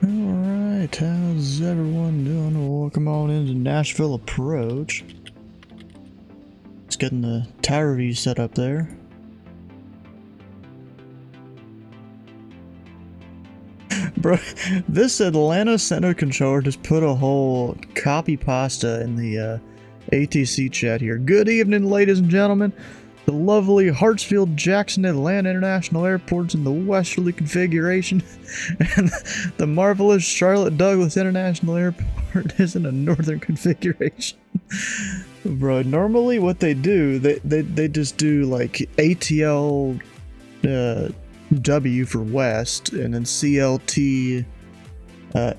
Alright, how's everyone doing? Welcome on into Nashville Approach. Just getting the tower view set up there. Bro, this Atlanta Center controller just put a whole copy pasta in the ATC chat here. Good evening, ladies and gentlemen. The lovely Hartsfield Jackson Atlanta International Airport's in the westerly configuration, and the marvelous Charlotte Douglas International Airport is in a northern configuration. Bro, normally what they do, they just do like ATL W for west, and then CLT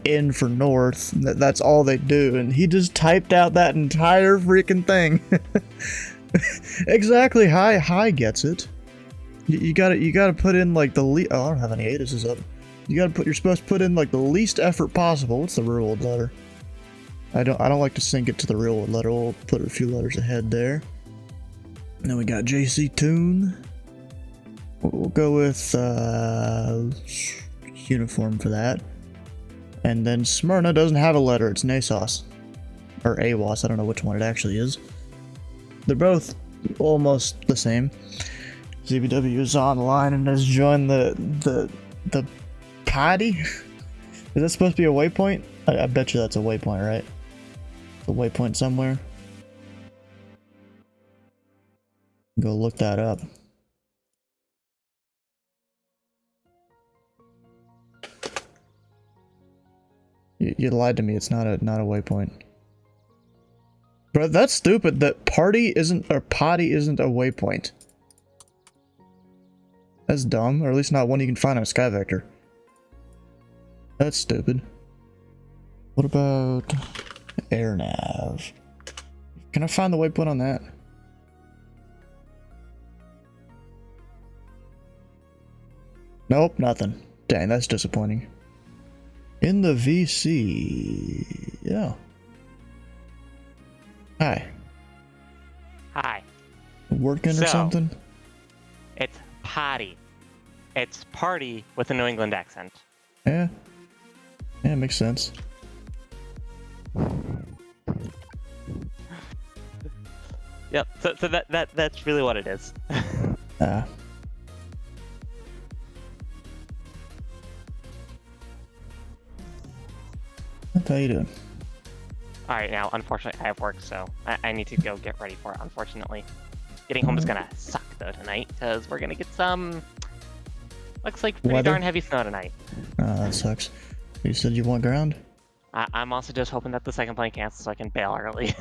N for north. That's all they do, and he just typed out that entire freaking thing. Exactly. Hi gets it. You gotta put in like the least. Oh, I don't have any ATISs up. You're supposed to put in like the least effort possible. What's the real world letter? I don't like to sync it to the real world letter. We'll put a few letters ahead there. And then we got JC Tune. We'll go with uniform for that. And then Smyrna doesn't have a letter. It's NASOS or AWAS. I don't know which one it actually is. They're both almost the same. ZBW is online and has joined the party. Is that supposed to be a waypoint? I bet you that's a waypoint, right? It's a waypoint somewhere. Go look that up. You lied to me. It's not a waypoint. Bro, that's stupid. That party isn't, or potty isn't a waypoint. That's dumb, or at least not one you can find on a sky vector. That's stupid. What about air nav? Can I find the waypoint on that? Nope, nothing. Dang, that's disappointing. In the VC, yeah. Hi. Hi. Working or something? It's potty. It's party with a New England accent. Yeah. Yeah, makes sense. Yep. So that's really what it is. Ah. How you doing? Alright, now, unfortunately, I have work, so I need to go get ready for it, unfortunately. Getting home is gonna suck, though, tonight, because we're gonna get some... looks like pretty darn heavy snow tonight. Oh, that sucks. You said you want ground? I'm also just hoping that the second plane cancels so I can bail early.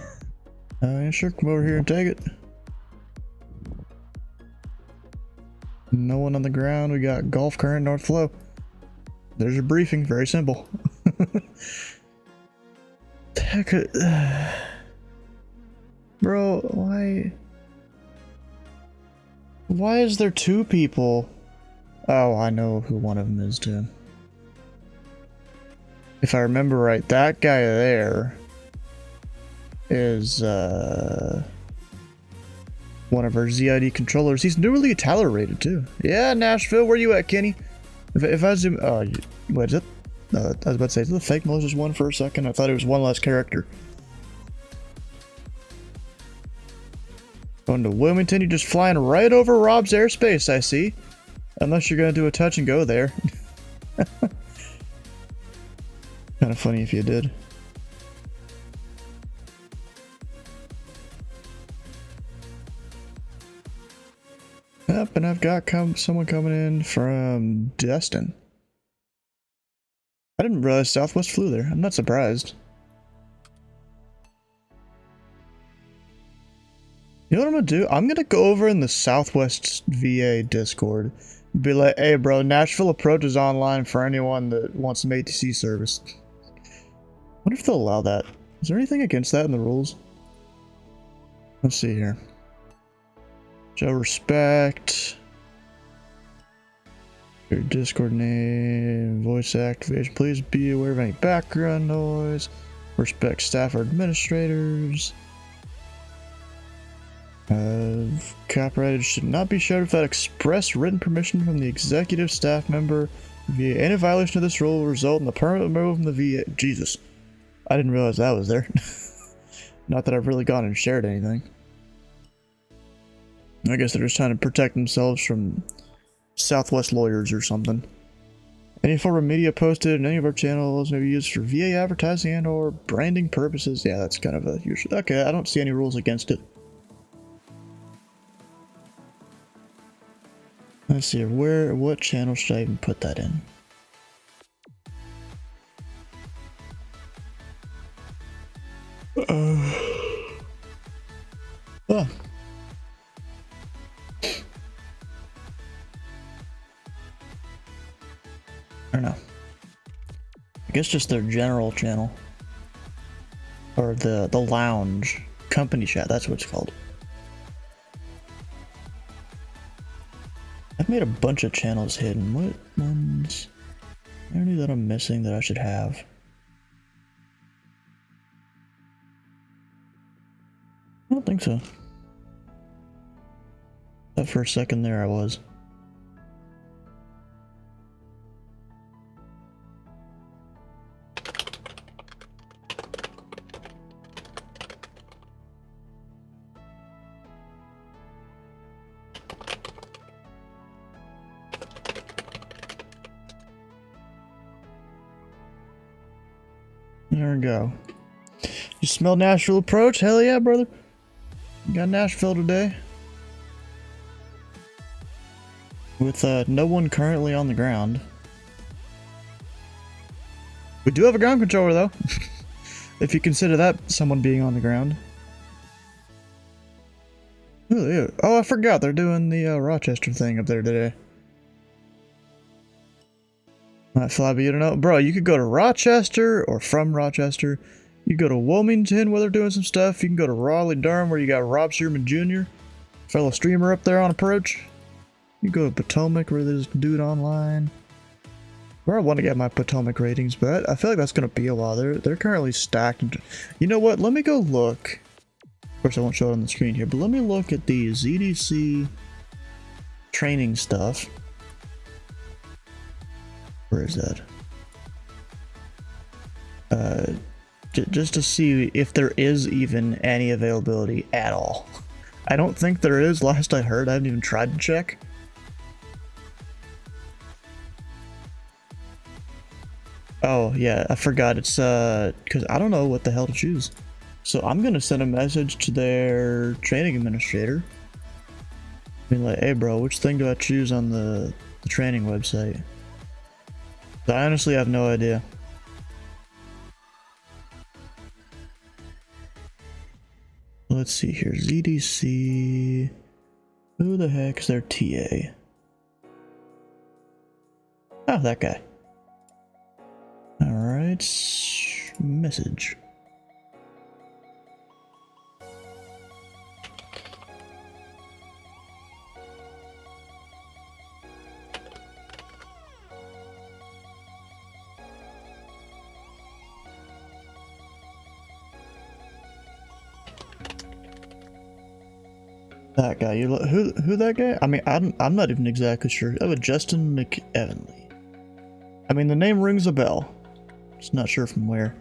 Yeah, sure, come over here and take it. No one on the ground, we got Gulf Current, North Flow. There's your briefing, very simple. Bro, why is there two people? Oh, I know who one of them is too. If I remember right, that guy there is one of our ZID controllers. He's newly tolerated too. Yeah, Nashville, where you at, Kenny? If I zoom, oh, wait, is it? I was about to say, is it the fake Moses one for a second? I thought it was one less character. Going to Wilmington, you're just flying right over Rob's airspace, I see. Unless you're gonna do a touch and go there. Kind of funny if you did. Yep, and I've got someone coming in from Destin. I didn't realize Southwest flew there. I'm not surprised. You know what I'm gonna do? I'm gonna go over in the Southwest VA Discord. Be like, hey bro, Nashville Approach is online for anyone that wants some ATC service. Wonder if they'll allow that. Is there anything against that in the rules? Let's see here. Show respect. Your Discord name, voice activation. Please be aware of any background noise. Respect staff or administrators. Copyrighted should not be shared without express written permission from the executive staff member VA. Any violation of this rule will result in the permanent removal from the VA. Jesus. I didn't realize that was there. Not that I've really gone and shared anything. I guess they're just trying to protect themselves from Southwest lawyers or something. Any form of media posted in any of our channels may be used for VA advertising and or branding purposes. Yeah, that's kind of a usual. Okay, I don't see any rules against it. Let's see, what channel should I even put that in? Oh. I don't know. I guess just their general channel. Or the lounge. Company chat, that's what it's called. I've made a bunch of channels hidden. What ones? Are there any that I'm missing that I should have? I don't think so. But for a second there I was. There we go. You smell Nashville Approach? Hell yeah, brother. You got Nashville today. With no one currently on the ground. We do have a ground controller though. If you consider that someone being on the ground. Oh, I forgot they're doing the Rochester thing up there today. Might fly, but you don't know. Bro, you could go to Rochester or from Rochester. You go to Wilmington where they're doing some stuff. You can go to Raleigh-Durham where you got Rob Sherman Jr., fellow streamer up there on Approach. You go to Potomac where there's a dude online. Where I want to get my Potomac ratings, but I feel like that's going to be a while. They're currently stacked. You know what? Let me go look. Of course, I won't show it on the screen here, but let me look at the ZDC training stuff. Where is that? Just to see if there is even any availability at all. I don't think there is. Last I heard, I haven't even tried to check. Oh yeah, I forgot. It's because I don't know what the hell to choose. So I'm gonna send a message to their training administrator. Being like, hey bro, which thing do I choose on the training website? I honestly have no idea. Let's see here. ZDC. Who the heck's their TA? Oh, that guy. Alright. Message. That guy, who that guy? I mean, I'm not even exactly sure. Oh, Justin McEvanley. I mean, the name rings a bell. Just not sure from where.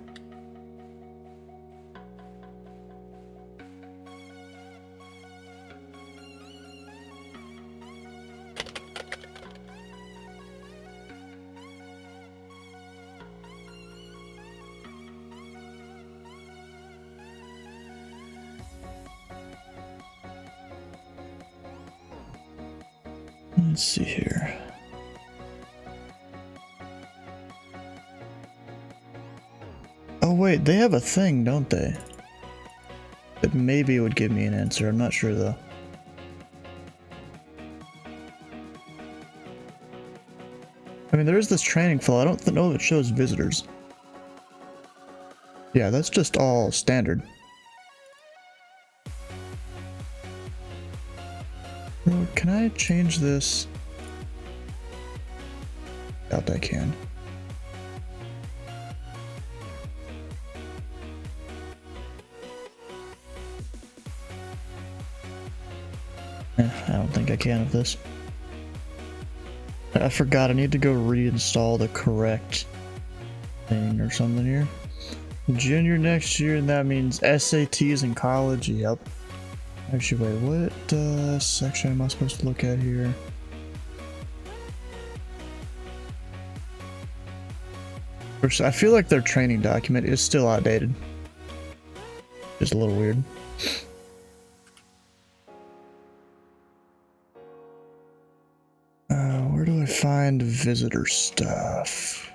Let's see here. Oh wait, they have a thing, don't they? That maybe would give me an answer. I'm not sure though. I mean, there is this training flow. I don't know if it shows visitors. Yeah, that's just all standard. Well, can I change this? Doubt I can. I don't think I can with this. I forgot, I need to go reinstall the correct thing or something here. Junior next year, and that means SATs in college, yep. Actually, wait, what section am I supposed to look at here? I feel like their training document is still outdated. Just a little weird. Where do I find visitor stuff?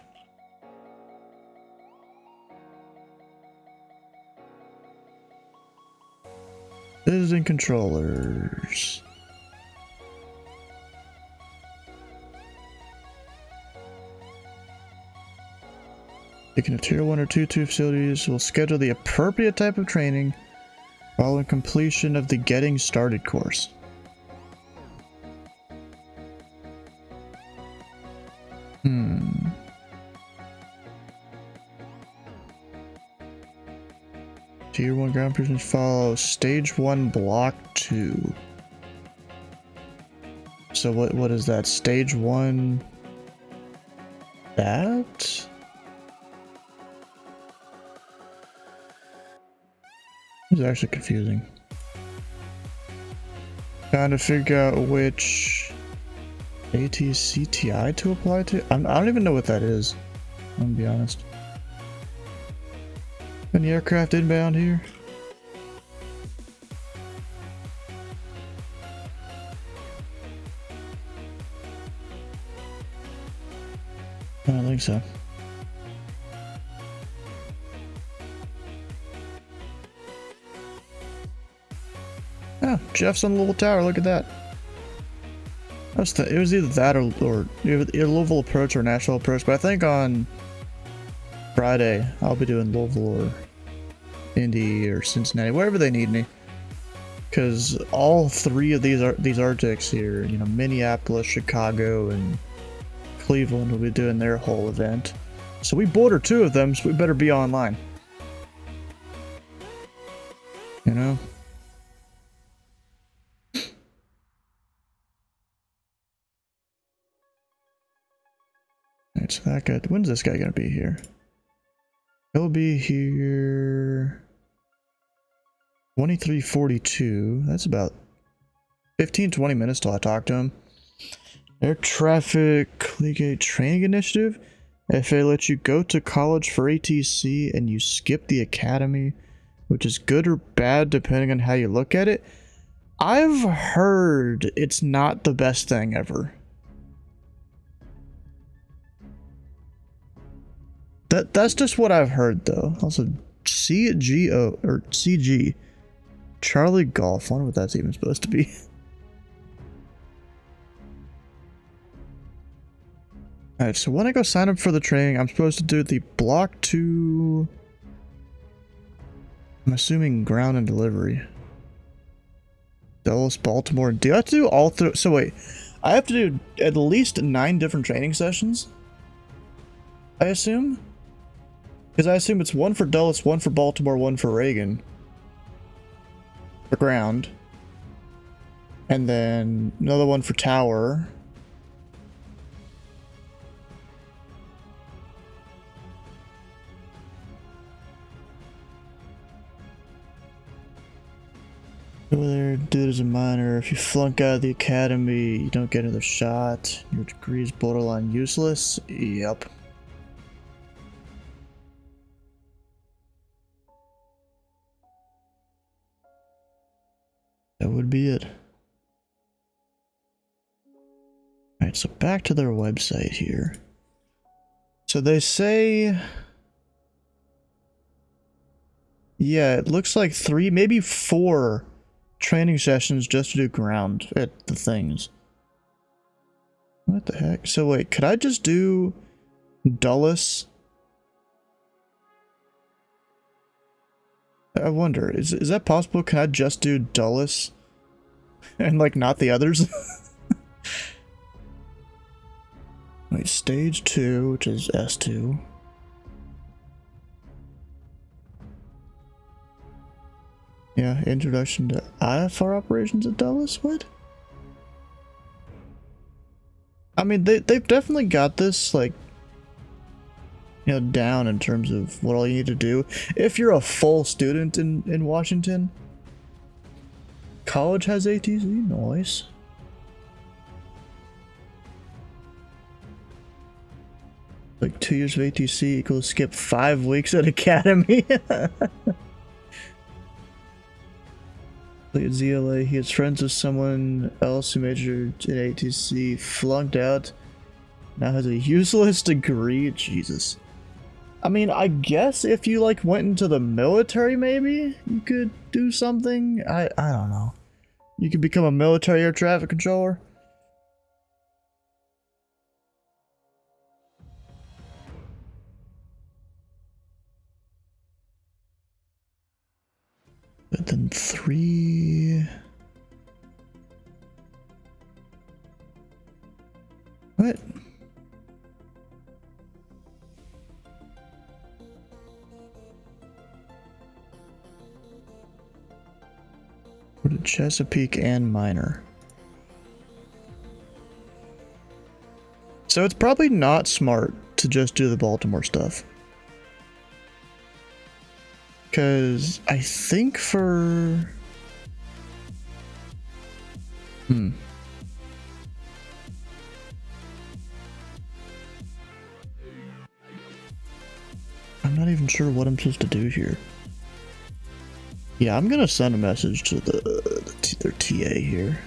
Visiting controllers. Picking a tier 1 or 2 facilities will schedule the appropriate type of training following completion of the Getting Started course. Tier 1 ground positions follow stage 1 block 2. So what is that? Stage 1 that? This is actually confusing. Trying to figure out which ATCTI to apply to. I don't even know what that is. I'm gonna be honest. Any aircraft inbound here? I don't think so. Oh, Jeff's on the little tower. Look at that. It was either that or Louisville Approach or Nashville Approach, but I think on Friday I'll be doing Louisville or Indy or Cincinnati, wherever they need me. Because all three of these RTX here, you know, Minneapolis, Chicago, and Cleveland will be doing their whole event. So we border 2 of them, so we better be online. You know? Alright, so that guy, when's this guy gonna be here? He'll be here 23:42. That's about 15-20 minutes till I talk to him. Air Traffic Collegiate Training Initiative. If they let you go to college for ATC and you skip the academy, which is good or bad depending on how you look at it, I've heard it's not the best thing ever. That's just what I've heard though. Also, CGO or CG, Charlie Golf. I wonder what that's even supposed to be. Alright, so when I go sign up for the training, I'm supposed to do the block 2. I'm assuming ground and delivery. Dallas, Baltimore. Do I have to do all 3? So wait, I have to do at least 9 different training sessions? I assume? Because I assume it's 1 for Dulles, 1 for Baltimore, 1 for Reagan. For ground. And then another 1 for tower. Go there, do it as a minor. If you flunk out of the academy, you don't get another shot. Your degree is borderline useless. Yep. That would be it. Alright, so back to their website here. So they say... yeah, it looks like 3, maybe 4 training sessions just to do ground at the things. What the heck? So wait, could I just do Dulles? I wonder, is that possible? Can I just do Dulles? And like not the others? Wait, stage 2, which is S2. Yeah, introduction to IFR operations at Dulles? What? I mean, they've definitely got this, like, you know, down in terms of what all you need to do. If you're a full student in Washington, college has ATC, nice. Like 2 years of ATC equals skip 5 weeks at academy. Like at ZLA, he is friends with someone else who majored in ATC, flunked out, now has a useless degree. Jesus. I mean, I guess if you like went into the military, maybe you could do something. I don't know. You could become a military air traffic controller. But then 3. What? Go to Chesapeake and Minor. So it's probably not smart to just do the Baltimore stuff. Because I think for... I'm not even sure what I'm supposed to do here. Yeah, I'm gonna send a message to their TA here.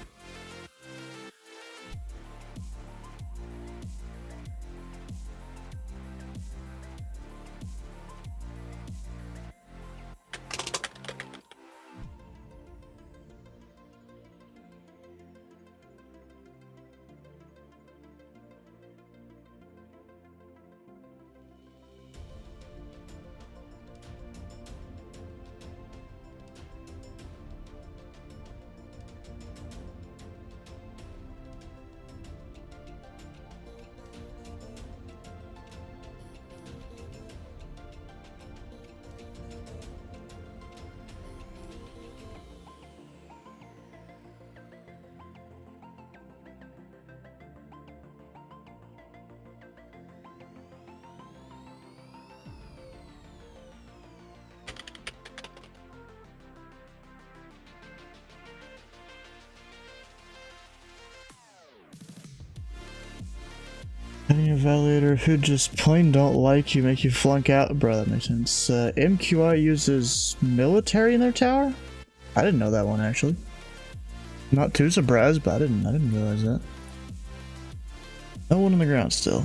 Any evaluator who just plain don't like you, make you flunk out. Bro, that makes sense. MQI uses military in their tower? I didn't know that one, actually. Not too surprised, but I didn't realize that. No one on the ground still.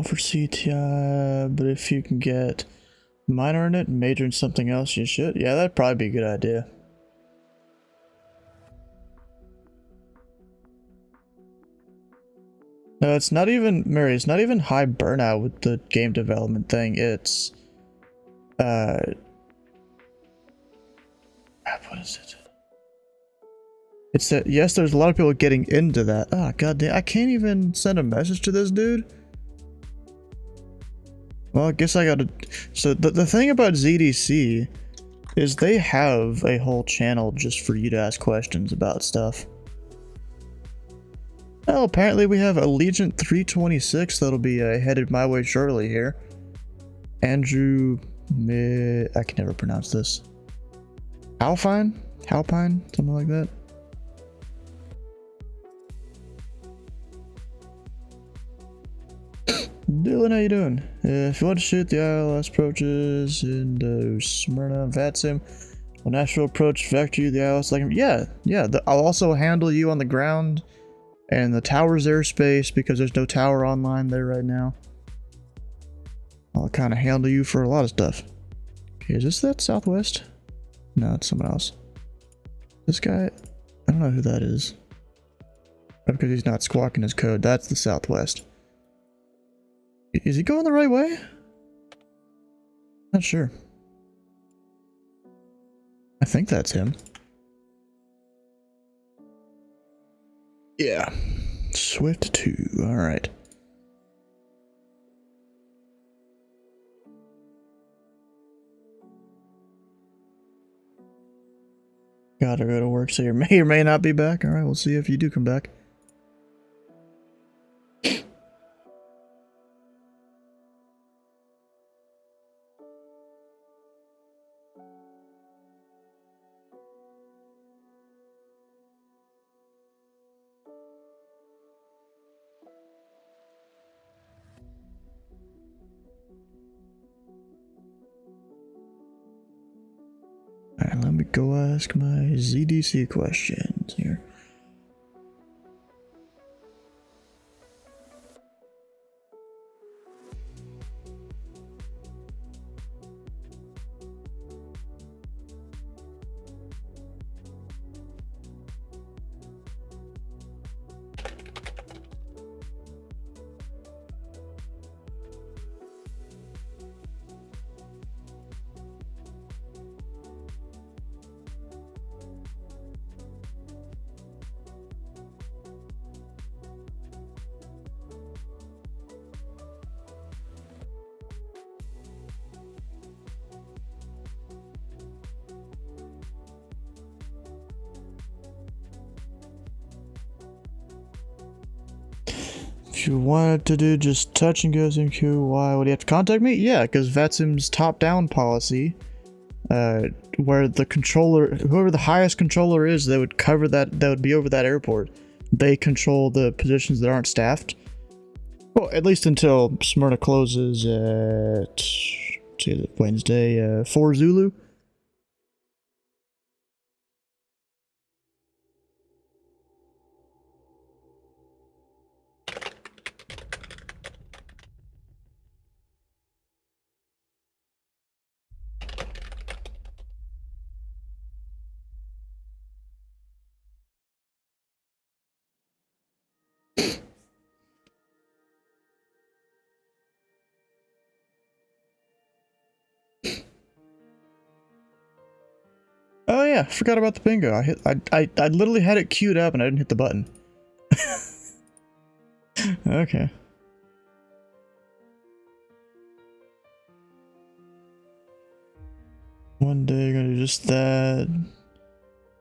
For CTI, but if you can get minor in it and major in something else, you should. Yeah, that'd probably be a good idea. No, it's not even, Mary, it's not even high burnout with the game development thing. It's, what is it? It's that, yes, there's a lot of people getting into that. Ah, oh, goddamn, I can't even send a message to this dude. Well, I guess I gotta... So, the thing about ZDC is they have a whole channel just for you to ask questions about stuff. Well, apparently we have Allegiant 326 that'll be headed my way shortly here. Andrew... I can never pronounce this. Alpine? Something like that. Dylan, how you doing? If you want to shoot the ILS approaches and Smyrna and Vatsim, will Nashville Approach vector you the ILS like... Yeah. I'll also handle you on the ground and the tower's airspace because there's no tower online there right now. I'll kind of handle you for a lot of stuff. Okay, is this that southwest? No, it's someone else. This guy, I don't know who that is. Because he's not squawking his code. That's the southwest. Is he going the right way? Not sure. I think that's him. Yeah. Swift 2. Alright. Gotta go to work, so you may or may not be back. Alright, we'll see if you do come back. Alright, let me go ask my ZDC questions here. If you wanted to do just touch and go MQ, why would you have to contact me? Yeah, because VATSIM's top-down policy, where the controller, whoever the highest controller is, that would cover that, that would be over that airport. They control the positions that aren't staffed. Well, at least until Smyrna closes at, see, Wednesday, 4 Zulu. Oh yeah, forgot about the bingo. I literally had it queued up and I didn't hit the button. Okay. One day you're gonna do just that.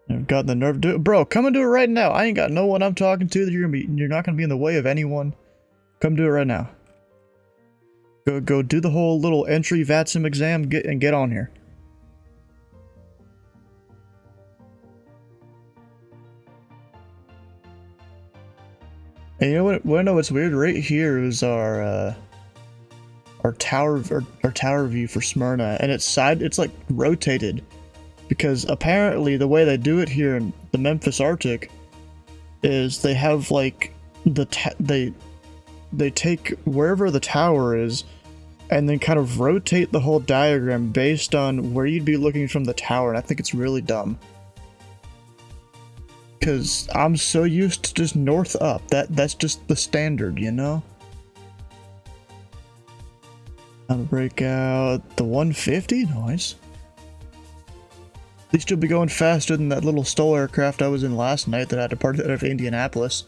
I've got the nerve to do it. Bro, come and do it right now. I ain't got no one I'm talking to that you're not gonna be in the way of anyone. Come do it right now. Go do the whole little entry VATSIM exam and get on here. And you know what? Well, no, what's weird? Right here is our tower view for Smyrna, and it's like rotated, because apparently the way they do it here in the Memphis Arctic is they have like they take wherever the tower is, and then kind of rotate the whole diagram based on where you'd be looking from the tower, and I think it's really dumb. Because I'm so used to just north up. That's just the standard, you know? I'll break out the 150. Nice. At least you'll be going faster than that little STOL aircraft I was in last night that I departed out of Indianapolis.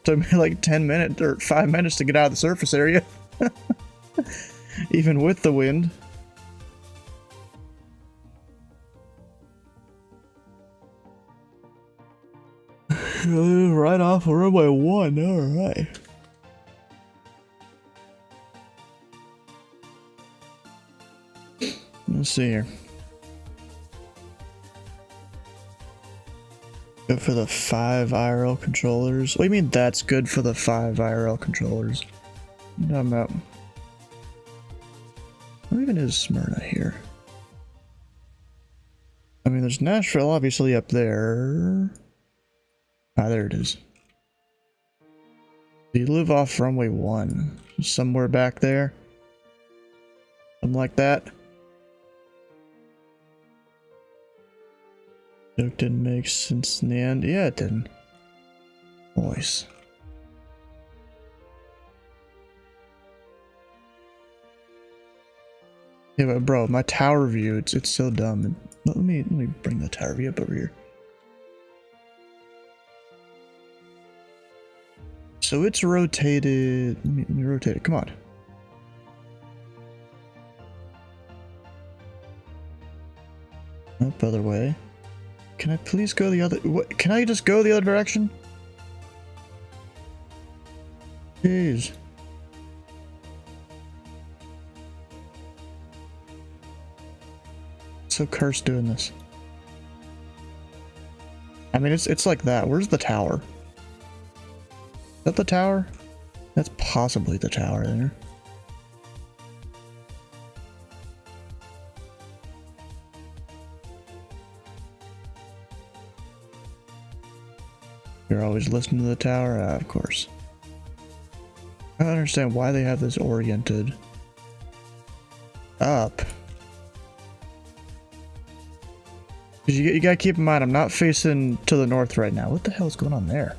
Took me like 10 minutes or 5 minutes to get out of the surface area. Even with the wind. Right off of runway 1, alright. Let's see here. Good for the 5 IRL controllers. What do you mean that's good for the 5 IRL controllers? I'm out. Where even is Smyrna here? I mean, there's Nashville obviously up there. Ah, there it is. You live off runway 1. Somewhere back there. Something like that. Joke didn't make sense in the end. Yeah, it didn't. Voice. Yeah, but bro, my tower view, it's so dumb. Let me bring the tower view up over here. So it's rotated. Let me rotate it. Come on. Up other way. Can I please go the other? What? Can I just go the other direction? Jeez. So cursed doing this. I mean, it's like that. Where's the tower? Is that the tower? That's possibly the tower there. You're always listening to the tower? Of course. I don't understand why they have this oriented up. You gotta keep in mind, I'm not facing to the north right now. What the hell is going on there?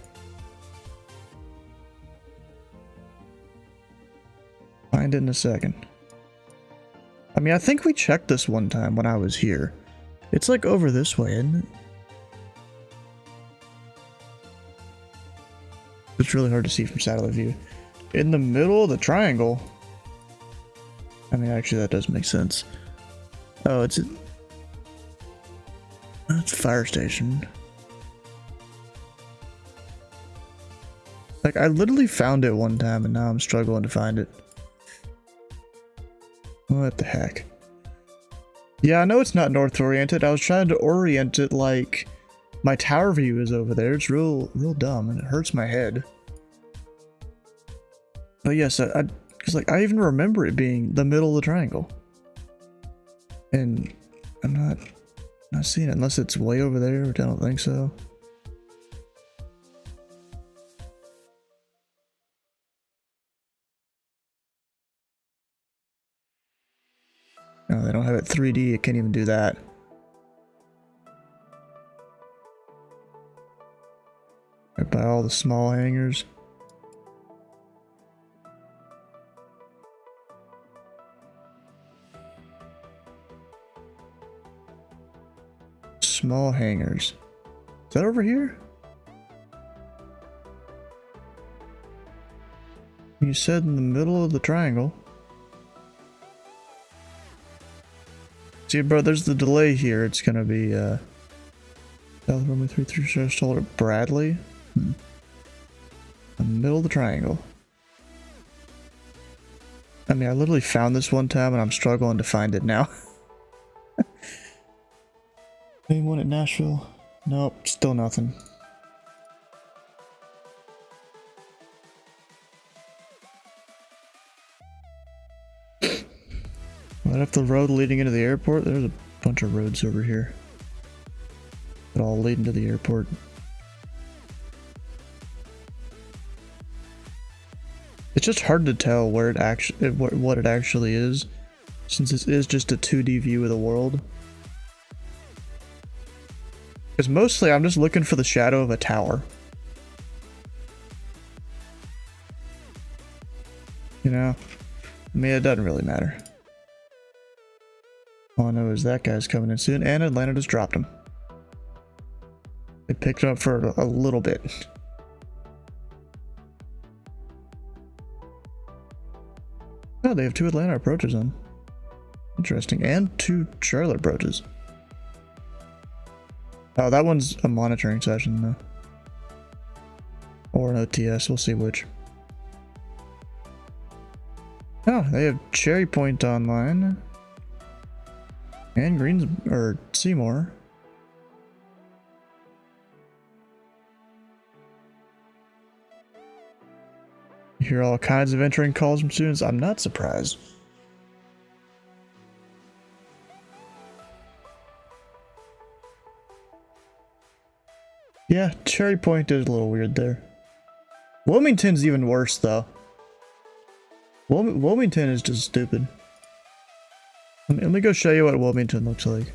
Find it in a second. I mean, I think we checked this one time when I was here. It's like over this way, isn't it? It's really hard to see from satellite view. In the middle of the triangle. I mean, actually, that does make sense. Oh, it's a fire station. Like, I literally found it one time and now I'm struggling to find it. What the heck? Yeah, I know it's not north oriented. I was trying to orient it like my tower view is over there. It's real dumb and it hurts my head. But yes, because like I even remember it being the middle of the triangle. And I'm not seeing it unless it's way over there, which I don't think so. No, they don't have it 3D. It can't even do that. Right by all the small hangars. Small hangars. Is that over here? You said in the middle of the triangle. See, bro, there's the delay here. It's gonna be South Runway 33 shoulder Bradley. In the middle of the triangle. I mean, I literally found this one time and I'm struggling to find it now. Anyone at Nashville? Nope, still nothing. Right up the road leading into the airport, there's a bunch of roads over here that all lead into the airport. It's just hard to tell where it actually, what it actually is, since this is just a 2D view of the world. Because mostly I'm just looking for the shadow of a tower. You know? I mean, it doesn't really matter. All I know is that guy's coming in soon, and Atlanta just dropped him. They picked him up for a little bit. Oh, they have 2 Atlanta approaches on. Interesting. And 2 Charlotte approaches. Oh, that one's a monitoring session, though. Or an OTS, we'll see which. Oh, they have Cherry Point online. And Greens, or Seymour. You hear all kinds of entering calls from students. I'm not surprised. Yeah, Cherry Point is a little weird there. Wilmington's even worse, though. Wilmington is just stupid. Let me go show you what Wilmington looks like.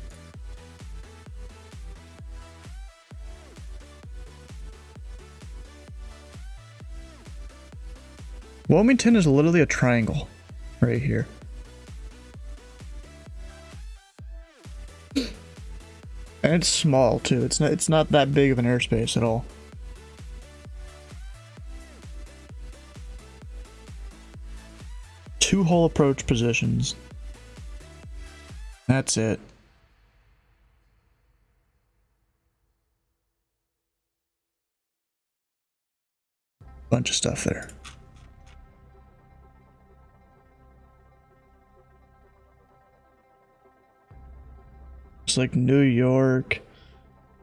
Wilmington is literally a triangle right here. And it's small too. It's not that big of an airspace at all. Two hull approach positions. That's it. Bunch of stuff there. It's like New York,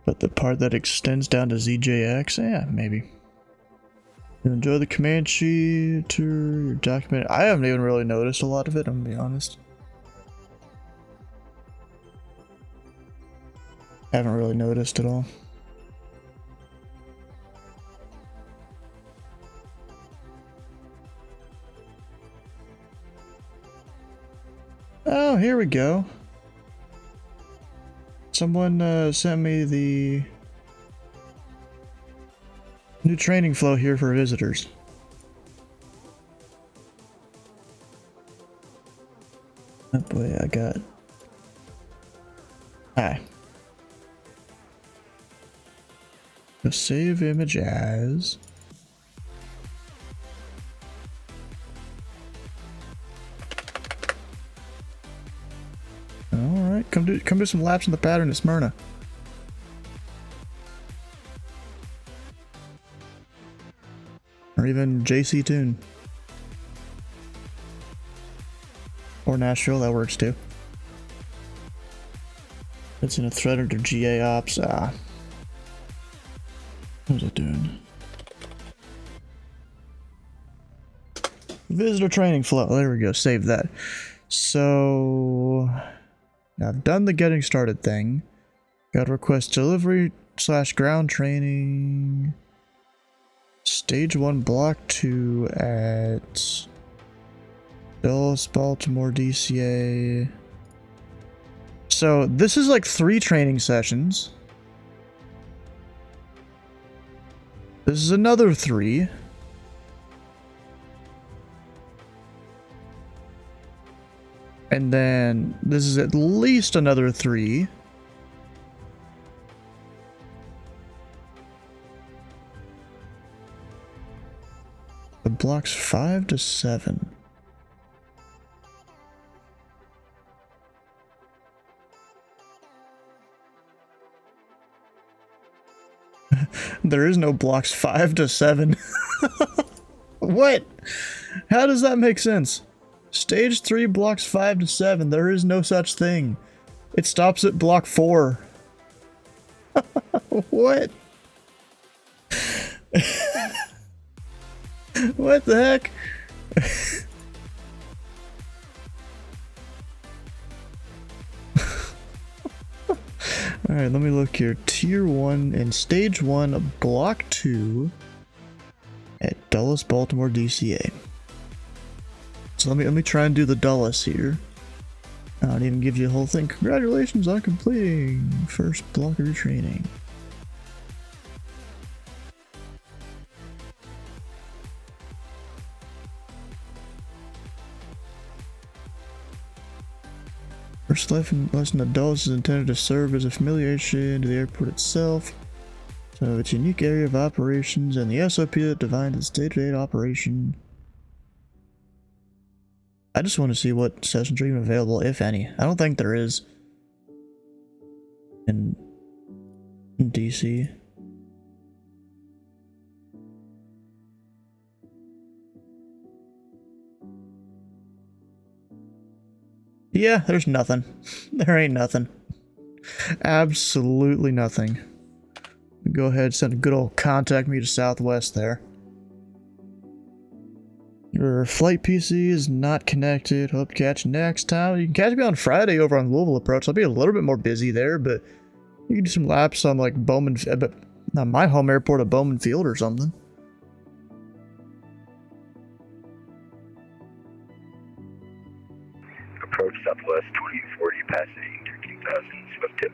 but the part that extends down to ZJX, yeah, maybe. You enjoy the Comanche tour, your document. I haven't even really noticed a lot of it, I'm gonna be honest. Haven't really noticed at all. Oh, here we go. Someone sent me the new training flow here for visitors. Oh boy, I got... Hi. So save image as... Alright, come do some laps in the pattern of Smyrna. Or even JC Tune. Or Nashville, that works too. It's in a thread under GA Ops. What was it doing? Visitor training flow. There we go. Save that. So I've done the getting started thing. Got request delivery / ground training. Stage 1, Block 2 at Dallas, Baltimore, DCA. So this is like 3 training sessions. This is another 3. And then this is at least another 3. The blocks 5 to 7. There is no blocks 5 to 7. What? How does that make sense? Stage 3 blocks 5 to 7. There is no such thing. It stops at block 4. What? What the heck? Alright, let me look here. Tier 1 and Stage 1, Block 2 at Dulles, Baltimore, DCA. So let me try and do the Dulles here. I don't even give you a whole thing. Congratulations on completing first block of your training. First lesson of Dulles is intended to serve as a familiation to the airport itself. So its unique area of operations and the SOP that defines its day-to-day operation. I just want to see what sessions are even available, if any. I don't think there is in DC. Yeah, there's nothing. There ain't nothing. Absolutely nothing. Go ahead, send a good old contact me to Southwest there. Your flight PC is not connected. Hope to catch you next time. You can catch me on Friday over on Louisville Approach. I'll be a little bit more busy there, but you can do some laps on like Bowman, but not my home airport of Bowman Field or something. Approach Southwest 2840, passing 13,000, swift tip.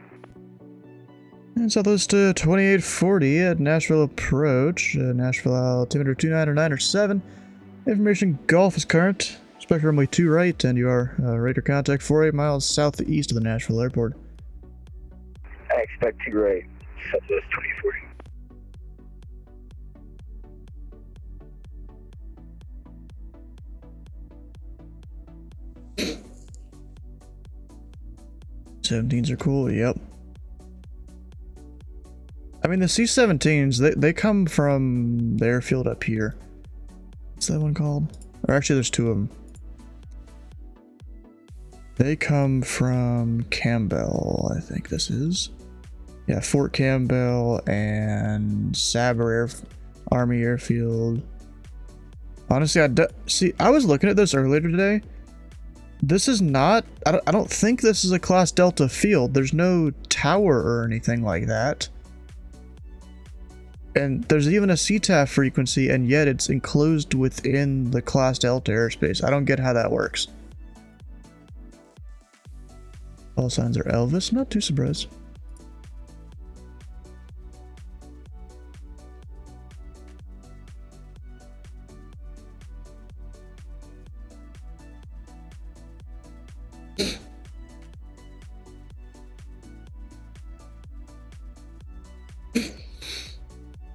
And Southwest 2840 at Nashville Approach. Nashville altimeter 299 or 7. Information Golf is current. Expect runway 2 right, and you are radar contact 48 miles southeast of the Nashville Airport. I expect 2 right, Southwest 2040. C-17s are cool, yep. I mean, the C-17s, they come from the airfield up here. What's that one called? Or actually, there's 2 of them. They come from Campbell, I think this is. Yeah, Fort Campbell and Sabre Army Airfield. Honestly, I was looking at this earlier today. This is not, I don't think this is a Class Delta field. There's no tower or anything like that. And there's even a CTAF frequency, and yet it's enclosed within the Class Delta airspace. I don't get how that works. All signs are Elvis, not too surprised.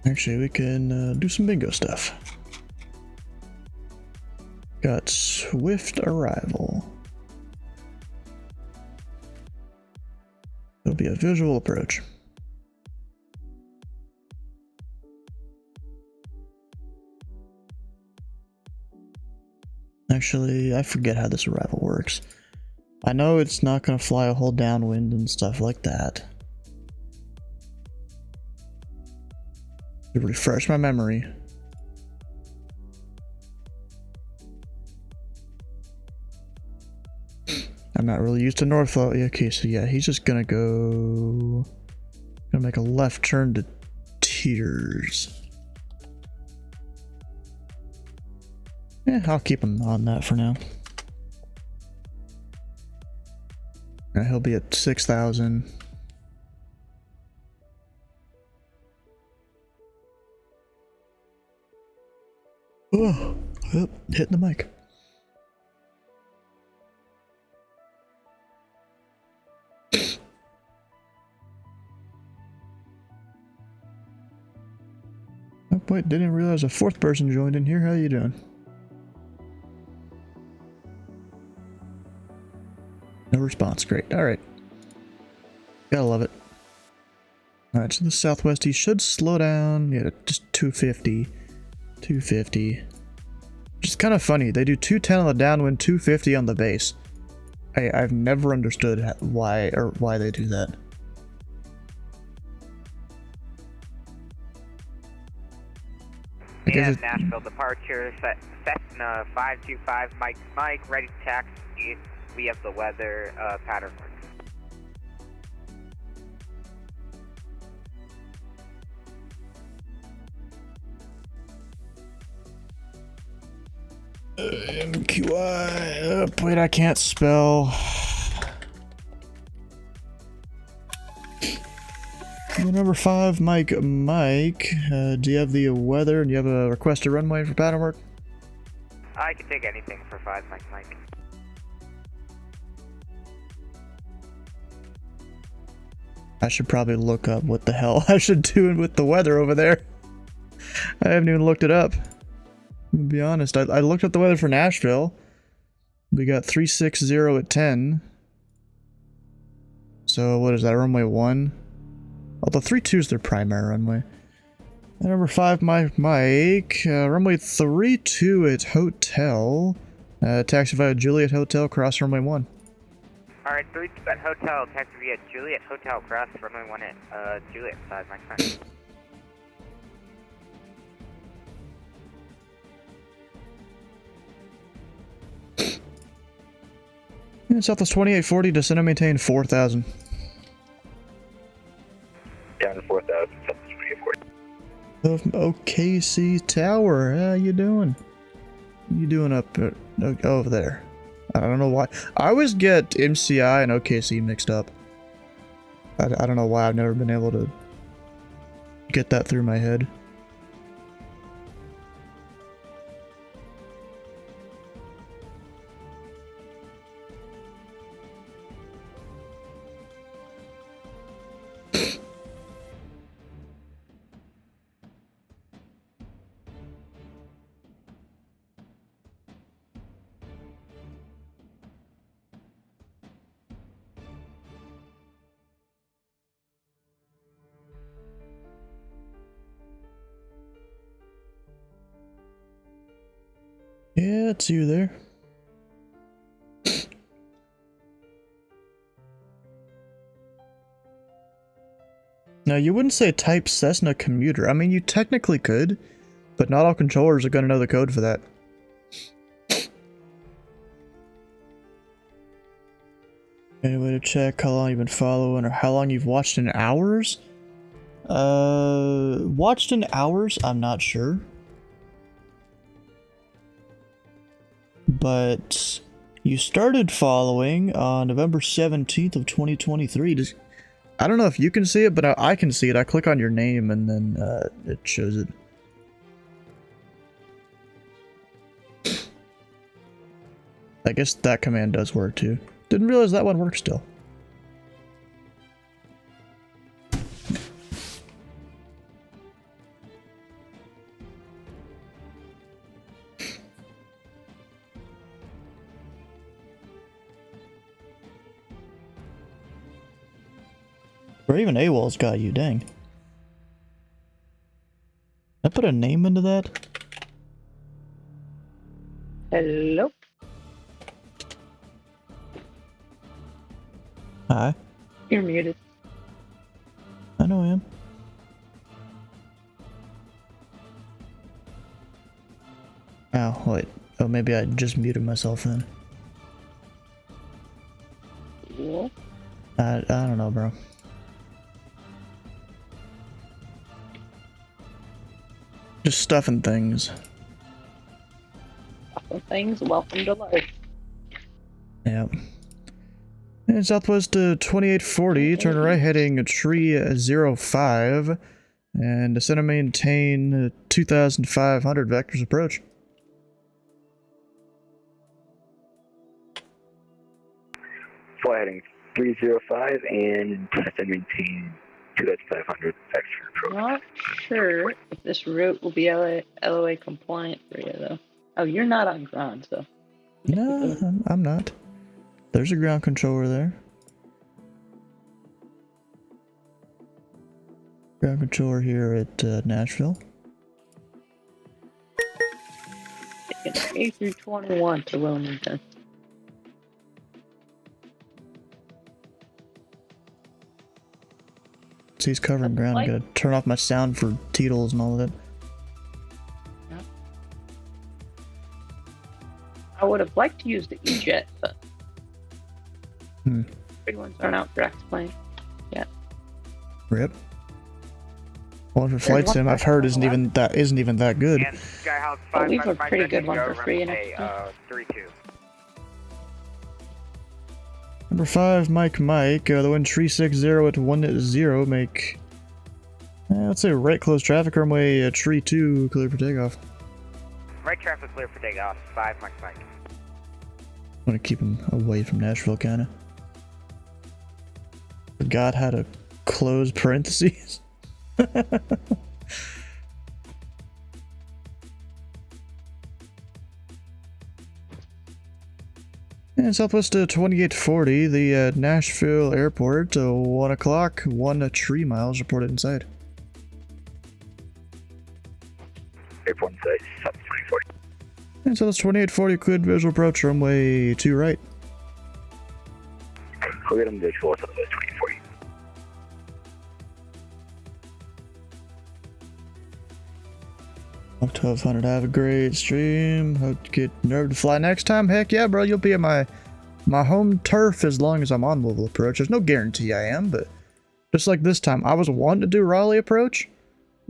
Actually, we can do some bingo stuff. Got swift arrival. It'll be a visual approach. Actually, I forget how this arrival works. I know it's not going to fly a whole downwind and stuff like that. To refresh my memory. I'm not really used to Norfolk. Okay, so yeah, he's just gonna gonna make a left turn to Tears. Yeah, I'll keep him on that for now. He'll be at 6,000. Oh, yep, hitting the mic. Oh, wait, didn't realize a 4th person joined in here. How you doing? No response. Great. All right. Gotta love it. All right, so the Southwest, he should slow down. Yeah, just 250. 250. Which is kind of funny. They do 210 on the downwind, 250 on the base. I've never understood why they do that. Yeah, Nashville departure, Cessna 525, Mike, ready to taxi. We have the weather pattern work. MQI. Oh, wait, I can't spell. Number 5, Mike. Do you have the weather and do you have a requested runway for pattern work? I can take anything for 5, Mike. I should probably look up what the hell I should do with the weather over there. I haven't even looked it up. To be honest, I looked up the weather for Nashville. We got 360 at 10. So what is that, runway 1? Although 32 is their primary runway. And number 5, Mike, runway 32 at Hotel. Taxi via Juliet Hotel, cross runway 1. Alright, 32 at Hotel, taxi via Juliet Hotel, cross runway 1 at Juliet side, Mike. Southwest 2840, descend and maintain 4,000. Down to 4,000, Southwest 2840. OKC Tower, how you doing? You doing up over there? I don't know why. I always get MCI and OKC mixed up. I don't know why. I've never been able to get that through my head. that's you there. Now, you wouldn't say type Cessna commuter. I mean, you technically could, but not all controllers are going to know the code for that. Any way to check how long you've been following or how long you've watched in hours? Watched in hours? I'm not sure. But you started following on November 17th of 2023. I don't know if you can see it, but I can see it. I click on your name and then it shows it. I guess that command does work too. Didn't realize that one works still. Or even AWOL's got you, dang. I put a name into that? Hello? Hi. You're muted. I know I am. Oh, wait. Oh, maybe I just muted myself then. Yeah. I don't know, bro. Just stuffing things. Things, welcome to life. Yep. And southwest to 2840, turn right heading tree 05, and descend and maintain 2500 vectors approach. Fly heading 305 and descend and maintain 2500 vector approach. Not sure if this route will be LOA compliant for you, though. Oh, you're not on ground, so. No, I'm not. There's a ground controller there. Ground controller here at Nashville. Taking A through 21 to Wilmington. So he's covering ground. I gotta turn off my sound for Teetles and all of that. Yeah. I would have liked to use the E-Jet, but big ones aren't out for X-Plane yet. Rip. One for flight sim I've heard isn't even that good. And Skyhouse But 5 we have a Mike pretty Mike, good one go for free in runway, X-Plane. 32. Number 5, Mike, the wind 360 at 10, make, let's say right close traffic, runway tree 2, clear for takeoff. Right traffic clear for takeoff. 5 Mike. I want to keep him away from Nashville, kinda. Forgot how to close parentheses. And southwest to 2840, the Nashville airport, 1 o'clock, 1 tree miles reported inside. Airport inside, south 2040. And so that's 2840, cleared visual approach, runway 2 right. Cleared on visual, southwest 2040. Up 1200, have a great stream. Hope to get nerve to fly next time. Heck yeah, bro, you'll be at my home turf as long as I'm on Louisville Approach. There's no guarantee I am, but just like this time, I was wanting to do Raleigh Approach,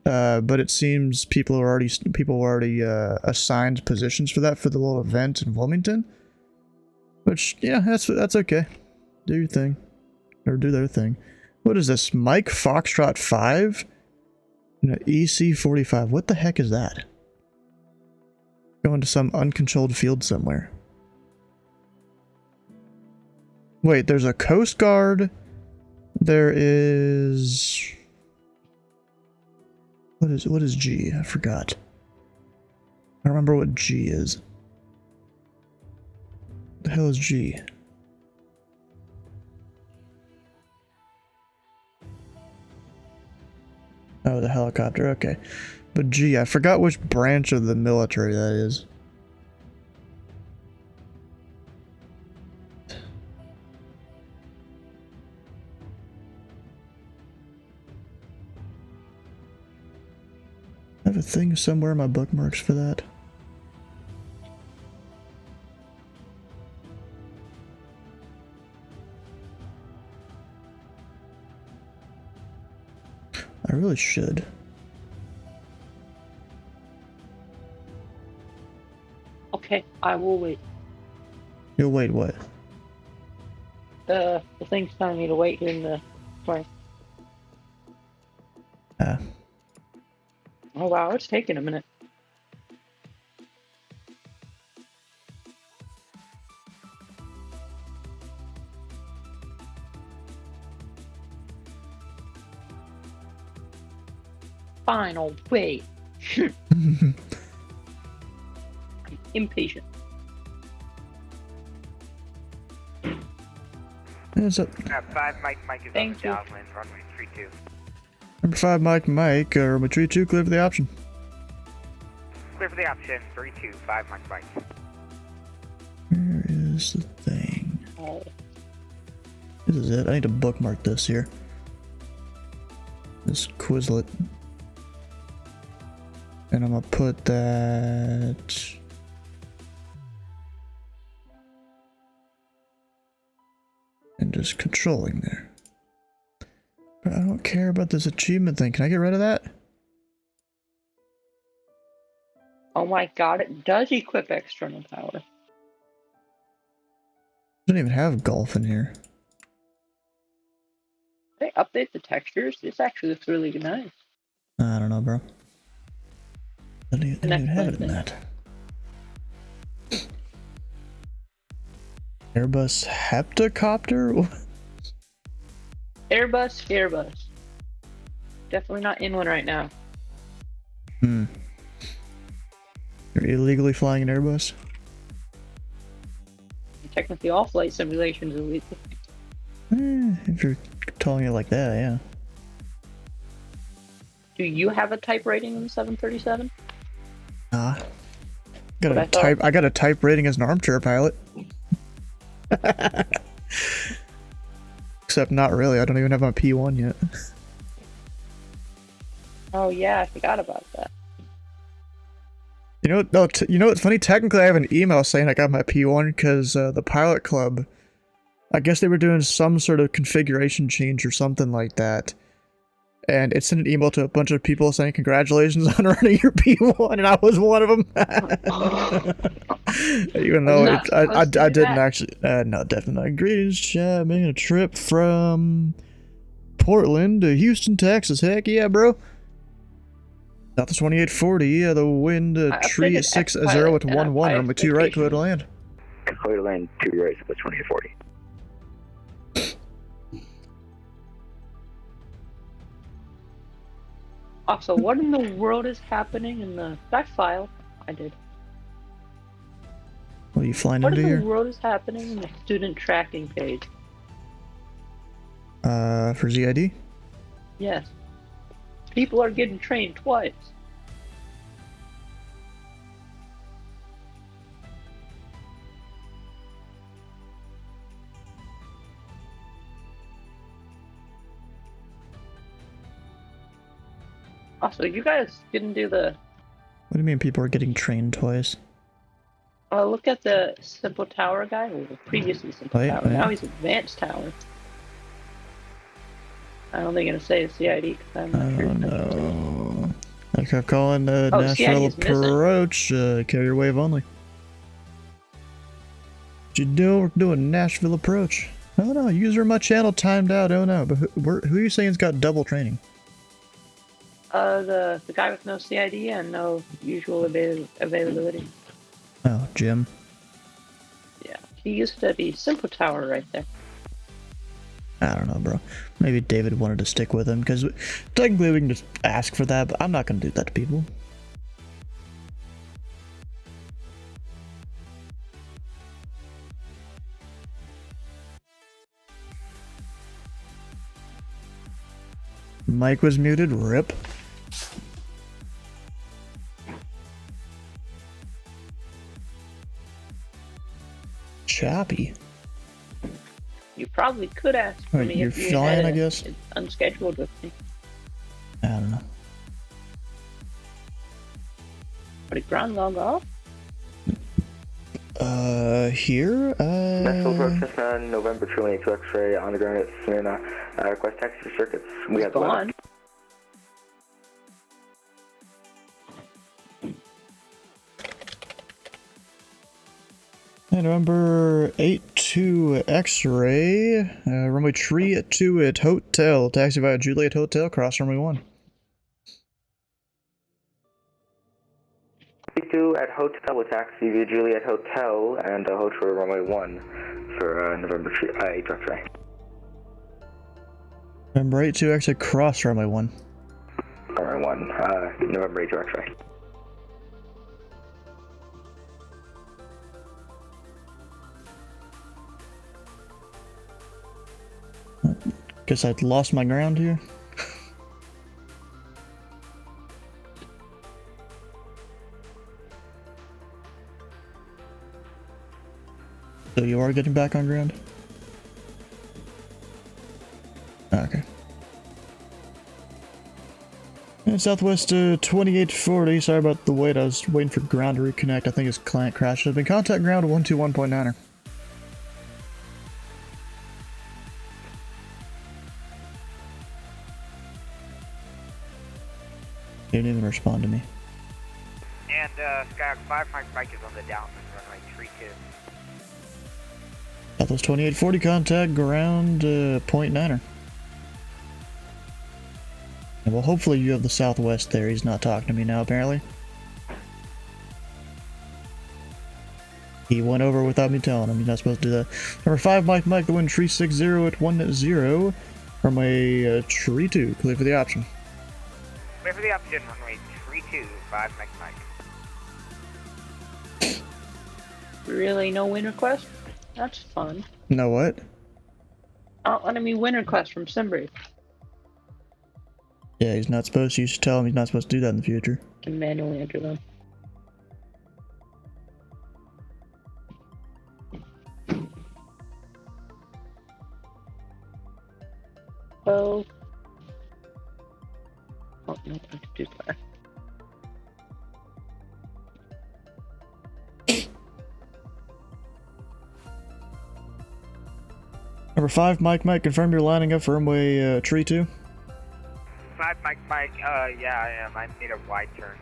but it seems people were already assigned positions for that for the little event in Wilmington. Which, yeah, that's okay. Do your thing, or do their thing. What is this? Mike Foxtrot 5? No, EC45. What the heck is that? Going to some uncontrolled field somewhere. Wait, there's a Coast Guard. There is... What is G? I forgot. I don't remember what G is. What the hell is G? Oh, the helicopter, okay. But gee, I forgot which branch of the military that is. have a thing somewhere in my bookmarks for that? I really should. Okay, I will wait. You'll wait what? The thing's telling me to wait here in the front. Ah. Oh wow, it's taking a minute. Fine, I'll wait. I'm impatient. What's up? 5 Mike is Thank on the you. downwind, runway 32. Number 5, Mike, runway 32, clear for the option. Clear for the option, 32, 5 Mike. Where is the thing? Oh. This is it. I need to bookmark this here. This Quizlet. And I'm gonna put that... and just controlling there. But I don't care about this achievement thing. Can I get rid of that? Oh my god, it does equip external power. Doesn't even have golf in here. They update the textures. This actually looks really nice. I don't know, bro. I don't even have it in that. Airbus heptacopter? Airbus. Definitely not in one right now. Hmm. You're illegally flying an Airbus? Technically, all flight simulations are illegal. If you're telling it like that, yeah. Do you have a type rating in the 737? I What I thought. got a type rating as an armchair pilot. Except not really. I don't even have my P1 yet. Oh yeah, I forgot about that. You know, no, you know what's funny? Technically, I have an email saying I got my P1 because the pilot club, I guess they were doing some sort of configuration change or something like that. And it sent an email to a bunch of people saying congratulations on earning your P1, and I was one of them. Even though I didn't actually. No, definitely not. Greetings, chat. Making a trip from Portland to Houston, Texas. Heck yeah, bro. Southwest 2840. Yeah, the wind tree is 60 with 11. Runway 2 right, clear to land. Clear to land 2 right, Southwest 2840. Also, what in the world is happening in the... Did I file? I did. What are you flying What into in here? the world is happening in the student tracking page? For ZID? Yes. People are getting trained twice. Also, you guys didn't do the... What do you mean people are getting trained twice? look at the Simple Tower guy, or the previously Simple Wait, Tower. wait. Now he's Advanced Tower. I'm only going to say it's CID because I'm not sure. No. I kept calling Oh, Nashville CID is missing. Approach, carrier wave only. What you doing? We're doing Nashville Approach. Oh no, user in my channel timed out. Oh no, but who are you saying's got double training? The guy with no CID and no usual availability. Oh, Jim. Yeah, he used to be Simple Tower right there. I don't know, bro. Maybe David wanted to stick with him, because technically we can just ask for that, but I'm not going to do that to people. Mike was muted, rip. Choppy. You probably could ask for Wait, me you're if you flying, had I guess? unscheduled with me. I don't know. What did ground log off? Here? Nashville Approach, Cessna, November 282 X-ray on the ground at Smyrna. Request taxi for circuits. We have Gone. November 82 X-ray, runway 32 at Hotel, taxi via Juliet Hotel, cross runway 1. 32 at Hotel with taxi via Juliet Hotel and Hotel runway 1 for November 8 X-ray. November 82 X-ray, cross runway 1. Runway 1, November 8 X-ray. Guess I'd lost my ground here. So you are getting back on ground? Okay. And Southwest 2840, sorry about the wait, I was waiting for ground to reconnect. I think his client crashed. I've been contact ground 121.9er. He didn't even respond to me. And Skyhawk 5, Mike is on the downwind runway 32. Southwest 2840, contact ground .9er. And well, hopefully you have the Southwest there. He's not talking to me now, apparently. He went over without me telling him. He's not supposed to do that. Number 5, Mike, the wind tree 60 at 10 from a tree 2. Clear for the option. Clear for the option, runway 32, 5 Mike. Really, no win request? That's fun. No what? Not letting me win request from Simbri. Yeah, he's not supposed to. You should tell him he's not supposed to do that in the future. Can manually enter them. Oh. Oh, no, I could do that. Number 5, Mike, confirm you're lining up for runway tree 2. 5 Mike, yeah, I am. I need a wide turn.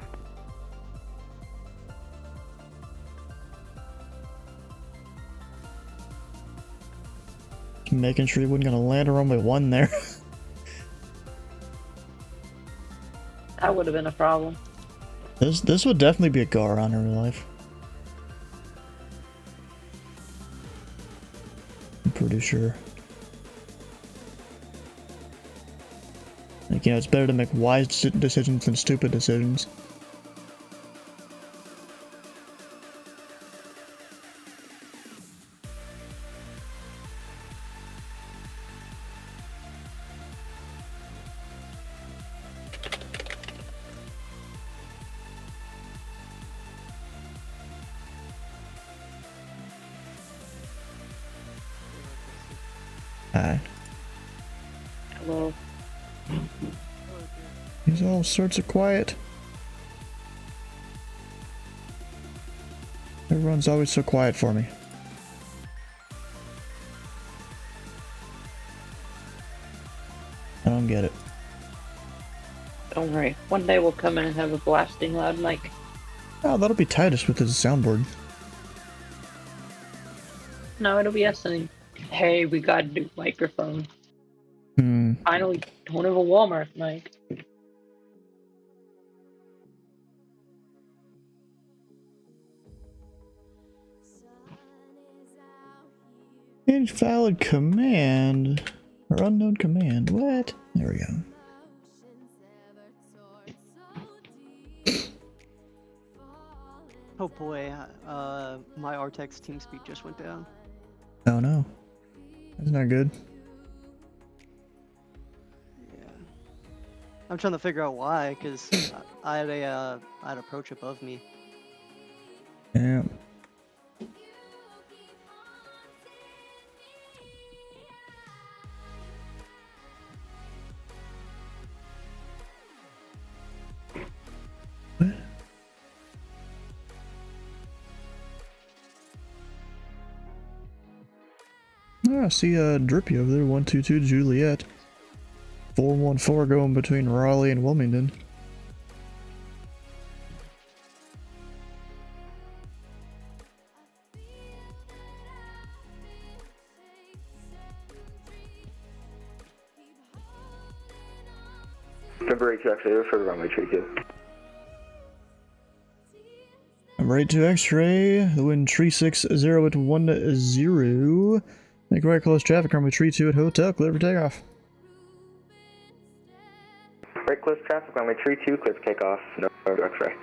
Making sure he wasn't gonna land on runway 1 there. That would have been a problem. This would definitely be a GAR on in real life. I'm pretty sure. Like, you know, it's better to make wise decisions than stupid decisions. Hi. Hello. He's all sorts of quiet. Everyone's always so quiet for me. I don't get it. Don't worry. One day we'll come in and have a blasting loud mic. Oh, that'll be Titus with his soundboard. No, it'll be us saying, hey, we got a new microphone. Finally, don't have a Walmart mic. Invalid command. Or unknown command. What? There we go. Oh boy, my Artex TeamSpeak just went down. Oh no. That's not good. Yeah. I'm trying to figure out why, because I had Approach above me. Yeah. What? I see Drippy over there, 122 Juliet. 414 going between Raleigh and Wilmington. Number 82 X-ray for the runway 32. Number 82 X-ray, the wind 360 at 10. Make right close traffic, runway 32 at hotel, clear for takeoff. Right close traffic, runway 32, clear for takeoff, no X-ray.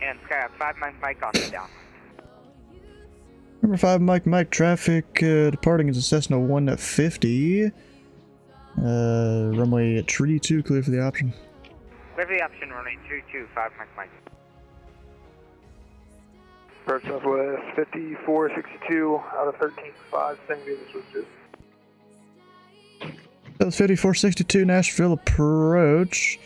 And Scrap, 5 Mike off and down. Number 5 Mike, traffic departing is a Cessna 150. Runway 32, clear for the option. Clear for the option, runway 32, 5 Mike. Approach Southwest 5462 out of 13.5, same view as was just. That was 5462 Nashville Approach.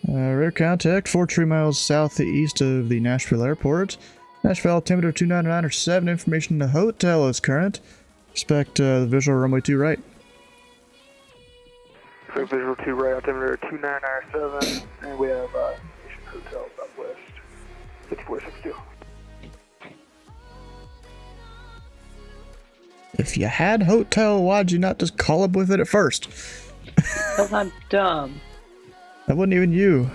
Radar contact 43 miles southeast of the Nashville Airport. Nashville altimeter 299.7. Information in the hotel is current. Expect the visual runway 2 right. So visual 2 right, altimeter 299.7, and we have information hotel Southwest 5462. If you had hotel, why'd you not just call up with it at first? Because I'm dumb. That wasn't even you.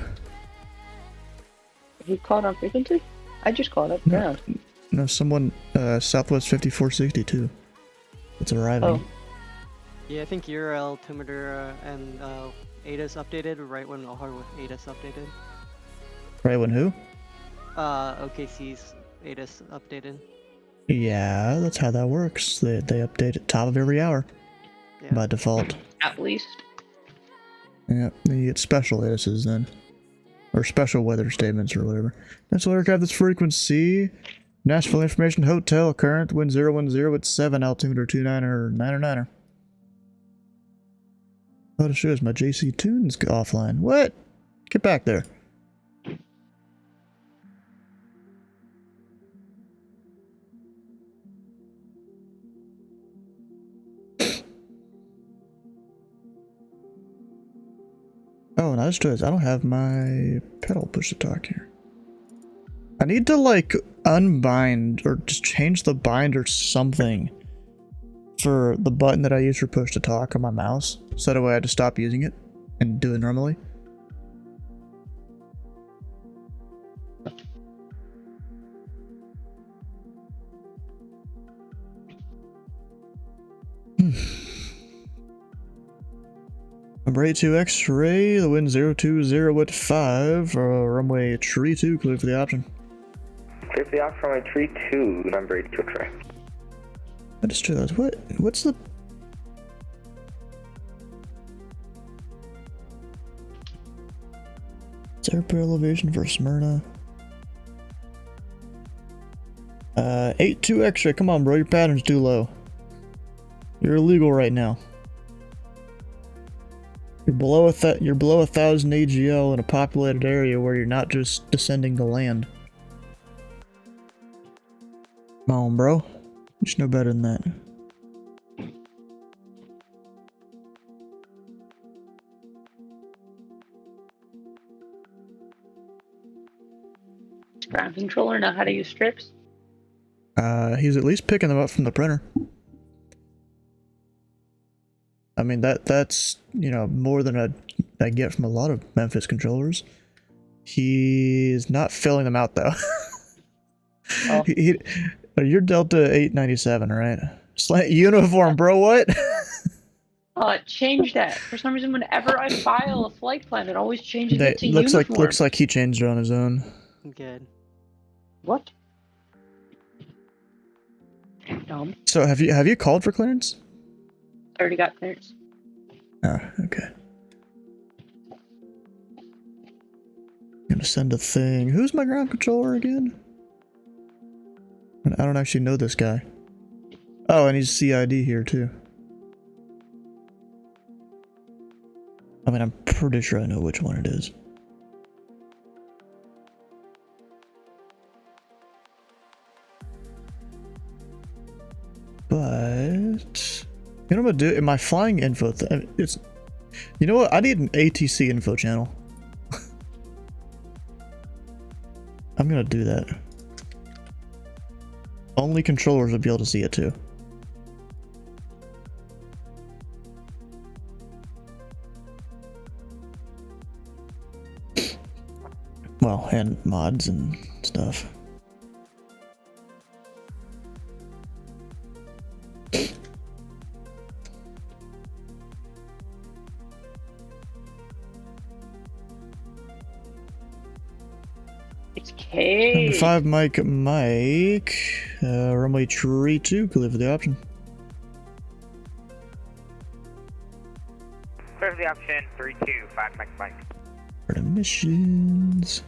You called on frequency? I just called up No. ground. No, someone, Southwest 5462. It's arriving. Oh. Yeah, I think your altimeter and ADA's updated right when ADA's updated. Right when who? OKC's ADA's updated. Yeah, that's how that works. They update at top of every hour. Yeah. By default. At least. Yeah, you get special ASs then. Or special weather statements or whatever. National Aircraft, this frequency. Nashville Information Hotel, current, wind 010 at 7, altimeter 299er. Oh, it shows my JC Tunes offline. What? Get back there. Oh, and I just realized I don't have my pedal push to talk here. I need to like unbind or just change the bind or something for the button that I use for push to talk on my mouse, so that way I just stop using it and do it normally. Number 82 X-ray, the wind 020 at 5, runway 32, clear for the option. Clear for the option, runway 32, number 82 X-ray. I just realized, what's the... It's airport elevation for Smyrna. 82 X-ray, come on bro, your pattern's too low. You're illegal right now. You're below 1,000 AGL in a populated area where you're not just descending to land. Come on, bro. You should know better than that. Does ground controller know how to use strips? He's at least picking them up from the printer. I mean, that's, you know, more than I get from a lot of Memphis controllers. He's not filling them out, though. Oh. You're Delta 897, right? Slant uniform, bro, what? Change that. For some reason, whenever I file a flight plan, it always changes it to looks uniform. looks like he changed it on his own. Good. What? Dumb. So have you called for clearance? Already got clearance. Oh, okay. Gonna send a thing. Who's my ground controller again? I don't actually know this guy. Oh, and he's CID here too. I mean, I'm pretty sure I know which one it is. But you know what I'm gonna do in my flying info it's, you know what, I need an ATC info channel. I'm gonna do that. Only controllers will be able to see it too. Well, and mods and stuff. It's K. 5 Mike, runway tree 2, clear for the option. Clear for the option, 3-2, 5 Mike. For the missions.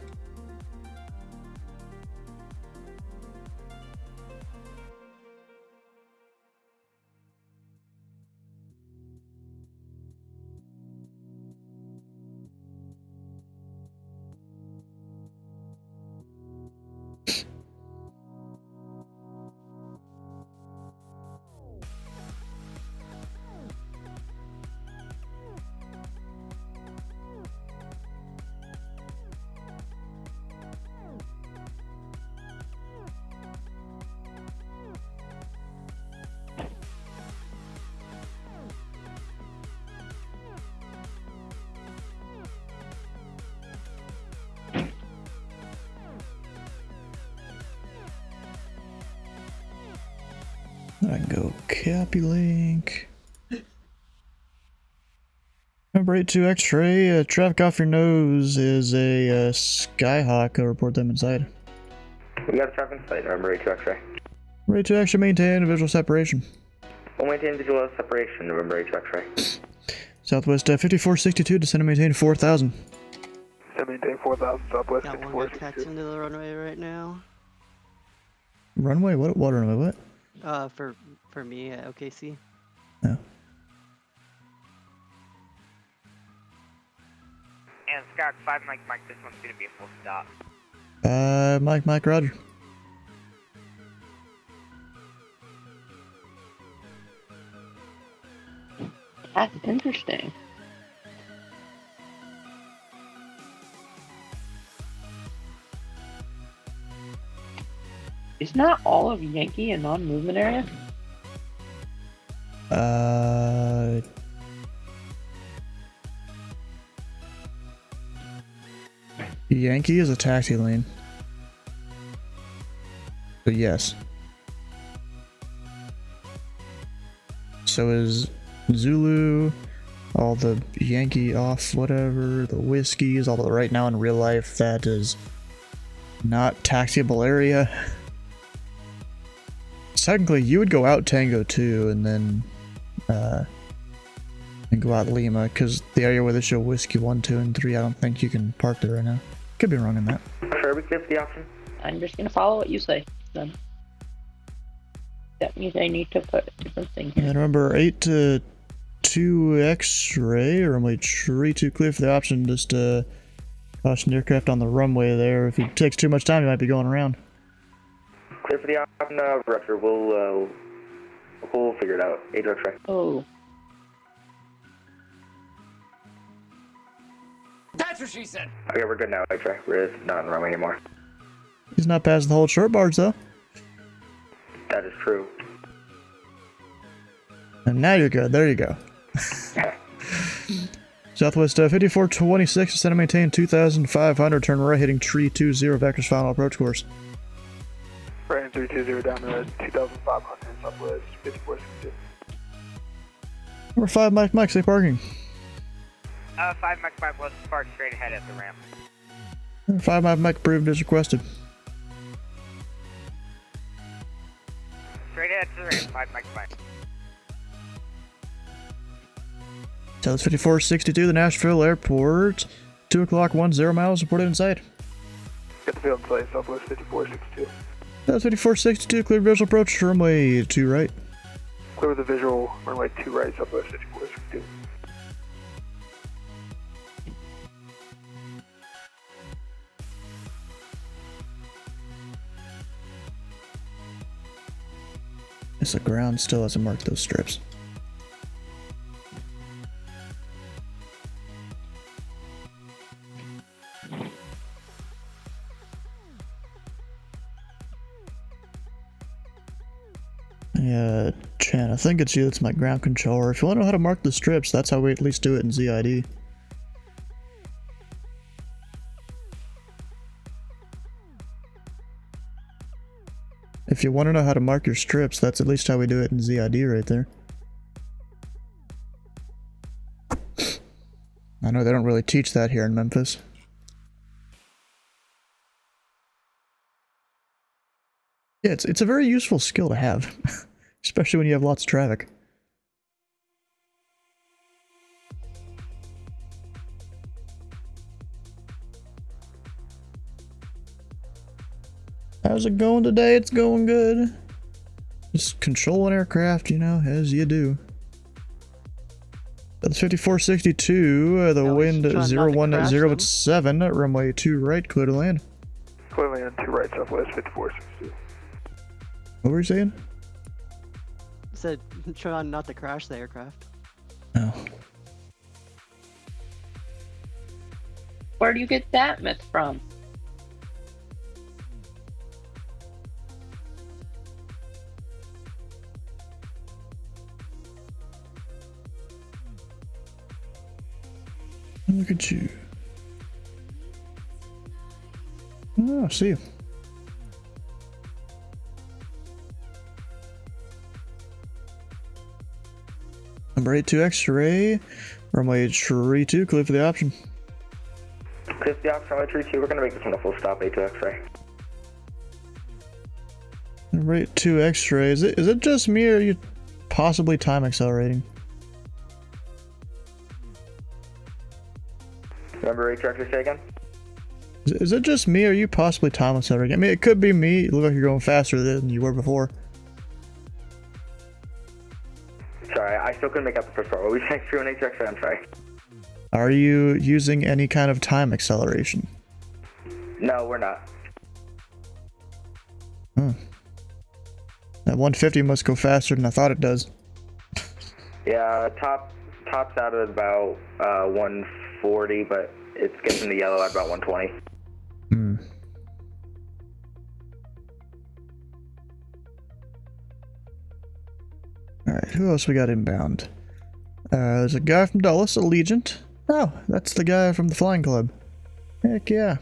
I can go copy link. Number 82 X-ray, traffic off your nose is a Skyhawk. I'll report them inside. We got a traffic in sight, number 82 X-ray. Number 82 X-ray, maintain visual separation. We'll maintain visual separation, November 82 X-ray. Southwest 5462, descend and maintain 4000. So maintain 4,000 Southwest Got one guy taxed 5462. into the runway right now. Runway? What runway? What? For me at OKC. No. And Scott, 5 Mike, this one's gonna be a full stop. Mike, roger. That's interesting. Is not all of Yankee a non-movement area? Yankee is a taxi lane. But yes. So is Zulu, all the Yankee off whatever, the whiskeys, although right now in real life that is not taxiable area. Technically you would go out Tango 2 and then go out Lima, because the area where they show whiskey 1, 2, and 3, I don't think you can park there right now. Could be wrong in that. Sure, we give the option. I'm just gonna follow what you say, then. That means I need to put a different thing here. And remember, 8 to 2 X-ray, or runway tree 2 clear for the option, just caution the aircraft on the runway there. If it takes too much time, you might be going around. Clear for the option, Roger. We'll figure it out. 8 X-ray. Oh. That's what she said. Okay, we're good now, X-ray. We're not on the runway anymore. He's not passing the whole short barge, though. That is true. And now you're good. There you go. Southwest 5426, descend and maintain 2500, turn right, hitting tree 20, vectors final approach course. Right, 320 down to 2,500 Southwest 5462. Number 5 Mike, say parking. 5 Mike, let's park straight ahead at the ramp. Number 5 Mike, approved as requested. Straight ahead to the ramp, 5 Mike. Southwest 5462, the Nashville Airport, 2 o'clock, 10 miles, reported inside. Get the field in sight, Southwest 5462. Southwest 5462, cleared visual approach, runway 2 right. There was a visual runway 2 right, Southwest 5462. Guess the ground still hasn't marked those strips. Yeah, Chan, I think it's you that's my ground controller. If you want to know how to mark the strips, that's how we at least do it in ZID. If you want to know how to mark your strips, that's at least how we do it in ZID right there. I know they don't really teach that here in Memphis. Yeah, it's a very useful skill to have, especially when you have lots of traffic. How's it going today? It's going good. Just controlling aircraft, you know, as you do. That's 5462, the wind 0180 at runway 2 right, clear to land. Clear to land 2 right, Southwest 5462. What were you saying? Said try not to crash the aircraft. Oh. Where do you get that myth from? Look at you. Oh, I see you. Number 82 X-ray, runway 32, clear for the option. Clear for the option, runway 32, we're going to make this one a full stop, 82 X-ray. Number 82 X-ray, is it just me or are you possibly time accelerating? Number 82 X-ray, say again? Is it just me or are you possibly time accelerating? I mean, it could be me, you look like you're going faster than you were before. Sorry, I still couldn't make out the first part. What were we saying? 82 X-ray, I'm sorry. Are you using any kind of time acceleration? No, we're not. Huh. That 150 must go faster than I thought it does. Yeah, tops out at about 140, but it's getting the yellow at about 120. Hmm. Alright, who else we got inbound? There's a guy from Dulles, Allegiant. Oh, that's the guy from the Flying Club. Heck yeah.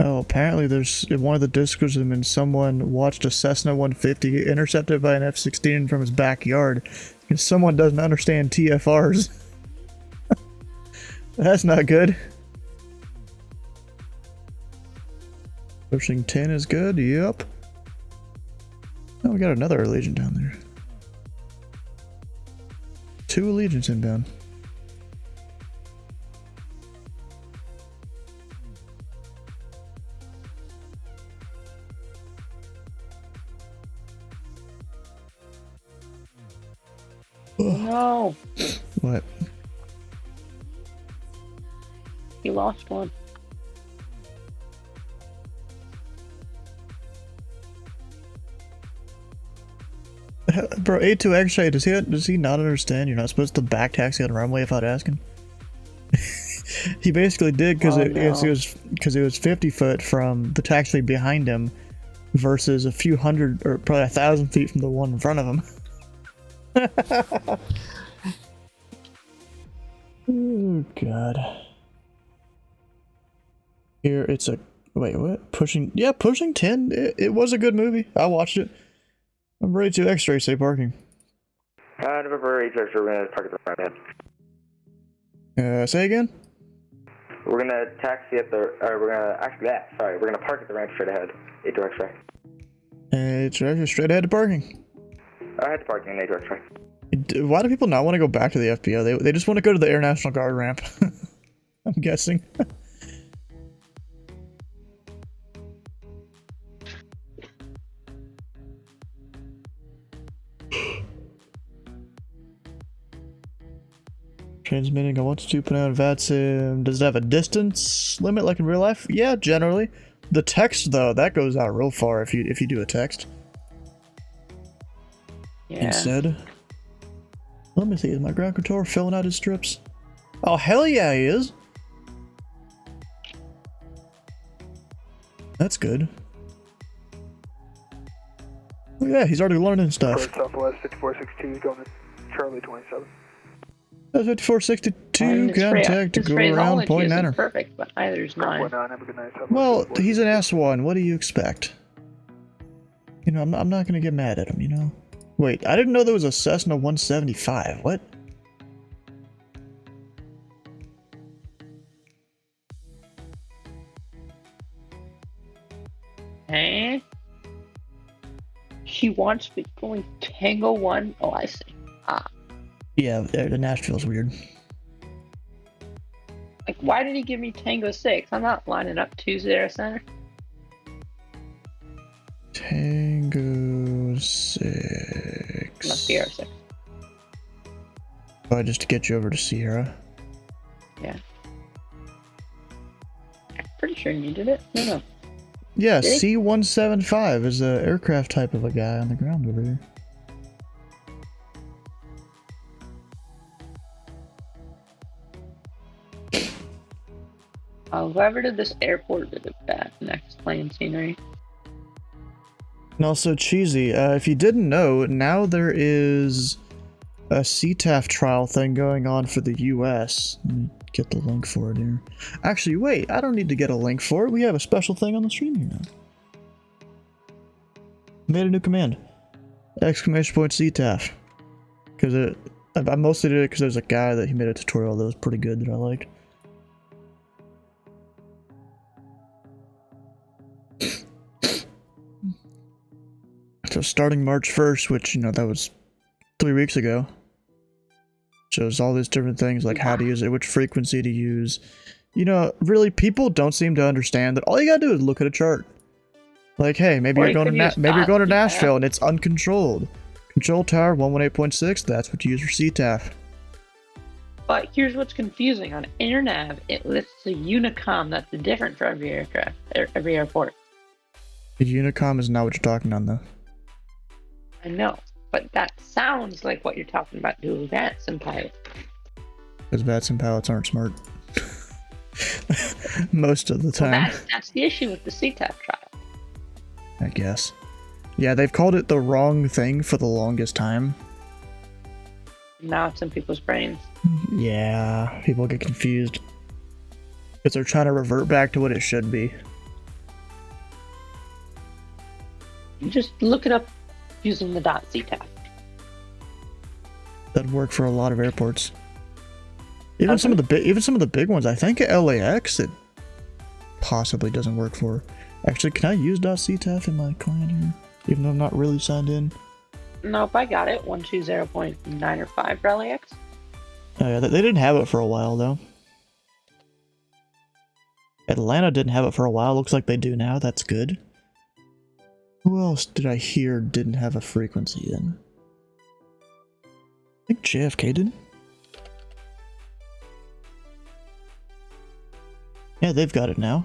Oh, apparently there's one of the discords and someone watched a Cessna 150 get intercepted by an F-16 from his backyard. And someone doesn't understand TFRs. That's not good. Pushing 10 is good, yep. Oh, we got another Allegiant down there. 2 Allegiants inbound. No, What? you lost one. Bro, A2 X-ray, does he not understand you're not supposed to back taxi on the runway without asking? He basically did because it was 50 foot from the taxi behind him versus a few hundred or probably 1,000 feet from the one in front of him. Oh god. Here, it's a... Wait, what? Pushing 10? It was a good movie. I watched it. I'm ready to X-ray, say parking. November 8 we're gonna park at the front end. Say again? We're gonna taxi at the, we're gonna park at the ranch straight ahead. 8 direct strike. Straight ahead to parking. I had to park in 8 direct strike. Why do people not want to go back to the FBO? They just want to go to the Air National Guard ramp. I'm guessing. Transmitting a 1 to 2.0 VATSIM. Does it have a distance limit like in real life? Yeah, generally. The text though, that goes out real far if you do a text. Yeah. Instead. Let me see, is my ground controller filling out his strips? Oh hell yeah he is! That's good. Oh yeah, he's already learning stuff. Southwest 5462 going to Charlie 27. That's 5462, contact to go around point niner. Perfect, but either is mine. Have a good night. Well, he's an S1, what do you expect? You know, I'm not gonna get mad at him, you know? Wait, I didn't know there was a Cessna 175, what? Eh? She wants me going Tango 1? Oh, I see. Ah. Yeah, the Nashville's weird. Like, why did he give me Tango 6? I'm not lining up 20 center. Tango 6. Must be R6. Oh, just to get you over to Sierra. Yeah. I'm pretty sure you did it. No. Yeah, Did he? C-175 is an aircraft type of a guy on the ground over here. Whoever did this airport did a bad next plane scenery. And also cheesy, if you didn't know, now there is a CTAF trial thing going on for the US. Let me get the link for it here. Actually, wait, I don't need to get a link for it. We have a special thing on the stream here now. Made a new command. Exclamation point CTAF. Because I mostly did it because there's a guy that he made a tutorial that was pretty good that I liked. So starting March 1st, which, you know, that was 3 weeks ago, shows all these different things like how to use it, which frequency to use. You know, really, people don't seem to understand that all you gotta do is look at a chart. Like, hey, maybe you're going to Nashville and it's uncontrolled. Control tower 118.6, that's what you use for CTAF. But here's what's confusing. On InterNav, it lists a Unicom that's different for every aircraft, every airport. The Unicom is not what you're talking on, though. I know, but that sounds like what you're talking about to VATSIM pilots. Because VATSIM pilots aren't smart. Most of the time. Well, that's the issue with the CTAF trial. I guess. Yeah, they've called it the wrong thing for the longest time. Now it's in people's brains. Yeah, people get confused. Because they're trying to revert back to what it should be. You just look it up using the .CTAF. That'd work for a lot of airports. Even some of the big ones. I think at LAX it possibly doesn't work for. Actually, can I use .CTAF in my client here? Even though I'm not really signed in? Nope, I got it. 120.9 or 5 for LAX. Oh yeah, they didn't have it for a while though. Atlanta didn't have it for a while. Looks like they do now. That's good. Who else did I hear didn't have a frequency then? I think JFK did. Yeah, they've got it now.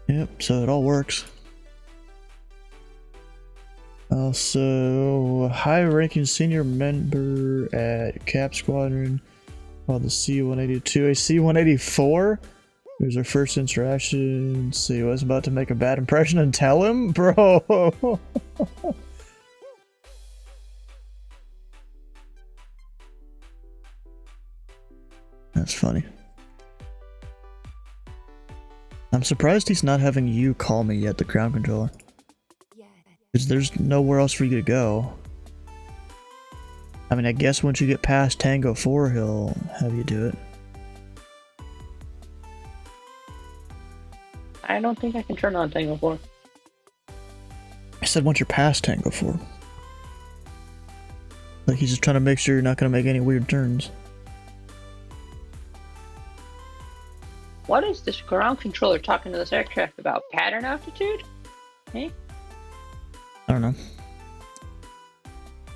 Yep, so it all works. Also, high-ranking senior member at Cap Squadron called the C-182. A C-184? It was our first interaction. Let's see, I was about to make a bad impression and tell him? Bro! That's funny. I'm surprised he's not having you call me yet, the ground controller. Because there's nowhere else for you to go. I mean, I guess once you get past Tango 4, he'll have you do it. I don't think I can turn on Tango 4. I said once you're past Tango 4. Like he's just trying to make sure you're not going to make any weird turns. What is this ground controller talking to this aircraft about? Pattern altitude? Hey? I don't know.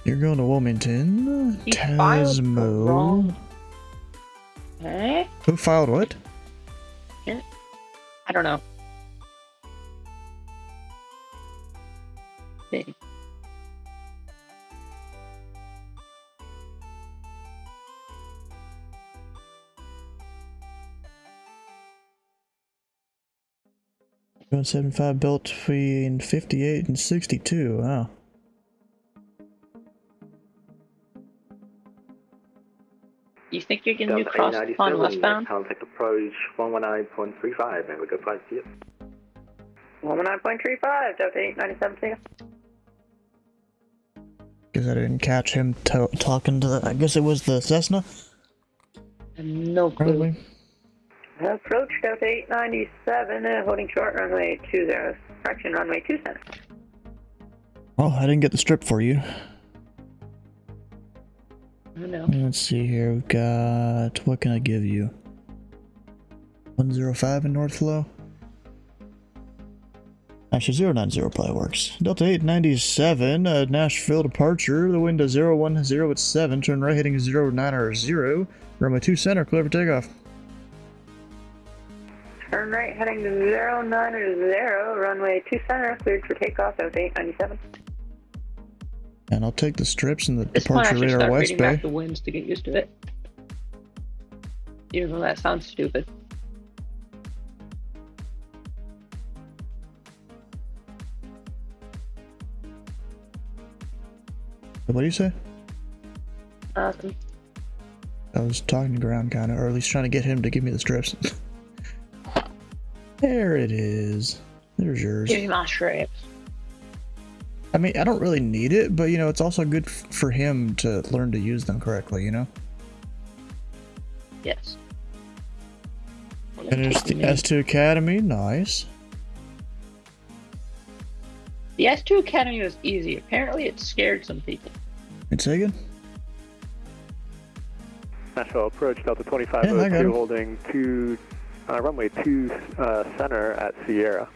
You're going to Wilmington. He filed the Tasmo. wrong- Eh? Who filed what? I don't know. Hey. Going 75 built between 58 and 62. Wow. You think you can do cross on westbound? Contact approach 119.35, and we go flight to you. 119.35, Delta 897 to you. Because I didn't catch him talking to the. I guess it was the Cessna? No clue. Probably. Approach Delta 897, holding short, runway 20, correction, runway 27. Oh, I didn't get the strip for you. Oh no. Let's see here. We've got. What can I give you? 105 in North Flow? Actually, 090 probably works. Delta 897, Nashville departure. The wind is 010 at 7. Turn right heading 090. Runway 2 center, clear for takeoff. Turn right heading to 090, runway 2 center, cleared for takeoff, Delta 897. And I'll take the strips and the This point I departure should radar start West reading Bay. back the winds to get used to it. Even though that sounds stupid. What do you say? Awesome. I was talking to ground kind of, or at least trying to get him to give me the strips. There it is. There's yours. Give me my strips. I mean, I don't really need it, but you know, it's also good for him to learn to use them correctly, you know? Yes. And there's the S2 Academy, nice. The S2 Academy was easy. Apparently it scared some people. It's again? Nashville Approach, Delta Yeah, I got 2502, him. holding runway 2 center at Sierra.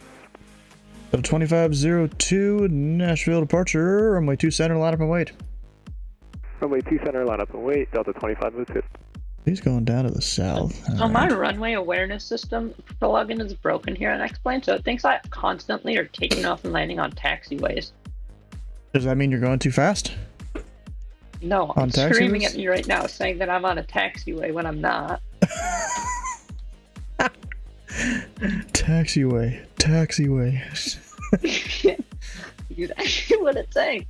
So 2502, Nashville departure, runway 2 center, line up and wait. Runway 2 center, line up and wait, Delta 2502. He's going down to the south. So my Alright. runway awareness system plugin is broken here on X-Plane, so it thinks I constantly are taking off and landing on taxiways. Does that mean you're going too fast? No, On I'm screaming taxiways? at me right now saying that I'm on a taxiway when I'm not. Taxiway. Exactly what it's saying.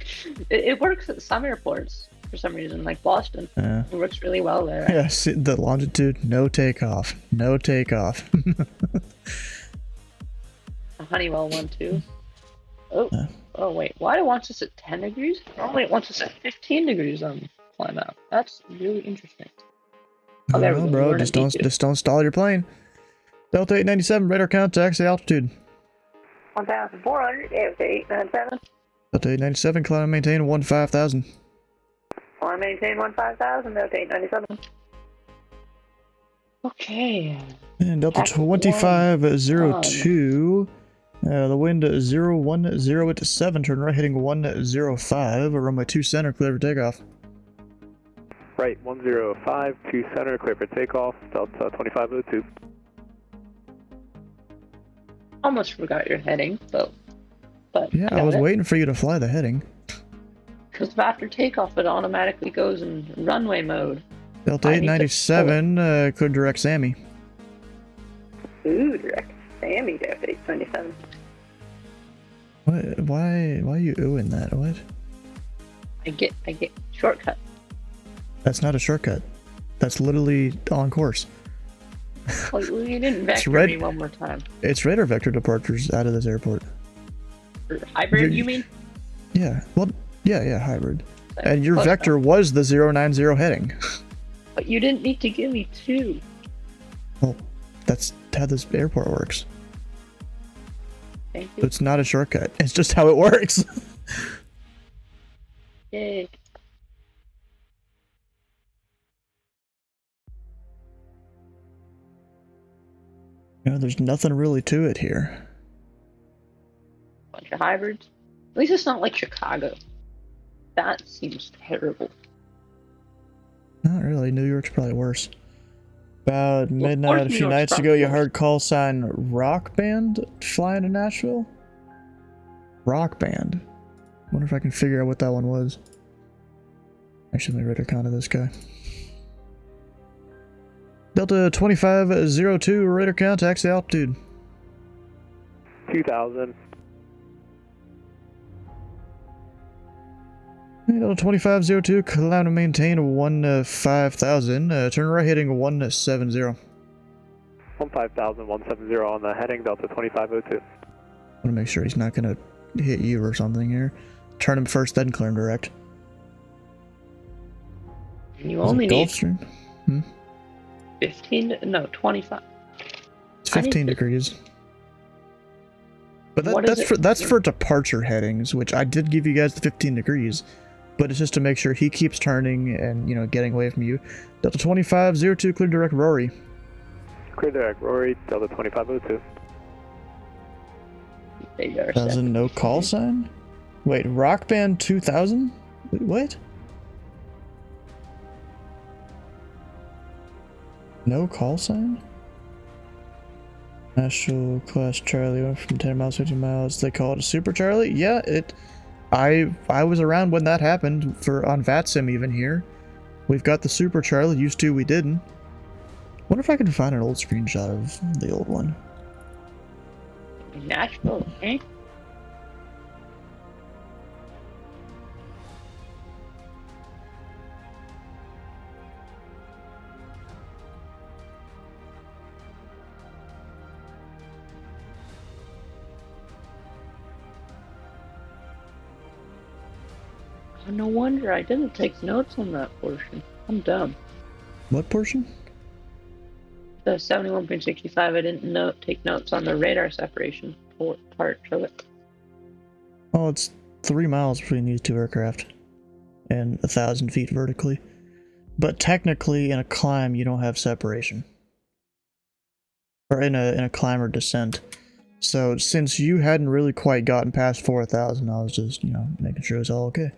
It works at some airports for some reason, like Boston. Yeah. It works really well there. Yes, the longitude, no takeoff. No takeoff. A Honeywell one too. Oh, Yeah. oh wait, why do it wants us at 10 degrees? Normally it wants us at 15 degrees on climb out. That's really interesting. Oh, there we No, go. bro, We're just at don't, D2. just don't stall your plane. Delta 897, radar contact, altitude. 1,400, Delta 897. Delta 897, climb and maintain 15,000. Want to maintain 15,000, Delta 897. Okay. And Delta Taxi 2502, the wind 010 at 7, turn right heading 105, runway 2 center, clear for takeoff. Right, 105, 2 center, clear for takeoff, Delta 2502. Almost forgot your heading, but Yeah, I was waiting for you to fly the heading. Because after takeoff, it automatically goes in runway mode. Delta I need to 897, clear direct Sammy. Ooh, direct Sammy, Delta 827. What? Why are you oohing that? What? I get shortcut. That's not a shortcut. That's literally on course. Well, you didn't vector red- me one more time. It's radar vector departures out of this airport. Or hybrid, you mean? Yeah, well, yeah, hybrid. And your Close vector was the 090 heading. But you didn't need to give me 2. Well, that's how this airport works. Thank So you. it's not a shortcut. It's just how it works. Yay. You know, there's nothing really to it here. Bunch of hybrids. At least it's not like Chicago. That seems terrible. Not really. New York's probably worse. About midnight course a New few York's nights ago, probably you worse. heard call sign Rock Band flying to Nashville? Rock Band. Wonder if I can figure out what that one was. Actually, let me radar count of this guy. Delta 2502, radar count, taxi altitude. 2000. Delta 2502, climb to maintain 5000, turn right heading 170. 15000, 170 on the heading, Delta 2502. Want to make sure he's not going to hit you or something here. Turn him first, then clear him direct. You Is it only need Gulfstream? 15, no, 25. It's 15 degrees. But What is that's for departure headings, which I did give you guys the 15 degrees. But it's just to make sure he keeps turning and, you know, getting away from you. Delta 2502, clear direct Rory. Clear direct, Rory, Delta 2502. Doesn't no call sign? Wait, Rock Band 2000? Wait, what? No call sign? Nashville class Charlie went from 10 miles to 50 miles. They call it a Super Charlie? Yeah, I was around when that happened on VATSIM even here. We've got the Super Charlie, used to we didn't. Wonder if I can find an old screenshot of the old one. Nashville, eh? Oh, no wonder I didn't take notes on that portion. I'm dumb. What portion? The 71.65, I didn't take notes on the radar separation part of it. Oh, it's 3 miles between these two aircraft. And 1,000 feet vertically. But technically, in a climb, you don't have separation. Or in a climb or descent. So, since you hadn't really quite gotten past 4,000, I was just, you know, making sure it was all okay.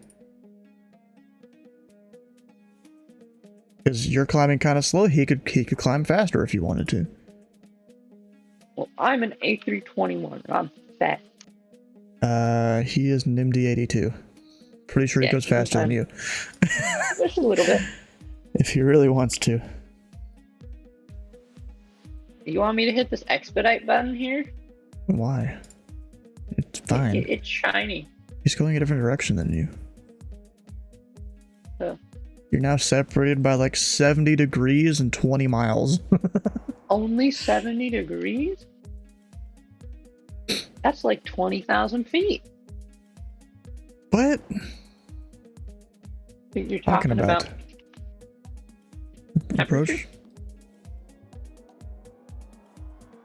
Because you're climbing kind of slow, he could climb faster if you wanted to. Well, I'm an A321. I'm fat. He is an MD-82. Pretty sure he Yeah, goes faster than you. Just a little bit. If he really wants to. You want me to hit this expedite button here? Why? It's fine. It's shiny. He's going a different direction than you. Oh. You're now separated by like 70 degrees and 20 miles. Only 70 degrees? That's like 20,000 feet. What? You're talking about approach?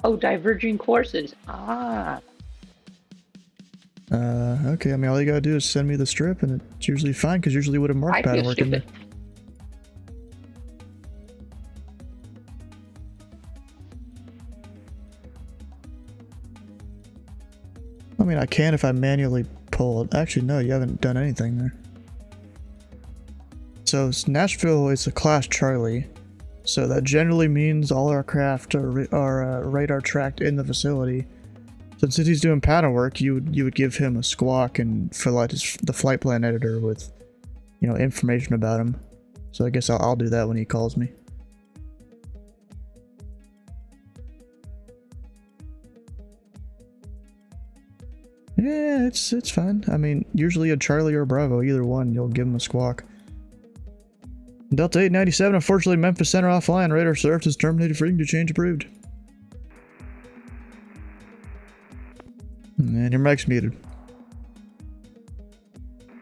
Oh, diverging courses. Ah. Okay, I mean, all you gotta do is send me the strip and it's usually fine, because usually would have marked I pattern feel work in there. stupid. I mean, I can if I manually pull it. Actually, no, you haven't done anything there. So, Nashville is a class Charlie, so that generally means all aircraft are radar tracked in the facility. So since he's doing pattern work, you would give him a squawk and fill out the flight plan editor with, you know, information about him. So I guess I'll do that when he calls me. Yeah, it's fine. I mean, usually a Charlie or a Bravo, either one, you'll give him a squawk. Delta 897, unfortunately, Memphis Center offline. Radar service is terminated. Frequency change approved. And your mic's muted.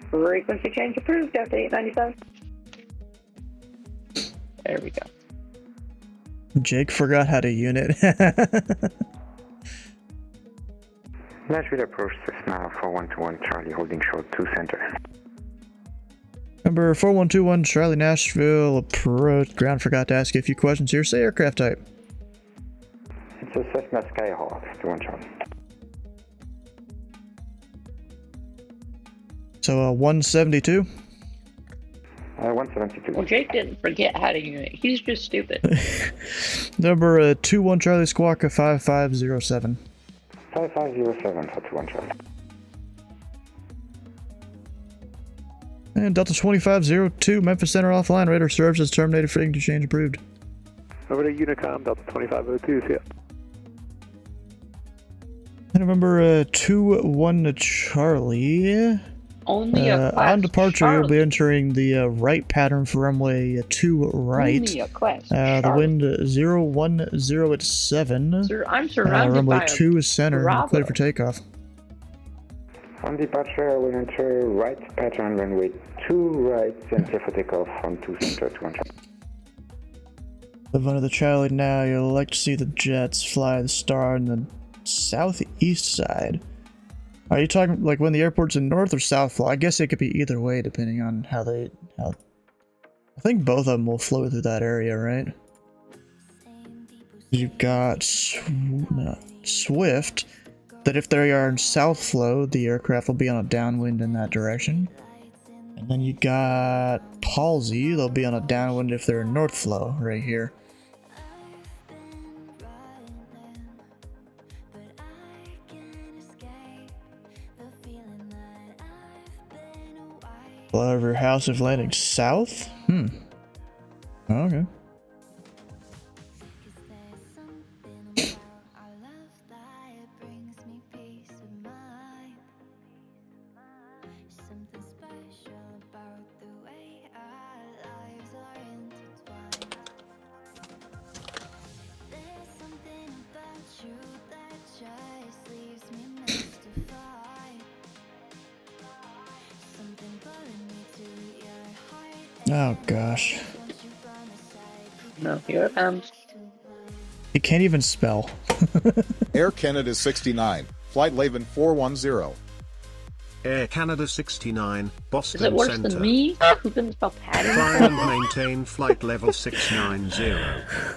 Frequency change approved, Delta 897. There we go. Jake forgot how to unit. Nashville Approach 6 mile 4121 Charlie holding short 2 center. Number 4121 Charlie Nashville Approach. Ground forgot to ask you a few questions here. Say aircraft type. It's a Cessna Skyhawk 21 Charlie. So 172. 172. Well, Jake didn't forget how to unit. He's just stupid. Number 21 Charlie Squawk 5507. 5507 for 21 Charlie. And Delta 2502 Memphis Center offline. Radar services terminated. Frequency change approved. Over to Unicom, Delta 2502, see ya. And November 21 Charlie. Only a class On departure, Charlie. you'll be entering the right pattern for runway 2 right. Only a class The Charlie. wind 010 at 7. Sir, I'm surrounded runway by 2 is center. Bravo. Clear for takeoff. On departure, we'll enter right pattern runway 2 right, center for takeoff on 2 center 21 Charlie. Live under the Charlie now. You'll like to see the jets fly the star on the southeast side. Are you talking like when the airport's in north or south flow? I guess it could be either way depending on how I think both of them will flow through that area, right? You've got Swift, that if they are in south flow, the aircraft will be on a downwind in that direction. And then you got Palsy, they'll be on a downwind if they're in north flow, right here. Fly over your house if landing south? Okay. Oh gosh. No, here it comes. He can't even spell. Air Canada 69, Flight Laven 410. Air Canada 69, Boston Is it worse Center. than me? Who can spell pattern? Try and maintain flight level 690.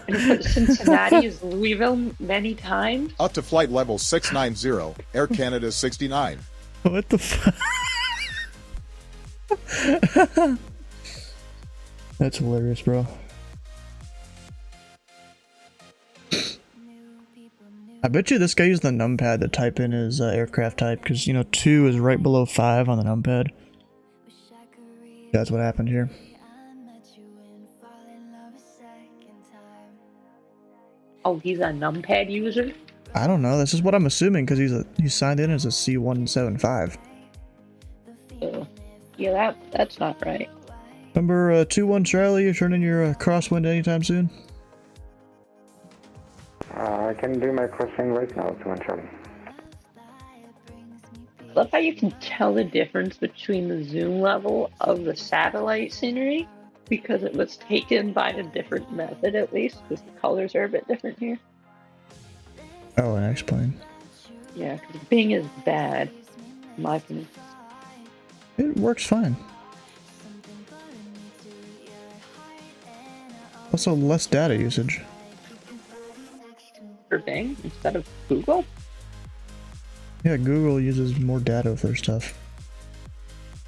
And he put Cincinnati as Louisville many times. Up to flight level 690, Air Canada 69. What the fuck? That's hilarious, bro. I bet you this guy used the numpad to type in his aircraft type, because, you know, 2 is right below 5 on the numpad. That's what happened here. Oh, he's a numpad user? I don't know. This is what I'm assuming, because he's signed in as a C175. Yeah, that's not right. Number 21 Charlie, you're turning your crosswind anytime soon? I can do my crossing right now, 21 Charlie. I love how you can tell the difference between the zoom level of the satellite scenery, because it was taken by a different method, at least, because the colors are a bit different here. Oh, an X-plane. Yeah, because Bing is bad, in my opinion. It works fine. Also, less data usage. For Bing instead of Google? Yeah, Google uses more data with their stuff.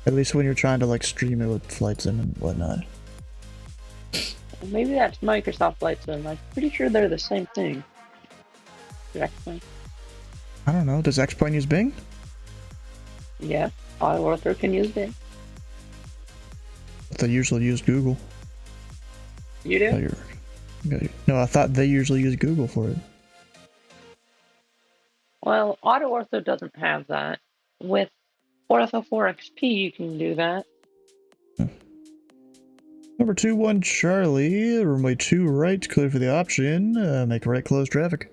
At least when you're trying to like stream it with Flight Sim and whatnot. Well, maybe that's Microsoft Flight Sim. I'm pretty sure they're the same thing. X-Plane. I don't know. Does X-Plane use Bing? Yeah, Ortho can use Bing. They usually use Google. You do? No, I thought they usually use Google for it. Well, Auto Ortho doesn't have that. With Ortho 4XP, you can do that. Number 21 Charlie, runway 2 right, clear for the option. Make a right, close traffic.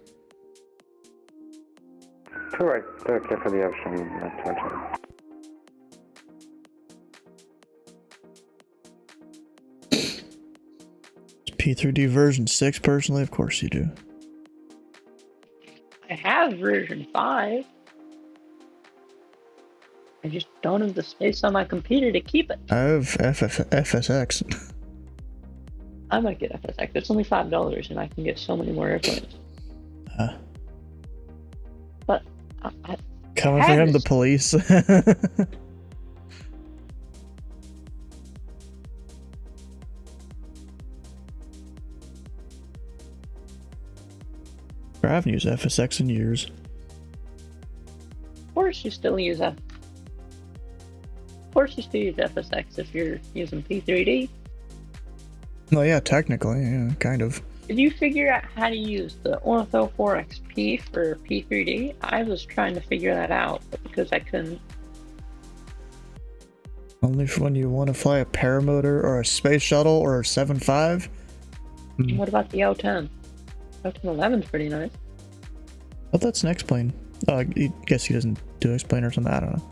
Correct. Clear for the option. P3D version 6 personally, of course you do. I have version 5. I just don't have the space on my computer to keep it. I have FSX. I might get FSX. It's only $5 and I can get so many more airplanes. But Coming for him, the police. I haven't used FSX in years. Of course you still use F. Of course you still use FSX if you're using P3D. Well, yeah, technically, yeah, kind of. Did you figure out how to use the Ortho 4XP for P3D? I was trying to figure that out, but because I couldn't. Only for when you want to fly a paramotor or a space shuttle or a 7.5? What about the O10? O1011's pretty nice. Oh, that's an X-plane. Oh, I guess he doesn't do X-plane or something, I don't know.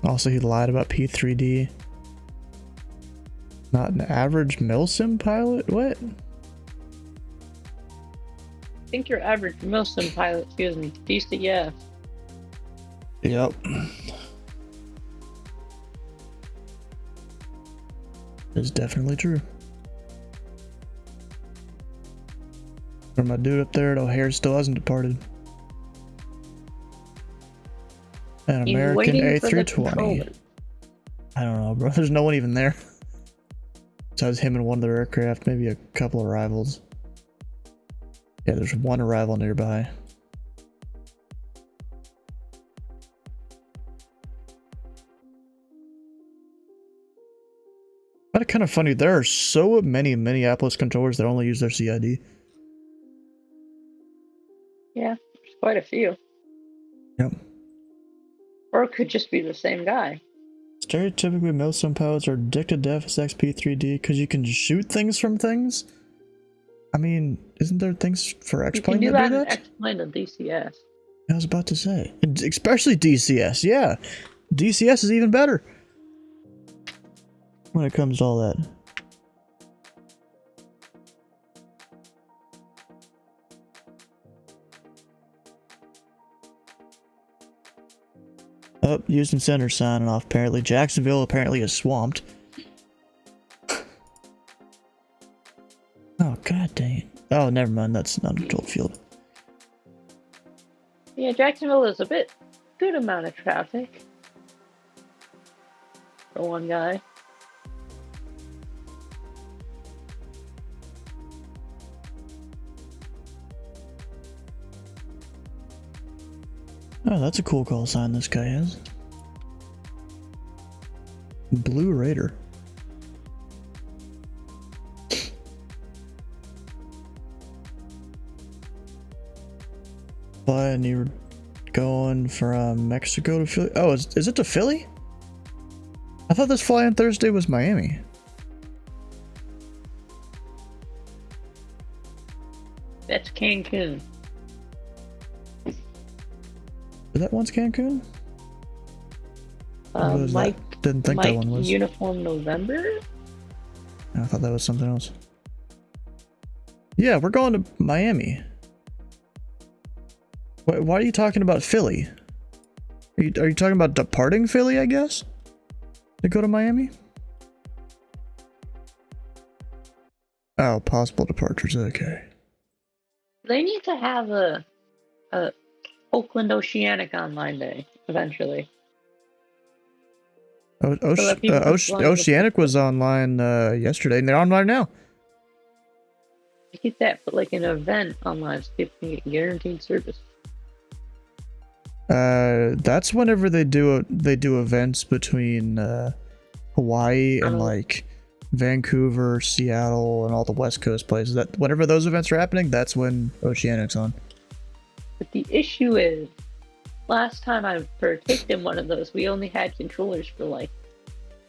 Also, he lied about P3D. Not an average milsim pilot? What? I think your average milsim pilot's using DCS. Yep. It's definitely true. Or my dude up there at O'Hare still hasn't departed. An American A320. I don't know, bro. There's no one even there. Besides him and one of their aircraft, maybe a couple of rivals. Yeah, there's one arrival nearby. But kind of funny, there are so many Minneapolis controllers that only use their CID. Yeah, there's quite a few. Yep. Or it could just be the same guy. Stereotypically, milsim pilots are addicted to FSX P3D because you can shoot things from things. I mean, isn't there things for X-plane you that can do do that? that in X-plane and DCS. I was about to say, and especially DCS. Yeah, DCS is even better when it comes to all that. Oh, Houston Center signing off. Apparently, Jacksonville apparently is swamped. Oh, god dang it. Oh, never mind. That's an uncontrolled field. Yeah, Jacksonville is a good amount of traffic. For one guy. Oh, that's a cool call sign this guy has. Blue Raider. And you're going from Mexico to Philly? Oh, is it to Philly? I thought this fly on Thursday was Miami. That's Cancun. Was that once Cancun? Or was Mike, that? Didn't think Mike that one was. Uniform November? I thought that was something else. Yeah, we're going to Miami. Why are you talking about Philly? Are you talking about departing Philly, I guess? To go to Miami? Oh, possible departures, okay. They need to have a Oakland Oceanic online day, eventually. Oceanic was online yesterday, and they're online now. Keep that, but like an event online, so people can get guaranteed service. That's whenever they do events between Hawaii and like Vancouver, Seattle, and all the West Coast places. That whenever those events are happening, that's when Oceanic's on. But the issue is, last time I partook in one of those, we only had controllers for like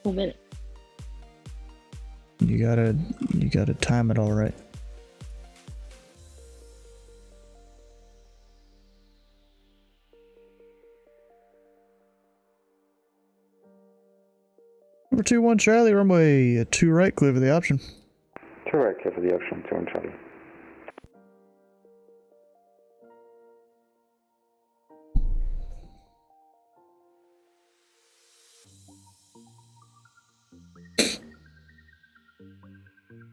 2 minutes. You gotta time it all right. Number 2-1 Charlie, runway 2 right, clear for the option. 2 right, clear for the option, 2 on Charlie.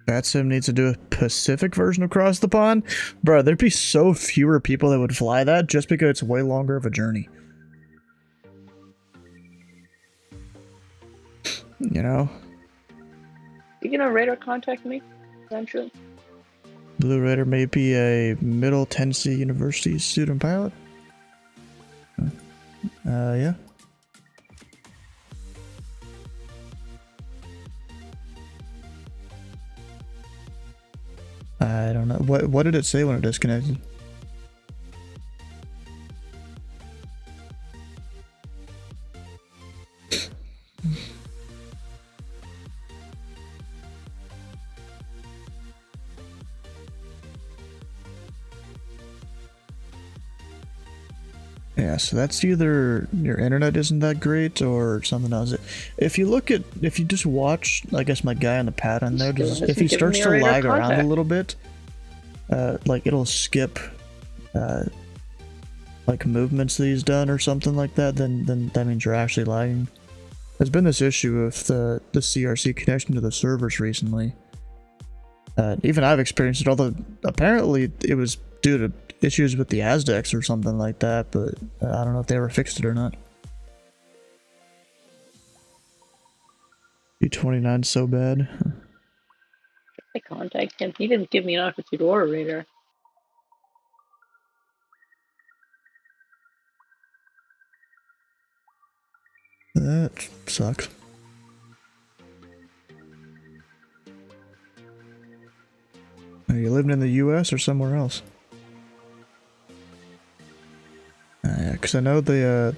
Bat Sim needs to do a Pacific version of Cross the Pond. Bro, there'd be so fewer people that would fly that just because it's way longer of a journey. You know? You gonna radar contact me eventually? Blue Raider may be a Middle Tennessee University student pilot. Yeah. I don't know. What did it say when it disconnected? Yeah, so that's either your internet isn't that great or something else. If you just watch, I guess my guy on the pad on there, if he starts to lag around a little bit, like it'll skip, like movements that he's done or something like that, then that means you're actually lagging. There's been this issue with the CRC connection to the servers recently. Even I've experienced it, although apparently it was due to issues with the Aztecs or something like that, but I don't know if they ever fixed it or not. B29 so bad. I contact him. He didn't give me an altitude or a radar. That sucks. Are you living in the US or somewhere else? Yeah, because I know the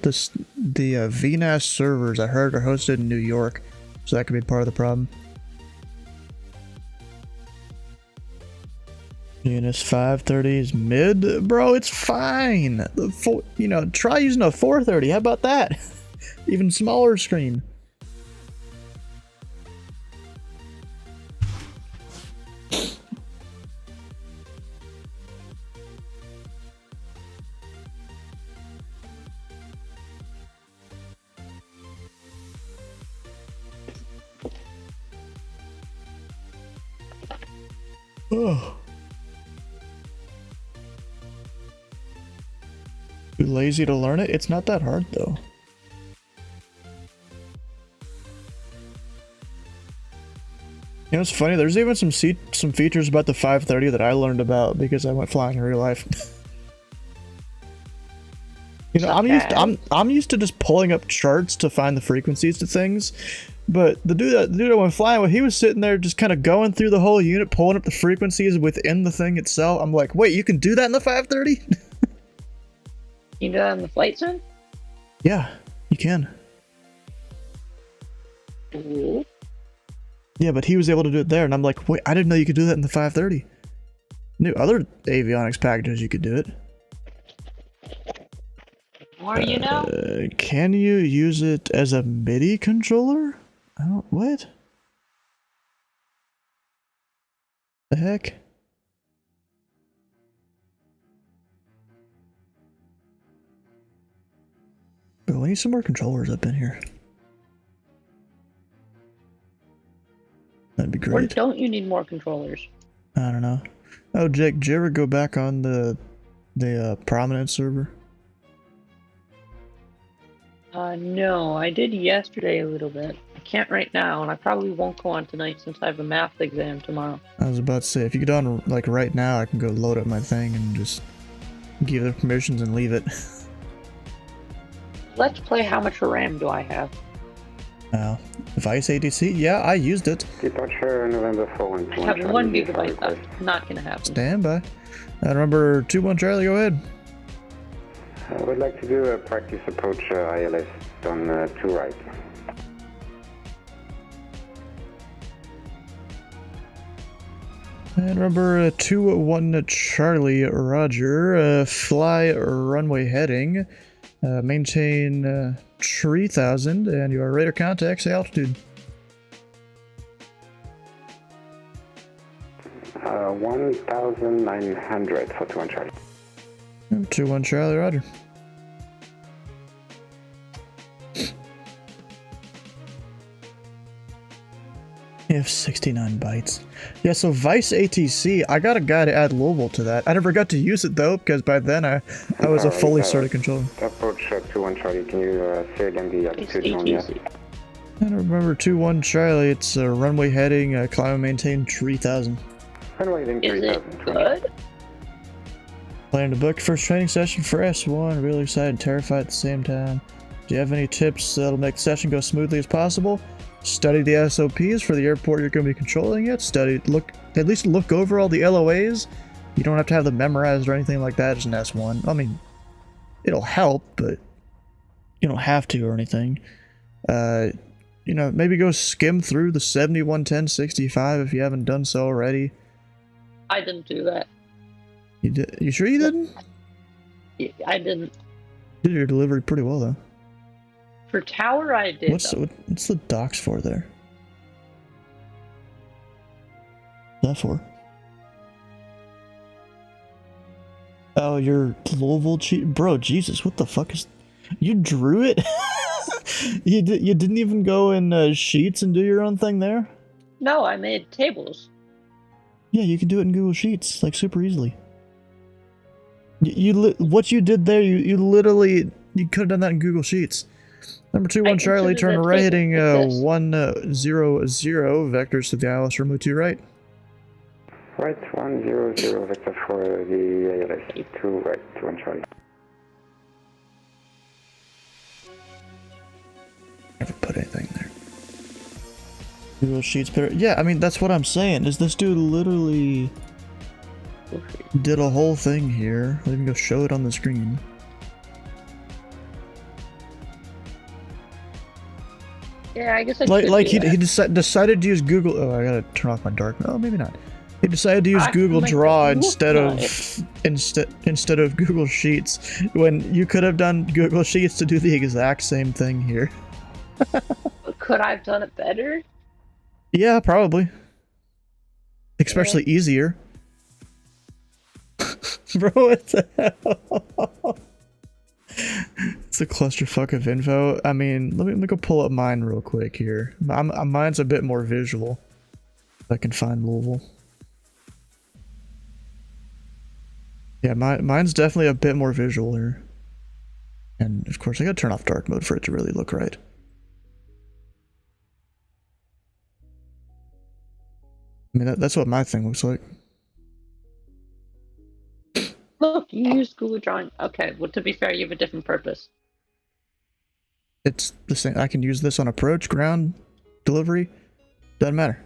VNAS servers I heard are hosted in New York, so that could be part of the problem. Unus 530 is mid, bro. It's fine. Try using a 430. How about that? Even smaller screen. Oh. Too lazy to learn it? It's not that hard though. You know, it's funny, there's even some features about the 530 that I learned about because I went flying in real life. You know, I'm used to just pulling up charts to find the frequencies to things. But the dude I went flying with, he was sitting there just kind of going through the whole unit, pulling up the frequencies within the thing itself. I'm like, wait, you can do that in the 530? You do that in the flight sim? Yeah, you can. Ooh. Yeah, but he was able to do it there, and I'm like, wait, I didn't know you could do that in the 530. New other avionics packages, you could do it. Or you know? Can you use it as a MIDI controller? I don't. What? The heck? Bro, we need some more controllers up in here. That'd be great. Or don't you need more controllers? I don't know. Oh, Jake, did you ever go back on the prominent server? No, I did yesterday a little bit. I can't right now, and I probably won't go on tonight since I have a math exam tomorrow. I was about to say, if you get on like right now, I can go load up my thing and just give the permissions and leave it. Let's play how much RAM do I have? Vice ADC? Yeah, I used it. Departure November 4 I have 1 gigabyte. That's not gonna happen. Stand by. I remember 2-1 Charlie, go ahead. I would like to do a practice approach ILS on 2 right. And remember, 2-1 Charlie, roger. Fly runway heading. Maintain 3000, and you are radar contact, say altitude. 1,900 for 2-1 Charlie. 2-1 Charlie, roger. You have 69 bytes. Yeah, so Vice ATC, I got a guy to add Louisville to that. I never got to use it though, because by then I was a fully started controller. Approach 2-1 Charlie, can you say again the altitude on that? And remember 2-1 Charlie, it's runway heading, climb and maintain 3000. Runway heading 3000. Is it good? Planning to book first training session for S1, really excited and terrified at the same time. Do you have any tips that'll make the session go smoothly as possible? Study the SOPs for the airport you're going to be controlling it. At least look over all the LOAs. You don't have to have them memorized or anything like that as an S1. I mean, it'll help, but you don't have to or anything. You know, maybe go skim through the 711065 if you haven't done so already. I didn't do that. You did? You sure you didn't? I didn't. You did your delivery pretty well though. For tower, I did. What's the docks for there? What's that for? Oh, your Louisville cheat, bro. Jesus, what the fuck is? You drew it? You didn't even go in Sheets and do your own thing there? No, I made tables. Yeah, you can do it in Google Sheets like super easily. What you did there, you literally could have done that in Google Sheets. Number 2-1 Charlie, turn right heading 100, vectors to the ILS, remove 2 right. Right, 100, vector for the ALS, 2 right, 2-1 Charlie. Never put anything there. Google Sheets better. Yeah, I mean, that's what I'm saying, is this dude literally did a whole thing here. Let me go show it on the screen. Yeah, I guess I he decided to use Google. Oh, I gotta turn off my dark. Oh, maybe not. He decided to use Google Draw instead of Google Sheets when you could have done Google Sheets to do the exact same thing here. Could I have done it better? Yeah, probably. Especially easier. Bro, what the hell? It's a clusterfuck of info. I mean, let me go pull up mine real quick here. Mine's a bit more visual. If I can find Louisville. Yeah, mine's definitely a bit more visual here. And of course, I gotta turn off dark mode for it to really look right. I mean, that's what my thing looks like. Look, you used Google Drawing. Okay, well, to be fair, you have a different purpose. It's the same. I can use this on approach, ground, delivery. Doesn't matter.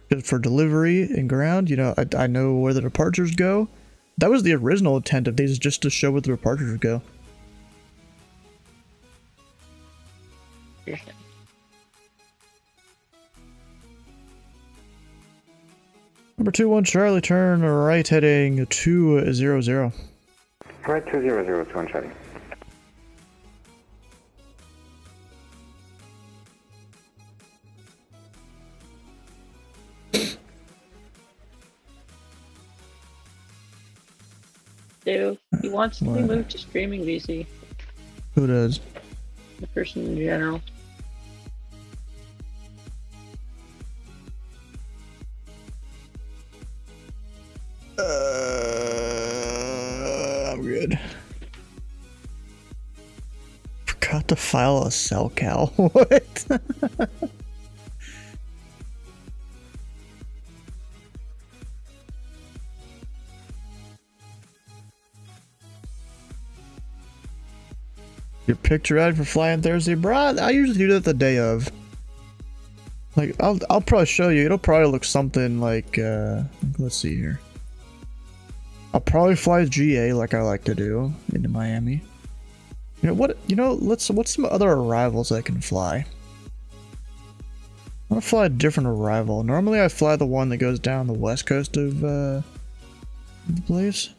Because for delivery and ground, you know, I know where the departures go. That was the original intent of these, just to show where the departures would go. Number 2-1 Charlie, turn right heading 200. Right, 200, 2-1 Charlie. Dude, he wants to be moved to streaming VC. Who does? The person in general. I'm good. Forgot to file a cell cal. What? Your picture out for flying Thursday, bro. I usually do that the day of. Like, I'll probably show you. It'll probably look something like, let's see here. I'll probably fly GA like I like to do into Miami. You know what? You know, what's some other arrivals I can fly? I want to fly a different arrival. Normally I fly the one that goes down the west coast of the place.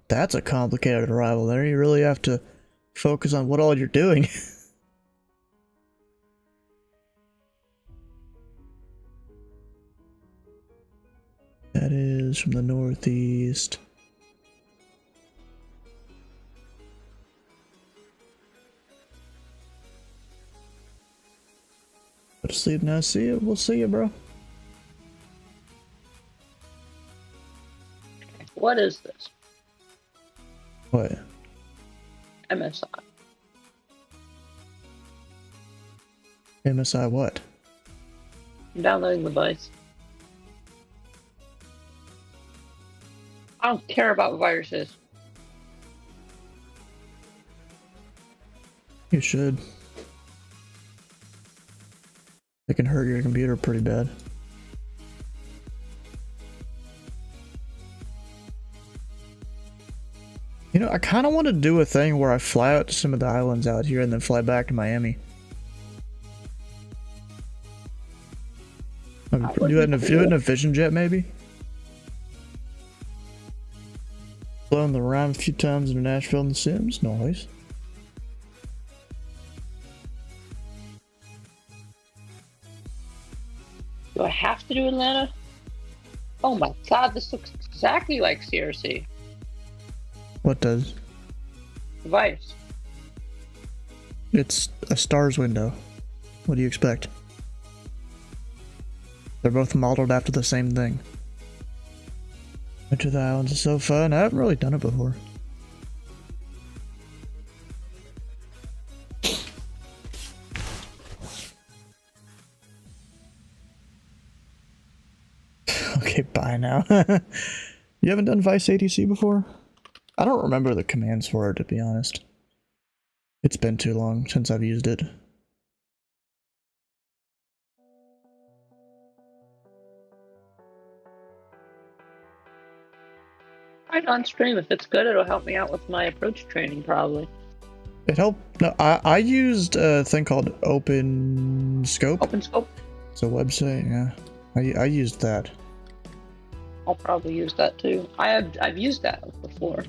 That's a complicated arrival there. You really have to focus on what all you're doing. That is from the northeast. Go to sleep now. See you. We'll see you, bro. What is this? What? MSI. MSI what? I'm downloading the device. I don't care about viruses. You should. It can hurt your computer pretty bad. You know, I kind of want to do a thing where I fly out to some of the islands out here and then fly back to Miami. Do it in a Vision Jet, maybe? Flown around a few times in Nashville in The Sims. Nice. Do I have to do Atlanta? Oh my god, this looks exactly like CRC. What does? Device. It's a stars window. What do you expect? They're both modeled after the same thing. Went to the islands is so fun. I haven't really done it before. Okay, bye now. You haven't done Vice ATC before? I don't remember the commands for it, to be honest. It's been too long since I've used it. Right on stream. If it's good, it'll help me out with my approach training, probably. It helped. No, I used a thing called Open Scope. Open Scope? It's a website, yeah. I used that. I'll probably use that too. I've used that before.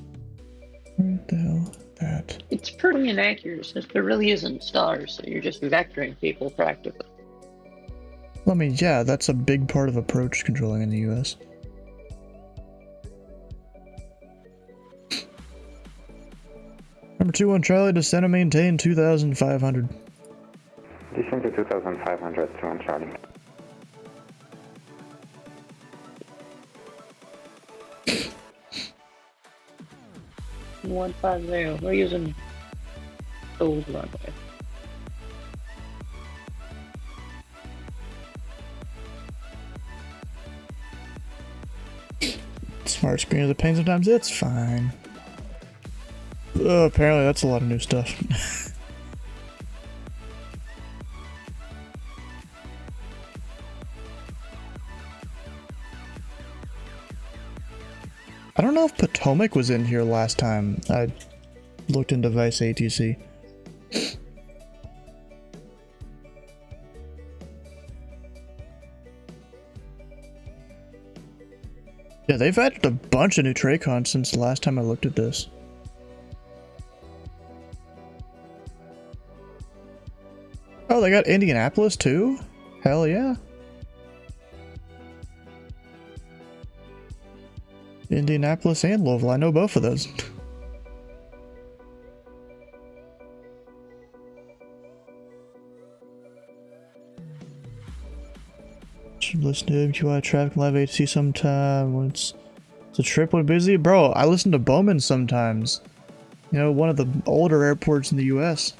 Where the hell that? It's pretty inaccurate since there really isn't stars, so you're just vectoring people practically. Well, I mean, yeah, that's a big part of approach controlling in the US. Number 2 on Charlie, descend and maintain 2,500. Descend to 2,500, 2 on Charlie. One 150. We're using those runway. Smart screen is a pain sometimes. It's fine. Apparently that's a lot of new stuff. I don't know if Potomac was in here last time I looked into Vice ATC. Yeah, they've added a bunch of new Tracons since the last time I looked at this. Oh, they got Indianapolis too? Hell yeah. Indianapolis and Louisville, I know both of those. Should listen to MQI Traffic Live ATC sometime when it's a trip when busy. Bro, I listen to Bowman sometimes. You know, one of the older airports in the US.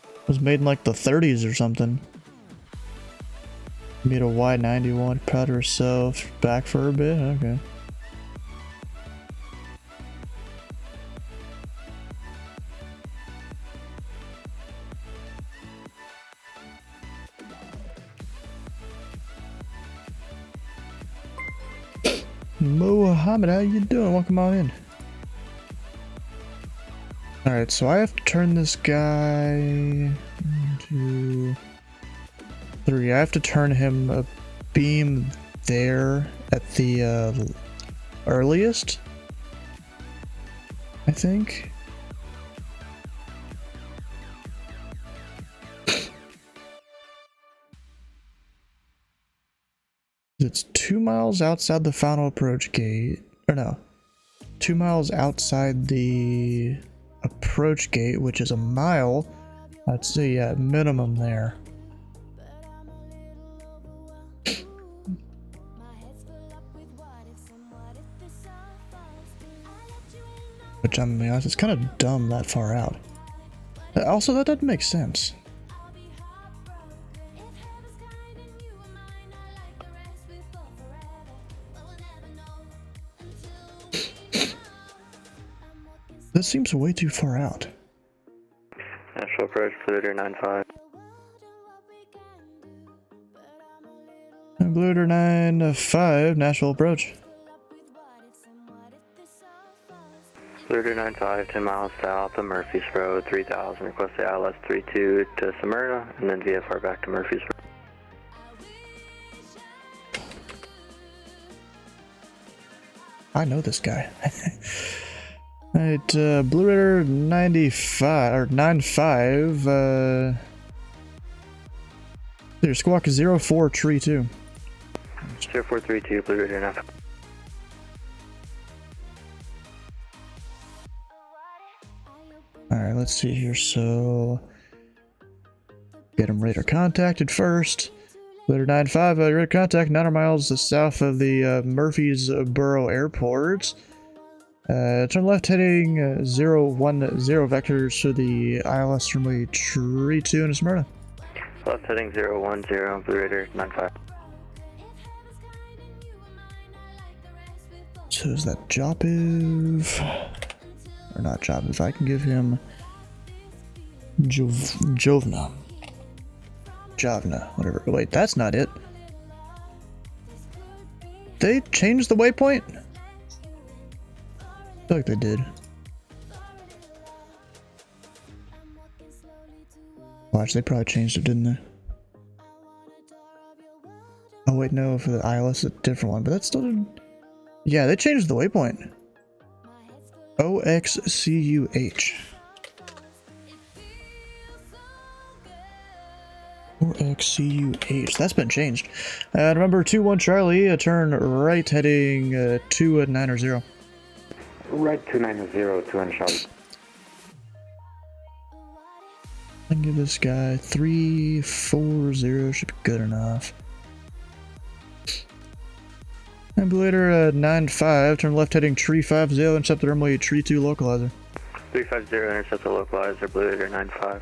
It was made in like the 30s or something. Made a Y91, proud of herself, back for a bit, okay. Mohammed, how you doing? Welcome on in. Alright, so I have to turn this guy... 1, 2, 3. I have to turn him a beam there at the earliest, I think. It's 2 miles outside the final approach gate, or no, 2 miles outside the approach gate, which is a mile. I'd say, yeah, minimum there. Which, I'm gonna be honest, it's kind of dumb that far out. Also, that doesn't make sense. This seems way too far out. Nashville Approach, Bluter 95. Bluter 95, Nashville Approach. Bluter 95, 10 miles south of Murphy's Road, 3000. Request the ILS 32 to Smyrna, and then VFR back to Murphy's Road. I know this guy. Alright, Blue Raider 95, or 95, your squawk is 0432. 0432, Blue Raider 95. Alright, let's see here, so... Get him radar contacted first. Blue Raider 95, radar contact 900 miles south of the Murfreesboro Airport. Turn left heading 010 vectors to the ILS runway 32 in Smyrna. Left heading 010, Blue Raider 95. So is that Jopiv? Or not Jopiv, I can give him Jovna, whatever. Wait, that's not it. They changed the waypoint? I feel like they did. Watch, they probably changed it, didn't they? Oh wait, no, for the ILS it's a different one, but that's still didn't... Yeah, they changed the waypoint. OXCUH. OXCUH. That's been changed. Remember 21 Charlie, turn right heading 290. Right 290, 200 Charlie. I can give this guy 340, should be good enough. And later 95, turn left heading tree 50, intercept the runway tree 2 localizer. 350, intercept the localizer, Blue Raider 95.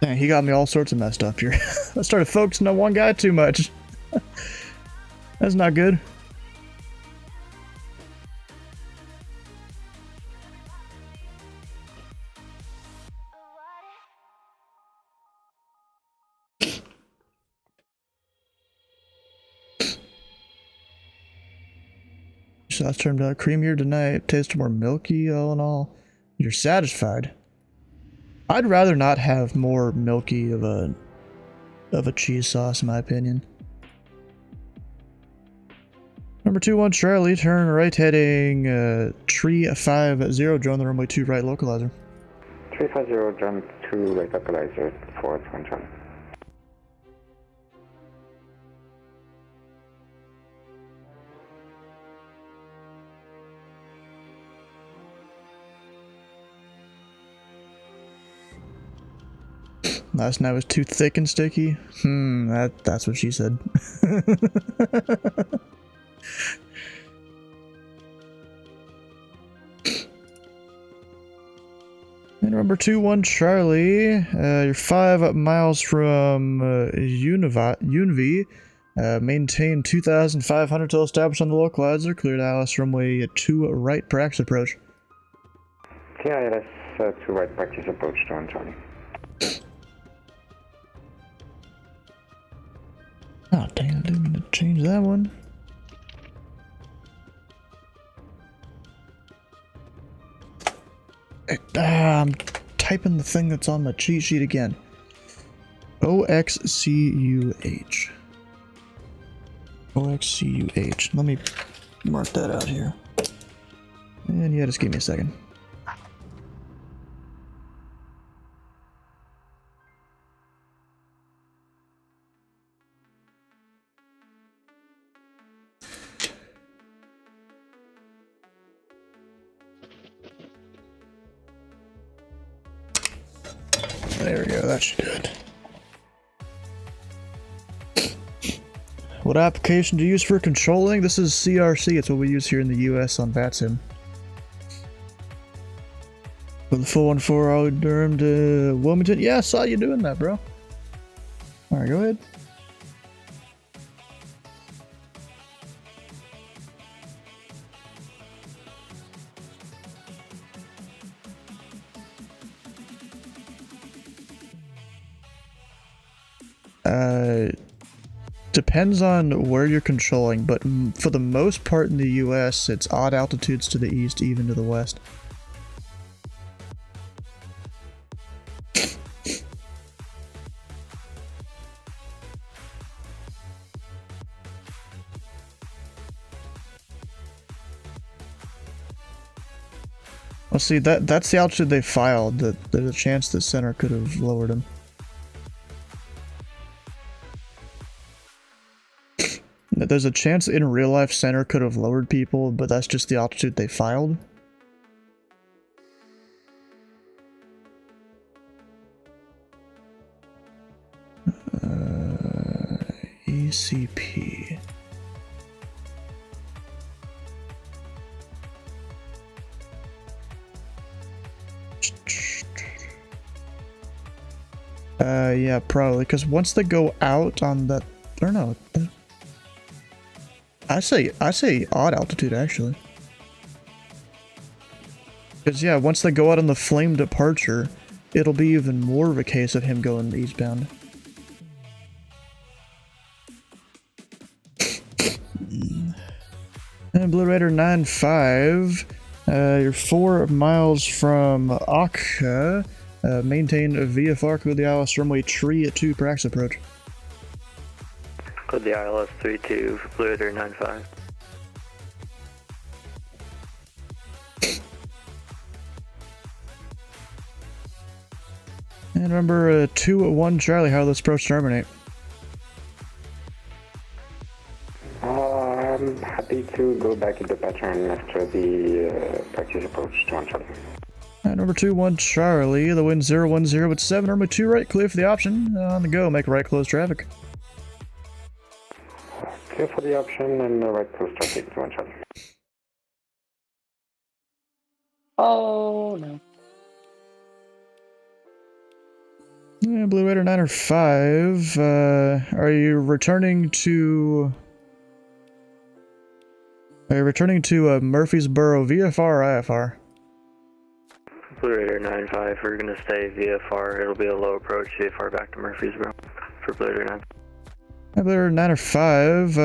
Dang, he got me all sorts of messed up here. I started focusing on one guy too much. That's not good. Sauce turned out creamier tonight, tasted more milky, all in all. You're satisfied. I'd rather not have more milky of a cheese sauce, in my opinion. Number 21 Charlie, turn right heading tree 50, drone the runway 2 right localizer. 350, drone 2 right localizer, 421 Charlie. Last night was too thick and sticky. That's what she said. And number 21 Charlie, you're 5 miles from Unvi. Maintain 2,500 till established on the localizer. Cleared ILS runway 2 right practice approach. TILS 2 right practice approach to 1 Charlie. Oh dang, I didn't mean to change that one. I'm typing the thing that's on my cheat sheet again. OXCUH. OXCUH. Let me mark that out here. And yeah, just give me a second. There we go, that should do it. What application do you use for controlling? This is CRC, it's what we use here in the US on VATSIM. With the 414 all Durham to Wilmington. Yeah, I saw you doing that, bro. Alright, go ahead. Depends on where you're controlling, but for the most part in the US, it's odd altitudes to the east, even to the west. Well, see, that's the altitude they filed. There's a chance the center could have lowered him. There's a chance in real life center could have lowered people, but that's just the altitude they filed. ECP. Yeah, probably, because once they go out on that, or no, I say odd altitude actually. Because yeah, once they go out on the flame departure, it'll be even more of a case of him going eastbound. And Blue Raider 95, you're 4 miles from Akka. Maintain a VFR code the ILS runway tree at 2 practice approach. Code the ILS 32, Blue Raider 95. And remember, 2-1 Charlie, how this approach terminate? I'm happy to go back into pattern after the practice approach to 1 Charlie. Alright, number 2-1 Charlie, the wind 010 with 7, runway 2 right, clear for the option. On the go, make right close traffic. Clear for the option and right close traffic to 1 Charlie. Oh no. Yeah, Blue Raider 905, are you returning to... Murfreesboro VFR or IFR? Blue Raider 95, we're going to stay VFR. It'll be a low approach VFR back to Murfreesboro for Blue Raider 9. Blue Raider 905,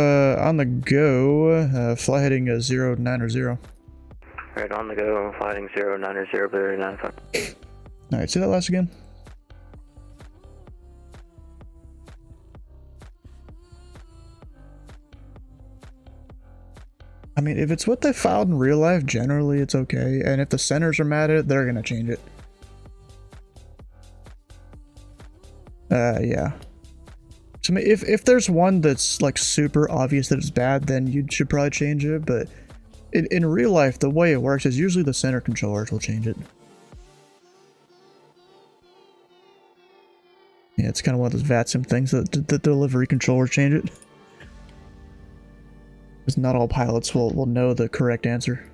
on the go, fly heading 090. Alright, on the go, fly heading 090, Blue Raider 95. Alright, say that last again. I mean, if it's what they filed in real life, generally it's okay. And if the centers are mad at it, they're gonna change it. Yeah. So if there's one that's like super obvious that it's bad, then you should probably change it. But in real life, the way it works is usually the center controllers will change it. Yeah, it's kind of one of those VATSIM things that the delivery controllers change it. Because not all pilots will know the correct answer.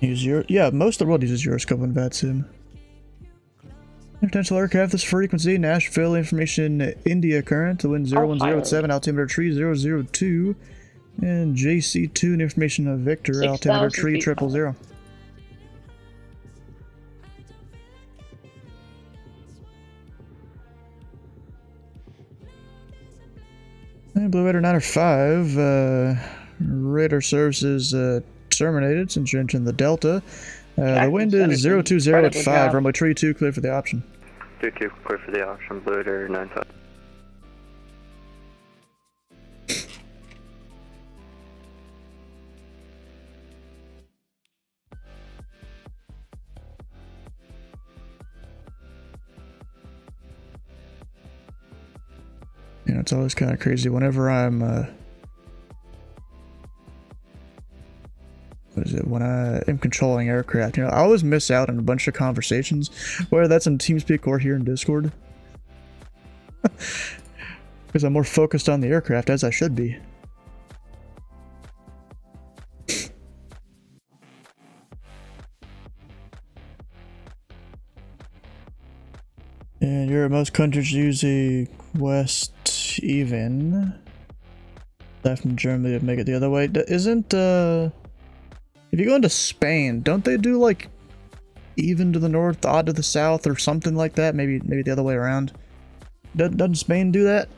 Yeah, most of the world uses Euroscope on VATSIM. Potential aircraft, this frequency, Nashville, information, India current, the wind 010 at 7, altimeter tree 002, and JC2, and information of Victor, altimeter tree 000. Blue Raider 905, radar services terminated since you're entering the Delta. The wind is 020 at 5, runway 32, clear for the option. 32, clear for the option, Blue Raider 95. You know, it's always kind of crazy whenever I'm, when I am controlling aircraft, you know, I always miss out on a bunch of conversations, whether that's in TeamSpeak or here in Discord. Because I'm more focused on the aircraft, as I should be. And Europe, most countries use a west even. Left from Germany to make it the other way. Isn't, if you go into Spain, don't they do like even to the north, odd to the south, or something like that? Maybe the other way around. Doesn't Spain do that?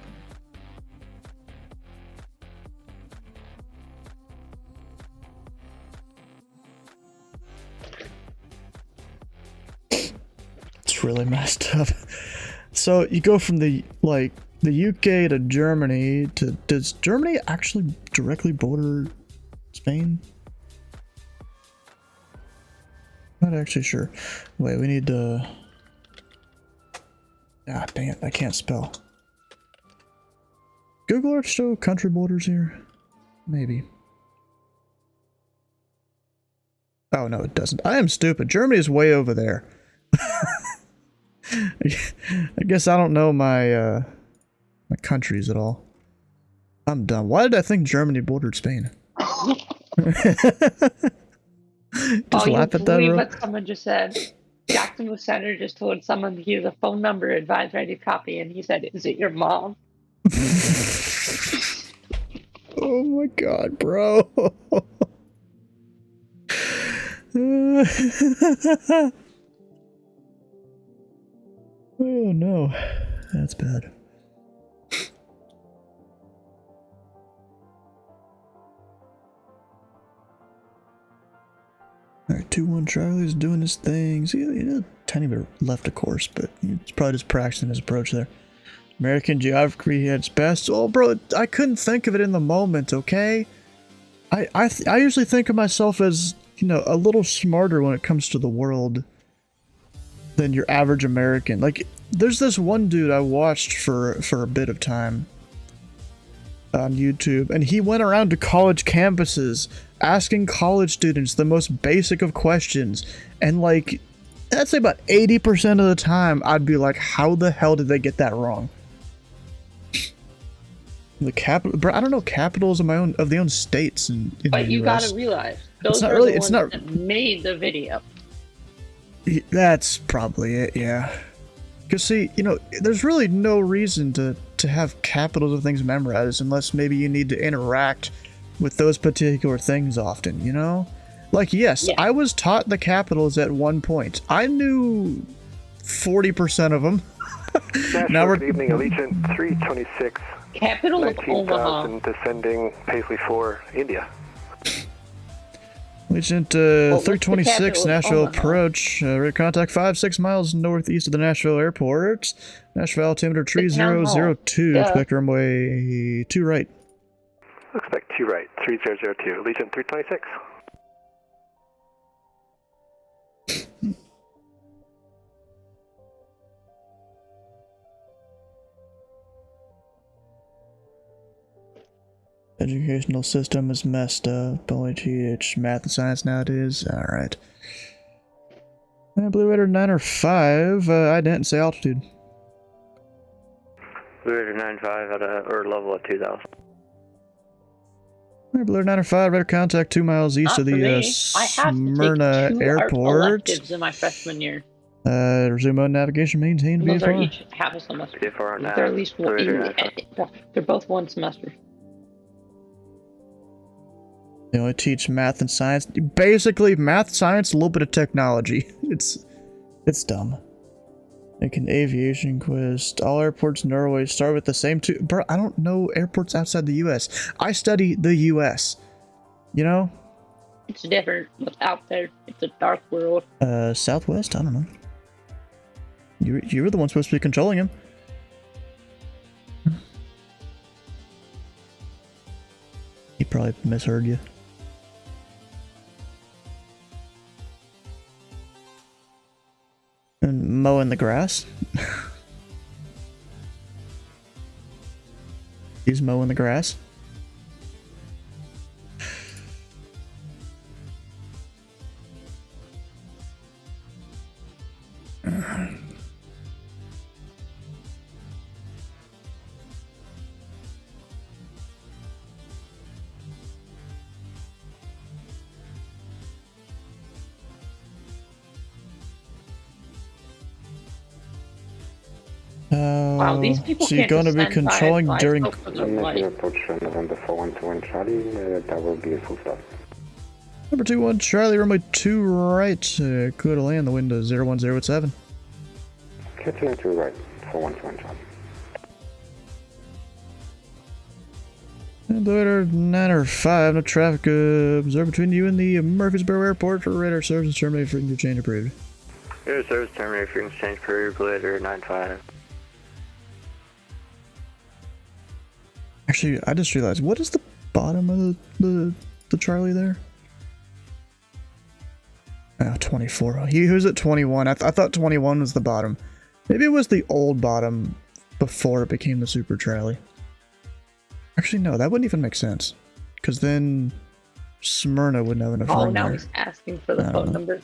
It's really messed up. So you go from the UK to Germany to, does Germany actually directly border Spain? Not actually sure. Wait, we need to... Ah, dang it, I can't spell. Google Earth show country borders here? Maybe. Oh, no, it doesn't. I am stupid. Germany is way over there. I guess I don't know my, my countries at all. I'm dumb. Why did I think Germany bordered Spain? Just laugh at that, bro. What someone just said. Jackson was Center just told someone to use a phone number, advise ready copy, and he said, "Is it your mom?" Oh my god, bro. Oh no, that's bad. Alright, 2-1 Charlie's doing his thing. See, you know, tiny bit left, of course, but he's probably just practicing his approach there. American geography at its best. Oh, bro, I couldn't think of it in the moment, okay? I usually think of myself as, you know, a little smarter when it comes to the world than your average American. Like, there's this one dude I watched for a bit of time on YouTube, and he went around to college campuses asking college students the most basic of questions, and like, I'd say about 80% of the time I'd be like, how the hell did they get that wrong? The capital, bro, I don't know capitals of the own states in but the you US. gotta realize those not are really, the it's ones not that made the video. That's probably it, yeah. Because see, you know, there's really no reason to have capitals of things memorized unless maybe you need to interact with those particular things often, you know? Like, yes, yeah. I was taught the capitals at one point. I knew 40% of them. Now we're good evening, Allegiant 326. Capital of Omaha. Descending Paisley 4, India. Allegiant 326, Nashville Approach. Contact 5-6 miles northeast of the Nashville Airport. Nashville altimeter 3002. Expect runway 2 right. Expect 2 right, 3002. Allegiant 326. Educational system is messed up. Only teach math and science nowadays. Alright. Blue Raider 905. I didn't say altitude. Blue Raider 95 at or level at 2000. Blue Raider 905. Radar contact 2 miles east of the Smyrna Airport. In my freshman year. Resume mode navigation maintained Those are VFR. each half a semester. VFR now. They're at least one. They're both one semester. They only teach math and science. Basically, math, science, a little bit of technology. It's dumb. Like an aviation quiz. All airports in Norway start with the same two. Bro, I don't know airports outside the U.S. I study the U.S. You know? It's different. What's out there? It's a dark world. Southwest? I don't know. You were the one supposed to be controlling him. He probably misheard you. And mowing the grass? He's mowing the grass? Wow, these people So you're can't going to just be stand by controlling and during... hope for their life. Approach November 412 Charlie, that will be a full stop. Number 21 Charlie, runway 2 right, clear to land, the wind is 01087. Clear to right, 412 Charlie. And the radar 905, no traffic observed between you and the Murfreesboro Airport for radar service terminated frequency change approved. Radar service terminated frequency change approved, radar 95. Actually, I just realized, what is the bottom of the Charlie there? Oh, 24. He was at 21. I thought 21 was the bottom. Maybe it was the old bottom before it became the Super Charlie. Actually, no, that wouldn't even make sense. Because then Smyrna wouldn't have enough room now there. he's asking for the I don't phone know. number.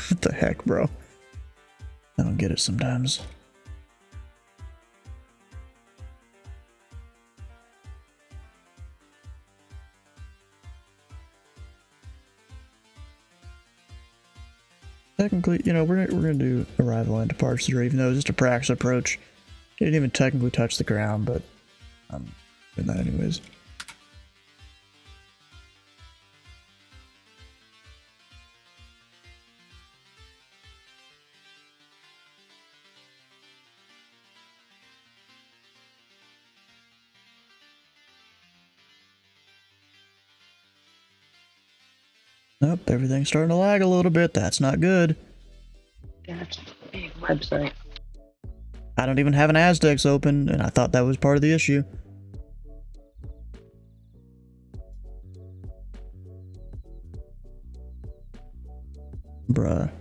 What the heck, bro? I don't get it sometimes. Technically, you know, we're gonna do arrival and departure, even though it's just a practice approach. It didn't even technically touch the ground, but I'm doing that anyways. Nope, everything's starting to lag a little bit. That's not good. That's a big website. I don't even have an Aztecs open, and I thought that was part of the issue. Bruh.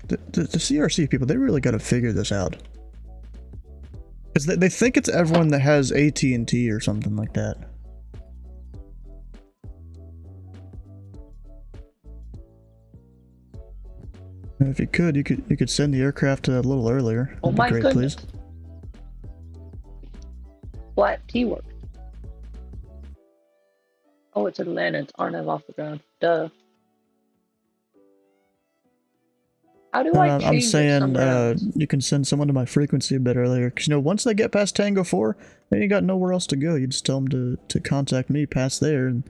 The CRC people, they really gotta figure this out. Because they think it's everyone that has AT&T or something like that. If you could send the aircraft a little earlier. Oh That'd my be great, goodness. please. Flat T-work. Oh, it's Atlanta. It's Arnav off the ground. Duh. How do I change I'm it saying somewhere else? you can send someone to my frequency a bit earlier. Because, you know, once they get past Tango 4, they ain't got nowhere else to go. You just tell them to contact me past there, and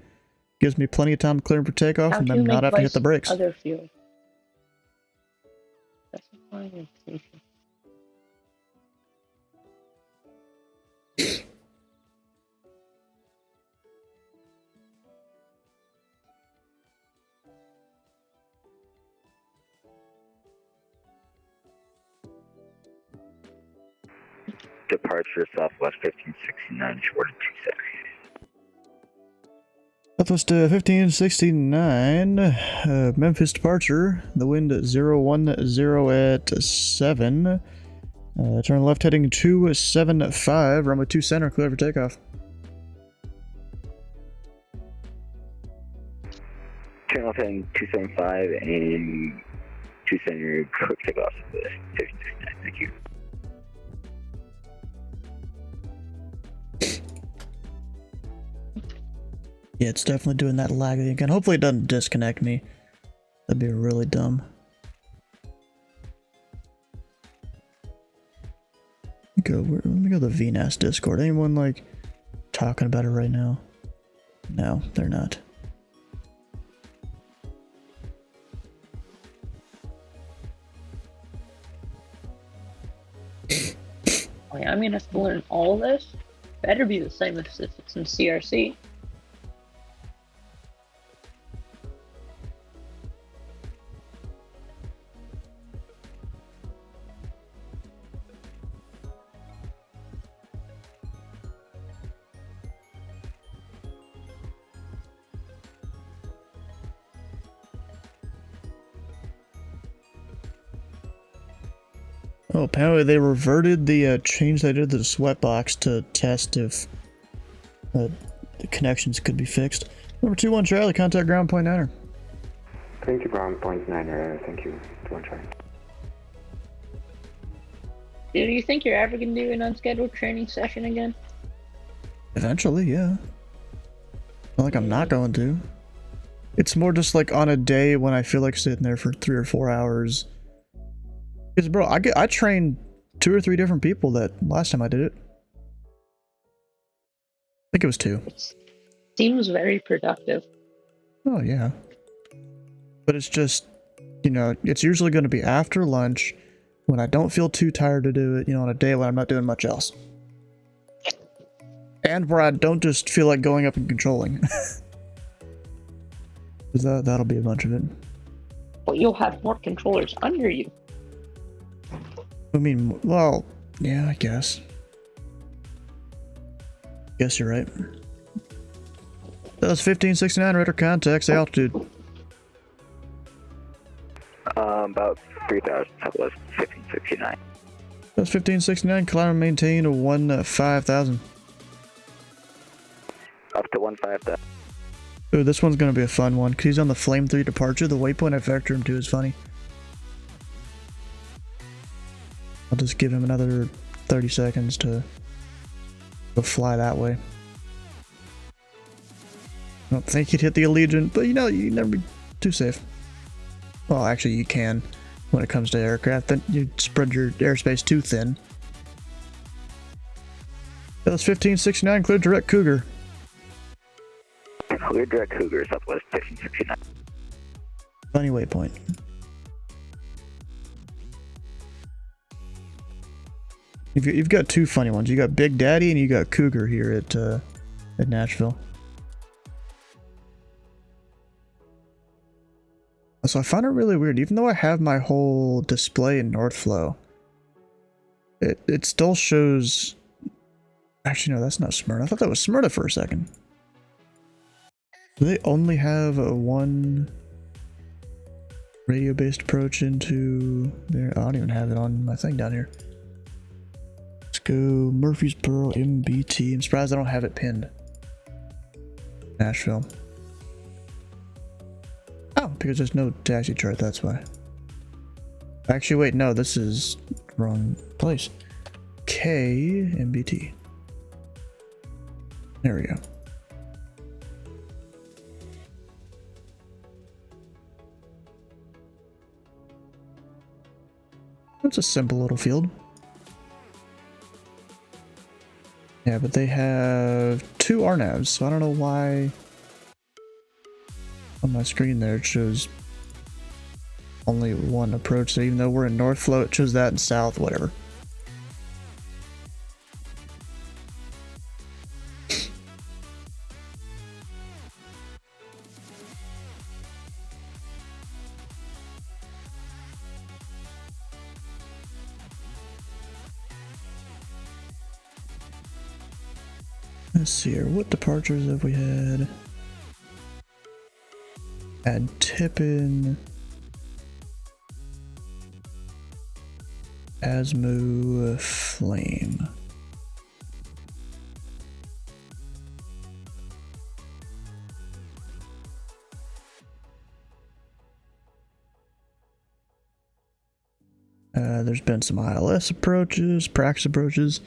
gives me plenty of time to clear them for takeoff, How and do then you not make have to hit the brakes. other fuel? That's a fine station. Departure Southwest 1569, short of 27. Southwest 1569, Memphis departure. The wind at 010 at 7. Turn left heading 275, runway 2 center, clear for takeoff. Turn left heading 275 and 2 center, quick takeoff with 1569. Thank you. Yeah, it's definitely doing that lag thing again. Hopefully it doesn't disconnect me. That'd be really dumb. Let me go to the VNAS Discord. Anyone, like, talking about it right now? No, they're not. Wait, I mean, I have to learn all this? Better be the same as if it's in CRC. Oh, apparently they reverted the change they did to the sweatbox to test if the connections could be fixed. Number 21 Charlie, contact ground point 9er. Thank you, ground point 9er. Thank you, 21 Charlie. Do you think you're ever going to do an unscheduled training session again? Eventually, yeah. Not like I'm not going to. It's more just like on a day when I feel like sitting there for 3 or 4 hours. Because, bro, I trained 2 or 3 different people that last time I did it. I think it was 2. It seems very productive. Oh, yeah. But it's just, you know, it's usually going to be after lunch when I don't feel too tired to do it, you know, on a day when I'm not doing much else. And where I don't just feel like going up and controlling. Because that'll be a bunch of it. But you'll have more controllers under you. I mean, well, yeah, I guess. Guess you're right. That was 1569 radar contact, altitude. About 3,000, that was 1569. That was 1569, climb and maintain a 15,000. Up to 15,000. Ooh, this one's gonna be a fun one, because he's on the Flame 3 departure. The waypoint I vector him to is funny. I'll just give him another 30 seconds to go fly that way. I don't think he'd hit the Allegiant, but you know, you never be too safe. Well, actually, you can when it comes to aircraft. Then you spread your airspace too thin. That was 1569, clear direct Cougar. Clear direct Cougar, Southwest 1569. Funny waypoint. You've got 2 funny ones. You got Big Daddy and you got Cougar here at Nashville. So I find it really weird. Even though I have my whole display in Northflow, it still shows. Actually, no, that's not Smyrna. I thought that was Smyrna for a second. Do they only have a 1 radio-based approach into there? I don't even have it on my thing down here. Let's go Murfreesboro MBT. I'm surprised I don't have it pinned. Nashville. Oh, because there's no taxi chart, that's why. Actually, wait, no, this is wrong place. K MBT. There we go. That's a simple little field. Yeah, but they have 2 RNAVs, so I don't know why on my screen there it shows only 1 approach. So even though we're in Northflow, it shows that in South, whatever. Let's see here, what departures have we had? Add Tippin, Asmu, Flame. There's been some ILS approaches, Prax approaches.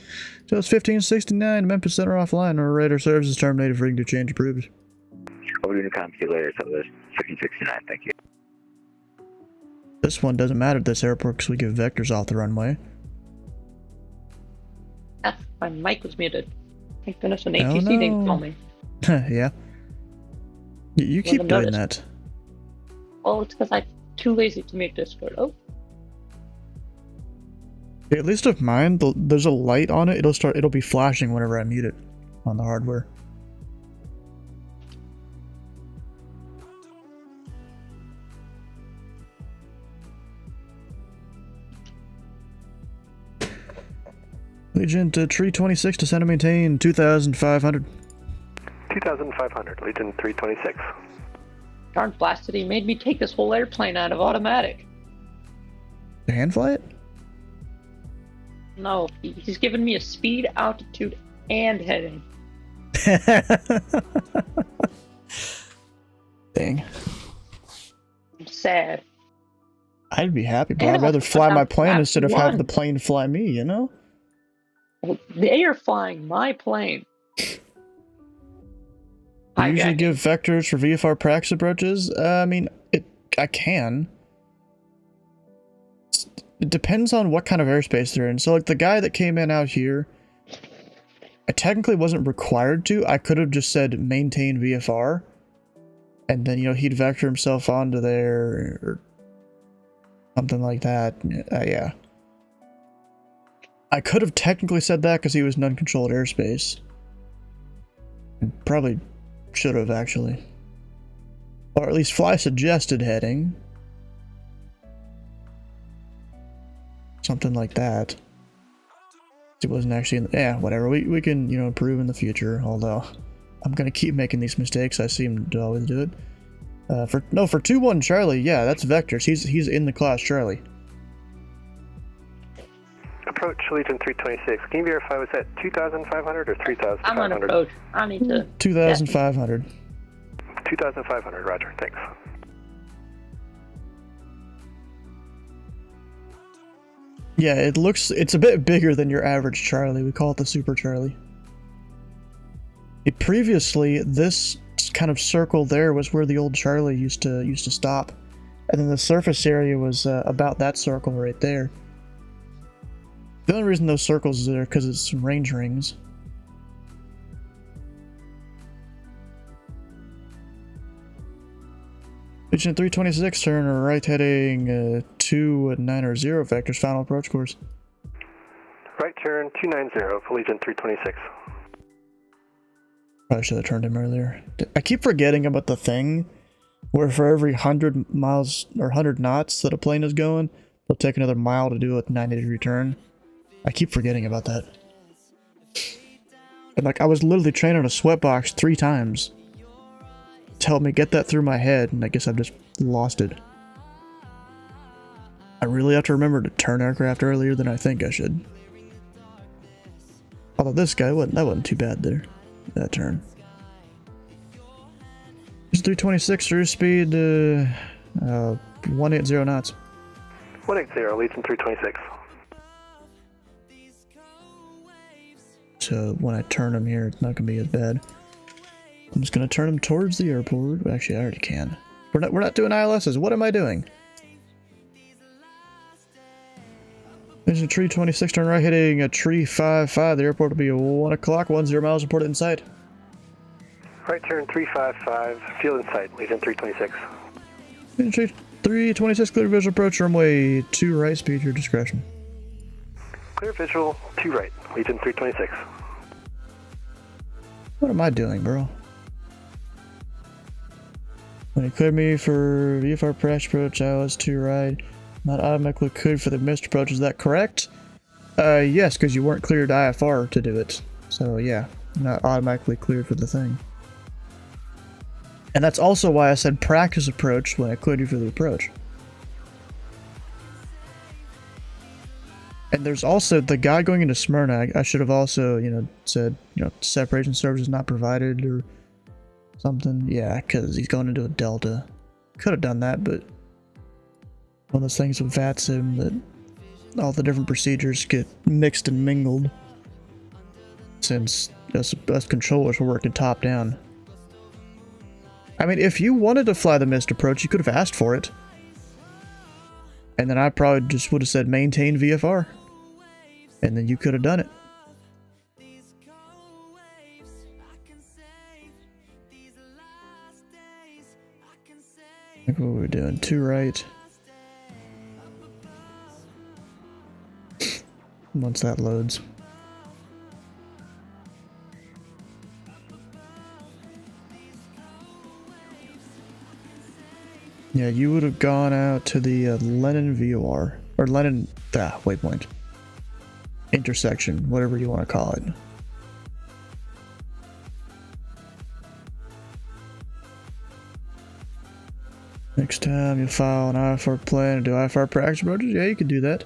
So it's 1569, Memphis Center offline, or radar services terminated for to change approved. Over to come see you later, so there's 1569, thank you. This one doesn't matter at this airport because we give vectors off the runway. Ah, my mic was muted. Thank goodness an ATC didn't call me. Yeah. You keep doing that. Well, it's because I'm too lazy to make Discord. Oh. At least with mine, there's a light on it. It'll be flashing whenever I mute it on the hardware. Legion to Tree 26, descend and maintain 2,500. 2,500, Legion 326. Darn blasted, he made me take this whole airplane out of automatic. To hand fly it? No, he's giving me a speed, altitude, and heading. Dang. I'm sad. I'd be happy, but I'd rather fly my plane instead of have the plane fly me, you know? Well, they are flying my plane. I usually give vectors for VFR practice approaches. I mean, I can. It depends on what kind of airspace they're in. So, like, the guy that came in out here, I technically wasn't required to. I could have just said maintain VFR, and then, you know, he'd vector himself onto there, or something like that. Yeah. I could have technically said that because he was in uncontrolled airspace. Probably should have, actually. Or at least fly suggested heading. Something like that. It wasn't actually in the, yeah, whatever. We can, you know, improve in the future, although I'm gonna keep making these mistakes. I seem to always do it. For 2-1 Charlie, yeah, that's vectors. He's in the class Charlie. Approach Legion 326. Can you verify, was that 2,500 or 3,500? I'm on approach. I need to... 2,500. 2,500, roger, thanks. Yeah, it's a bit bigger than your average Charlie. We call it the Super Charlie. Previously, this kind of circle there was where the old Charlie used to stop. And then the surface area was about that circle right there. The only reason those circles are there because it's some range rings. Legion 326, turn right heading 290 vectors, final approach course. Right turn 290 for Legion 326. Probably should have turned him earlier. I keep forgetting about the thing where for every 100 miles or 100 knots that a plane is going, they'll take another mile to do a 90-degree turn. I keep forgetting about that. And like, I was literally trained on a sweatbox 3 times to help me get that through my head, and I guess I've just lost it. I really have to remember to turn aircraft earlier than I think I should. Although this guy, that wasn't too bad there, that turn. It's 326, cruise speed, 180 knots. 180, Legion 326. So when I turn him here, it's not going to be as bad. I'm just going to turn him towards the airport. Actually, I already can. We're not doing ILSs. What am I doing? There's a tree 26, turn right, hitting a tree 55. The airport will be 1 o'clock, 10 miles, reported in sight. Right turn 355, field in sight, Legion 326. Legion tree 326, clear visual approach, runway 2 right, speed your discretion. Clear visual, 2 right, Legion 326. What am I doing, bro? When he cleared me for VFR crash approach, I was 2 right. Not automatically cleared for the missed approach, is that correct? Yes, because you weren't cleared IFR to do it. So yeah, not automatically cleared for the thing. And that's also why I said practice approach when I cleared you for the approach. And there's also the guy going into Smyrna. I should have also, you know, said, you know, separation services not provided or something. Yeah, because he's going into a Delta. Could have done that, but one of those things with VATSIM that all the different procedures get mixed and mingled since us controllers were working top down. I mean, if you wanted to fly the missed approach, you could have asked for it. And then I probably just would have said maintain VFR. And then you could have done it. Look what we're doing. 2 right. once that loads. Yeah, you would have gone out to the Lenin VOR, or Lenin, waypoint. Intersection, whatever you want to call it. Next time you file an IFR plan and do IFR practice approaches, yeah, you could do that.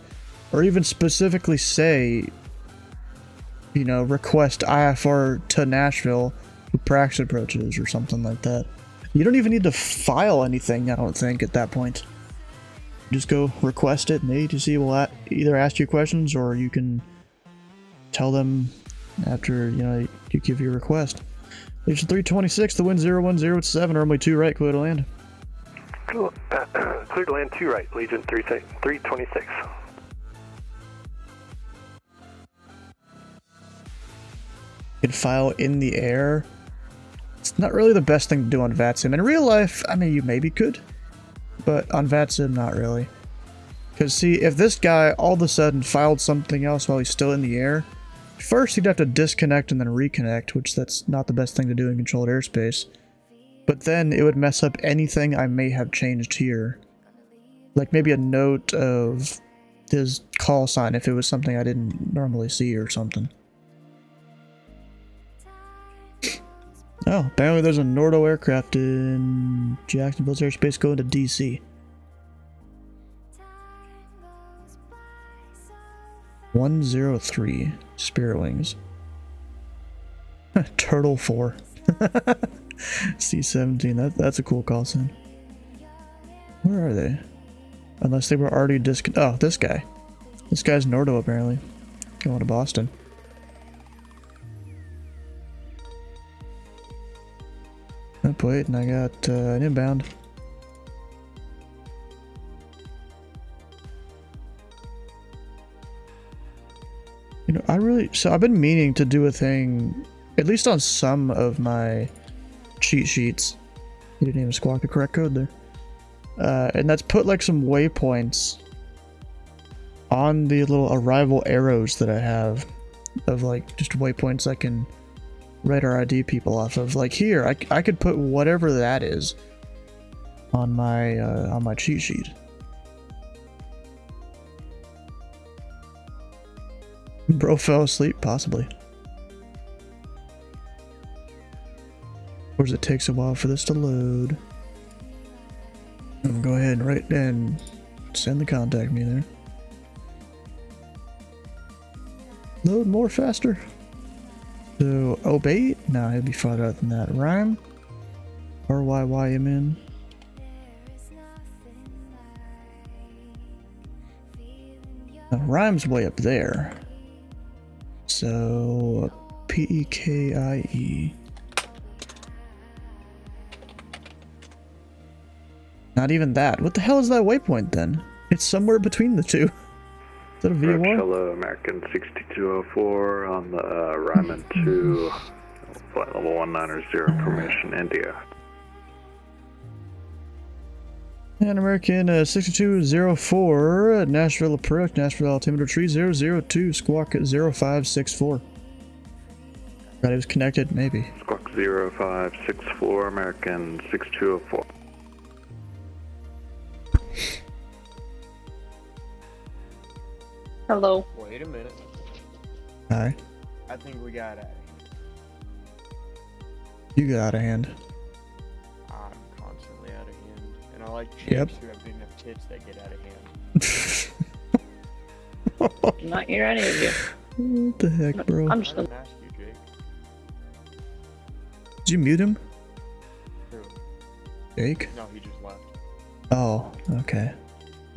Or even specifically say, you know, request IFR to Nashville for practice approaches or something like that. You don't even need to file anything, I don't think, at that point. Just go request it, and the ATC will either ask you questions, or you can tell them after, you know, you give your request. Legion 326, the wind 010 normally 2 right, clear to land. Cool. Clear to land 2 right, Legion 326. You can file in the air. It's not really the best thing to do on VATSIM. In real life, I mean, you maybe could, but on VATSIM, not really. Because see, if this guy all of a sudden filed something else while he's still in the air, first he'd have to disconnect and then reconnect, which that's not the best thing to do in controlled airspace. But then it would mess up anything I may have changed here. Like maybe a note of his call sign if it was something I didn't normally see or something. Oh, apparently there's a Nordo aircraft in Jacksonville's airspace going to DC. (103) Spirit Wings. Turtle 4. C-17, that's a cool call sign. Where are they? Unless they were already oh, this guy. This guy's Nordo apparently. Going to Boston. Oh, wait, and I got an inbound. You know, I've been meaning to do a thing, at least on some of my cheat sheets. You didn't even squawk the correct code there. And that's put like some waypoints on the little arrival arrows that I have of like just waypoints I can radar ID people off of. Like here, I could put whatever that is on my cheat sheet. Bro fell asleep, possibly. Of course, it takes a while for this to load. Go ahead and write and send the contact me there. Load more faster. So, obey? No, it'd be farther out than that. Rhyme? RYYMN. Now, rhyme's way up there. So, PEKIE. Not even that. What the hell is that waypoint then? It's somewhere between the two. Is that a VOR? Hello, American 6204 on the Ryman 2, flight level 190, information, India. And American 6204, Nashville Approach, Nashville altimeter 3002, squawk 0564. Right, it was connected, maybe. Squawk 0564, American 6204. Hello. Wait a minute. Hi. I think we got out of hand. You got out of hand. I'm constantly out of hand. And I like chicks who have big enough tits that get out of hand. I'm not hear any of you. What the heck, bro? I'm just I didn't ask you, Jake. Did you mute him? Who? Jake? No, he just left. Oh, okay.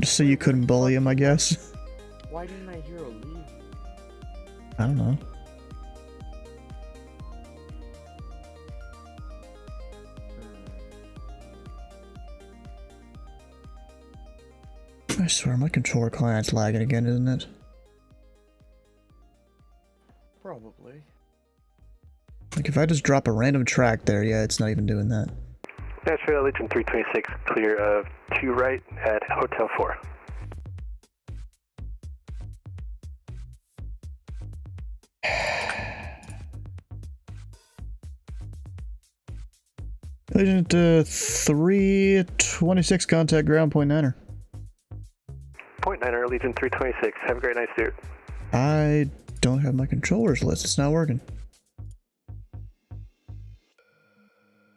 Just so you couldn't bully him, I guess. Why didn't I hear a leave? I don't know. I swear my controller client's lagging again, isn't it? Probably. Like if I just drop a random track there, yeah, it's not even doing that. Nashville Legion 326, clear of 2 right at Hotel 4. Agent 326, contact ground, point niner. Point niner, Legion 326. Have a great night, dude. I don't have my controllers list. It's not working.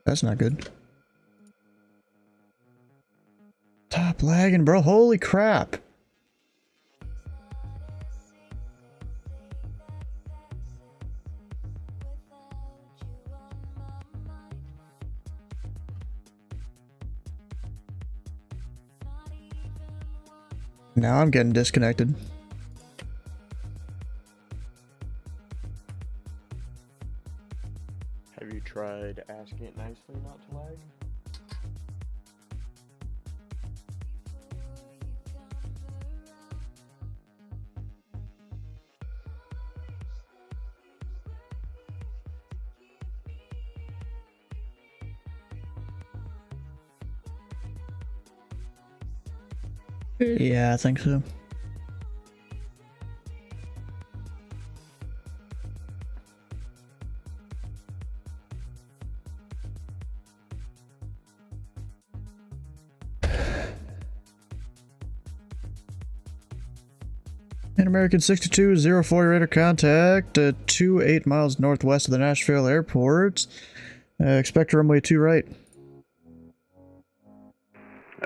That's not good. Stop lagging, bro. Holy crap. Now I'm getting disconnected. Have you tried asking it nicely not to lag? Yeah, I think so. An American 6204 radar contact, 28 miles northwest of the Nashville Airport. Expect runway 2 right.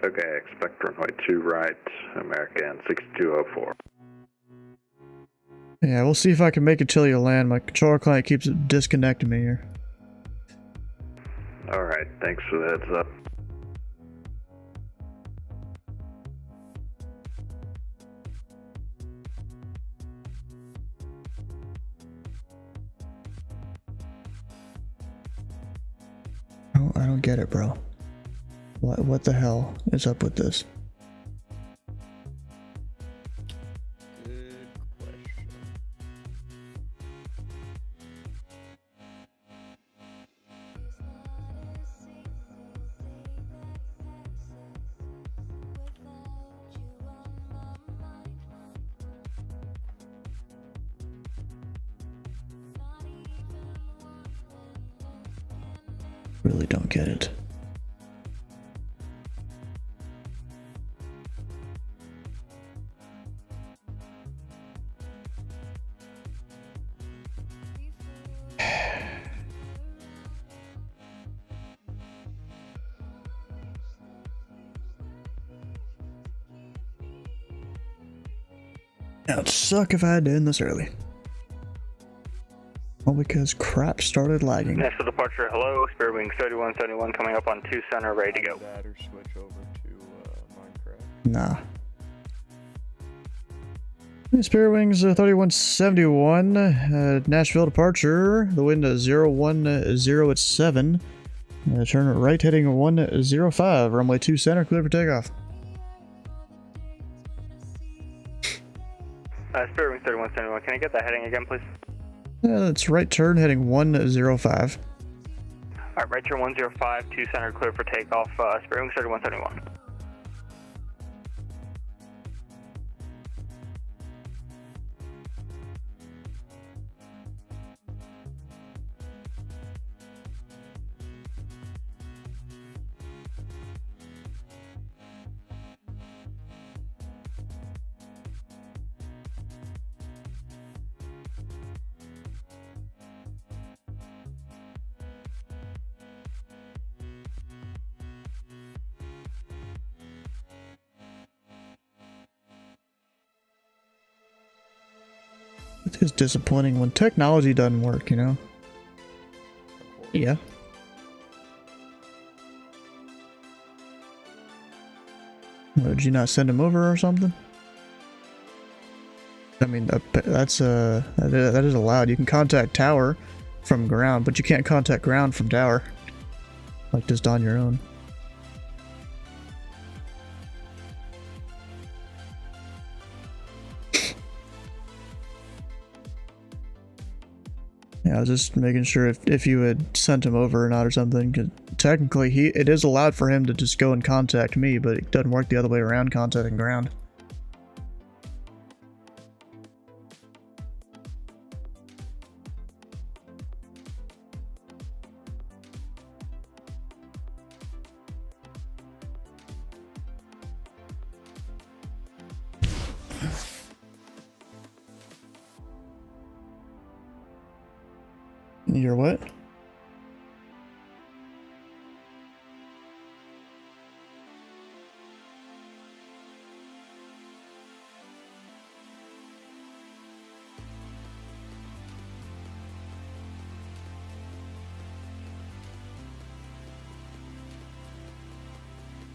Okay, expect runway 2 right, American 6204. Yeah, we'll see if I can make it till you land. My controller client keeps disconnecting me here. Alright, thanks for the heads up. I don't get it, bro. What the hell is up with this? Good question. Really don't get it. Now it'd suck if I had to end this early. All because crap started lagging. Nashville departure, hello, Spirit Wing 3171 coming up on 2 center, ready to go. That or switch over to Minecraft. Nah. Spirit Wings 3171, Nashville departure. The wind 010 at 7. Turn right heading 105. Runway 2 center, clear for takeoff. Spirit Wing 3171, can I get that heading again, please? It's right turn heading 105. Alright, right turn 105, 2 center, clear for takeoff, Spirit Wing 3171. It is disappointing when technology doesn't work, you know? Yeah. What, did you not send him over or something? I mean, that is allowed. You can contact tower from ground, but you can't contact ground from tower. Like just on your own. Yeah, I was just making sure if you had sent him over or not or something, because technically it is allowed for him to just go and contact me, but it doesn't work the other way around, contacting ground. You're what?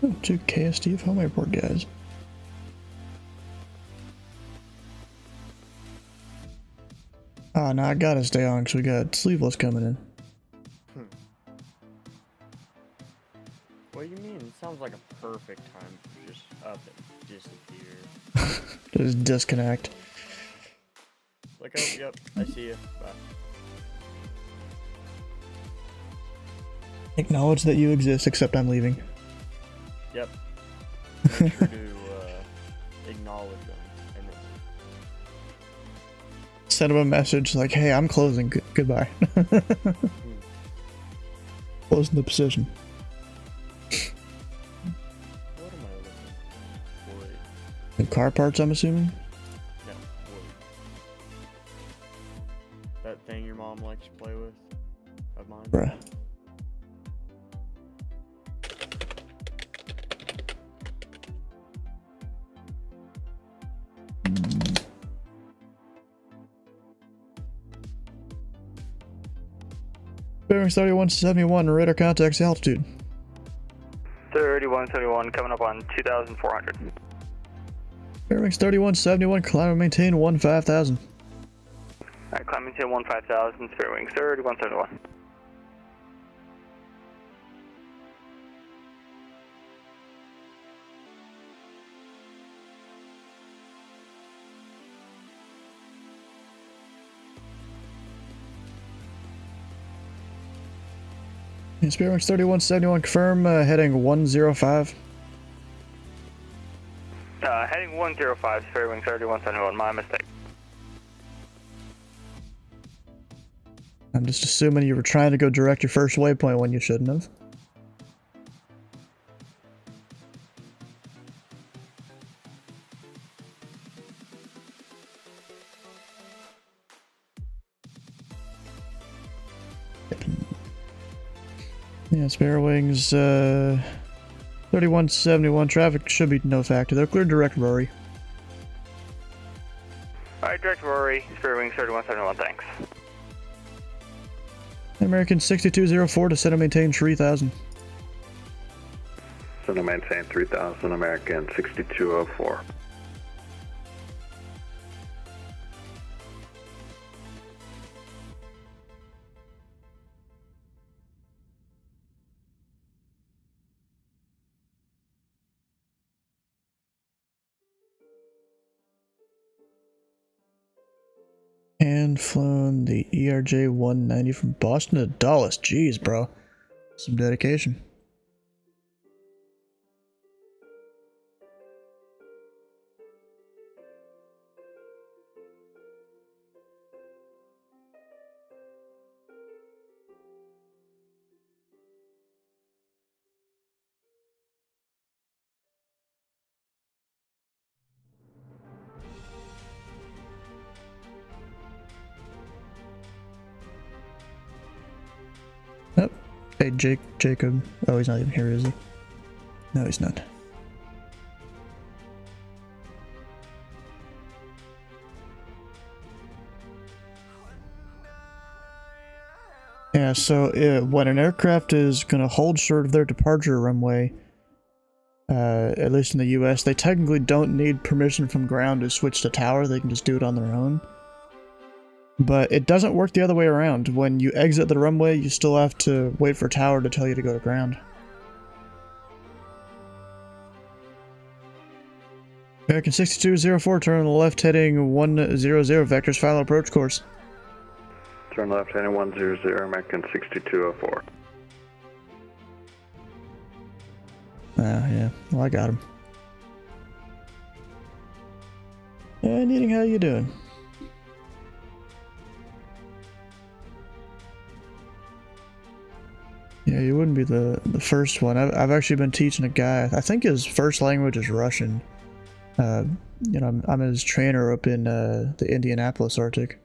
Oh, 2 KSTF home airport guys. Oh, no, I gotta stay on because we got Sleeveless coming in. What do you mean? It sounds like a perfect time to just up and disappear. Just disconnect. Like, oh, yep, I see you. Bye. Acknowledge that you exist, except I'm leaving. Yep. Make sure to acknowledge them. And then... Send them a message like, hey, I'm closing. Goodbye. Closing the position. What am I looking for? The car parts, I'm assuming? No, wood. That thing your mom likes to play with? Of mine? Bruh. Bearings 3171, radar contacts altitude. 3171 coming up on 2,400. Bearings 3171, climb and maintain 15,000. Alright, climbing to 15,000, spare wings 3171. And Bearings 3171, confirm heading 105. Heading 105, spare wings 3171, my mistake. I'm just assuming you were trying to go direct your first waypoint when you shouldn't have. Yeah, spare wings, 3171, traffic should be no factor. They're clear direct Rory. Alright, direct Rory, spare wings 3171, thanks. American 6204 to set and maintain 3000. Set and maintain 3000, American 6204. And flown the ERJ 190 from Boston to Dallas. Jeez, bro. Some dedication. Oh, hey, Jacob. Oh, he's not even here, is he? No, he's not. Yeah, so when an aircraft is going to hold short of their departure runway, at least in the US, they technically don't need permission from ground to switch to tower. They can just do it on their own. But it doesn't work the other way around. When you exit the runway, you still have to wait for tower to tell you to go to ground. American 6204, turn on the left heading 100, vectors final approach course. Turn left heading 100, American 6204. Yeah, well, I got him. Hey, Needing, how you doing? Yeah, you wouldn't be the first one. I've actually been teaching a guy. I think his first language is Russian. You know, I'm his trainer up in the Indianapolis Arctic,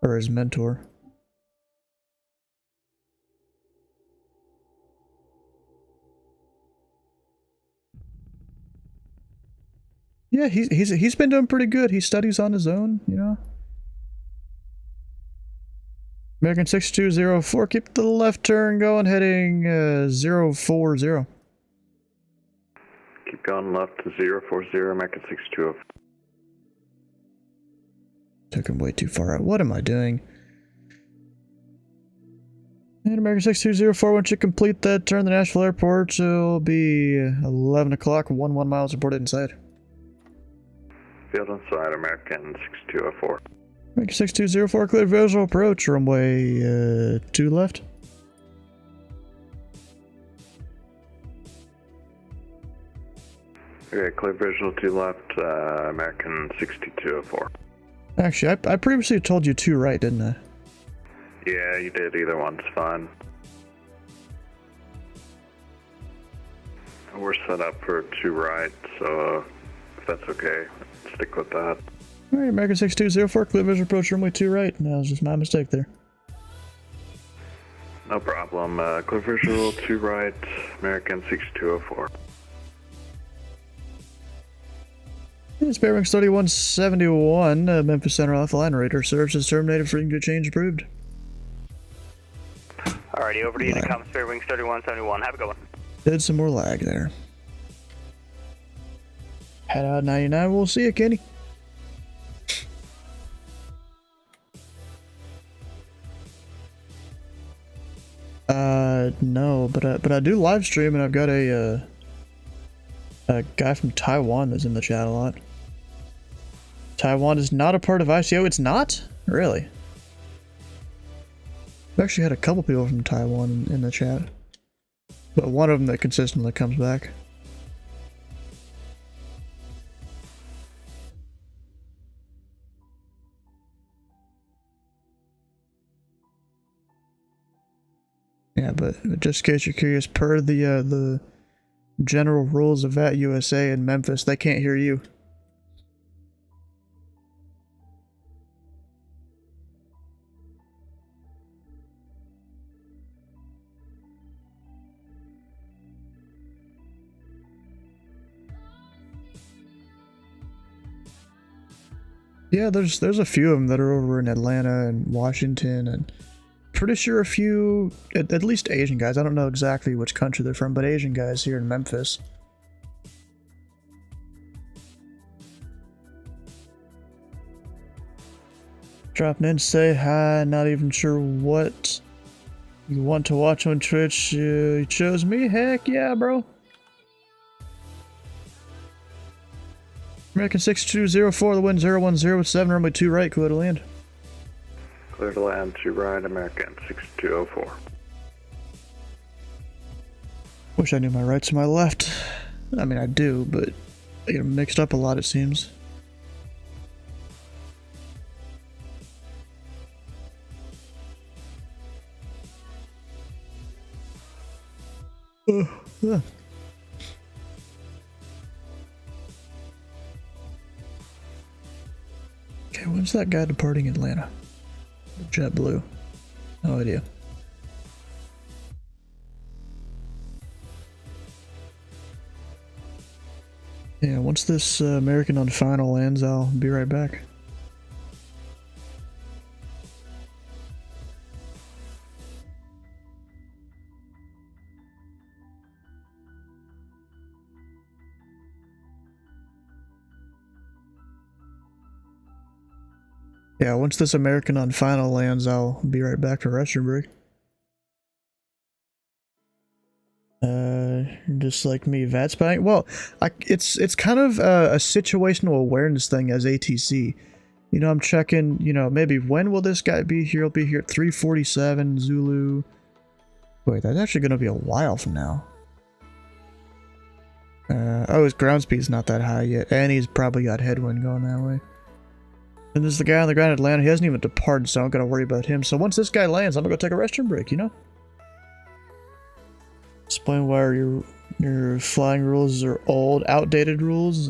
or his mentor. Yeah, he's been doing pretty good. He studies on his own, you know. American 6204, keep the left turn going, heading 040. Keep going left to 040, American 6204. Took him way too far out. What am I doing? And American 6204, once you complete that turn, the Nashville Airport, it'll be 11 o'clock, 11 miles reported inside. Field inside, American 6204. American 6204, clear visual approach, runway 2 left. Okay, clear visual 2 left, American 6204. Actually, I previously told you 2 right, didn't I? Yeah, you did. Either one's fine. We're set up for 2 right, so if that's okay, stick with that. Alright, American 6204, clear visual approach, runway 2 right. That was just my mistake there. No problem. Clear visual 2 right, American 6204. It's bearing 3171, Memphis Center Alpha Line Radar services terminated, frequency change approved. Alrighty, over to you to come, Spare Wings 3171. Have a good one. Did some more lag there. Head out 99, we'll see you, Kenny. No, but I do live stream, and I've got a guy from Taiwan that's in the chat a lot. Taiwan is not a part of ICO. It's not? Really? I've actually had a couple people from Taiwan in the chat, but one of them that consistently comes back. Yeah, but just in case you're curious, per the general rules of VAT USA in Memphis, they can't hear you. Yeah, there's a few of them that are over in Atlanta and Washington, and pretty sure a few, at least Asian guys. I don't know exactly which country they're from, but Asian guys here in Memphis. Dropping in, say hi, not even sure what you want to watch on Twitch. You chose me? Heck yeah, bro. American 6204, the wind 010 with 7, runway 2 right, clear to land. Clear to land 2 right, American 6204. Wish I knew my rights and my left. I mean, I do, but I get them mixed up a lot, it seems. Yeah. Okay, when's that guy departing Atlanta? JetBlue. No idea. Yeah, once this American on final lands, I'll be right back. Yeah, once this American on final lands, I'll be right back for restroom break. Just like me, VAT spying. Well, it's kind of a situational awareness thing as ATC. You know, I'm checking, you know, maybe when will this guy be here? He'll be here at 347 Zulu. Wait, that's actually going to be a while from now. Oh, his ground speed's not that high yet, and he's probably got headwind going that way. And there's the guy on the ground in Atlanta. He hasn't even departed, so I don't gotta worry about him. So once this guy lands, I'm gonna go take a restroom break, you know? Explain why your flying rules are old, outdated rules?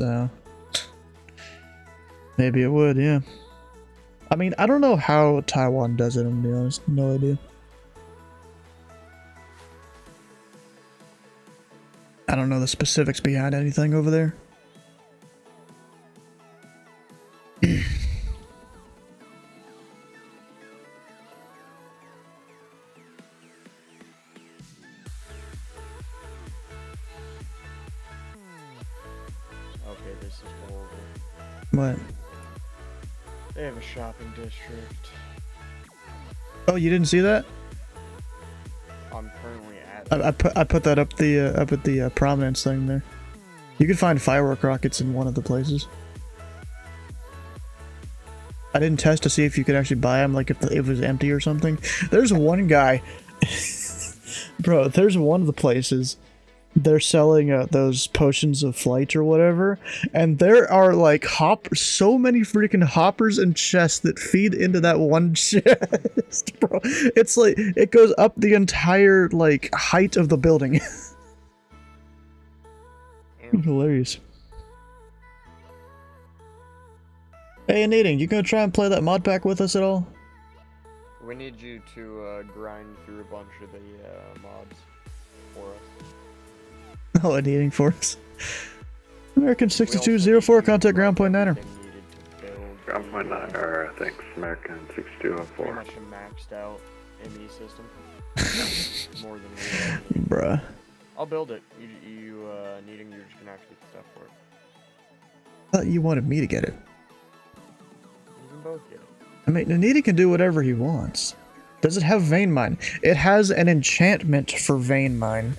Maybe it would, yeah. I mean, I don't know how Taiwan does it, I'm gonna be honest. No idea. I don't know the specifics behind anything over there. What? They have a shopping district. Oh, you didn't see that? I'm currently at. I put that up at the prominence thing there. You can find firework rockets in one of the places. I didn't test to see if you could actually buy them, like if it was empty or something. There's one guy, bro. There's one of the places. They're selling those potions of flight or whatever, and there are like so many freaking hoppers and chests that feed into that one chest, bro. It's like it goes up the entire like height of the building. Hilarious. Hey, Nadine, you gonna try and play that mod pack with us at all? We need you to grind through a bunch of the mods for us. Oh, Nadine for us. American 6204, contact ground point niner. Ground point niner, thanks. American Pretty 6204. much a maxed out ME system. More than we Bruh. I'll build it. You needing, you're just gonna have to get the stuff for it. I thought you wanted me to get it. You can both get it. I mean, Nanita can do whatever he wants. Does it have Vein Mine? It has an enchantment for Vein Mine.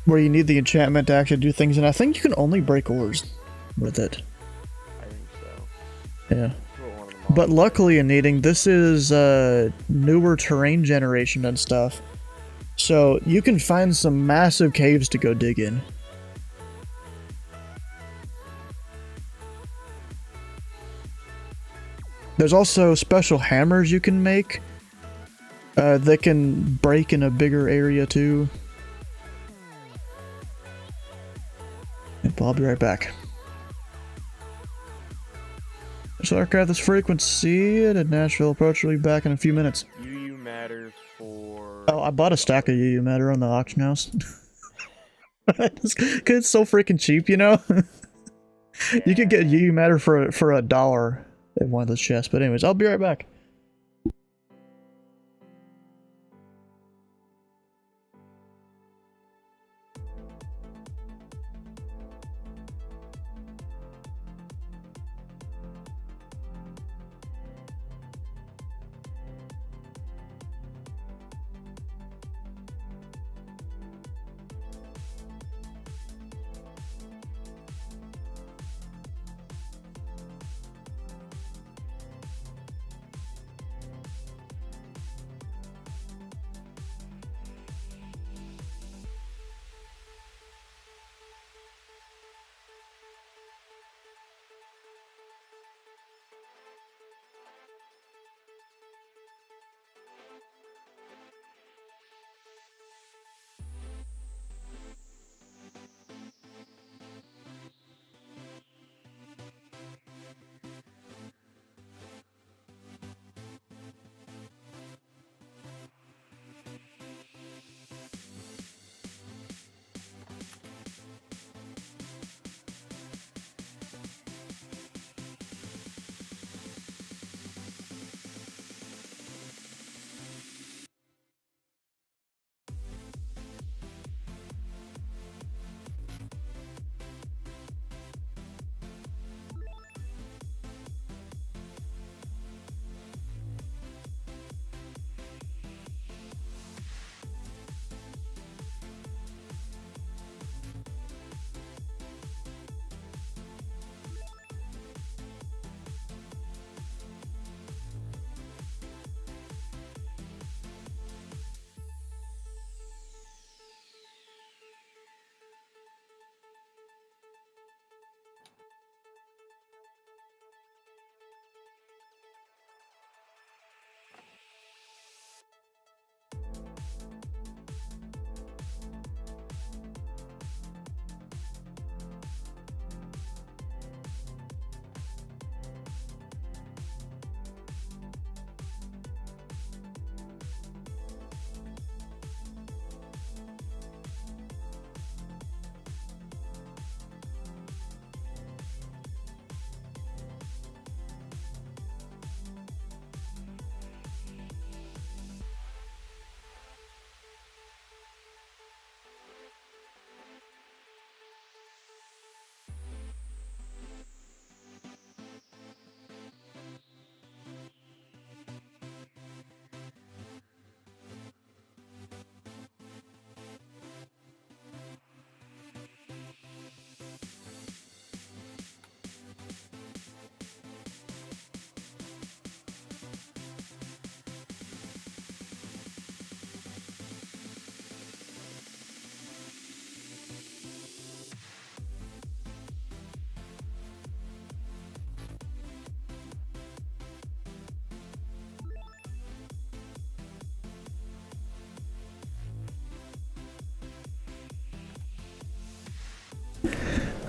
Where you need the enchantment to actually do things, and I think you can only break ores with it. I think so. Yeah. But luckily in Needing, this is newer terrain generation and stuff. So you can find some massive caves to go dig in. There's also special hammers you can make that can break in a bigger area too. But I'll be right back. So aircraft this frequency at Nashville Approach will be back in a few minutes. UU matter for... Oh, I bought a stack of UU matter on the auction house. Cause it's so freaking cheap, you know? You could get UU matter for $1 at one of those chests. But anyways, I'll be right back.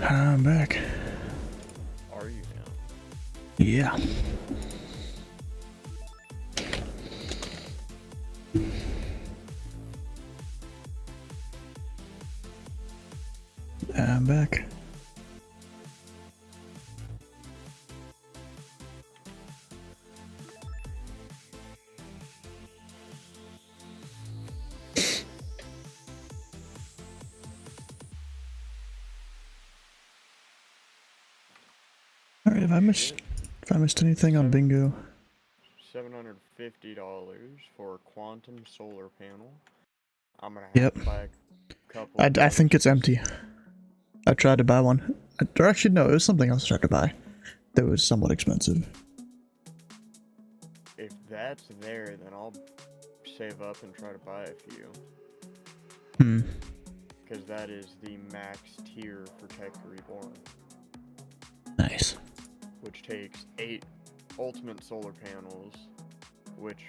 I'm back. Are you now? Yeah. I'm back. Alright, if I missed anything on bingo. $750 for a quantum solar panel. I'm gonna have Yep. to buy a couple. I think it's empty. I tried to buy one. Or actually, no, it was something else I tried to buy that was somewhat expensive. If that's there, then I'll save up and try to buy a few. Hmm. Because that is the max tier for Tech Reborn. Nice. Which takes 8 ultimate solar panels, which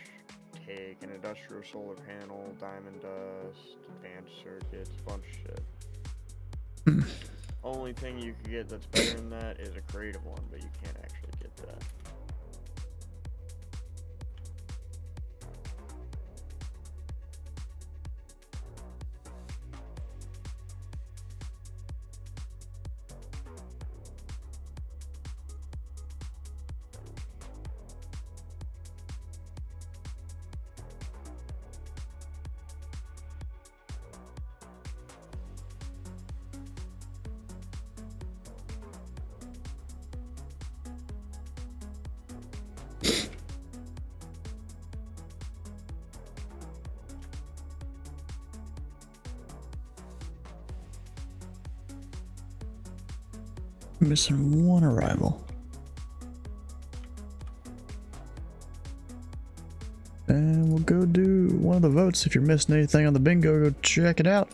take an industrial solar panel, diamond dust, advanced circuits, a bunch of shit. Hmm. Only thing you can get that's better than that is a creative one, but you can't actually get that. Missing one arrival. And we'll go do one of the votes. If you're missing anything on the bingo, go check it out.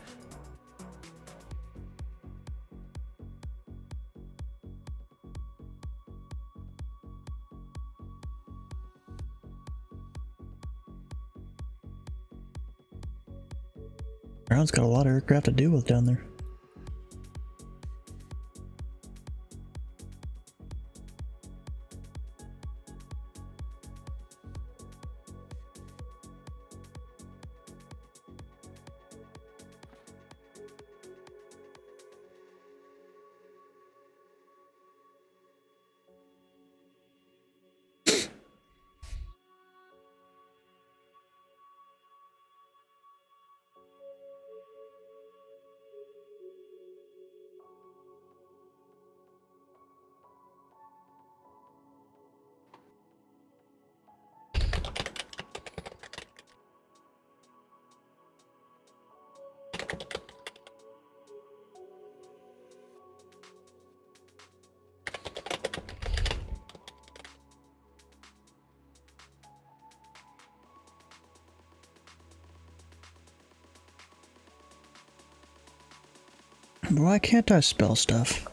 Brown's got a lot of aircraft to deal with down there. Why can't I spell stuff?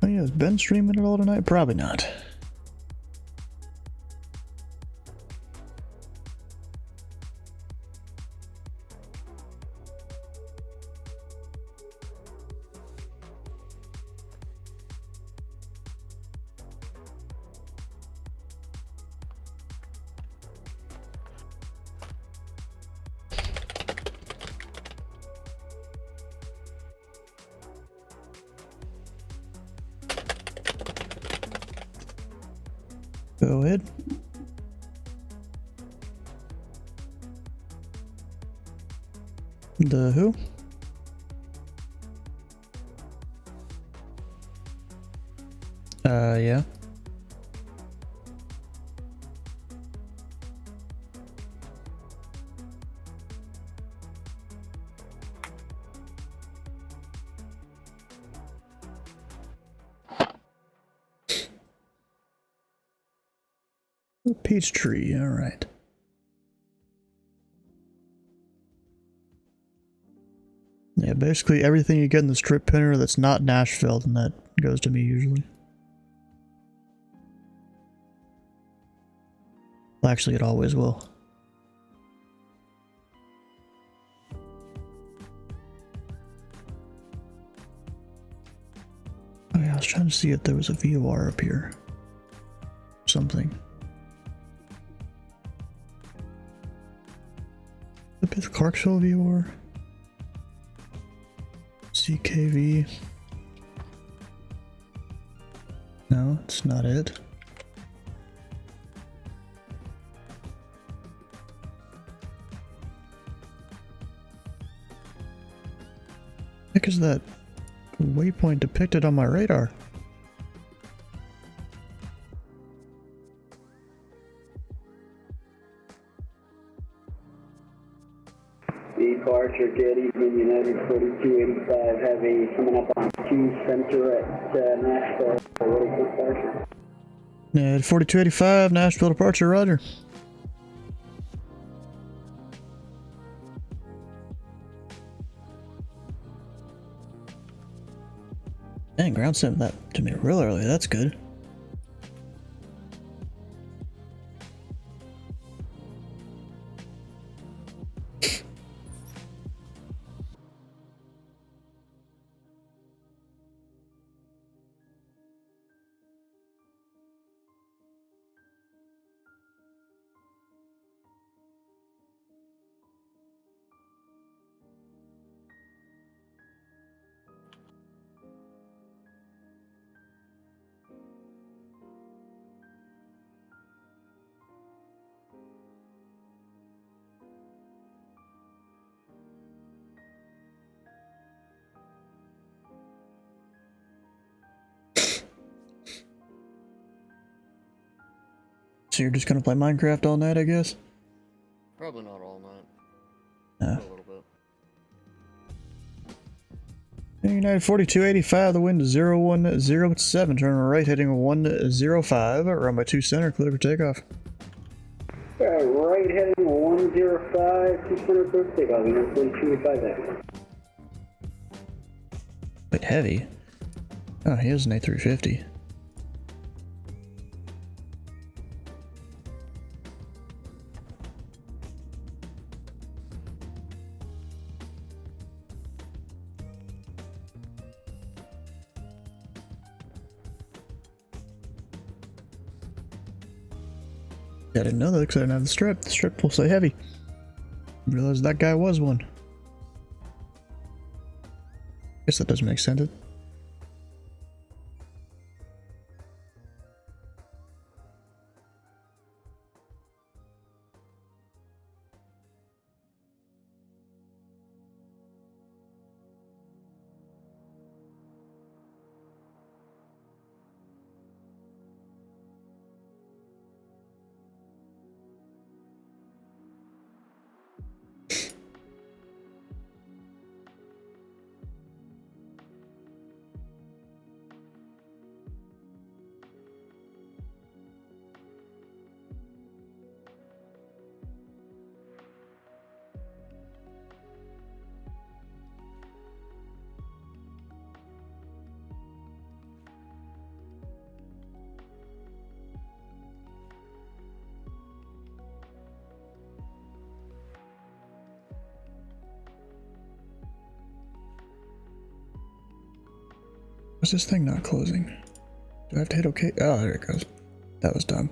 Oh yeah, is Ben streaming it all tonight? Probably not. Go ahead. The who? Yeah. Peach tree, alright. Yeah, basically everything you get in the strip pinner that's not Nashville, then that goes to me usually. Well, actually, it always will. was trying to see if there was a VOR up here. Something. Could be the Clarksville VOR. CKV. No, it's not it. Heck is that waypoint depicted on my radar? Departure, good evening, United 4285 Heavy, coming up on Q Center at Nashville. Ready for departure? Yeah, 4285, Nashville departure, roger. Dang, ground sent that to me real early, that's good. So you're just gonna play Minecraft all night, I guess? Probably not all night. No. A little bit. United 4285, the wind is 0107, turn right heading 105, run by 2 center, clear for takeoff. Right heading 105, 2 center, clear for takeoff, United 4285 Heavy. Wait, heavy? Oh, he has an A350. I didn't know that because I didn't have the strip. The strip will say heavy. Realized that guy was one. Guess that doesn't make sense. What's this thing not closing? Do I have to hit OK? Oh, there it goes. That was dumb.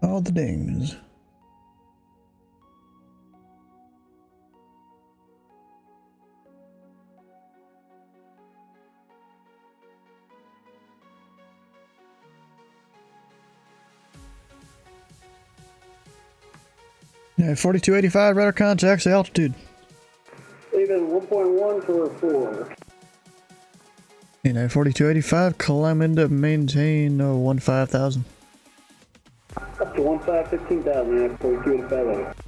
All the dings. Yeah, 4285, radar contacts, altitude. Leaving 1.1 for 4. You know, 4285, climbing to maintain 15,000. Up to 15,000, yeah, 4285 Heavy.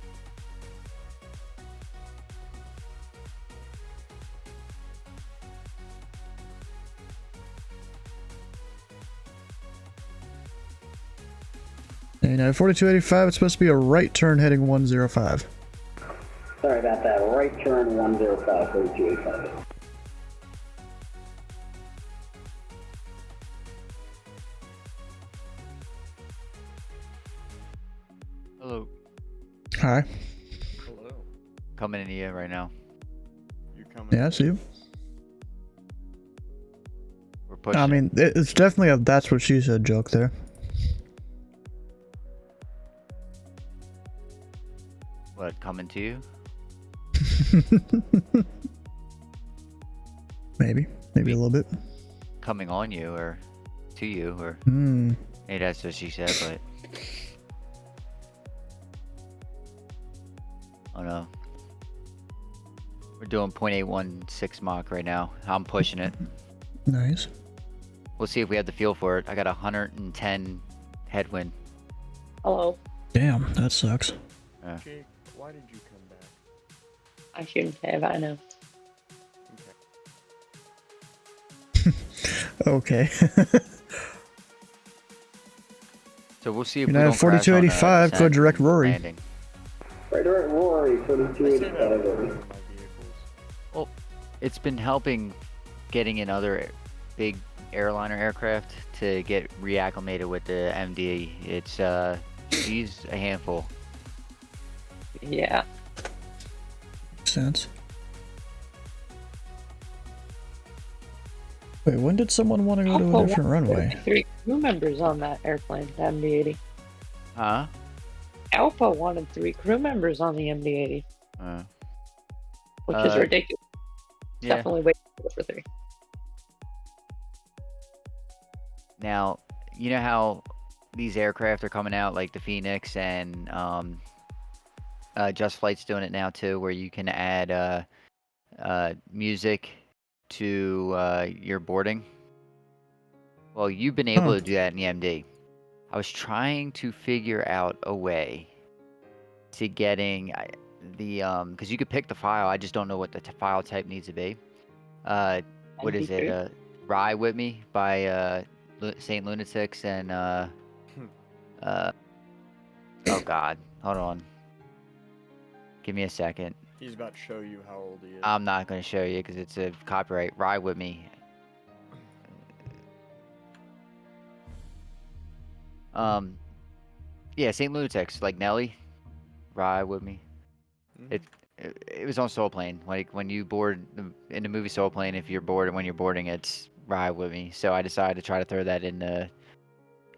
You know, 4285, it's supposed to be a right turn heading 105. Sorry about that. Right turn 105, 4285. Hello. Hi. Hello. Coming into you right now. You coming? Yeah, I see you. We're pushing. I mean, it's definitely a "that's what she said" joke there. What, coming to you? Maybe a little bit. Coming on you, or to you, or Hmm. maybe that's what she said, but oh no. We're doing 0.816 Mach right now. I'm pushing it. Nice. We'll see if we have the feel for it. I got 110 headwind. Hello. Damn, that sucks. Yeah. Jake, why did you come back? I shouldn't have, I know. Okay. So we'll see if You we know, don't crash on 4285, go direct Rory. landing. Right, Rory, 4285. Well, it's been helping getting in other big airliner aircraft to get reacclimated with the MD. It's she's a handful. Yeah. Makes sense. Wait, when did someone want to go to a different runway? 3 crew members on that airplane, the MD-80. Huh? Alpha wanted 3 crew members on the MD-80, which is ridiculous. Yeah. Definitely wait for 3. Now, you know how these aircraft are coming out, like the Phoenix, and Just Flight's doing it now too, where you can add music to your boarding. Well, you've been able to do that in the MD. I was trying to figure out a way to getting the because you could pick the file. I just don't know what the file type needs to be. What is it? Ride With Me by Saint Lunatics and oh God, hold on. Give me a second. He's about to show you how old he is. I'm not going to show you because it's a copyright. Ride With Me. Yeah, Saint Lunatics, like Nelly. Ride With Me. It was on Soul Plane. Like when you board in the movie Soul Plane, if you're bored when you're boarding, it's Ride With Me. So I decided to try to throw that in the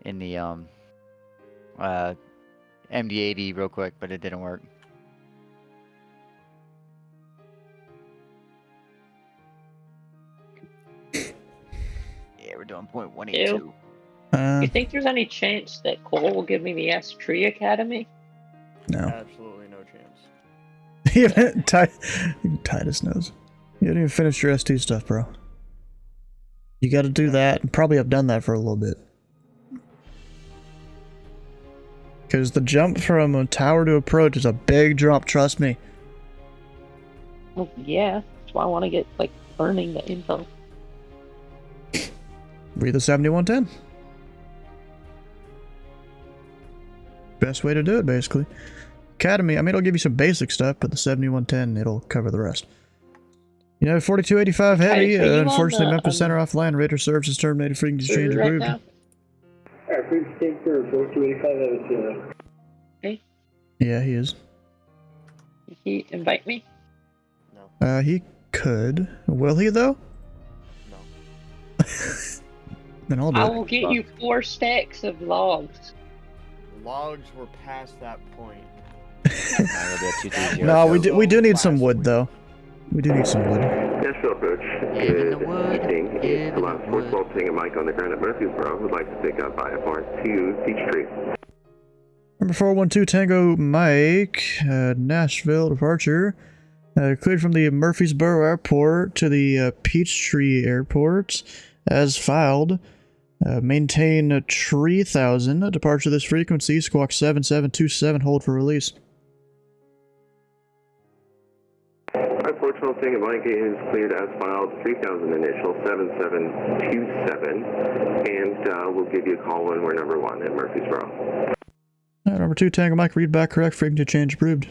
MD-80 real quick, but it didn't work. Yeah, we're doing 0.182. You think there's any chance that Cole will give me the S-Tree Academy? No. Absolutely no chance. Even Titus knows. You haven't even finished your ST stuff, bro. You got to do that, and probably have done that for a little bit. Because the jump from a tower to approach is a big jump, trust me. Well, yeah. That's why I want to get, like, learning the info. Read the 7110. Best way to do it, basically. Academy, I mean, it'll give you some basic stuff, but the 7110, it'll cover the rest. You know, 4285 Heavy, unfortunately, Memphis Center offline. Radar services terminated. Frequency change approved. Alright, frequency change for 4285 Hey? Yeah, he is. Did he invite me? He could. Will he, though? No. Then I'll do I it. will get you 4 stacks of logs. Logs were past that point. No, we do need some wood, though. We do need some wood. Nashville Approach. Good evening. It's the last 412 Tango Mike on the ground at Murfreesboro. Would like to pick up IFR 2 Peachtree. Number 412 Tango Mike, Nashville departure. Cleared from the Murfreesboro Airport to the Peachtree Airport as filed. Maintain 3000. Departure this frequency. Squawk 7727. Hold for release. Unfortunately, Tango Mike is cleared as filed 3000 initial 7727. And we'll give you a call when we're number 1 at Murfreesboro. Number 2 Tango Mike, read back correct. Frequency change approved.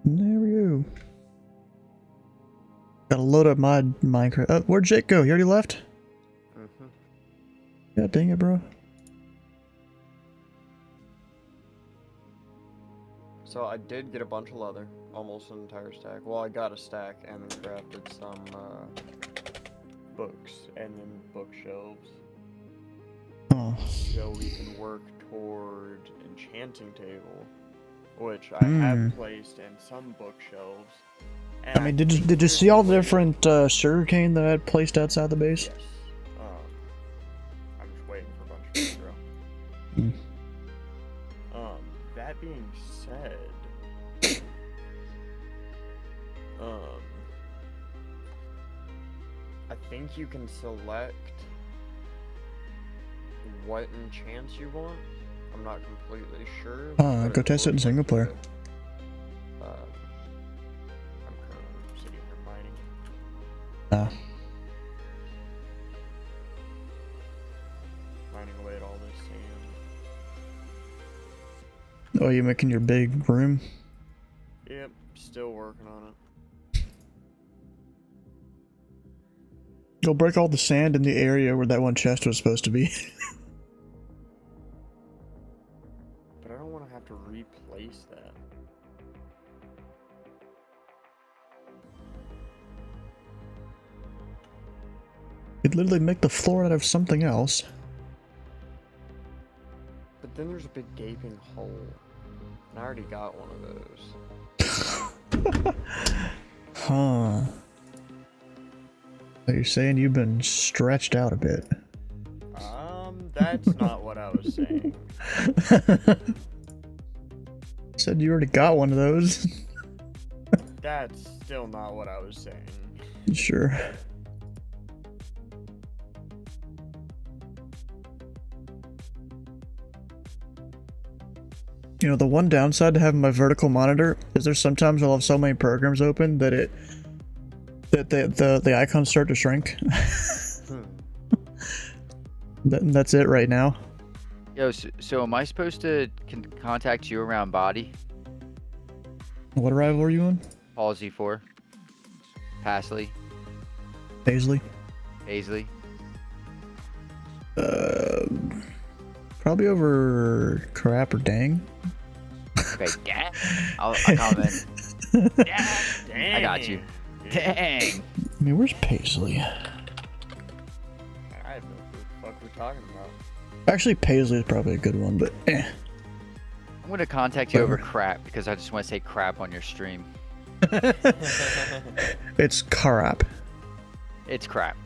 There we go. Gotta load up my Minecraft. Where'd Jake go? He already left? God dang it, bro. So I did get a bunch of leather, almost an entire stack. Well, I got a stack and then crafted some books and then bookshelves. Oh. So we can work toward enchanting table, which I have placed in some bookshelves. I mean, did you see all the different sugarcane that I had placed outside the base? Yes. I'm just waiting for a bunch of it to grow. That being said, I think you can select what enchants you want. I'm not completely sure. Go test it in single player. I'm currently sitting here mining. Mining away at all this sand. Oh, you making your big room? Yep, still working on it. Go break all the sand in the area where that one chest was supposed to be. But I don't want to have to replace that. You'd literally make the floor out of something else. But then there's a big gaping hole. And I already got one of those. Huh. So you're saying you've been stretched out a bit? That's not what I was saying. Said you already got one of those. That's still not what I was saying. Sure. You know, the one downside to having my vertical monitor is there's sometimes I'll have so many programs open that the icons start to shrink. That's it right now. Yo, so am I supposed to contact you around body? What arrival are you on? Paul Z4. Pasley. Paisley. Paisley. Probably over crap or dang. Okay, dang. I'll comment. Dang. I got you. Dang. I mean, where's Paisley? I have no clue what the fuck we're talking about. Actually, Paisley is probably a good one, but eh. I'm gonna contact you over crap because I just want to say crap on your stream. It's crap. It's crap.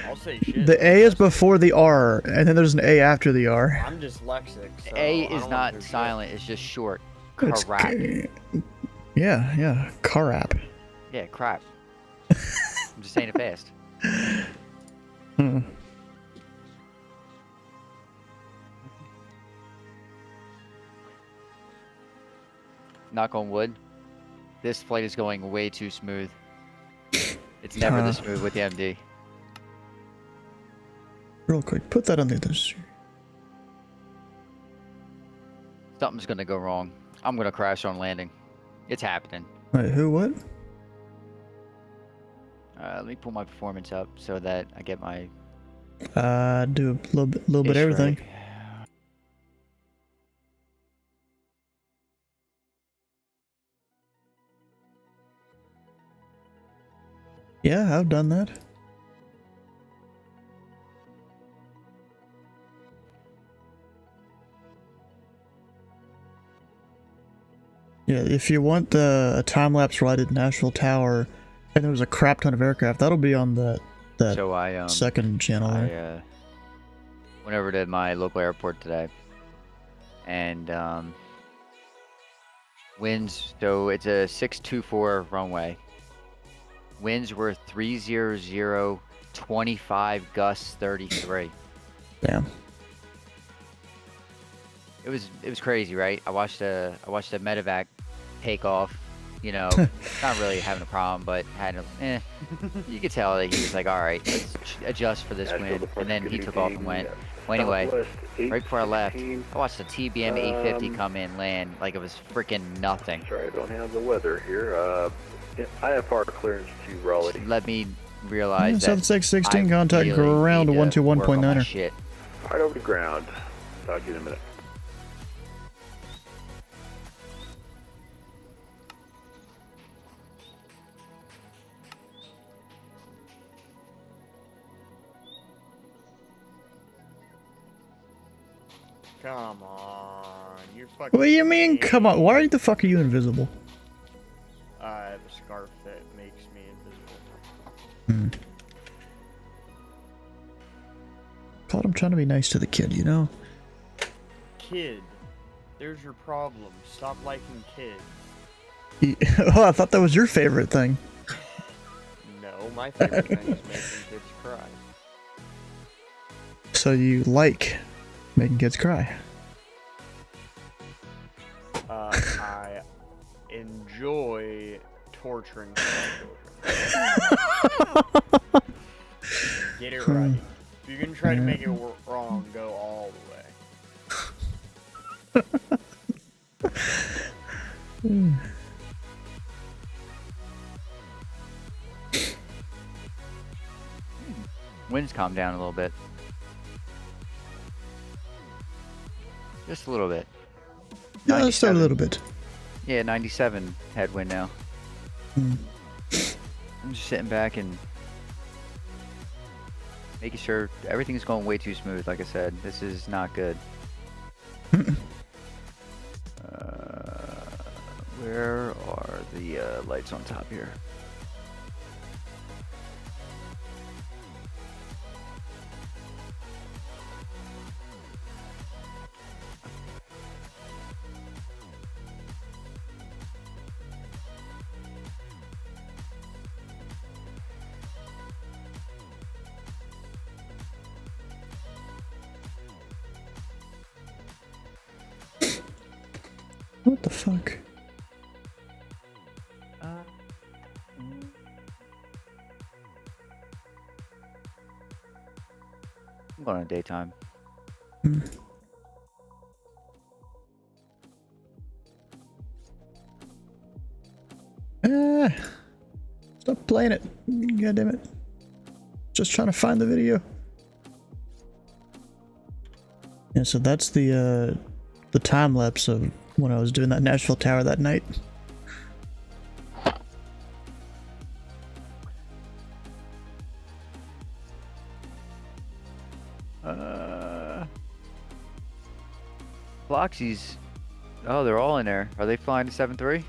I'll say shit. The A is before the R, and then there's an A after the R. I'm dyslexic, so A is not silent, it's just short. Crap. Yeah, crap. Yeah, crap. I'm just saying it fast. Knock on wood. This flight is going way too smooth. It's never this smooth with the MD. Real quick, put that on the other side. Something's gonna go wrong. I'm gonna crash on landing. It's happening. Wait, who, what? Let me pull my performance up so that I get my... Do a little bit everything. Right. Yeah, I've done that. Yeah, if you want a time lapse ride at Nashville Tower, and there was a crap ton of aircraft, that'll be on that So second channel. I went over to my local airport today, and winds. So it's a 624 runway. Winds were 300, 25, gusts 33. Damn. It was crazy, right? I watched a medevac take off. You know, not really having a problem, but had you could tell that he was like, all right, let's adjust for this wind. And then he took off and went. Well, anyway, right before I left, I watched the TBM 850 come in, land like it was freaking nothing. Sorry, I don't have the weather here. Yeah, IFR clearance to Raleigh. Let me realize that 7616, I contact really ground need to work on my 121.9er. shit. Right over to ground. Talk to you in a minute. Come on, you're fucking. What do you mean? Come on, why the fuck are you invisible? I have a scarf that makes me invisible. God, I'm trying to be nice to the kid, you know? Kid, there's your problem. Stop liking kids. Oh, I thought that was your favorite thing. No, my favorite thing is making kids cry. So you like making kids cry? I enjoy torturing children. Get it right. If you're gonna try to make it wrong, go all the way. Wind's calmed down a little bit. Just a little bit. Yeah, just a 97. little bit. Yeah, 97 headwind now. I'm just sitting back and making sure everything's going way too smooth. Like I said, this is not good. Where are the lights on top here? What the fuck? I'm going on daytime. Stop playing it. God damn it. Just trying to find the video. Yeah, so that's the time lapse of when I was doing that Nashville Tower that night. Bloxy's. Oh, they're all in there. Are they flying to 7-3?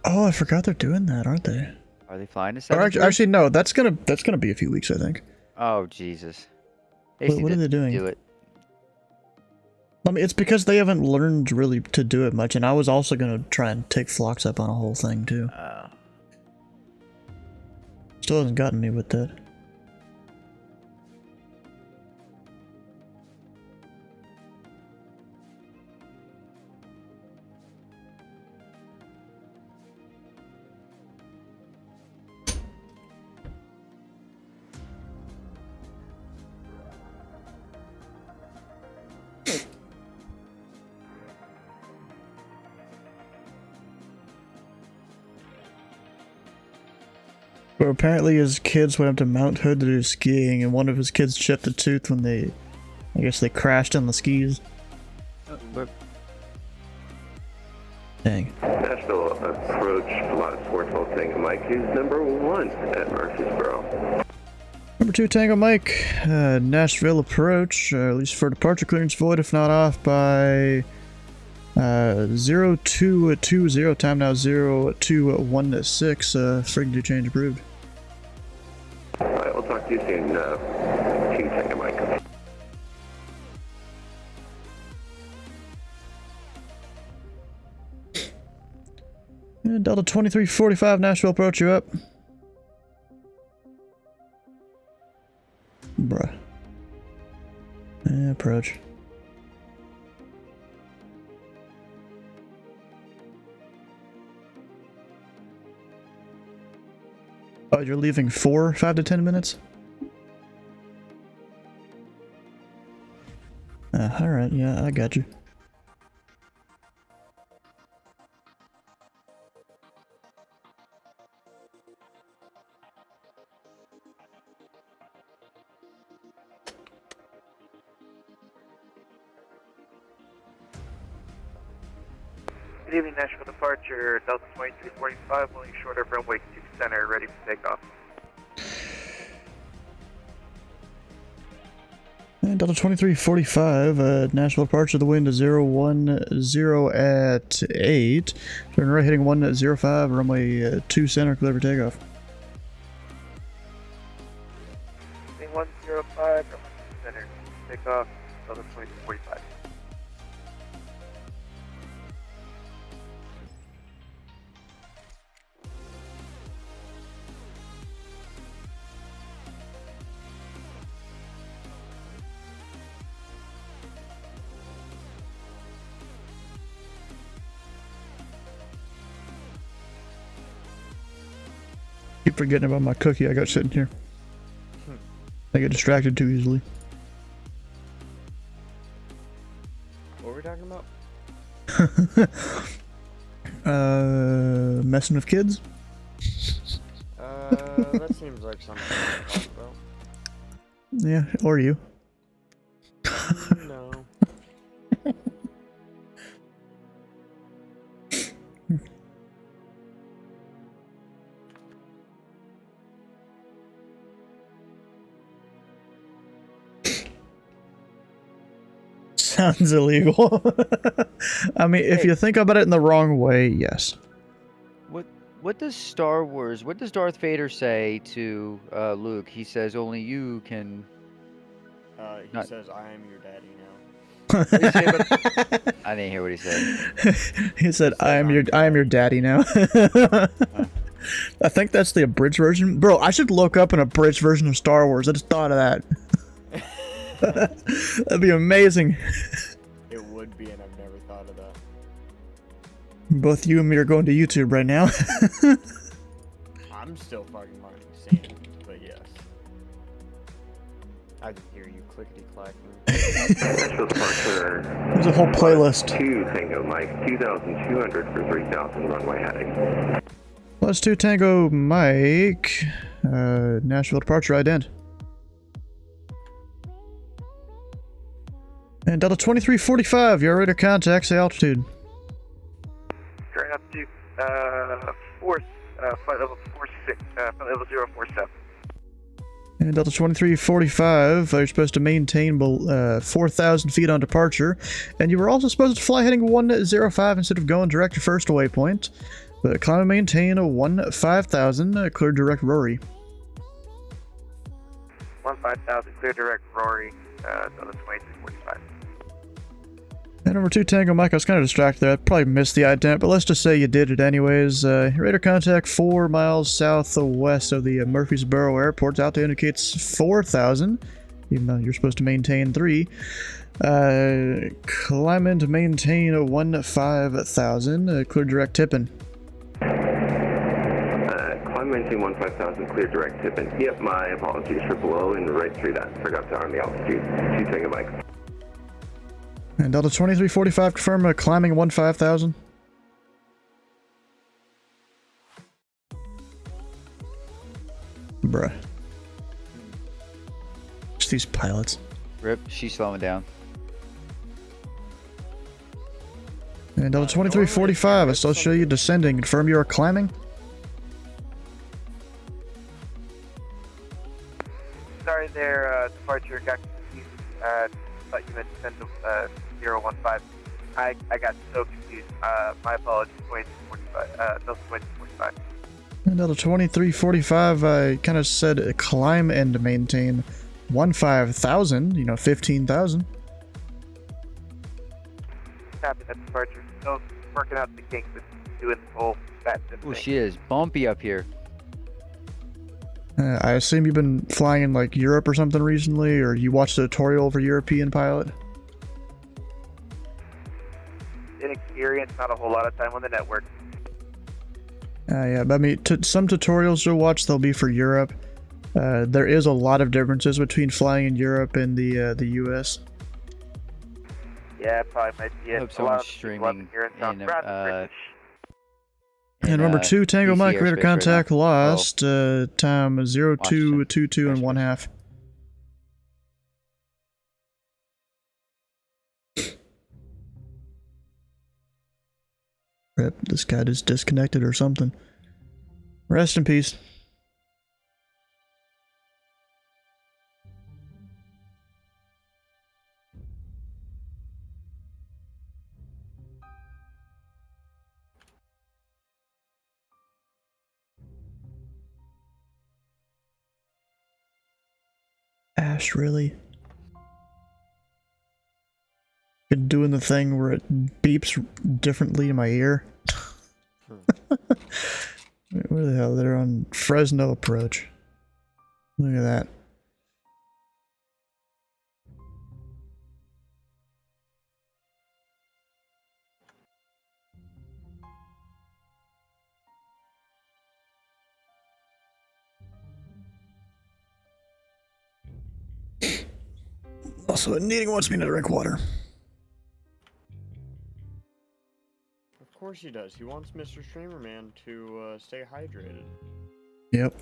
Oh, I forgot they're doing that, aren't they? Are they flying to Or 7-3? actually, no. That's gonna be a few weeks, I think. Oh, Jesus. What are they doing? Do it. I mean, it's because they haven't learned really to do it much, and I was also gonna try and take Phlox up on a whole thing too. Still hasn't gotten me with that. But apparently his kids went up to Mount Hood to do skiing, and one of his kids chipped a tooth when I guess they crashed on the skis. Dang. Nashville Approach, Lot 412 Mike, who's number 1 at Murfreesboro. Number 2 Tango Mike, Nashville Approach, at least for departure clearance void, if not off by 0220, time now 0216, frequency change approved. Alright, we'll talk to you soon, 2 Tango Mike. Delta 2345, Nashville Approach, you up? Bruh. Approach. Oh, you're leaving 5 to 10 minutes? Alright, yeah, I got you. Good evening, Nashville departure, Delta 2345, only short of runway 2 center, ready for takeoff. And Delta 2345, Nashville departure, the wind is 010 at 8. Turn right heading 105, runway 2 center, clear for takeoff. 105, runway 2 center, takeoff, Delta 2345. Keep forgetting about my cookie I got sitting here. I get distracted too easily. What were we talking about? Messing with kids? That seems like something to talk about. Yeah, or you. No. Sounds illegal. I mean, if you think about it in the wrong way, yes. What does Star Wars? What does Darth Vader say to Luke? He says, "Only you can." He says, "I am your daddy What did he say about... I didn't hear what he said. He said, "I am your daddy now." I think that's the abridged version. Bro, I should look up an abridged version of Star Wars. I just thought of that. That'd be amazing. It would be, and I've never thought of that. Both you and me are going to YouTube right now. I'm still fucking learning sand, but yes. I can hear you clickety-clacking. Nashville departure. There's a whole playlist. 2 Tango Mike, 2,200 for 3,000 runway heading. +2 Tango Mike. Nashville departure ident. And Delta 2345, you're ready to contact, say altitude. Turn up to flight level 46, flight level 047. And Delta 2345, you're supposed to maintain 4,000 feet on departure. And you were also supposed to fly heading 105 instead of going direct to first waypoint. But climb and maintain a 15,000, clear direct Rory. 15,000, clear direct Rory, Delta 2345. And number 2 Tango Mike, I was kind of distracted there. I probably missed the ident, but let's just say you did it anyways. Radar contact 4 miles southwest of the Murfreesboro Airport. Altitude indicates 4,000, even though you're supposed to maintain 3. Climb and maintain a 15,000, clear direct Tippin. Climb maintain 15,000, clear direct Tippin. Yep, my apologies for below and right through that. Forgot to arm the altitude. 2 Tango Mike. And Delta 2345, confirm climbing 15,000. Bruh. Just these pilots. Rip, she's slowing down. And Delta 2345, I still show you descending. Confirm you are climbing. Sorry there, departure got confused. Thought you meant descend to 015. I got so confused. My apologies, 2245, Delta 2245. And Delta 2345, I kind of said climb and maintain 15,000, 15,000. Copy that departure. Still working out the kinks with doing the whole fat zip Oh, thing. she is bumpy up here. I assume you've been flying in like Europe or something recently, or you watched a tutorial for European pilot? Inexperience, not a whole lot of time on the network. Yeah, but I mean, some tutorials you'll watch, they'll be for Europe. There is a lot of differences between flying in Europe and the US. Yeah, it probably might be I it. hope A lot someone's of people up streaming here in South in, Bradford. And number 2 Tango DC Mike, radar airspace right contact now. lost. Time 0222 and 1/2. Rip, this guy just disconnected or something. Rest in peace. Ash, really? Been doing the thing where it beeps differently in my ear. Where the hell? They're on Fresno Approach. Look at that. Also, Needing wants me to drink water. Of course he does. He wants Mr. Streamerman to stay hydrated. Yep.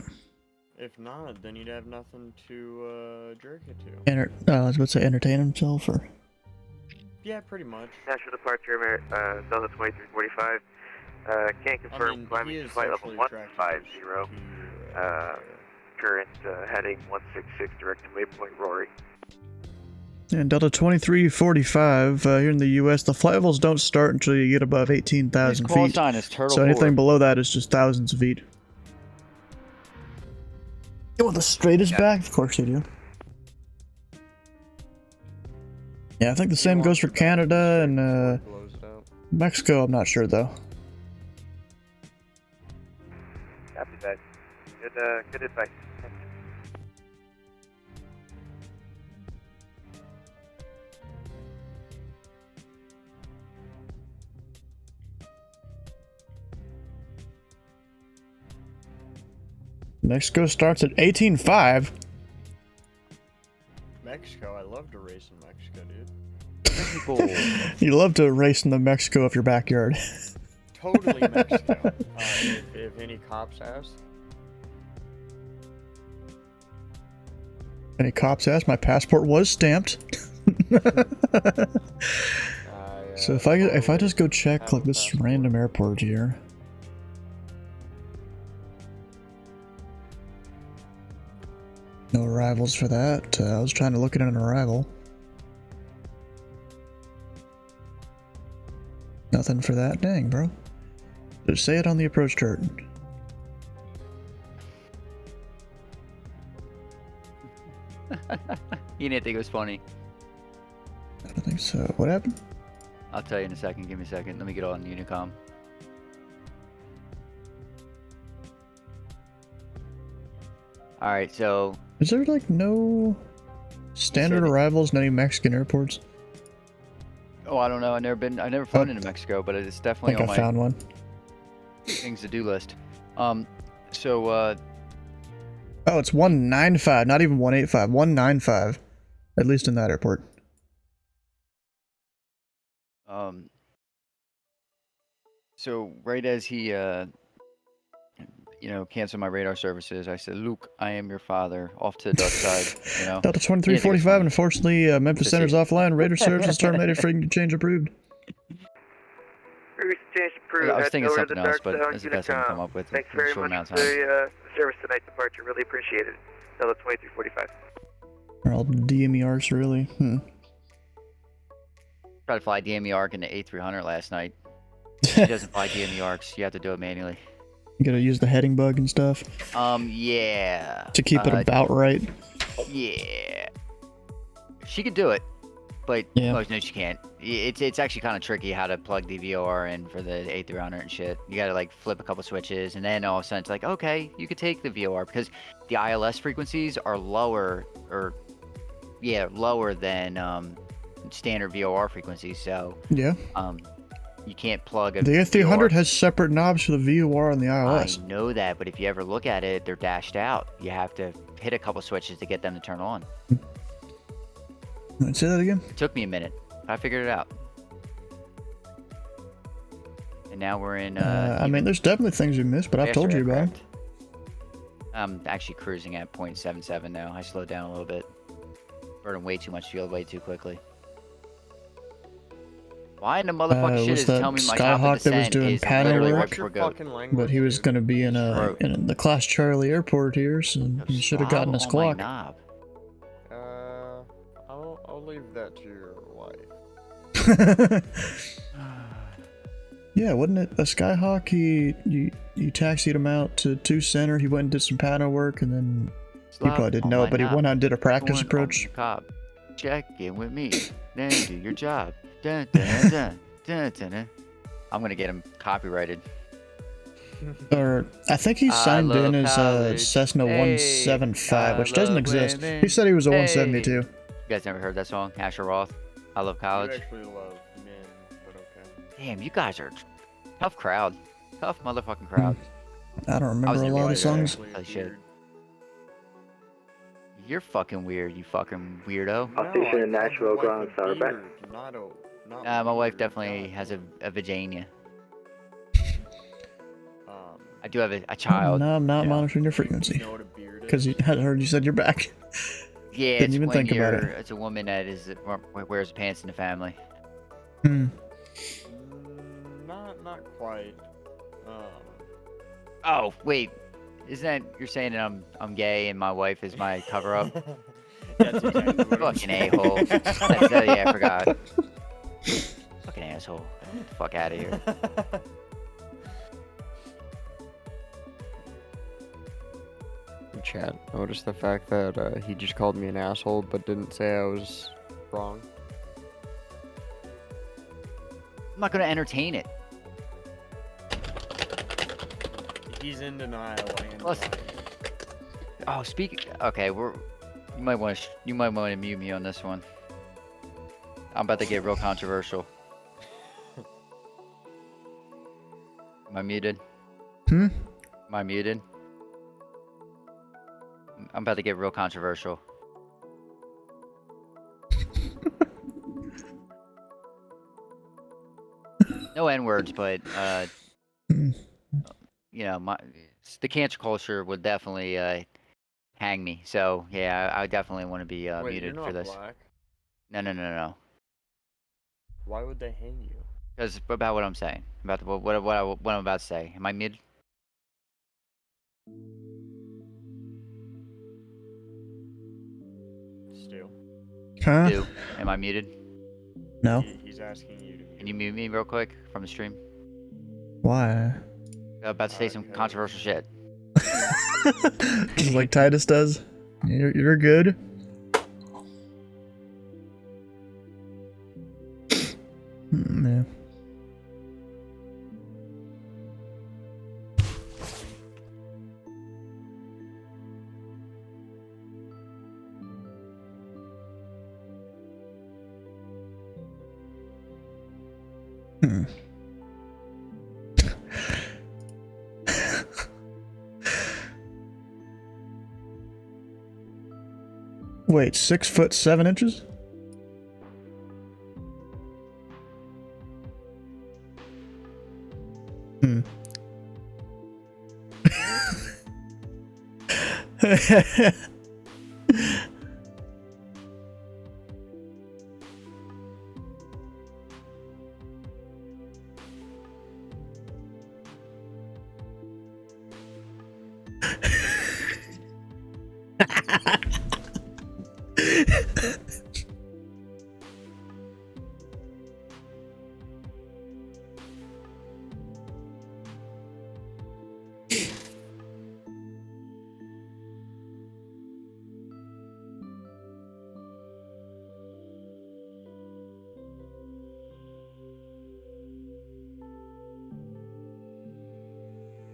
If not, then he'd have nothing to jerk it to. I was about to say entertain himself, or... Yeah, pretty much. Nashville Departure, Delta 2345. Can't confirm climbing to flight level 150. Current heading 166 direct to Waypoint Rory. And Delta 2345, here in the US, the flight levels don't start until you get above 18,000 His call feet. sign is Turtle So anything Forward. below that is just thousands of feet. You want the straightest back? Of course you do. Yeah, I think the same goes for Canada and Mexico, I'm not sure though. Copy that. Good advice. Thanks. Mexico starts at 18.5. Mexico, I love to race in Mexico, dude. You love to race in the Mexico of your backyard. Totally Mexico. If any cops ask. Any cops ask, my passport was stamped. So if I just go check like this random airport here. No arrivals for that. I was trying to look at an arrival. Nothing for that. Dang, bro. Just say it on the approach chart. You didn't think it was funny. I don't think so. What happened? I'll tell you in a second. Give me a second. Let me get on Unicom. Alright, so... Is there like no standard arrivals in any Mexican airports? Oh, I don't know. I've never flown into Mexico, but it's definitely on I found one. things to do list. Oh, it's 195, not even 185. 195. At least in that airport. So right as he canceled my radar services, I said, Luke, I am your father. Off to the dark side, Delta 2345, unfortunately, Memphis Center's offline. Radar services terminated. Frequency change approved. Frequency change approved. I was thinking Head over to something the else, dark but zone, that's the best I can Unicom. come up with. Thanks in a very short much amount for of time. the service tonight, departure. Really appreciate it. Delta 2345. They're all DME really. Tried to fly DME ARC into A300 last night. She doesn't fly DME ARCs. You have to do it manually. You gotta use the heading bug and stuff. Yeah. To keep it about right. Yeah. She could do it, but no, she can't. It's actually kind of tricky how to plug the VOR in for the A300 and shit. You gotta like flip a couple switches, and then all of a sudden it's like, okay, you could take the VOR because the ILS frequencies are lower, lower than standard VOR frequencies. So you can't plug a The A300 has separate knobs for the VOR and the ILS. I know that, but if you ever look at it, they're dashed out. You have to hit a couple switches to get them to turn on. Say that again? It took me a minute. I figured it out. And now we're in... I mean, there's definitely things you missed, but I've told you about it. I'm actually cruising at 0.77 now. I slowed down a little bit. Burning way too much fuel way too quickly. Why in the motherfucking shit was is that telling me my top of Skyhawk that was descent doing is pattern literally work? right before goat? But he was going to be in the Class Charlie airport here, so he should have gotten his Slob on my clock. knob. I'll leave that to your wife. Yeah, wasn't it a Skyhawk? You taxied him out to 2 Center. He went and did some pattern work, and then he probably didn't know it, but he went out and did a practice approach. Cop, check in with me, then do your job. Dun, dun, dun, dun, dun, dun. I'm gonna get him copyrighted. Or I think he signed in as Cessna Hey, 175, which I doesn't love exist. women. He said he was a Hey. 172. You guys never heard that song, Asher Roth? I love college. You actually love men, but okay. Damn, you guys are tough crowd, tough motherfucking crowd. I don't remember a lot of the songs. Holy shit. You're fucking weird, you fucking weirdo. I'll station in Nashville, ground starter back. My wife definitely has a vagina. I do have a child. No, I'm not monitoring your frequency. Because I heard you said you're back. Yeah, Didn't it's even when think about it. it's a woman that wears pants in the family. Not quite. Oh wait, isn't that you're saying that I'm gay and my wife is my cover up? That's exactly what I'm Fucking saying. a-hole. Yeah, I forgot. Fucking asshole. Get the fuck out of here. Chat, notice the fact that he just called me an asshole, but didn't say I was wrong. I'm not gonna entertain it. He's in denial. Listen. Oh, okay, you might want to mute me on this one. I'm about to get real controversial. Am I muted? Am I muted? I'm about to get real controversial. No N-words, but you know, the cancer culture would definitely hang me. So yeah, I definitely want to be Wait, muted you're for not this. black? No. Why would they hang you? Because about what I'm saying, about what I'm about to say. Am I muted? Still. Huh? Am I muted? No. He's asking you to mute. Can you mute me real quick from the stream? Why? I'm about to say some controversial shit. Just like Titus does. You're good. Yeah. Wait, 6'7"?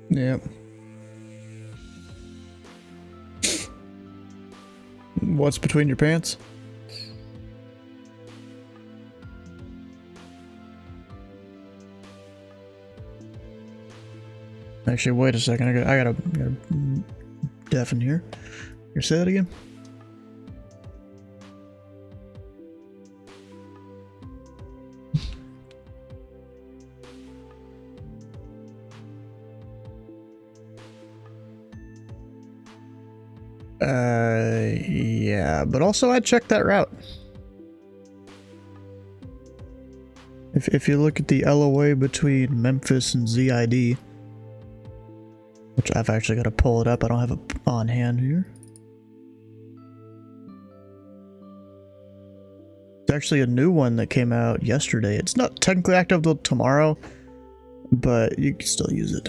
Yep. What's between your pants? Actually, wait a second. I gotta deafen here. You say that again? Yeah, but also I checked that route. If you look at the LOA between Memphis and ZID, which I've actually got to pull it up, I don't have it on hand here. It's actually a new one that came out yesterday. It's not technically active till tomorrow, but you can still use it.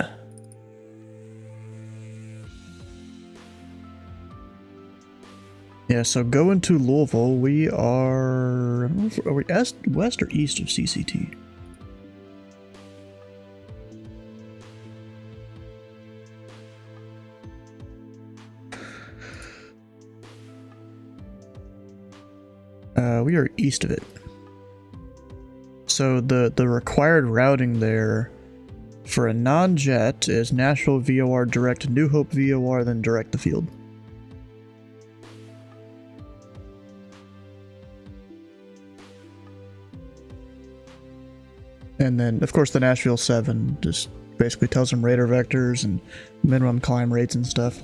Yeah, so going to Louisville, we are we west or east of CCT? We are east of it. So the required routing there for a non-jet is Nashville VOR direct to New Hope VOR, then direct the field. And then, of course, the Nashville 7 just basically tells them radar vectors and minimum climb rates and stuff.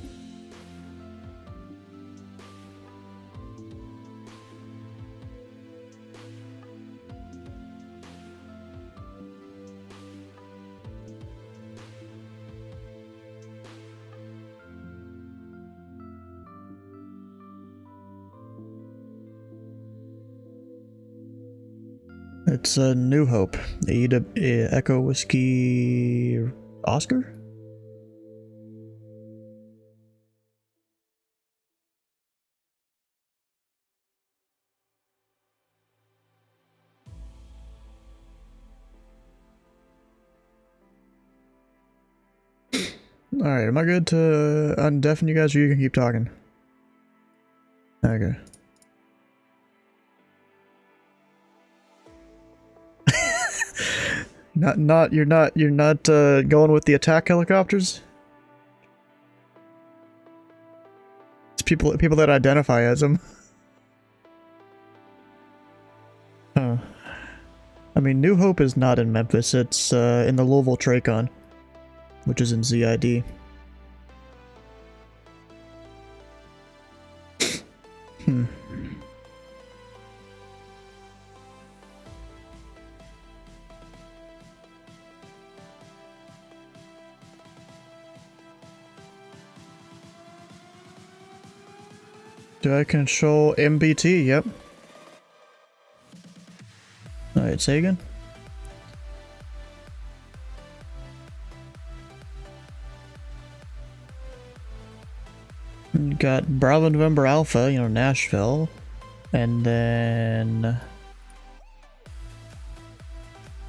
It's a New Hope. Echo Whiskey Oscar? Alright, am I good to undeafen you guys, or you can keep talking? Okay. You're not going with the attack helicopters? It's people that identify as them. Huh. I mean, New Hope is not in Memphis, it's in the Louisville Tracon, which is in ZID. Hmm. Do I control MBT? Yep. Alright, say again. You got Bravo November Alpha, you know, Nashville. And then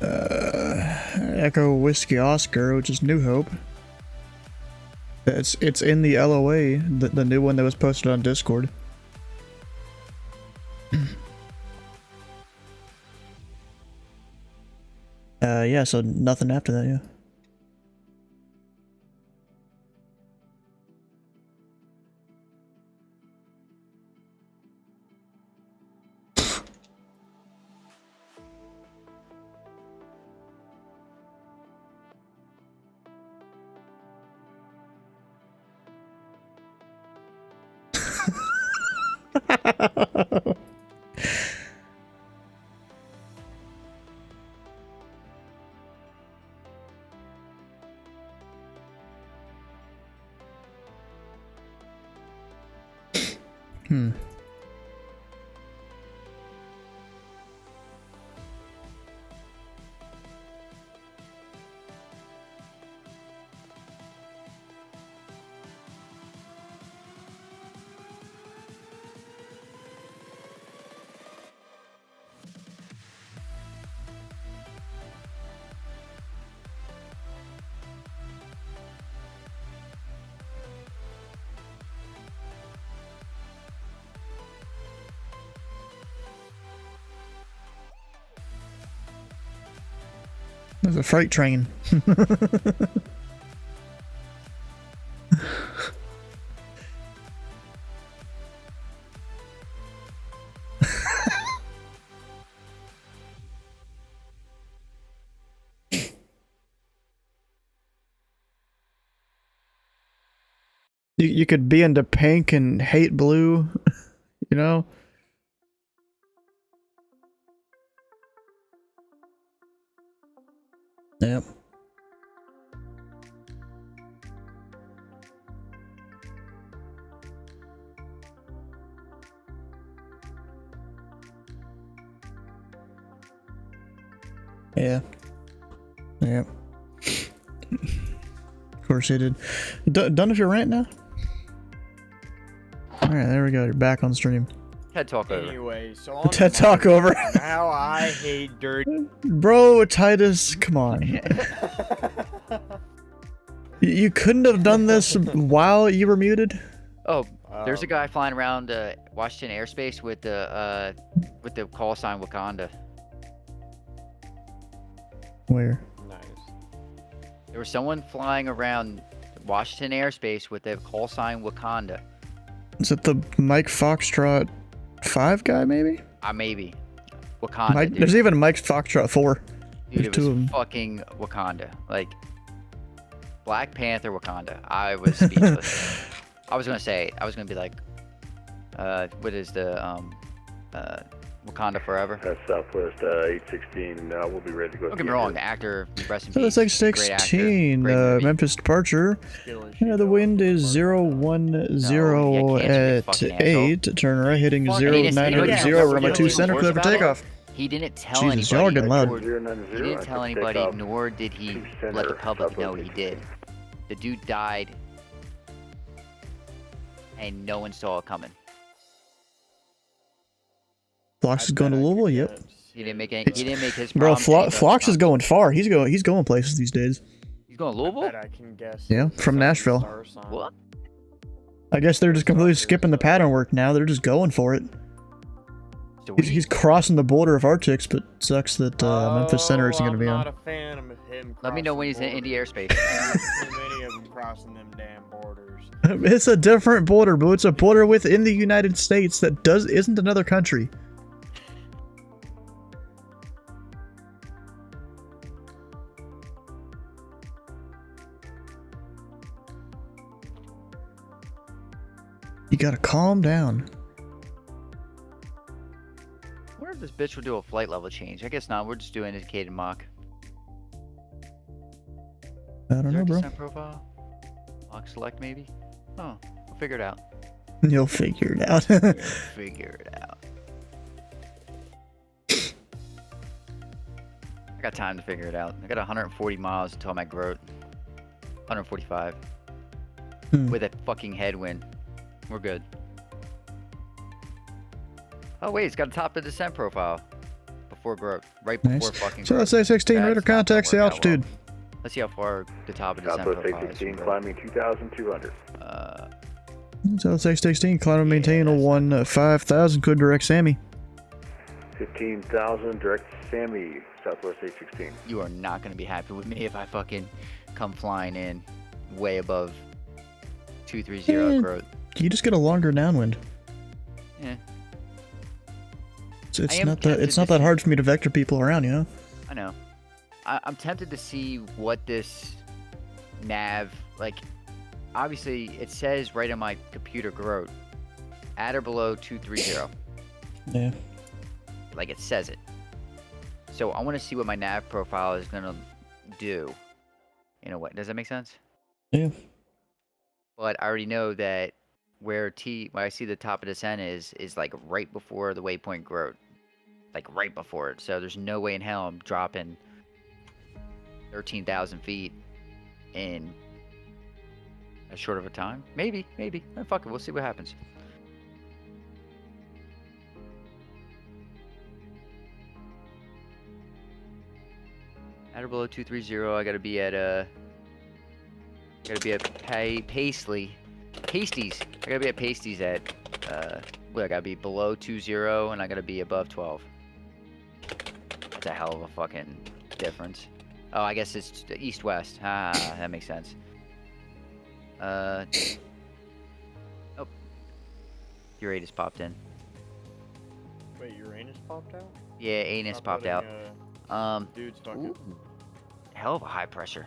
Echo Whiskey Oscar, which is New Hope. It's in the LOA, the new one that was posted on Discord. Yeah, so nothing after that, yeah. Hmm. There's a freight train. You could be into pink and hate blue, you know? Yep. Yeah. Yep. Of course he did. Done with your rant now? Alright, there we go. You're back on stream. TED Talk over. Anyway, so on TED Talk over. How I hate dirty. Bro, Titus, come on. You couldn't have done this while you were muted? Oh, there's a guy flying around Washington airspace with the call sign Wakanda. Where? Nice. There was someone flying around Washington airspace with the call sign Wakanda. Is it the Mike Foxtrot 5 guy, maybe? Maybe. Wakanda, dude. There's even a Mike Foxtrot 4. Dude, There's it two of was them. fucking Wakanda. Like, Black Panther Wakanda. I was speechless. I was gonna be like, what is the, Wakanda Forever? That's Southwest 816. We'll be ready to go. Don't get me wrong, the actor, rest in So peace. that's like great actor, 16. great movie. Memphis departure. Yeah, the wind is 010 at 8. Turn right, hitting Fuck, 0900 runway 2 center, clear for takeoff. He didn't tell Jesus, y'all are anybody. getting loud. He didn't tell anybody, nor did he let the public know he did. The dude died, and no one saw it coming. Flox is going to Louisville. Yep. He didn't make any, he didn't make his Bro, problem Flox is going far. He's going places these days. He's going to Louisville? I can guess. Yeah, from Nashville. What? I guess they're just completely skipping the pattern work now. They're just going for it. He's crossing the border of Arctics, but sucks that Memphis Center isn't going to be on. I'm not a fan of him. Let me know when he's in Indy airspace. Too many of them crossing them damn borders. It's a different border, but it's a border within the United States that isn't another country. You gotta calm down. I wonder if this bitch will do a flight level change. I guess not. We're just doing indicated Mach. I don't know, bro. Descent profile? Mach select maybe? Oh, we'll figure it out. You'll figure it out. Figure it out. I got time to figure it out. I got 140 miles until my growth. 145. With a fucking headwind. We're good. Oh wait, it's got a top of descent profile. Before growth. Right before Nice. fucking So growth. let's say 16 radar contacts the altitude. Let's see how far the top of descent Southwest profile is. 816, climbing 2,200. So let's say 16, climb and maintain a 5,000, could direct Sammy. 15,000, direct Sammy, Southwest 816. You are not going to be happy with me if I fucking come flying in way above 230 growth. You just get a longer downwind. Yeah. It's not that hard for me to vector people around, you know? I know. I'm tempted to see what this nav, like, obviously it says right on my computer growth, at or below 230. Yeah. Like it says it. So I want to see what my nav profile is going to do. In a way. Does that make sense? Yeah. But I already know that where I see the top of descent is like right before the waypoint growth. Like right before it. So there's no way in hell I'm dropping 13,000 feet in as short of a time. Maybe. Fuck it, we'll see what happens. At or below 230, I gotta be at Pasties. I gotta be at Pasties at I gotta be below 20 and I gotta be above 12. That's a hell of a fucking difference. Oh, I guess it's east-west. Ah, that makes sense. Oh. Uranus popped in. Wait, Uranus popped out? Yeah, anus popped out. Dude's fucking. Ooh, hell of a high pressure.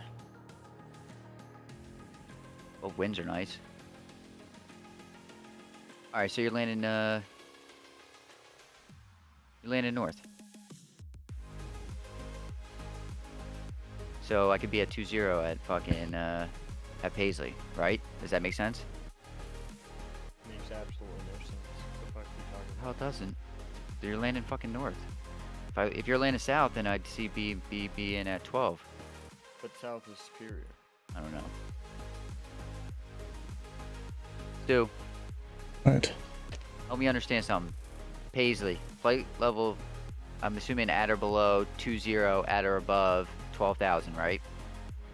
Oh, winds are nice. Alright, so you're landing north. So I could be at 2-0 at fucking at Paisley, right? Does that make sense? Makes absolutely no sense. The fuck are you talking Hell, it doesn't. You're landing fucking north. If you're landing south, then I'd see be in at 12. But south is superior. I don't know. Stu, Right. help me understand something. Paisley, flight level, I'm assuming at or below 20, at or above 12,000, right?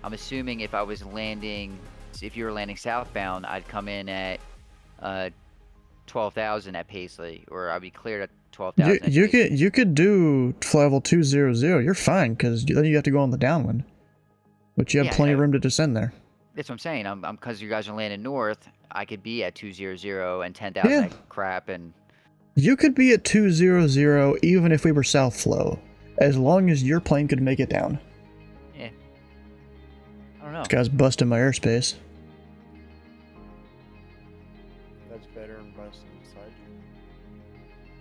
I'm assuming if I was landing, if you were landing southbound, I'd come in at 12,000 at Paisley, or I'd be cleared at 12,000. You could do level 200. You're fine because then you have to go on the downwind, but you have plenty of room to descend there. That's what I'm saying. I'm because you guys are landing north. I could be at 200 and 10,000 crap, and you could be at 200 even if we were south flow, as long as your plane could make it down. Yeah. I don't know. This guy's busting my airspace. That's better than busting inside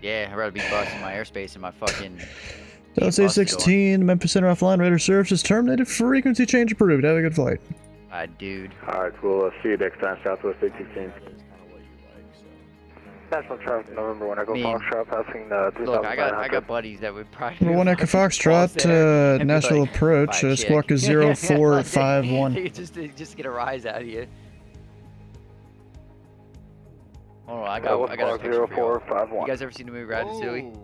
you. Yeah, I'd rather be busting my airspace and my fucking. Delta 16, Memphis Center offline. Radar services terminated. Frequency change approved. Have a good flight. Dude. Alright, we'll see you next time, Southwest 816. National Traffic November 1 Echo Foxtrot passing the 3,900. Look, I got buddies that would probably. Number 1 Echo Foxtrot, Nashville Approach, squawk is 0451. just get a rise out of you. Oh, I got a picture for you. You guys ever seen the movie Ratatouille?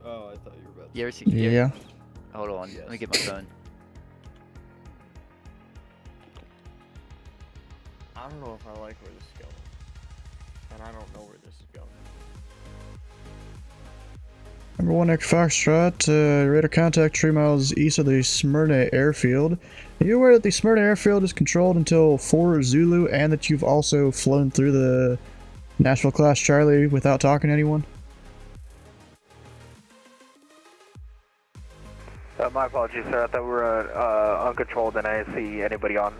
Oh, I thought you were about to. You ever seen? Yeah. Hold on, let me get my phone. I don't know if I like where this is going. And I don't know where this is going. Number 1 Echo Foxtrot, radar contact 3 miles east of the Smyrna airfield. Are you aware that the Smyrna airfield is controlled until 4 Zulu and that you've also flown through the Nashville class Charlie without talking to anyone? My apologies, sir. I thought we were uncontrolled and I didn't see anybody on.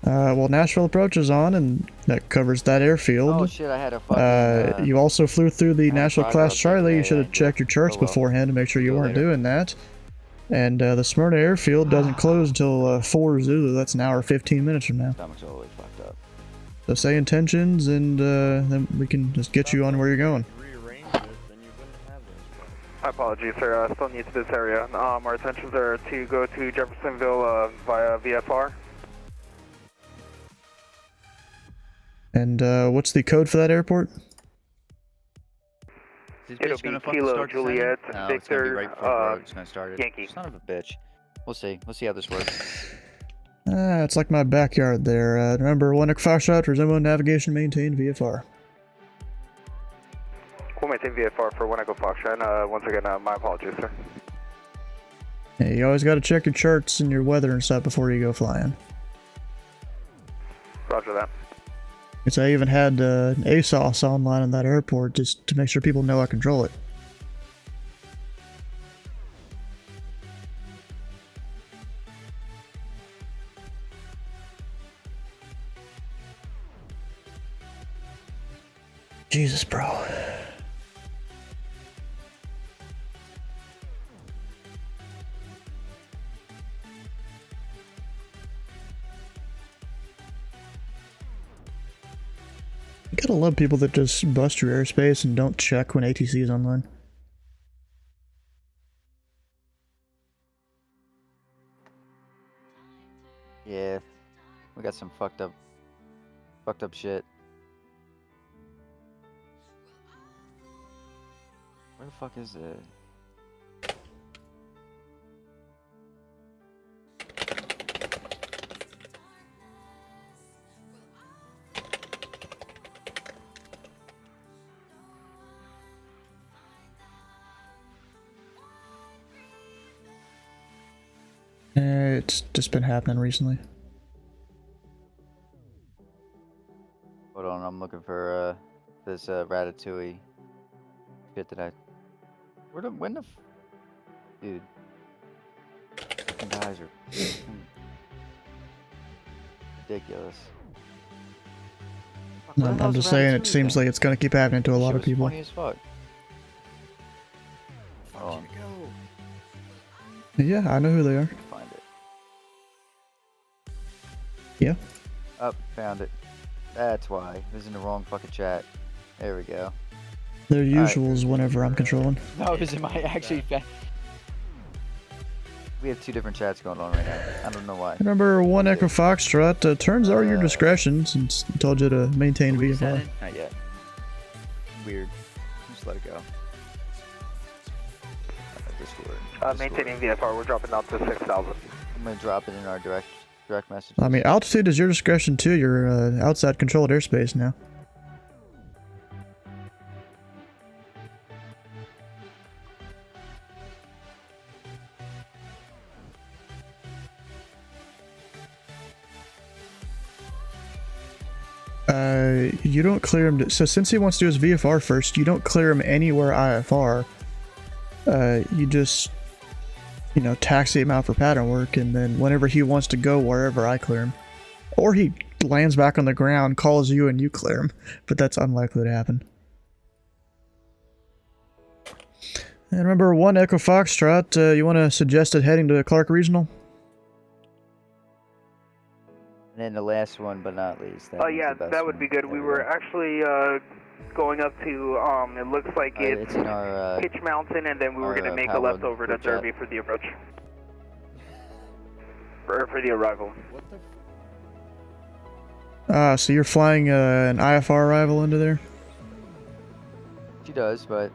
Well, Nashville Approach is on, and that covers that airfield. Oh shit, I had a fucking. You also flew through the Nashville class Charlie. You should have checked your charts beforehand to make sure you weren't doing that. And the Smyrna airfield doesn't close until 4 Zulu. That's an hour 15 minutes from now. Stomach's always fucked up. So say intentions, and then we can just get you on where you're going. My apologies, sir. Still new to this area. Our intentions are to go to Jeffersonville via VFR. And what's the code for that airport? It'll be Kilo Juliet Victor Yankee. Son of a bitch. We'll see. We'll see how this works. It's like my backyard there. Remember, 1 Echo Foxtrot, resume navigation, maintain VFR. We'll maintain VFR for 1 Echo Foxtrot. Once again, my apologies, sir. Yeah, you always got to check your charts and your weather and stuff before you go flying. Roger that. So I even had an ASOS online in that airport just to make sure people know I control it. Jesus, bro. You gotta love people that just bust your airspace and don't check when ATC is online. Yeah, we got some fucked up shit. Where the fuck is it? It's just been happening recently. Hold on, I'm looking for this Ratatouille shit that I. When the dude? Fucking guys are ridiculous. I'm just saying, it seems like it's gonna keep happening to a lot of people. Funny as fuck. Yeah, I know who they are. Find it. Yeah. Oh, found it. That's why. It was in the wrong fucking chat. There we go. Their usuals whenever I'm controlling. No, it was in my actually. We have two different chats going on right now. I don't know why. Remember 1 Echo Foxtrot, turns are your discretion since I told you to maintain VFR. Not yet. Weird. Just let it go. Discord. Maintaining VFR, we're dropping down to 6,000. I'm gonna drop it in our direct message. I mean, altitude is your discretion too. You're outside controlled airspace now. You don't clear him. So since he wants to do his VFR first, you don't clear him anywhere IFR. You just, you know, taxi him out for pattern work, and then whenever he wants to go wherever, I clear him. Or he lands back on the ground, calls you, and you clear him. But that's unlikely to happen. And remember, 1 Echo Foxtrot, you want to suggested heading to Clark Regional? And then the last one, but not least. Oh yeah, that would be good. We were actually going up to, it looks like it's in our, Hitch Mountain, and then we were going to make a left over to Derby for the approach. For the arrival. What the So you're flying an IFR arrival into there? She does, but...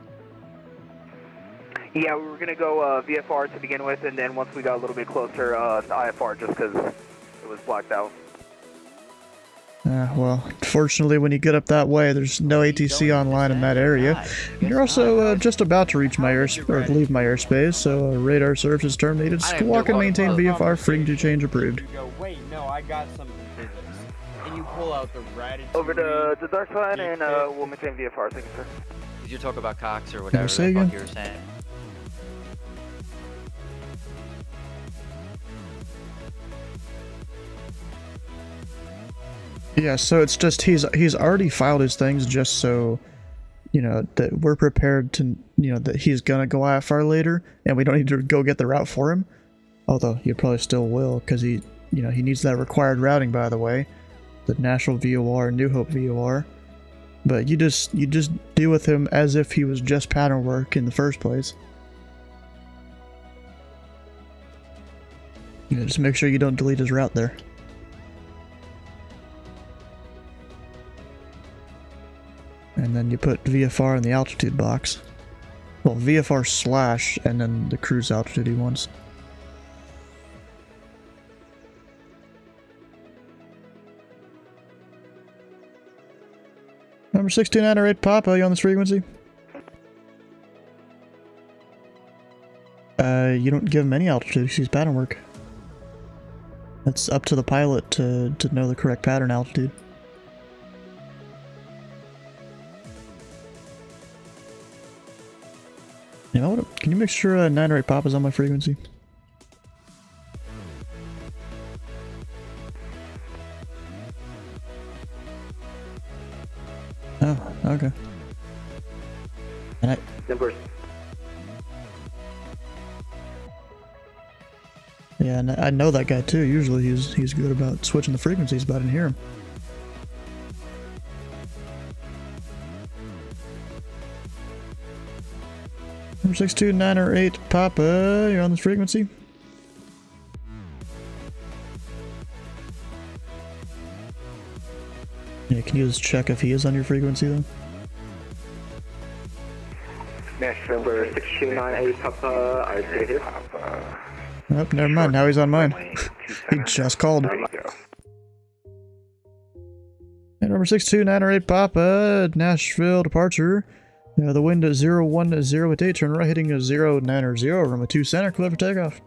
Yeah, we were going to go VFR to begin with, and then once we got a little bit closer, to IFR just because it was blacked out. Well, fortunately, when you get up that way, there's no ATC online in that area. You're also just about to reach my leave my airspace, so radar service is terminated. Squawk and maintain VFR, freedom to change approved. You go, wait, no, I got something for this. And you pull out the Ratatouille. Over to the dark side, and we'll maintain VFR. Thank you, sir. Did you talk about Cox or whatever say the fuck again? you were saying? Yeah, so it's just he's already filed his things just so, you know, that we're prepared to, you know, that he's gonna go IFR later, and we don't need to go get the route for him. Although you probably still will, because he, you know, he needs that required routing, by the way, the Nashville VOR and New Hope VOR. But you just deal with him as if he was just pattern work in the first place. You know, just make sure you don't delete his route there. And then you put VFR in the altitude box. Well, VFR slash, and then the cruise altitude he wants. Number 62908 Pop, are you on this frequency? You don't give him any altitude, he's pattern work. It's up to the pilot to know the correct pattern altitude. You know what? Can you make sure 908 Pop is on my frequency? Oh, okay. And yeah, and I know that guy too. Usually he's good about switching the frequencies, but I didn't hear him. Number 62908 Papa, you're on this frequency. Yeah, can you just check if he is on your frequency though? Nashville 62908 Papa, I stay here. Oh, never mind, now he's on mine. He just called. And number 62908 Papa, Nashville departure. The wind is 010 at 8, turn right heading 090, runway 2 center, clear for takeoff.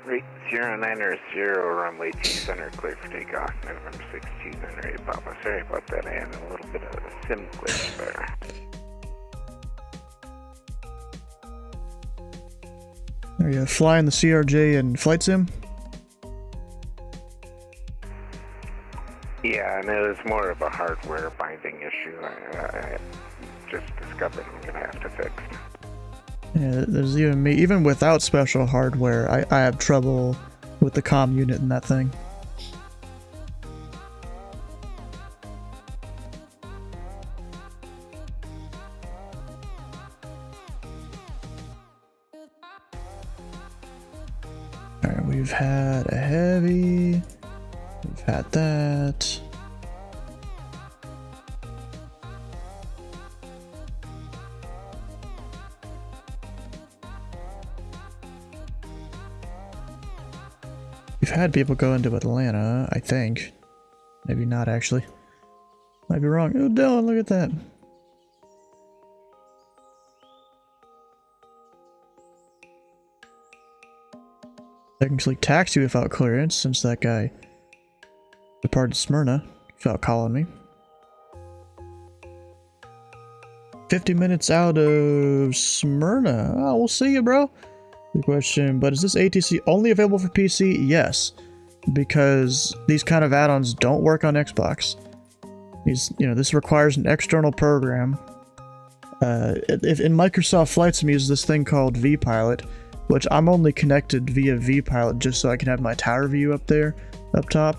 Rate 090, runway 2 center, clear for takeoff. November 62908 Papa. Sorry about that, I had a little bit of a sim glitch there. Are you flying the CRJ in flight sim? Yeah, and it was more of a hardware binding issue. I just discovered I'm gonna have to fix. Yeah, there's even me, even without special hardware, I have trouble with the comm unit in that thing. Alright, we've had a heavy, we've had that. We've had people go into Atlanta, I think. Maybe not, actually. Might be wrong. Oh, Dylan, look at that. Technically taxed you without clearance, since that guy departed Smyrna without calling me. 50 minutes out of Smyrna. Oh, we'll see you, bro. Good question, but is this ATC only available for PC? Yes, because these kind of add-ons don't work on Xbox. This requires an external program. If in Microsoft Flight Sim uses this thing called vPilot, which I'm only connected via vPilot just so I can have my tower view up there, up top,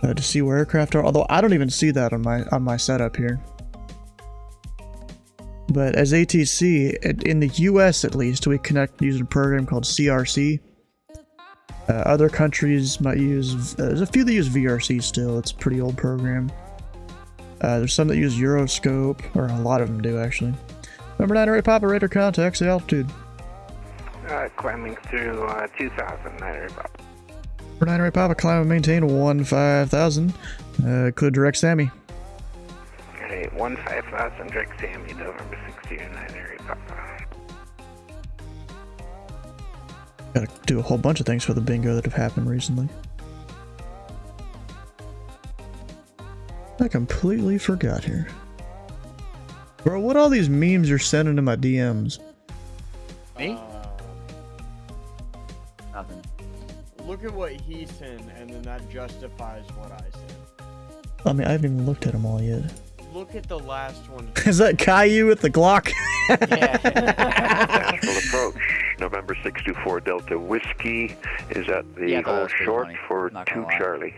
to see where aircraft are. Although I don't even see that on my setup here. But as ATC, in the US at least, we connect using a program called CRC. Other countries might use, there's a few that use VRC still, it's a pretty old program. There's some that use Euroscope, or a lot of them do actually. Number 908 Papa, radar contacts, the altitude. Climbing through 2,000, 908 Papa. Number 908 Papa, climb and maintain 15,000, clear direct Sammy. Okay, 15,000 direct Sammy, November 16, 908 Papa. Gotta do a whole bunch of things for the bingo that have happened recently. I completely forgot here. Bro, what all these memes you're sending to my DMs? Me? Nothing. Look at what he sent, and then that justifies what I sent. I mean, I haven't even looked at them all yet. Look at the last one. Is that Caillou with the Glock? Nashville Approach, November 624 Delta Whiskey is at the hold short for 2 Charlie.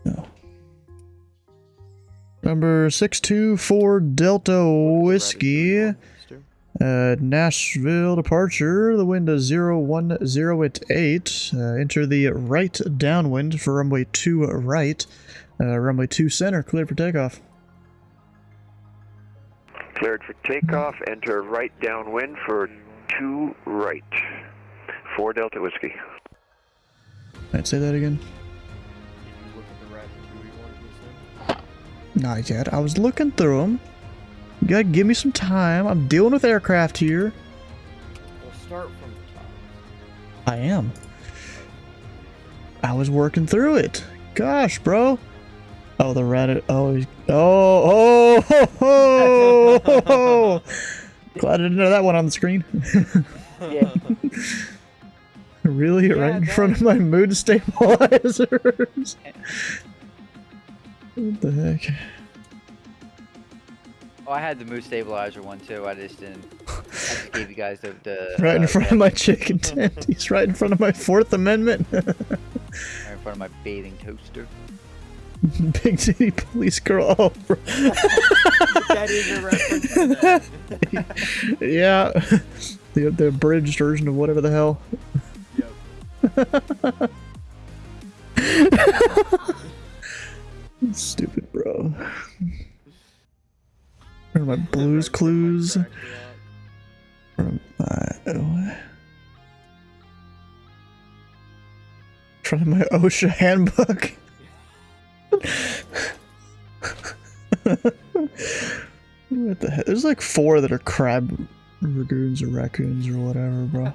No. Number 624 Delta Whiskey, Nashville departure. The wind is 010 at 8. Enter the right downwind for runway 2 right. Runway 2 center, cleared for takeoff. Cleared for takeoff, enter right downwind for 2 right. 4 Delta Whiskey. I'd say that again. Not yet. I was looking through them. You gotta give me some time. I'm dealing with aircraft here. We'll start from the top. I am. I was working through it. Gosh, bro. Oh, the Reddit. Oh. Glad I didn't know that one on the screen. Yeah. Really? Yeah, right in front of my mood stabilizers? What the heck? Oh, I had the mood stabilizer one too. I just didn't. I just gave you guys the right in front of my chicken tent. He's right in front of my 4th Amendment. Right in front of my bathing toaster. Big City Police Girl. Oh, bro. That is a reference to that. Yeah. The abridged version of whatever the hell. Yep. Stupid, bro. Where are my Blues Clues? From my front of my OSHA handbook. What the heck? There's like 4 that are crab ragoons or raccoons or whatever, bro.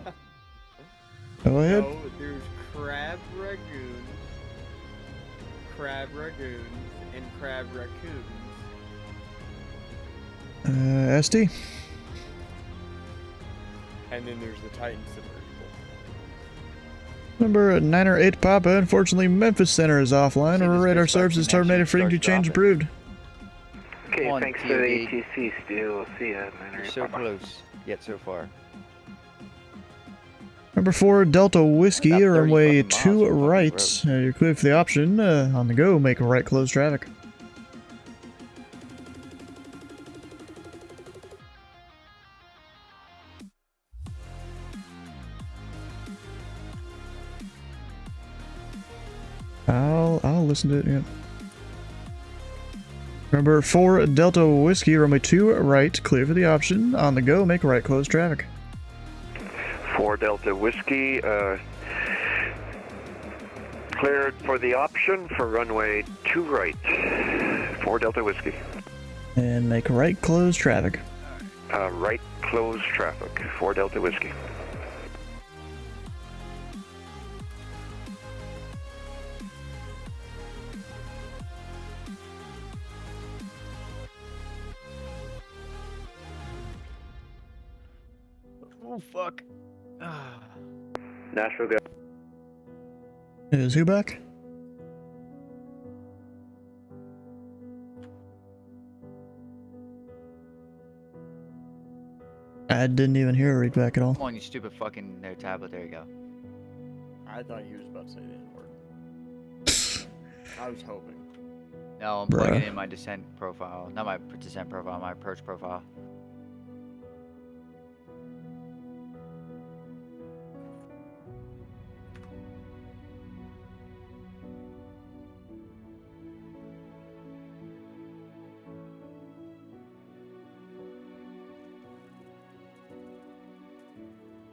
Go ahead. No, there's crab ragoons, and crab raccoons. SD. And then there's the Titan submersible. Number 908 Papa. Unfortunately, Memphis Center is offline. Our radar service is terminated. Freedom to change approved. Okay, thanks for the ATC, Stu. We'll see you. You're so close, yet so far. Number 4, Delta Whiskey, About 30 runway fucking miles 2 from fucking right. You're clear for the option. On the go, make a right, close traffic. I'll listen to it, yeah. Number 4, Delta Whiskey, runway 2 right, clear for the option. On the go, make a right, close traffic. 4 Delta Whiskey, cleared for the option for runway 2 right. 4 Delta Whiskey. And make a right, close traffic. Right, close traffic. 4 Delta Whiskey. Oh, fuck. Nashville, go. Is who back? I didn't even hear a read back at all. Come on, you stupid fucking no tablet. There you go. I thought he was about to say the N-word. I was hoping. No, I'm plugging in my descent profile. Not my descent profile, my approach profile.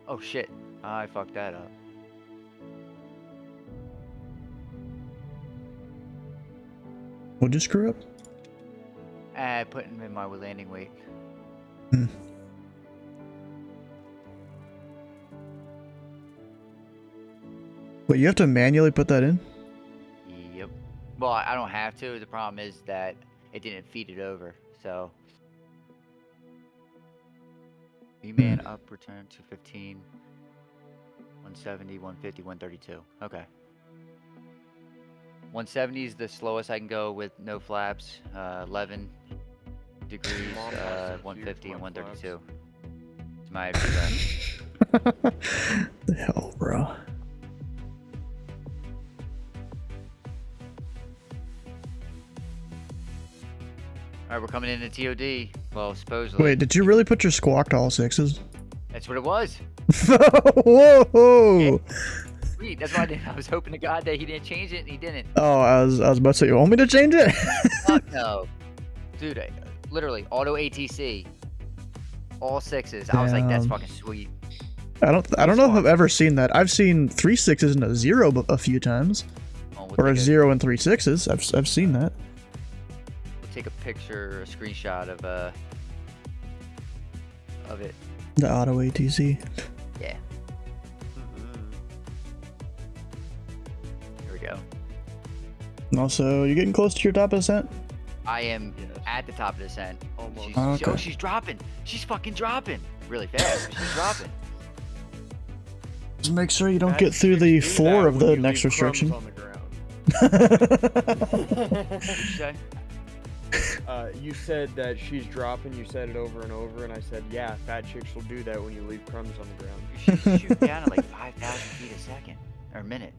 Oh shit, I fucked that up. What'd you screw up? I put him in my landing weight. Wait, you have to manually put that in? Yep. Well, I don't have to. The problem is that it didn't feed it over, so. V-man up, return to 15, 170, 150, 132. Okay. 170 is the slowest I can go with no flaps. 11 degrees, 150 and 132. It's my The hell, bro. Alright, we're coming into TOD. Well, supposedly. Wait, did you really put your squawk to all 6s? That's what it was. Whoa! Yeah. Sweet, that's why I was hoping to God that he didn't change it, and he didn't. Oh, I was about to say, you want me to change it? Fuck no. Dude, literally, auto ATC. All 6s. I was like, that's fucking sweet. I don't know if I've ever seen that. I've seen 3 6s and a 0 a few times. Oh, or a 0 and 3 6s. I've seen that. We'll take a picture, a screenshot of it. The auto ATC. Yeah. Here we go. And also, you getting close to your top of descent? I am at the top of the descent. Almost. Okay. She's dropping. She's fucking dropping. Really fast, but she's dropping. Just make sure you don't get through the floor of the next restriction. On the ground. You said that she's dropping. You said it over and over, and I said, yeah, fat chicks will do that when you leave crumbs on the ground. You should shoot down at like 5,000 feet a second or a minute.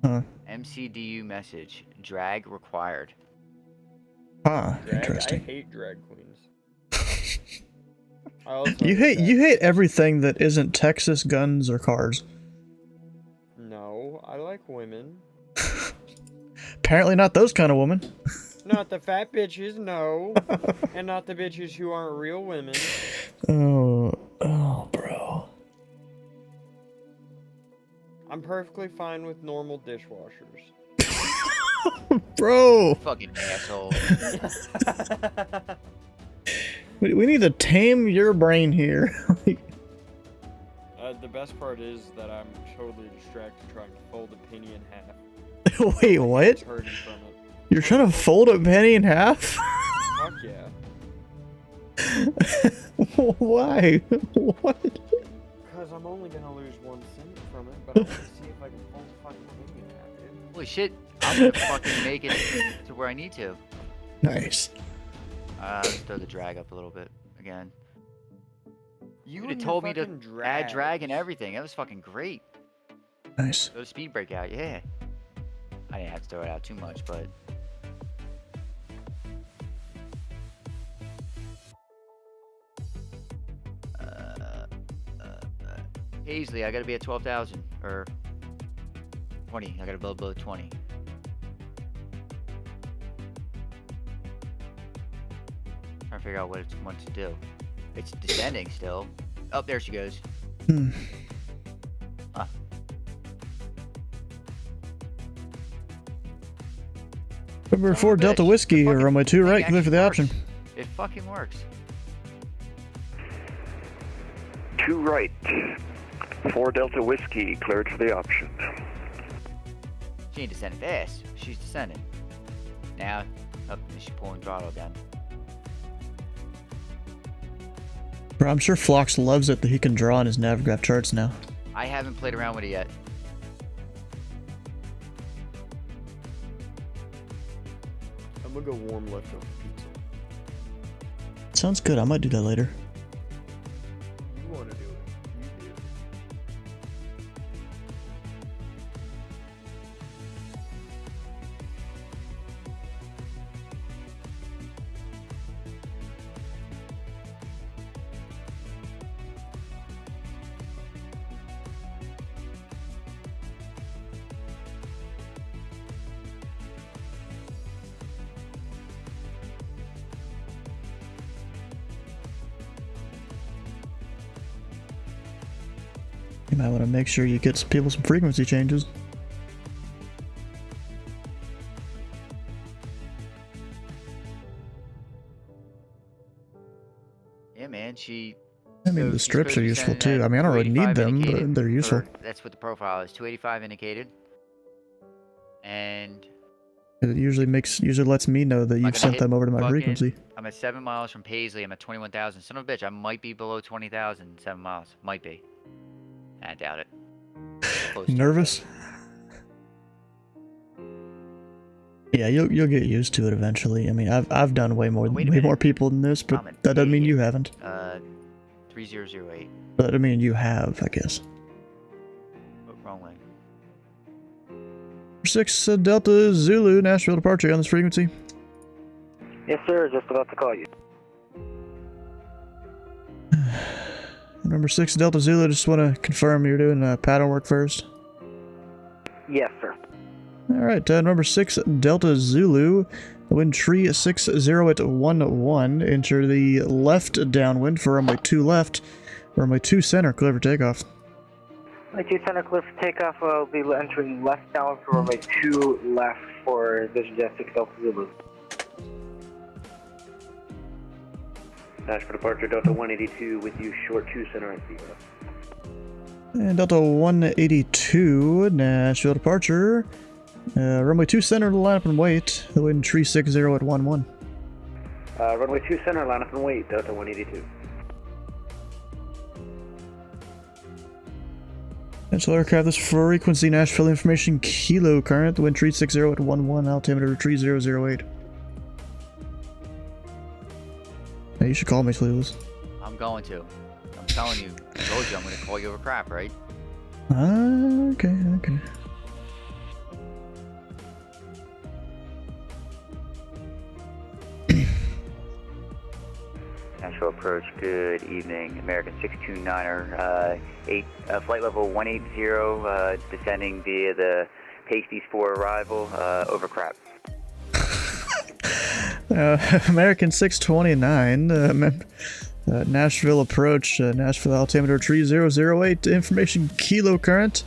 Huh. MCDU message: drag required. Ah, Drag? interesting. I hate drag queens. I also You hate everything that isn't Texas guns or cars. No, I like women. Apparently not those kind of women. Not the fat bitches, no. And not the bitches who aren't real women. Oh, bro. I'm perfectly fine with normal dishwashers. Bro! Fucking asshole. We need to tame your brain here. The best part is that I'm totally distracted trying to fold a penny in half. Wait, what? It's hurting from it. You're trying to fold a penny in half? Fuck yeah. Why? What? Because I'm only gonna lose 1 cent from it, but I want to see if I can fold a fucking penny in half, dude. Holy shit! I'm gonna fucking make it to where I need to. Nice. Let's throw the drag up a little bit again. You would have told me to add drag and everything. That was fucking great. Nice. Throw the speed break out, yeah. I didn't have to throw it out too much, but... Paisley, I gotta be at 12,000, or 20. I gotta build below 20. Trying to figure out what it wants to do. It's descending still. Oh, there she goes. Number 4 Delta Whiskey, runway 2 right, clear for the option. It fucking works. 2 right. 4 Delta Whiskey, cleared for the option. She ain't descending fast. She's descending. Now, she's pulling throttle down. Bro, I'm sure Phlox loves it that he can draw on his navgraph charts now. I haven't played around with it yet. I'm gonna go warm leftover pizza. Sounds good. I might do that later. You wanna do it? You do. You might want to make sure you get some people some frequency changes. Yeah, man, I mean, the strips are useful too. I mean, I don't really need them, but they're useful. That's what the profile is. 285 indicated. And... It usually lets me know that you've sent them over to my frequency. I'm at 7 miles from Paisley. I'm at 21,000. Son of a bitch, I might be below 20,000 7 miles. Might be. I doubt it. You nervous? Yeah, you'll get used to it eventually. I mean, I've done way more people than this, but that doesn't mean you haven't. 3008. But that doesn't mean you have, I guess. Oh, wrong way. 6 Delta Zulu, Nashville departure on this frequency. Yes, sir. Just about to call you. Number 6 Delta Zulu, just want to confirm you're doing pattern work first. Yes, sir. Alright, number 6 Delta Zulu, wind tree 60 at 11, enter the left downwind for runway 2 left, runway 2 center, clear for takeoff. Runway 2 center, clear for takeoff. We'll be entering left downwind for runway 2 left for Vision Jet 6 Delta Zulu. Nashville departure, Delta 182 with you, short 2 center and zero. And Delta 182, Nashville departure. Runway 2 center, line up and wait. The wind tree 60 at 11. Runway 2 center, line up and wait, Delta 182. Potential aircraft, this frequency, Nashville information, kilo current. The wind tree 60 at 11, altimeter tree 008. Hey, you should call me, Clueless. I'm going to. I'm telling you. I told you I'm going to call you over crap, right? Okay. Nashville Approach, good evening. American 629er, flight level 180, descending via the Pasties 4 arrival, over crap. American 629, Nashville Approach, Nashville altimeter tree 008, information kilo current.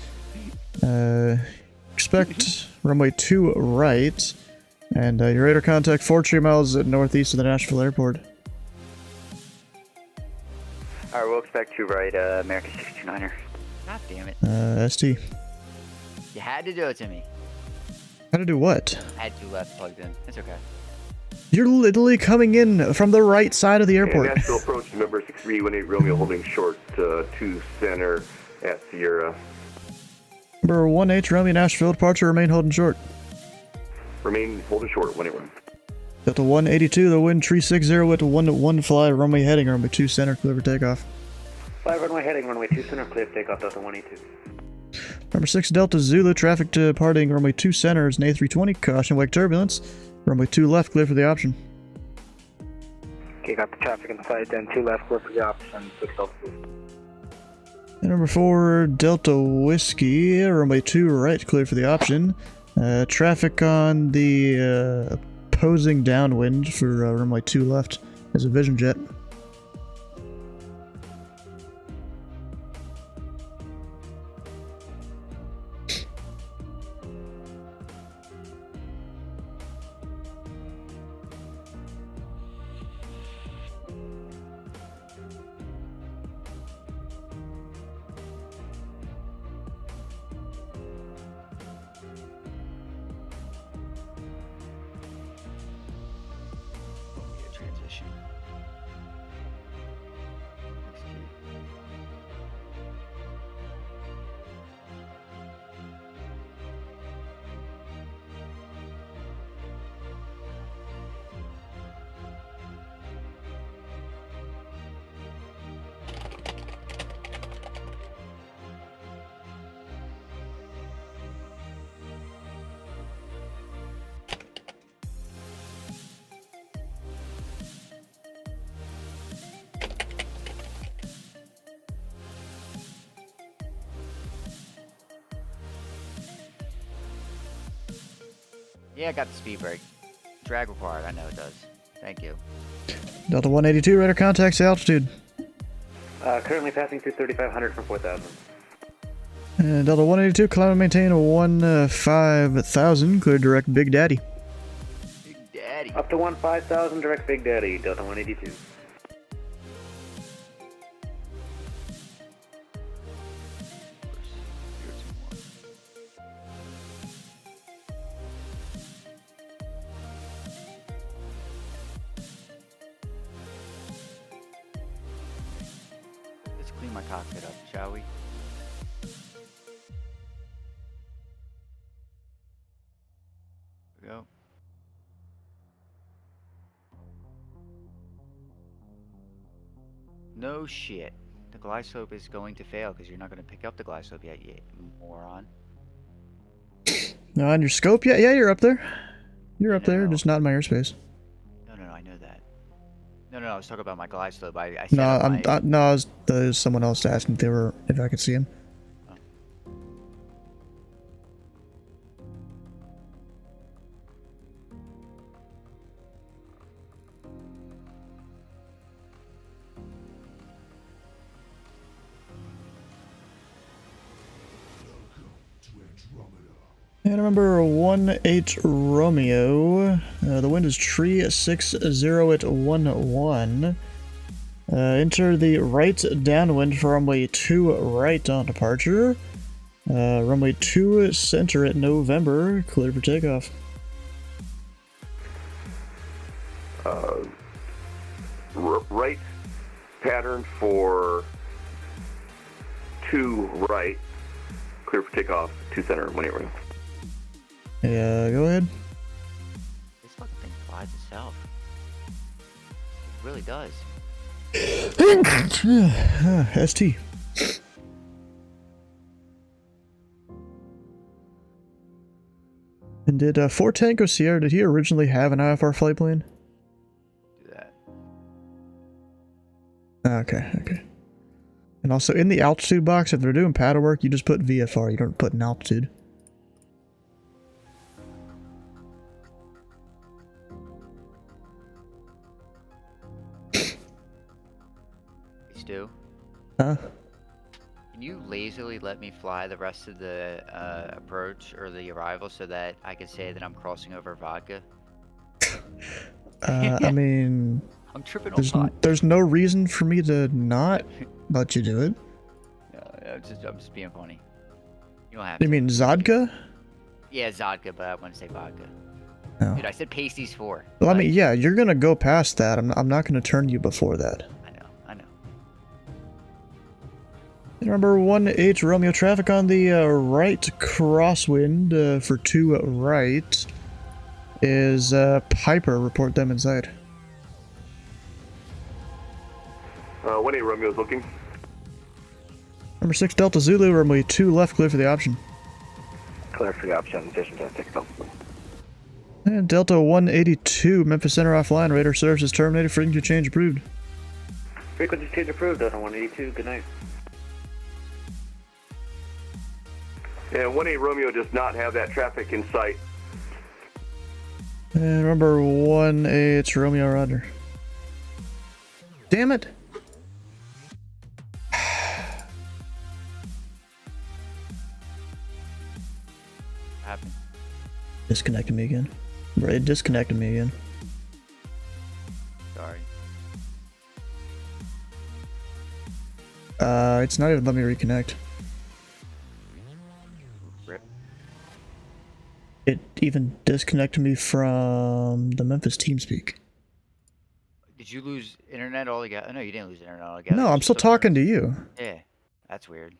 Expect runway 2 right, and your radar contact 43 miles northeast of the Nashville airport. Alright, we'll expect 2 right, American 629er. God damn it. ST. You had to do it to me. How to do what? I had 2 left plugged in. It's okay. You're literally coming in from the right side of the airport. And Nashville Approach, number 6318 Romeo, holding short 2 center at Sierra. Number 1H Romeo, Nashville departure, remain holding short. Remain holding short, 181. Delta 182, the wind tree 60 at 11, fly, runway heading, runway 2 center, clear for takeoff. 5 runway heading, runway 2 center, clear for takeoff, Delta 182. Number 6 Delta Zulu, traffic departing runway 2 center is an A320, caution wake turbulence. Runway 2 left, clear for the option. Okay, got the traffic in sight, then 2 left, clear for the option, 6 Delta Zulu. And number 4 Delta Whiskey, runway 2 right, clear for the option. Traffic on the opposing downwind for runway 2 left is a Vision Jet. Transition. Yeah, I got the speed brake. Drag required, I know it does. Thank you. Delta 182, radar contacts altitude. Currently passing through 3,500 from 4,000. And Delta 182, climb and maintain a 15,000, clear direct Big Daddy. Big Daddy. Up to 15,000, direct Big Daddy, Delta 182. Let's clean my cockpit up, shall we? Here we go. No shit. The glide slope is going to fail because you're not going to pick up the glide slope yet, you moron. No, on your scope? Yeah, you're up there. You're up there, just not in my airspace. No, I know that. No, I was talking about my glide slope. I said No, my... there's someone else asking if I could see him. And remember 1-8 Romeo. The wind is tree 60 at 11. Enter the right downwind for runway 2 right on departure. Runway 2 center at November, clear for takeoff. Right pattern for 2 right, clear for takeoff, 2 center, 1-8 ring. Yeah, go ahead. This fucking thing flies itself. It really does. ST. And did 4 Tango Sierra, did he originally have an IFR flight plan? Do that. Okay. And also in the altitude box, if they're doing paddle work, you just put VFR, you don't put an altitude. Stu? Huh? Can you lazily let me fly the rest of the approach or the arrival so that I can say that I'm crossing over vodka? I mean, I'm tripping on pot. There's no reason for me to not let you do it. No, I'm just being funny. You don't have to. You mean Zodka? Yeah, Zodka, but I want to say vodka. No. Dude, I said pasties 4. Well, I mean, yeah, you're gonna go past that. I'm not gonna turn you before that. I know. Remember 1-8 Romeo, traffic on the right crosswind for 2 right is Piper. Report them inside. 1-8 Romeo is looking. Number 6 Delta Zulu, runway 2 left, clear for the option. Clear for the option, station 10, 6 And Delta 182, Memphis Center offline, radar services terminated, frequency change approved. Frequency change approved, Delta 182, good night. And 18 Romeo does not have that traffic in sight. And number 18 Romeo, roger. Damn it! Happened. Disconnected me again. Bro, it disconnected me again. Sorry. It's not even letting me reconnect. Rip. It even disconnected me from the Memphis TeamSpeak. Did you lose internet altogether? No, you didn't lose internet altogether. No, I'm still talking to you. Yeah, that's weird.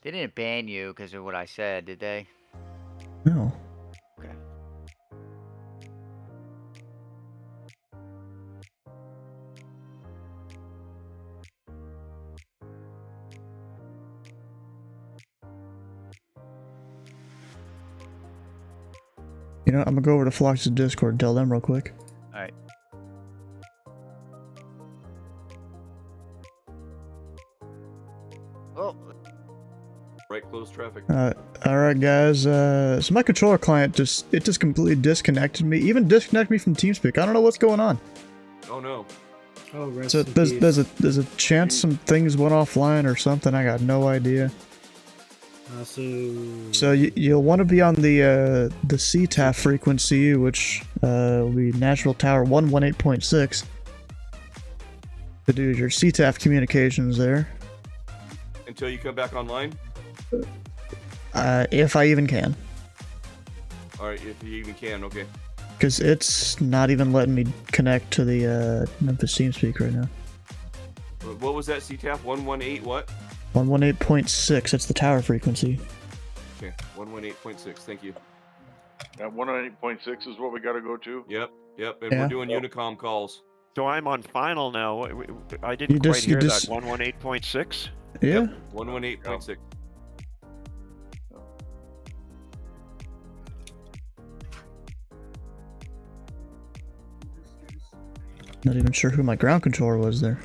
They didn't ban you because of what I said, did they? No. Okay. You know, I'm gonna go over to Flox's Discord and tell them real quick. Alright. Oh. Right, close traffic. Alright guys, so my controller client just completely disconnected me, even disconnected me from TeamSpeak. I don't know what's going on. Oh no. Oh, rest So in there's peace. a chance some things went offline or something, I got no idea. So you'll want to be on the CTAF frequency, which will be Nashville Tower 118.6 to do your CTAF communications there. Until you come back online? If I even can. Alright, if you even can, okay. Because it's not even letting me connect to the Memphis TeamSpeak right now. What was that CTAF? 118 what? 118.6, that's the tower frequency. Okay, 118.6, thank you. That 108.6 is what we got to go to? Yep, and Yeah. we're doing Unicom calls. So I'm on final now. I didn't You quite just- hear you just- that. 118.6? Yeah. Yep, 118.6. Not even sure who my ground controller was there.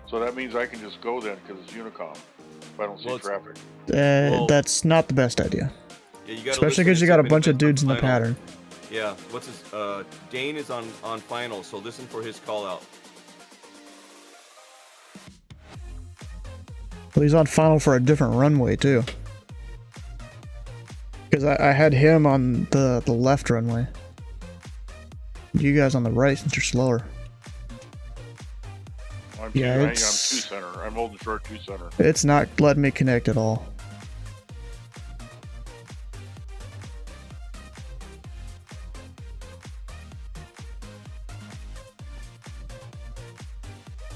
So that means I can just go then because it's Unicom if I don't see traffic. That's not the best idea. Yeah, you gotta Especially listen because you to got a some bunch of individuals dudes in the final. pattern. Yeah, what's his, Dane is on final, so listen for his call out. Well, he's on final for a different runway too. Because I had him on the left runway. You guys on the right since you're slower. I'm Yeah, hanging on it's- 2 center. I'm holding short 2 center. It's not letting me connect at all.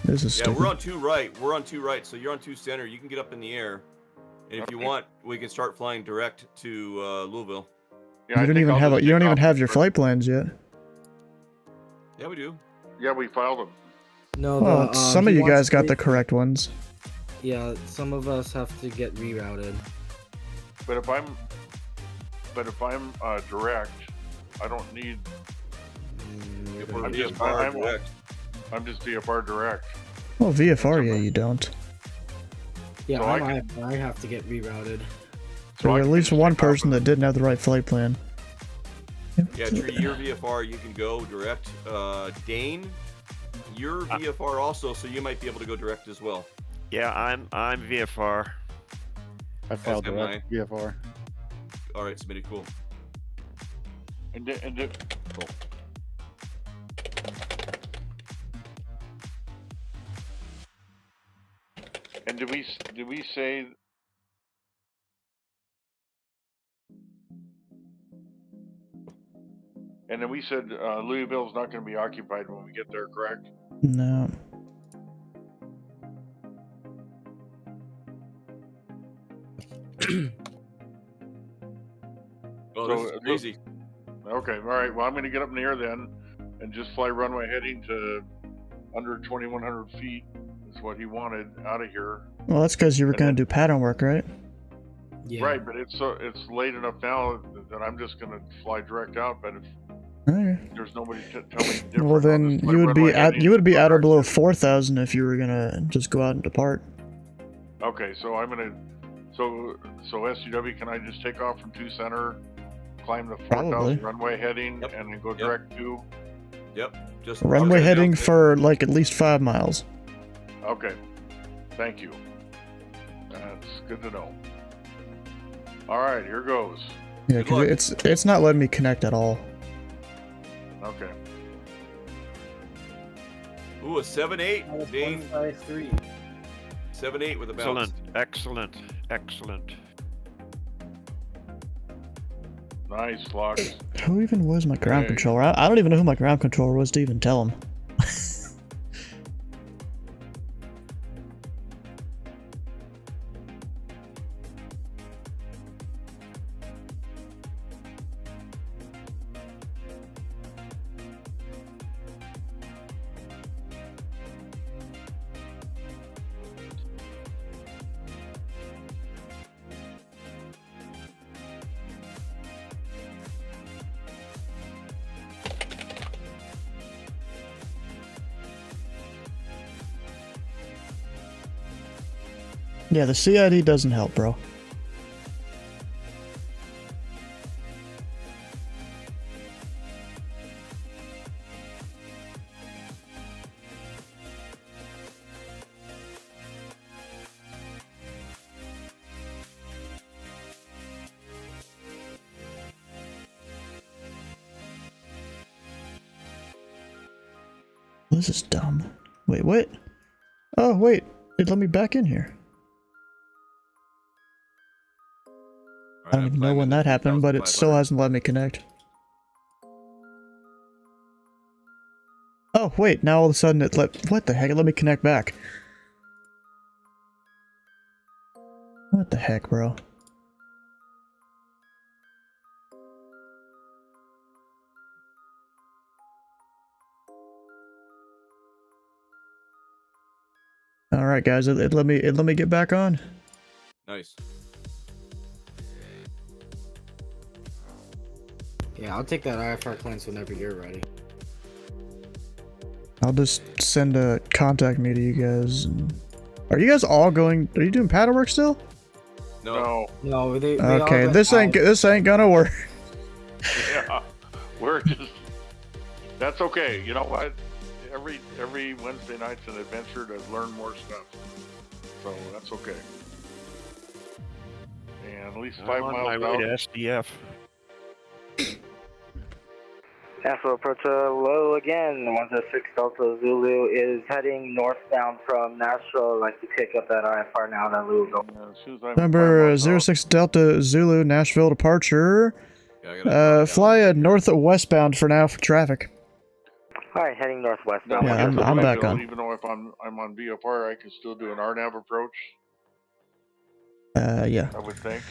This is Yeah, stupid. we're on 2 right. We're on 2 right, so you're on 2 center. You can get up in the air. And if you want, we can start flying direct to Louisville. Yeah, You don't even have you don't even have your flight plans yet. Yeah, we do. Yeah, we filed them. No, Well, some of he you wants guys got to- the correct ones. Yeah, some of us have to get rerouted. But if I'm direct, I don't need. If we're I'm just VFR direct. I'm just VFR direct. Well, VFR, yeah, you don't. Yeah, So I have to get rerouted. There were at least one person that didn't have the right flight plan. Yeah, Tree, your VFR, you can go direct. Dane, your VFR also, so you might be able to go direct as well. Yeah, I'm VFR. I filed As am direct VFR. All right, submitted. Cool. Cool. And did we say? And then we said Louisville's not going to be occupied when we get there, correct? No. Oh, So, this is crazy. Okay, all right. Well, I'm going to get up in the air then, and just fly runway heading to under 2,100 feet. Is what he wanted out of here. Well, that's because you were going to do pattern work, right? Yeah. Right, but it's late enough now that I'm just going to fly direct out. But if Okay. there's nobody to tell me different, Well, then I'll just fly you would runway be at heading you would be to at or direct. below 4,000 if you were gonna just go out and depart. Okay, so I'm gonna so SCW, can I just take off from 2 center, climb the 4,000 Probably. runway heading, and then go direct to? Yep. Just Runway heading for like at least 5 miles. Okay, thank you. That's good to know. All right, here goes. Yeah, because it's not letting me connect at all. Okay. Ooh, a 7-8, Dane. 3. 7-8 with a bounce. Excellent. Excellent. Nice, Lux. Who even was my ground Hey. controller? I don't even know who my ground controller was to even tell him. Yeah, the CID doesn't help, bro. This is dumb. Wait, what? Oh, wait. It let me back in here. I don't even know when that happened, but it still hasn't let me connect. Oh, wait, now all of a sudden it let... What the heck? It let me connect back. What the heck, bro? Alright, guys, it let me get back on. Nice. Yeah, I'll take that IFR cleanse whenever you're ready. I'll just send a contact me to you guys. Are you guys all going? Are you doing paddle work still? No. No, they Okay, all this ain't gonna work. Yeah, we're just. That's okay. You know what? Every Wednesday night's an adventure to learn more stuff. So that's okay. And at least 5 I'm on miles my out. way to SDF. Nashville Approach low again. 106 Delta Zulu is heading northbound from Nashville. I'd like to pick up that IFR now that Louisville. Number 06 Delta Zulu Nashville departure. Fly northwestbound for now for traffic. Alright, heading northwest. Now, Yeah, like I I'm said, back on. Even though if I'm on VFR, I can still do an RNAV approach. Yeah. I would think.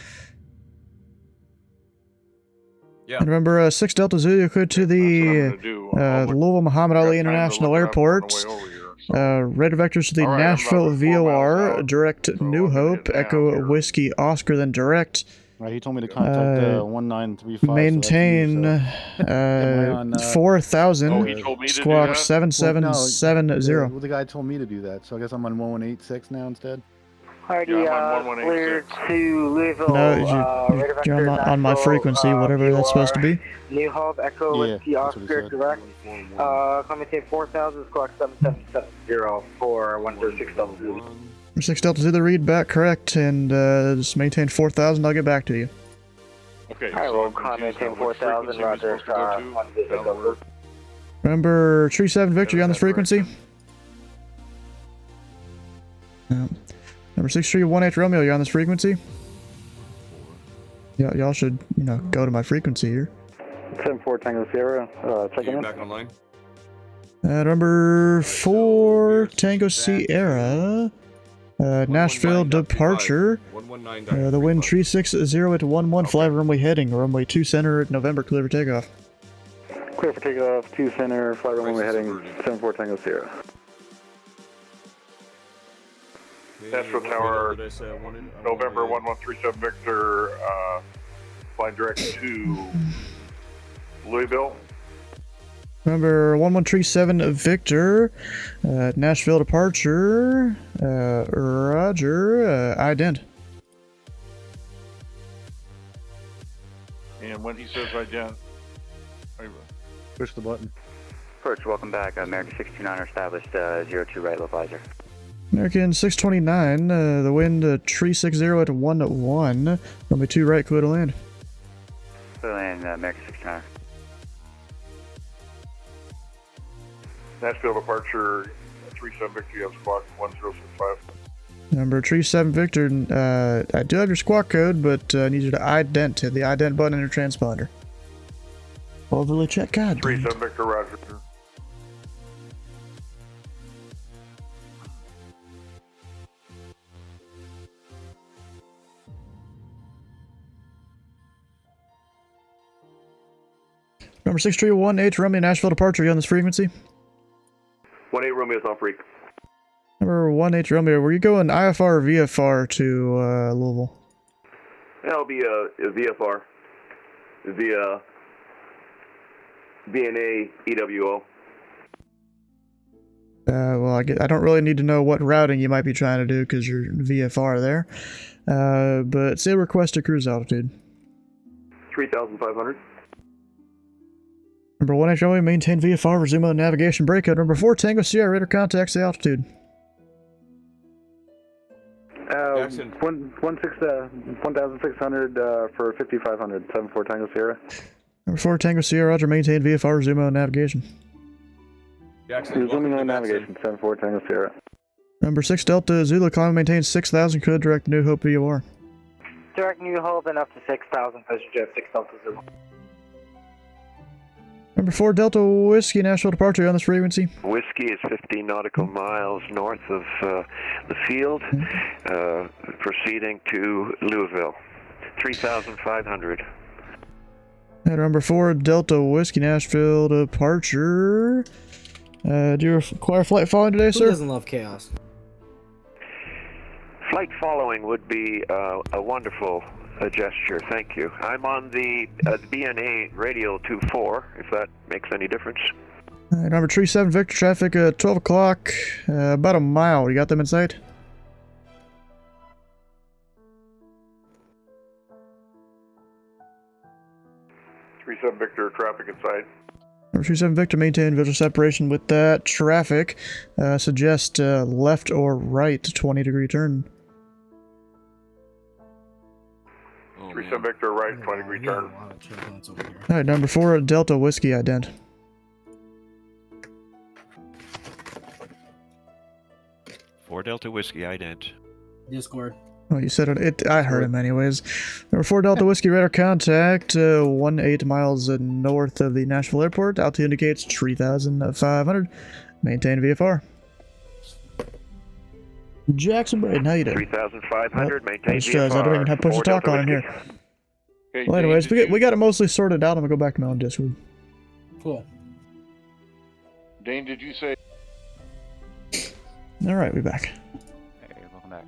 Yeah. And remember, 6 Delta Zulu cleared to the Louisville Muhammad Ali International Airport. Radar vectors to the Nashville VOR, direct New Hope, Echo Whiskey Oscar, then direct. Right, he told me to contact 1935. Maintain 4,000, squawk 7770. Well, the guy told me to do that, so I guess I'm on 1186 now instead. Alrighty, cleared to Louisville. No, you're on my frequency, whatever that's supposed to be. New Hope, Echo Whiskey Oscar, direct. Commenting 4,000, squawk 7770 for 136 Delta Zulu. 6 Delta Zulu, read back correct, and just maintain 4,000, I'll get back to you. Okay. Alright, we'll commenting 4,000, roger. Remember, Tree 7 Victor, you on this frequency? No. Number 6318 Romeo, you on this frequency? Yeah, y'all should, go to my frequency here. 74 Tango Sierra, checking in. Back online. Number 4 Tango Sierra. Nashville 119.25. departure. 119.25. The wind 360 at 11, fly runway heading, runway 2 center at November, clear for takeoff. Clear for takeoff, 2 center, flight runway heading, 74 Tango Sierra. Nashville Tower, November 1137 Victor, flying direct to Louisville. Number 1137 Victor, Nashville departure, roger, ident. And when he says ident, push the button. Approach, welcome back. American 629 established 02 right low visor. American 629, the wind 360 at 11, runway 2 right, clear to land. Clear land, American 629. Nashville departure 37 Victor, you have squawk 1065. Number 37 Victor, I do have your squawk code, but I need you to ident, hit the ident button on your transponder. Overly check, god. 37 Victor, roger. Number 6318 Romeo Nashville departure, you on this frequency? 18 Romeo's on freak. Number 18 Romeo, were you going IFR or VFR to Louisville? That'll be a VFR via VNA EWO. Well, I don't really need to know what routing you might be trying to do because you're VFR there. But say request to cruise altitude. 3,500. Number 18 Romeo, maintain VFR, resume on navigation breakout. Number 4 Tango Sierra, radar contacts the altitude. 1,600 for 5,500, 74 Tango Sierra. Number 4 Tango Sierra, roger, maintain VFR, resume on navigation. Jackson, resuming on navigation, 74 Tango Sierra. Number 6 Delta Zulu, climb maintain 6,000, could direct New Hope VOR. Direct New Hope and up to 6,000, Passenger Jet 6 Delta Zulu. Number 4 Delta Whiskey, Nashville departure on this frequency. Whiskey is 50 nautical miles north of the field, proceeding to Louisville. 3,500. And number 4 Delta Whiskey, Nashville departure. Do you require flight following today, sir? Who doesn't love chaos? Flight following would be a wonderful gesture, thank you. I'm on the BNA radio 24, if that makes any difference. Number 37 Victor, traffic 12 o'clock, about a mile. You got them in sight? Three-seven Victor, traffic in sight. Number 37 Victor, maintain visual separation with that traffic. Suggest left or right 20-degree turn. 37 Victor, right, 20-degree turn. Alright, number 4 Delta Whiskey, ident. For Delta Whiskey, ident. Discord. Oh, you said it. I heard him anyways. Number 4 Delta Whiskey, radar contact 18 miles north of the Nashville airport. Altitude indicates 3,500. Maintain VFR. Jackson Braden, how you doing? 3,500, maintain I VFR. don't even have push to talk on him here. Okay, Well, anyways, we got it mostly sorted out. I'm gonna go back to my own Discord. Cool. Dane, did you say? Alright, we back. Hey, welcome back.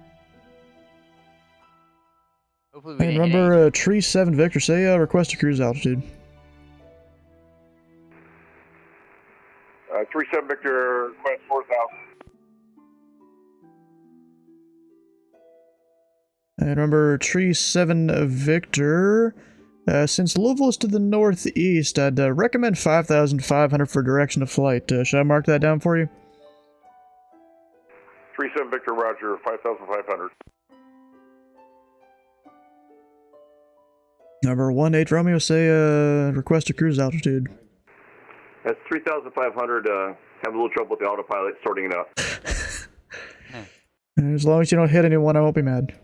Hopefully we Hey, didn't hit remember Tree 7 Victor, say request to cruise altitude. 3-7 Victor, request 4,000. And remember Tree 7 Victor, since Louisville is to the northeast, I'd recommend 5,500 for direction of flight. Should I mark that down for you? 3-7 Victor, roger, 5,500. Number 18 Romeo, say request to cruise altitude. That's 3,500. Have a little trouble with the autopilot sorting it out. As long as you don't hit anyone, I won't be mad.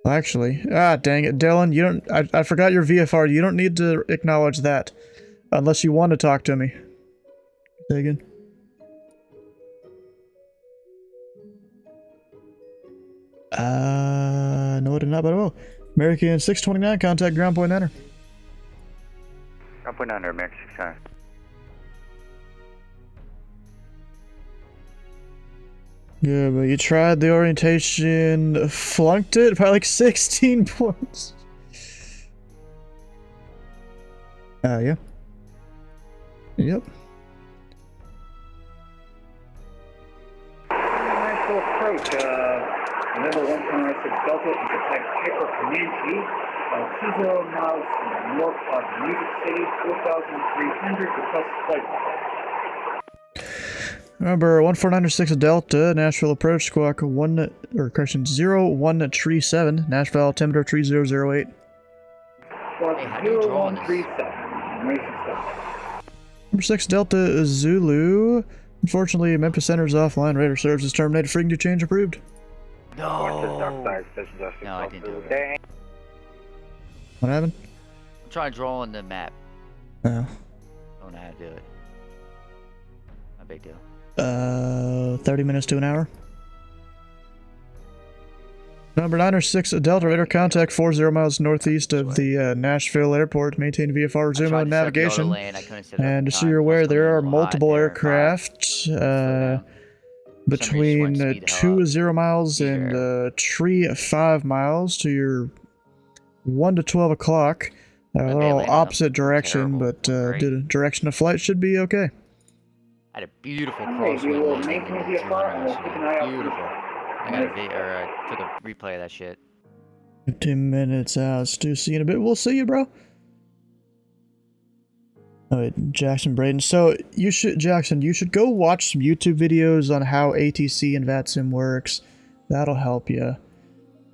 Actually, dang it, Dylan, you don't. I forgot your VFR. You don't need to acknowledge that, unless you want to talk to me. Say again. No, I did not, but I will. American 629, contact ground point niner. Ground point niner, American 629. Yeah, but you tried the orientation, flunked it by like 16 points. Yeah. Yep. Nashville Approach, level 1.06 Delta, and contact Hyper Comanche, 20 miles north of Music City, 4,300, request flight. Number 1496 Delta, Nashville Approach, squawk 0137, Nashville altimeter 3008. Hey, how do you draw on this? Number 6 Delta Zulu. Unfortunately, Memphis Center's offline. Radar service is terminated. Frequency change approved. No. No, I didn't do it. What happened? I'm trying to draw on the map. Oh. Don't know how to do it. No big deal. 30 minutes to an hour. Number 906 Delta Radar, contact 40 miles northeast of the Nashville airport. Maintain VFR, resume mode navigation. And just so you're aware, there are multiple aircraft between 20 miles and 5 miles to your 1 to 12 o'clock. They're all opposite direction, but the direction of flight should be okay. I had a beautiful crosswind landing in the 200. Beautiful. I took a replay of that shit. 15 minutes out. Stu, see you in a bit. We'll see you, bro. Alright, Jackson Braden. So, Jackson, you should go watch some YouTube videos on how ATC and VATSIM works. That'll help you.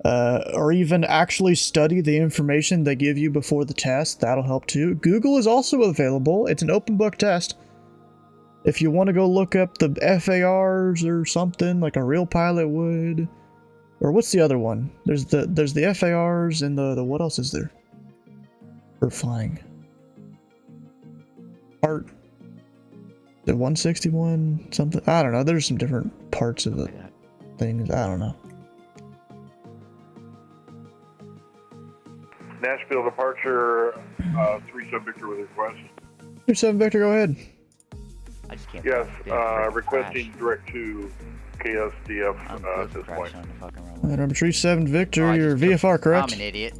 Or even actually study the information they give you before the test. That'll help too. Google is also available. It's an open book test. If you want to go look up the FARs or something like a real pilot would, or what's the other one? There's the FARs and the what else is there for flying? Part the 161 something. I don't know. There's some different parts of the things. I don't know. Nashville departure, 37 Victor with request. 37 Victor, go ahead. I just can't. Yes, requesting direct to KSDF at this point. Number 37 Victor, your VFR, correct? I'm an idiot.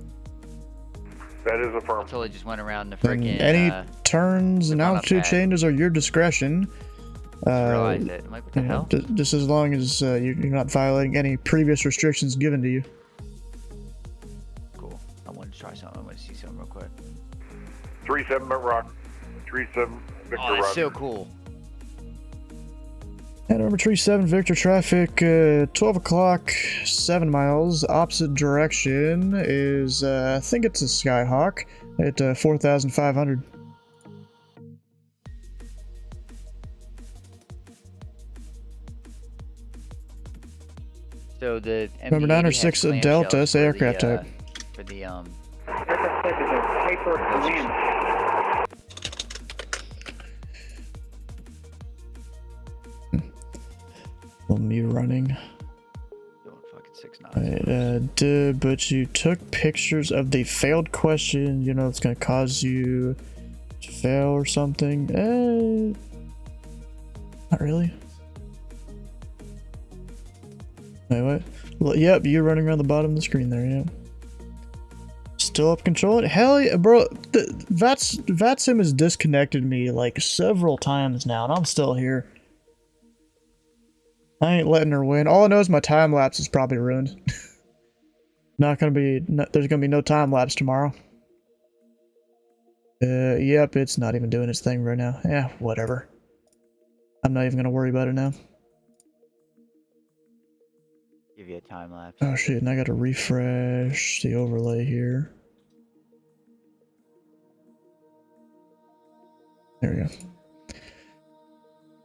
That is affirmed. I totally just went around the freaking. Any turns and altitude changes are your discretion. Realize it. I'm like, what the hell? Just as long as you're not violating any previous restrictions given to you. Cool. I wanted to try something. I want to see something real quick. 37 Rock. 37 Victor Oh, that's Rock. so cool. And number 37 Victor traffic, 12 o'clock, 7 miles, opposite direction is, I think it's a Skyhawk at 4,500. So the Number 906 Delta, say aircraft type. For the Aircraft type is a Hyper Comanche. Me running. Right, but you took pictures of the failed question. You know it's gonna cause you to fail or something. Not really. Wait, what? Well, yep, you're running around the bottom of the screen there. Yeah. Still up controlling? Hell yeah, bro. VATSIM has disconnected me like several times now, and I'm still here. I ain't letting her win. All I know is my time lapse is probably ruined. There's gonna be no time lapse tomorrow. Yep, it's not even doing its thing right now. Yeah, whatever. I'm not even gonna worry about it now. give you a time lapse. Oh shit, and I gotta refresh the overlay here. There we go.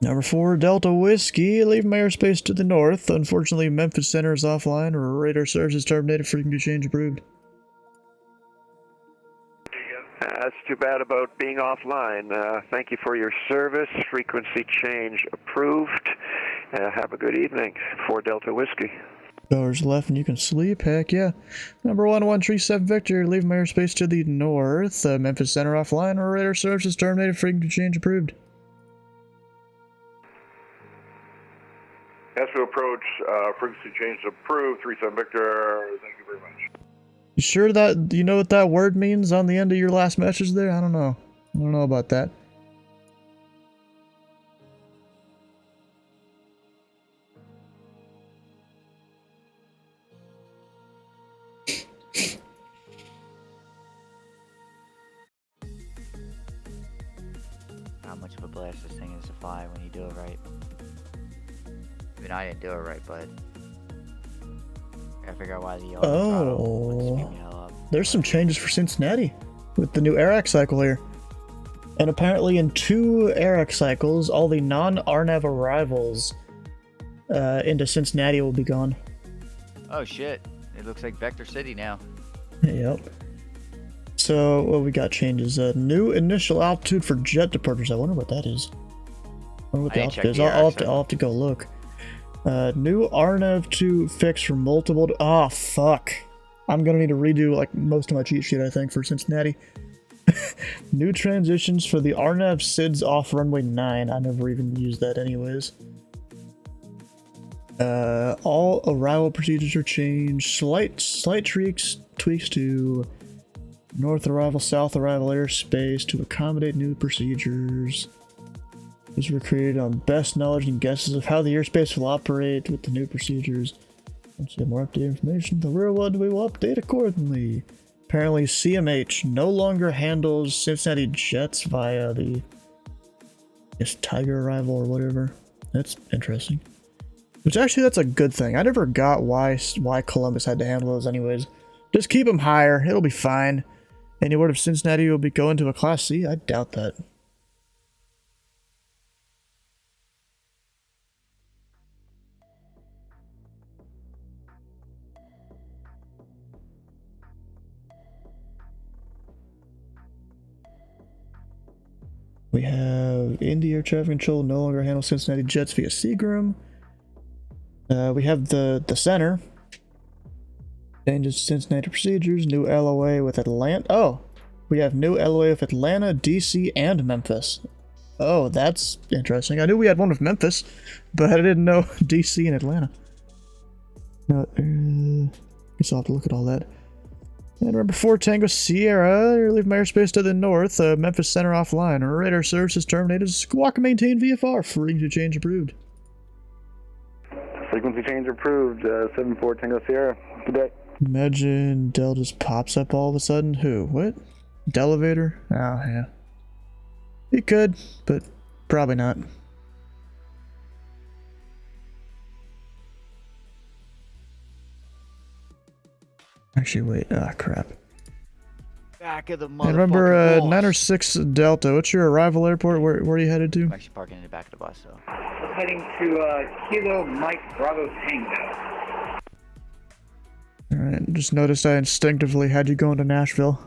Number 4, Delta Whiskey, leave my airspace to the north. Unfortunately, Memphis Center is offline, or radar service is terminated, frequency change approved. that's too bad about being offline. Thank you for your service. Frequency change approved. Have a good evening. 4 Delta Whiskey. Doors left and you can sleep. Heck yeah. Number 1137 Victor, leave my airspace to the north. Memphis Center offline. Radar services terminated. Frequency change approved. Nashville Approach, frequency change approved. 37 Victor. Thank you very much. You sure that you know what that word means on the end of your last message there? I don't know. I don't know about that. How much of a blast this thing is to fly when you do it right. Even I didn't do it right, but I gotta figure out why the throttle wouldn't speed me hell up. There's some changes for Cincinnati with the new AirX cycle here. And apparently in 2 AirX cycles, all the non-RNAV arrivals into Cincinnati will be gone. Oh shit, it looks like Vector City now. Yep. So, well, we got changes. New initial altitude for jet departures. I wonder what that is. I wonder what the altitude is. I'll have to go look. New RNAV 2 fix for multiple... Oh, fuck. I'm gonna need to redo, like, most of my cheat sheet, I think, for Cincinnati. New transitions for the RNAV SIDS off runway 9. I never even used that anyways. All arrival procedures are changed. Slight tweaks to north arrival, south arrival airspace to accommodate new procedures. These were created on best knowledge and guesses of how the airspace will operate with the new procedures. Once you have more updated information, the real one we will update accordingly. Apparently CMH no longer handles Cincinnati jets via the Tiger arrival or whatever. That's interesting. Which actually that's a good thing. I never got why Columbus had to handle those anyways. Just keep them higher. It'll be fine. Any word of Cincinnati will be going to a Class C? I doubt that. We have Indy Air Traffic Control no longer handles Cincinnati jets via Seagram. We have the center. Changes Cincinnati procedures. New LOA with Atlanta. Oh, we have new LOA with Atlanta, DC, and Memphis. Oh, that's interesting. I knew we had one with Memphis, but I didn't know DC and Atlanta. Guess I'll have to look at all that. And remember 4 Tango Sierra, leave my airspace to the north, Memphis Center offline. Radar services terminated. Squawk and maintain VFR. Frequency change approved. Frequency change approved. 74 Tango Sierra. Good day. Imagine Dell just pops up all of a sudden. Who? What? Delevator? Oh, yeah. He could, but probably not. Actually, wait. Ah, crap. Back of the And remember, 906 Delta. What's your arrival airport? Where are you headed to? I'm actually parking in the back of the bus, though. We're heading to Kilo Mike Bravo Tango. Alright, just noticed I instinctively had you going to Nashville.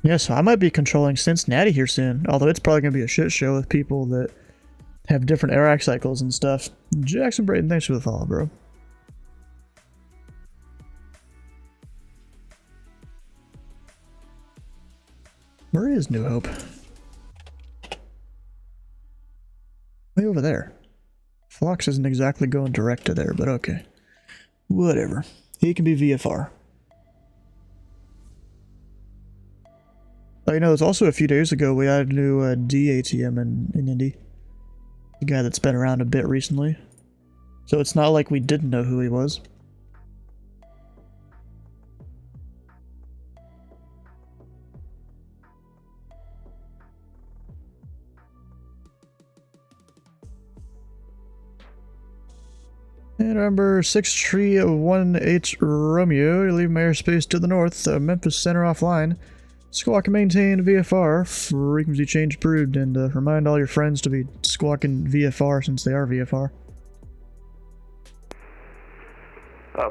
Yeah, so I might be controlling Cincinnati here soon, although it's probably going to be a shit show with people that have different AirX cycles and stuff. Jackson Braden, thanks for the follow, bro. Where is New Hope? Way over there. Fox isn't exactly going direct to there, but okay. Whatever. He can be VFR. Oh, you know, there's also a few days ago we added a new DATM in Indy. The guy that's been around a bit recently. So it's not like we didn't know who he was. And remember, 6318 Romeo, you leave my airspace to the north, Memphis Center offline. Squawk and maintain VFR, frequency change approved, and remind all your friends to be squawking VFR since they are VFR.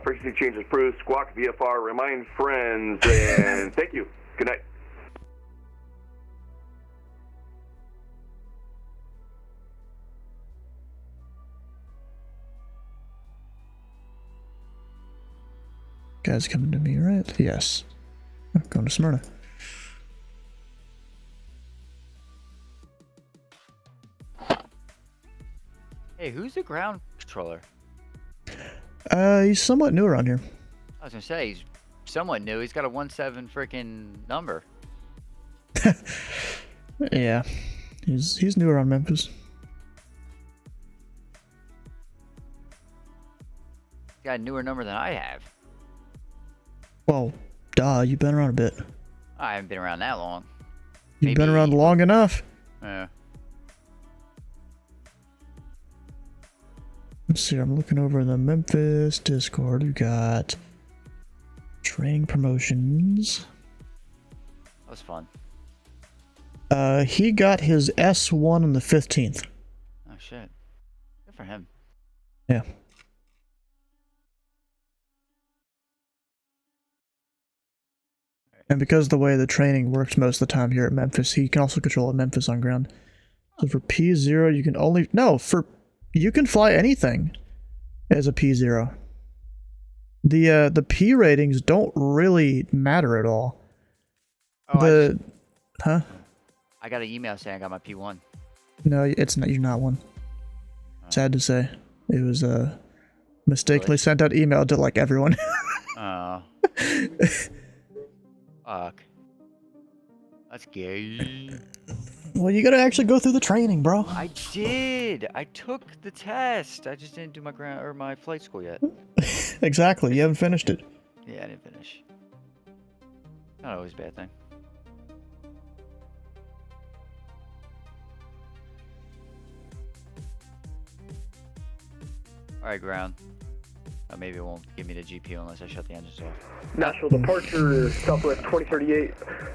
Frequency change is approved. Squawk VFR, remind friends, and thank you. Good night. Guys coming to me, right? Yes. I'm going to Smyrna. Hey, who's the ground controller? He's somewhat new around here. I was gonna say he's somewhat new. He's got a 17 freaking number. Yeah, he's new around Memphis. He's got a newer number than I have. Well, duh, you've been around a bit. I haven't been around that long. You've been around long enough. Yeah. Let's see, I'm looking over the Memphis Discord. We've got training promotions. That was fun. He got his S1 on the 15th. Oh shit. Good for him. Yeah. And because of the way the training works most of the time here at Memphis, he can also control Memphis on ground. So for P0, you can only... No, you can fly anything as a P0. The P ratings don't really matter at all. Oh, Huh? I got an email saying I got my P1. No, it's not. You're not one. Sad to say, it was mistakenly sent out email to like everyone. Oh. Fuck. That's gay. Well, you gotta actually go through the training, bro. I did. I took the test. I just didn't do my flight school yet. Exactly. You haven't finished it. Yeah, I didn't finish. Not always a bad thing. Alright, ground. Maybe it won't give me the GPU unless I shut the engines off. Nashville departure, Southwest 2038,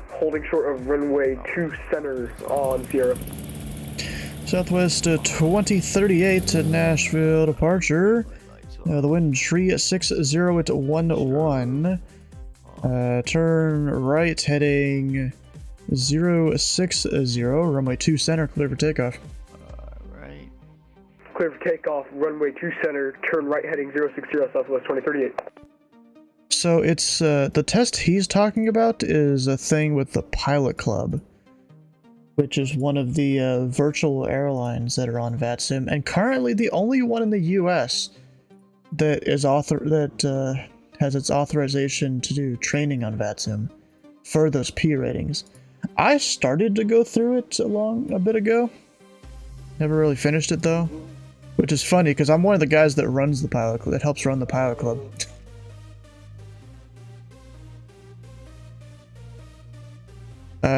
holding short of runway 2 center on Sierra. Southwest 2038 to Nashville departure. The wind tree at 60 at 11. Turn right heading 060, runway 2 center, clear for takeoff. Right. Clear for takeoff, runway 2 center, turn right heading 060, Southwest 2038. So it's the test he's talking about is a thing with the Pilot Club, which is one of the virtual airlines that are on VATSIM, and currently the only one in the U.S. that is has its authorization to do training on VATSIM for those P ratings. I started to go through it a bit ago. Never really finished it though, which is funny because I'm one of the guys that runs the Pilot Club, that helps run the Pilot Club.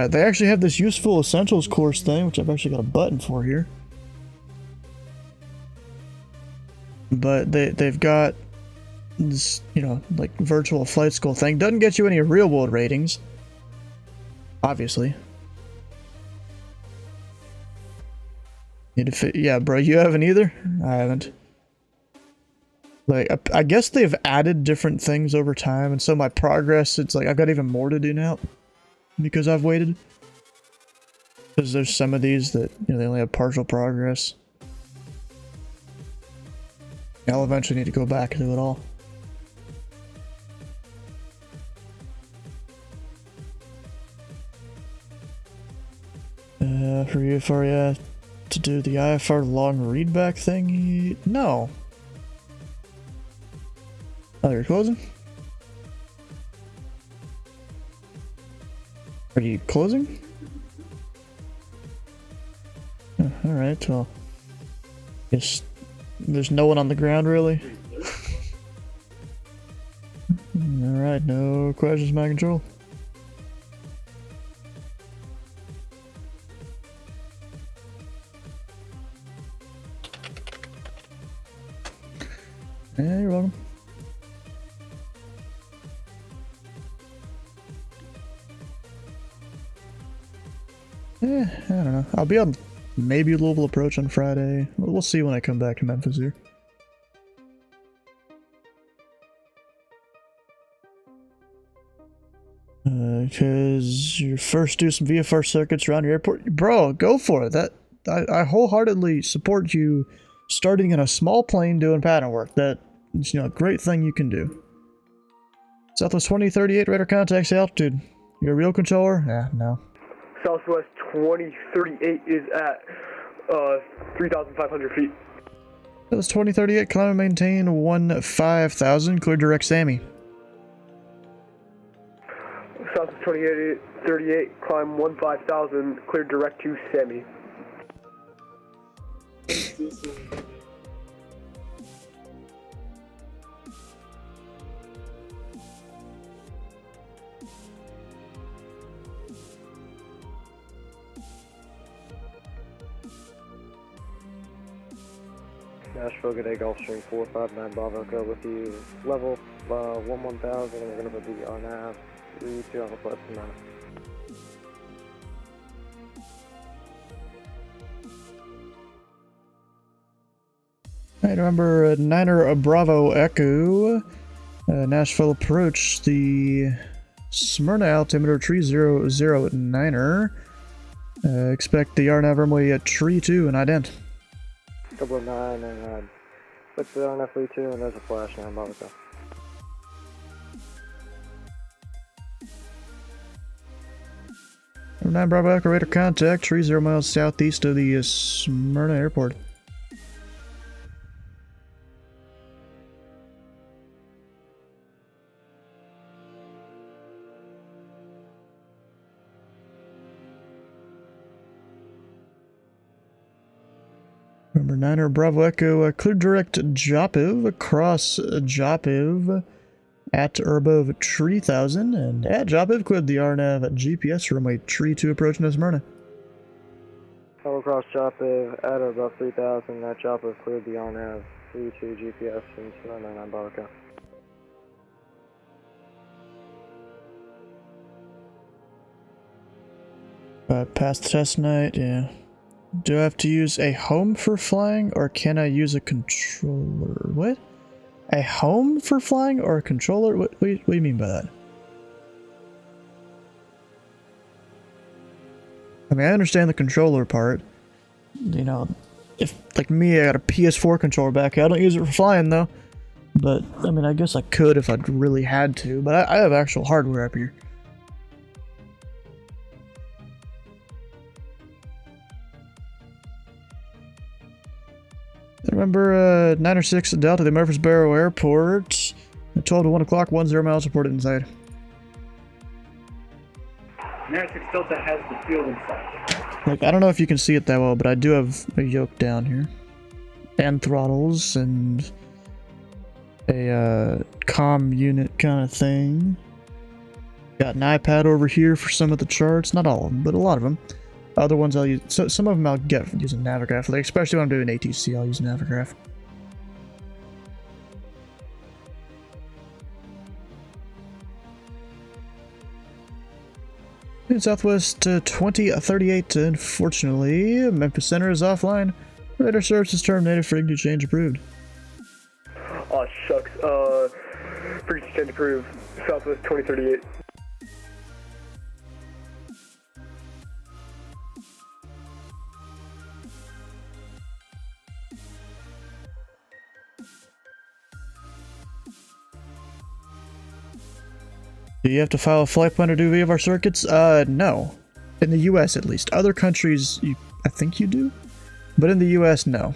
They actually have this useful essentials course thing, which I've actually got a button for here. But they've got this, like virtual flight school thing. Doesn't get you any real world ratings, obviously. Yeah, bro, you haven't either? I haven't. Like, I guess they've added different things over time, and so my progress, it's like I've got even more to do now. Because I've waited. Because there's some of these that, they only have partial progress. I'll eventually need to go back and do it all. For UFR, to do the IFR long readback thing? No. Oh, you're closing? Are you closing? Oh, alright, well. Guess there's no one on the ground, really? Alright, no questions, my control. Yeah, you're welcome. I don't know. I'll be on maybe Louisville Approach on Friday. We'll see when I come back to Memphis here. Because you first do some VFR circuits around your airport. Bro, go for it. I wholeheartedly support you starting in a small plane doing pattern work. That's, you know, a great thing you can do. Southwest 2038 radar contacts altitude. Your real controller? Yeah, no. Southwest 2038 is at 3,500 feet. Southwest 2038, climb and maintain 15,000, clear direct Sammy. Southwest 2038, climb 15,000, clear direct to Sammy. Nashville, good day, Gulf Stream 459 Bravo, go with you. Level 1000, and we're going to put the RNAV 32 on the plus amount. Alright, remember Niner Bravo Echo, Nashville Approach, the Smyrna altimeter tree 009er. Expect the RNAV runway at tree 2 and ident. 9 and look for the RNAV 32 and there's a flash now, Bravo. 9 Bravo Echo radar contact, tree 0 miles southeast of the Smyrna airport. Remember, Niner Bravo Echo, clear direct Jopiv, across Jopiv, at or above 3,000, and at Jopiv, cleared the RNAV GPS runway tree 2 approaching to Smyrna. Level across Jopiv, at or above 3,000, at Jopiv, cleared the RNAV 32 GPS and Smyrna 9 Bravo. Past the test night, yeah. Do I have to use a home for flying, or can I use a controller? What? A home for flying, or a controller? What do you mean by that? I mean, I understand the controller part. You know, if, like me, I got a PS4 controller back here. I don't use it for flying, though. But, I mean, I guess I could if I really had to. But I have actual hardware up here. Remember, 906 Delta, the Murfreesboro Airport. 12 to 1 o'clock, 10 miles reported inside. 96 Delta has the field in sight. Like, I don't know if you can see it that well, but I do have a yoke down here. And throttles, and a comm unit kind of thing. Got an iPad over here for some of the charts. Not all of them, but a lot of them. Other ones I'll use, so some of them I'll get using Navigraph, like especially when I'm doing ATC, I'll use Navigraph. In Southwest 2038, unfortunately, Memphis Center is offline. Radar services terminated, frequency change approved. Aw, shucks. Frequency change approved. Southwest 2038. Do you have to file a flight plan to do VFR circuits? No. In the US, at least. Other countries, I think you do, but in the US, no.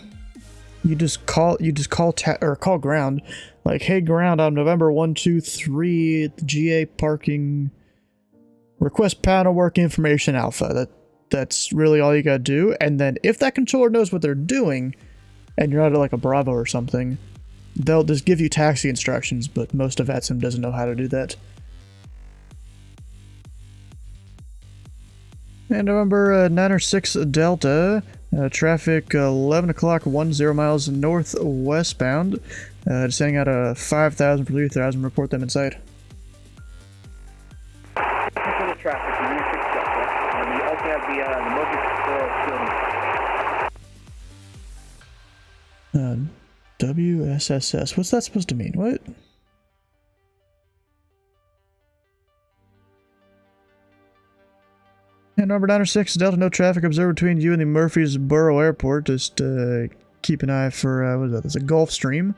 You just call ground, like, hey ground, on November 123 at the GA parking, request panel work information alpha. That's really all you gotta do. And then if that controller knows what they're doing, and you're not like a Bravo or something, they'll just give you taxi instructions. But most of VATSIM doesn't know how to do that. And November 906 Delta, traffic 11 o'clock, 10 miles northwestbound, descending out of 5,000 for 3,000, report them inside. For the traffic, 96 Delta. We also have the Murfreesboro building. WSSS, what's that supposed to mean? What? number 906, Delta, no traffic observed between you and the Murfreesboro Airport. Just keep an eye for, what is that? There's a Gulf Stream.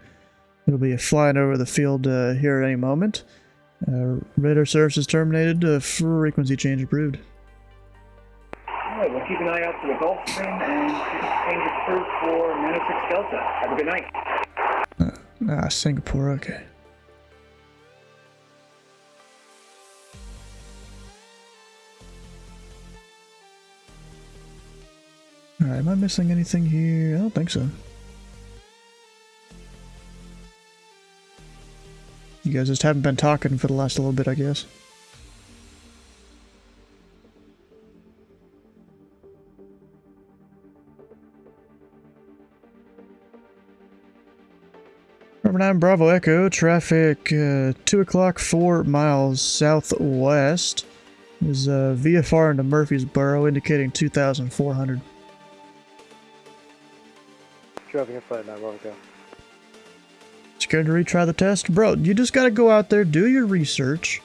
It'll be flying over the field here at any moment. Radar services terminated. Frequency change approved. Alright, we'll keep an eye out for the Gulf Stream and change approved for 906 Delta. Have a good night. Singapore, okay. Alright, am I missing anything here? I don't think so. You guys just haven't been talking for the last little bit, I guess. Number 9 Bravo Echo, traffic 2 o'clock 4 miles southwest. Is VFR into Murfreesboro indicating 2,400. Traffic in flight 9 Bravo Echo. Scared to retry the test? Bro, you just gotta go out there, do your research,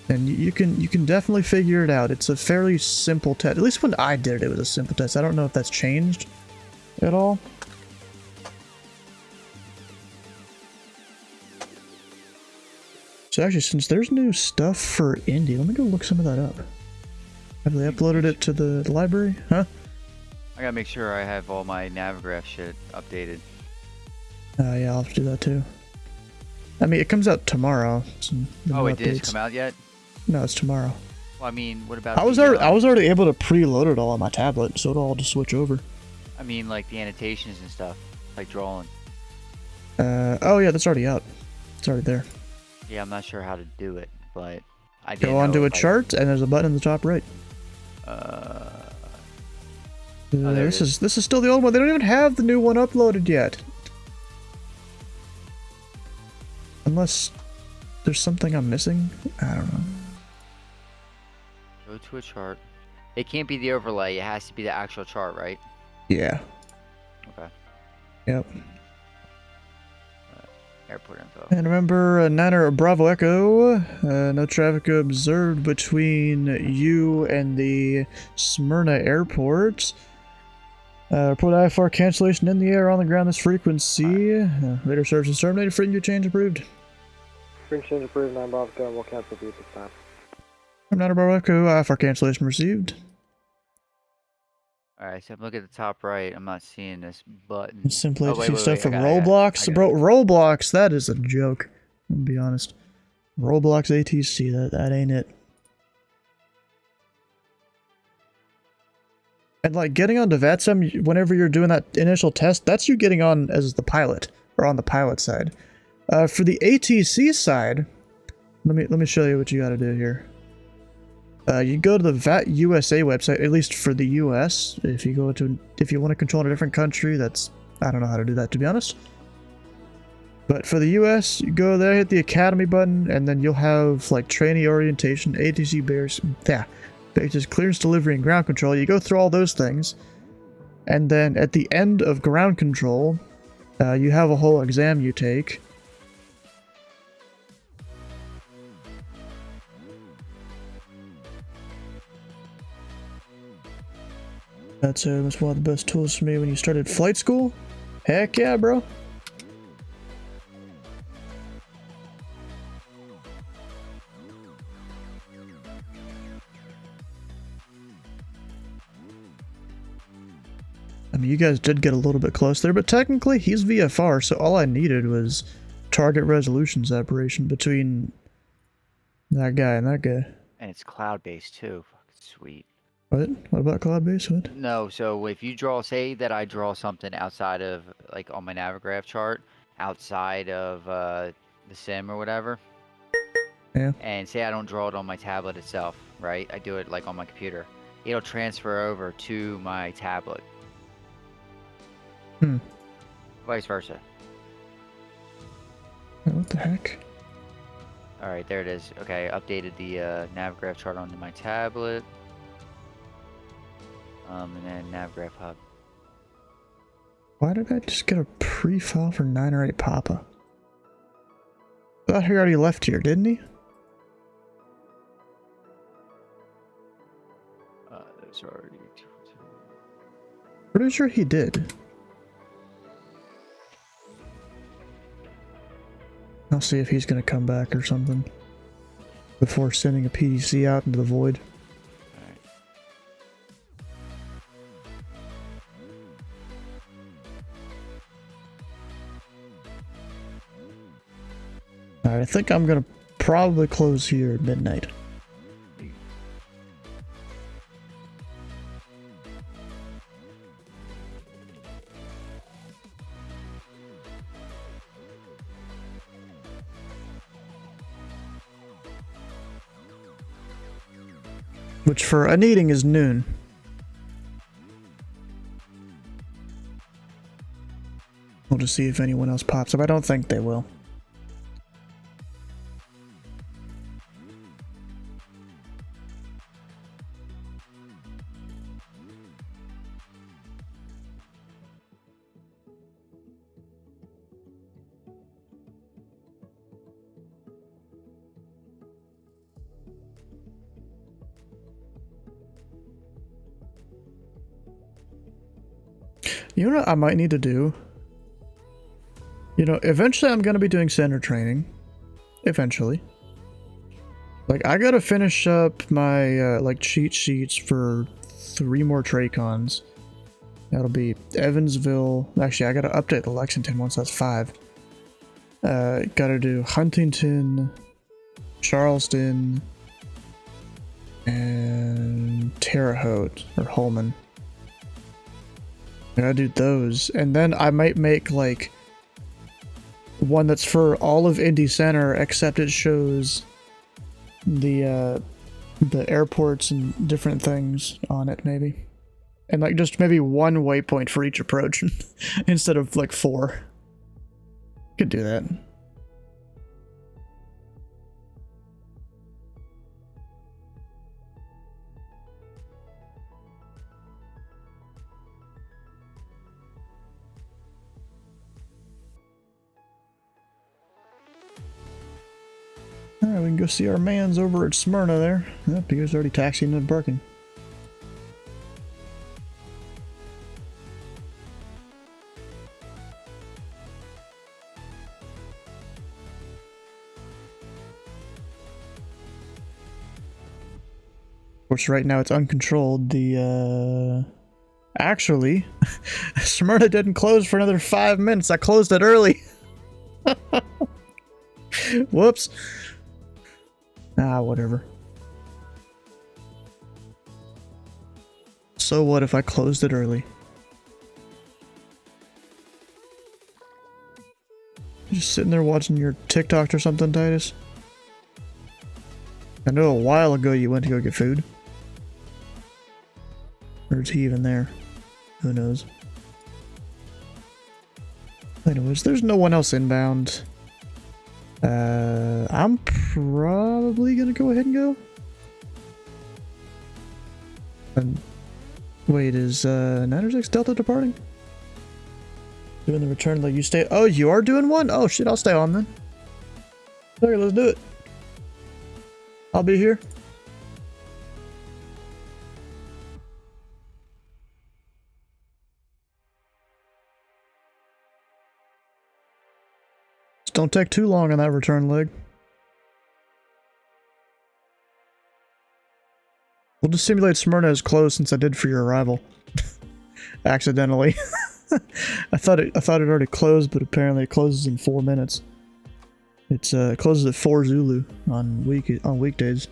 and you can definitely figure it out. It's a fairly simple test. At least when I did it, it was a simple test. I don't know if that's changed at all. So actually, since there's new stuff for Indy, let me go look some of that up. Have they uploaded it to the library? Huh? I gotta make sure I have all my Navigraph shit updated. Yeah, I'll have to do that too. I mean, it comes out tomorrow. Oh, it did come out yet? No, it's tomorrow. Well, I mean, what about I was already able to preload it all on my tablet, so it'll all just switch over. I mean, like the annotations and stuff, like drawing. Oh yeah, that's already out. It's already there. Yeah, I'm not sure how to do it, but I did. Go onto a chart, and there's a button in the top right. This is still the old one. They don't even have the new one uploaded yet. Unless there's something I'm missing. I don't know. Go to a chart. It can't be the overlay. It has to be the actual chart, right? Yeah. Okay. Yep. Airport info. And remember, Niner Bravo Echo, no traffic observed between you and the Smyrna Airport. Report IFR cancellation in the air on the ground this frequency. Radar services terminated. Frequency change approved. Frequency change approved. 9 Bravo Echo. We'll cancel the this time. I'm Niner Bravo Echo. IFR cancellation received. Alright, so if I look at the top right, I'm not seeing this button. Simply see stuff from Roblox. Bro, Roblox, that is a joke. I'll be honest. Roblox ATC, that ain't it. And like getting onto VATSIM, whenever you're doing that initial test, that's you getting on as the pilot, or on the pilot side. For the ATC side, let me show you what you gotta do here. You go to the VAT USA website, at least for the US. If you want to control in a different country, I don't know how to do that, to be honest. But for the US, you go there, hit the Academy button, and then you'll have like trainee orientation, ATC bears, basis clearance, delivery, and ground control. You go through all those things, and then at the end of ground control, you have a whole exam you take. That's one of the best tools for me when you started flight school. Heck yeah, bro. I mean, you guys did get a little bit close there, but technically he's VFR, so all I needed was target resolution separation between that guy and that guy. And it's cloud-based too. Fucking sweet. What? What about cloud-based? What? No, so if you draw, say that I draw something outside of, like on my Navigraph chart, outside of the sim or whatever. Yeah. And say I don't draw it on my tablet itself, right? I do it like on my computer. It'll transfer over to my tablet. Vice versa. What the heck? Alright, there it is. Okay, updated the Navigraph chart onto my tablet. And then Navigraph Hub. Why did I just get a pre-file for 9 or 8 Papa? I thought he already left here, didn't he? was already. Pretty sure he did. I'll see if he's gonna come back or something before sending a PDC out into the void. Alright, I think I'm gonna probably close here at midnight. Which for a meeting is noon. We'll just see if anyone else pops up. I don't think they will. You know what I might need to do? You know, eventually I'm gonna be doing center training. Eventually. Like, I gotta finish up my, like, cheat sheets for 3 more Tracons. That'll be Evansville. Actually, I gotta update Lexington once that's 5. Gotta do Huntington, Charleston, and Terre Haute, or Holman. I gotta do those, and then I might make like one that's for all of Indy Center, except it shows the airports and different things on it, maybe, and like just maybe 1 waypoint for each approach instead of like 4. Could do that. Alright, we can go see our mans over at Smyrna there. Yep, he was already taxiing and parking. Of course, right now it's uncontrolled. Actually, Smyrna didn't close for another 5 minutes. I closed it early. Whoops. Ah, whatever. So what if I closed it early? Just sitting there watching your TikTok or something, Titus? I know a while ago you went to go get food. Or is he even there? Who knows? Anyways, there's no one else inbound. I'm probably gonna go ahead and go. And wait, is 906 Delta departing? Doing the return leg. You stay. Oh, you are doing one? Oh shit, I'll stay on then. Okay, let's do it. I'll be here. Just don't take too long on that return leg. We'll just simulate Smyrna as close since I did for your arrival. Accidentally. I thought it already closed, but apparently it closes in 4 minutes. It closes at 4 Zulu on weekdays.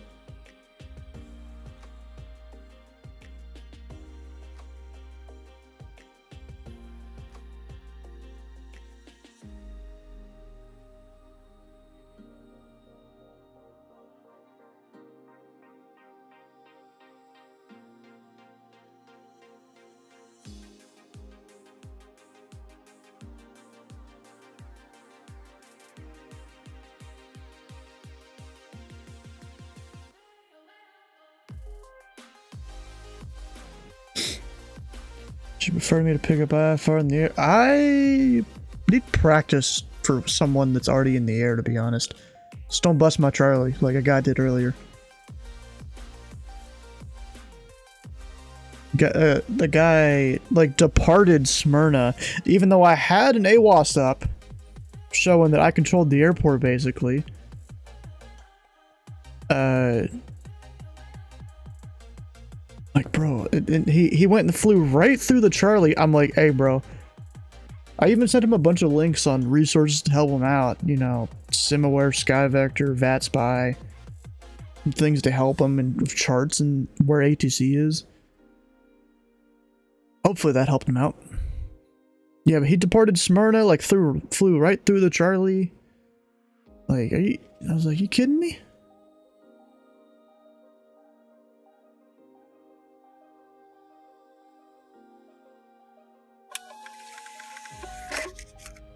You prefer me to pick up IFR in the air? I need practice for someone that's already in the air, to be honest. Just don't bust my Charlie like a guy did earlier. The guy like departed Smyrna, even though I had an AWAS up, showing that I controlled the airport basically. Like, bro, he went and flew right through the Charlie. I'm like, hey, bro. I even sent him a bunch of links on resources to help him out. You know, SimAware, SkyVector, VatSpy, things to help him, and charts and where ATC is. Hopefully that helped him out. Yeah, but he departed Smyrna, like flew right through the Charlie. Like, I was like, you kidding me?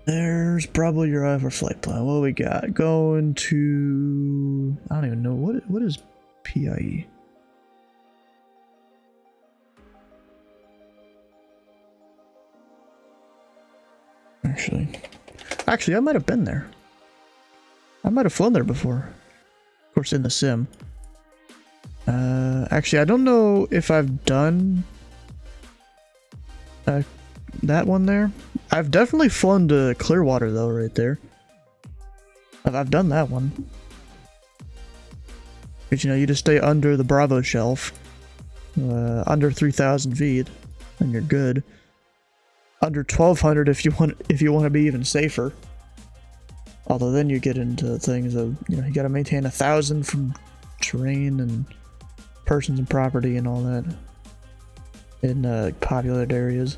There's probably your other flight plan. What we got? Going to... I don't even know. What is PIE? Actually, I might have been there. I might have flown there before. Of course, in the sim. Actually, I don't know if I've done that one there. I've definitely flown to Clearwater though, right there. I've done that one. But you know, you just stay under the Bravo shelf, under 3,000 feet, and you're good. Under 1,200 if you want to be even safer. Although then you get into things of, you know, you got to maintain 1,000 from terrain and persons and property and all that in populated areas.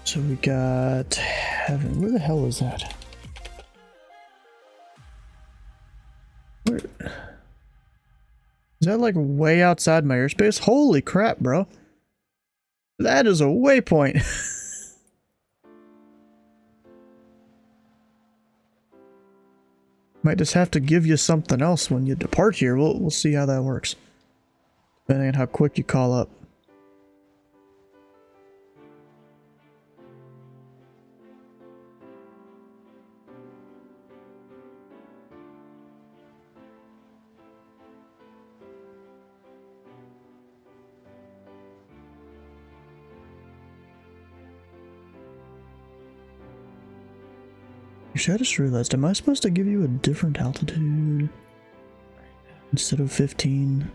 So we got heaven. Where the hell is that? Where? Is that like way outside my airspace? Holy crap, bro. That is a waypoint. Might just have to give you something else when you depart here. We'll see how that works. Depending on how quick you call up. Actually, I just realized, am I supposed to give you a different altitude instead of 15?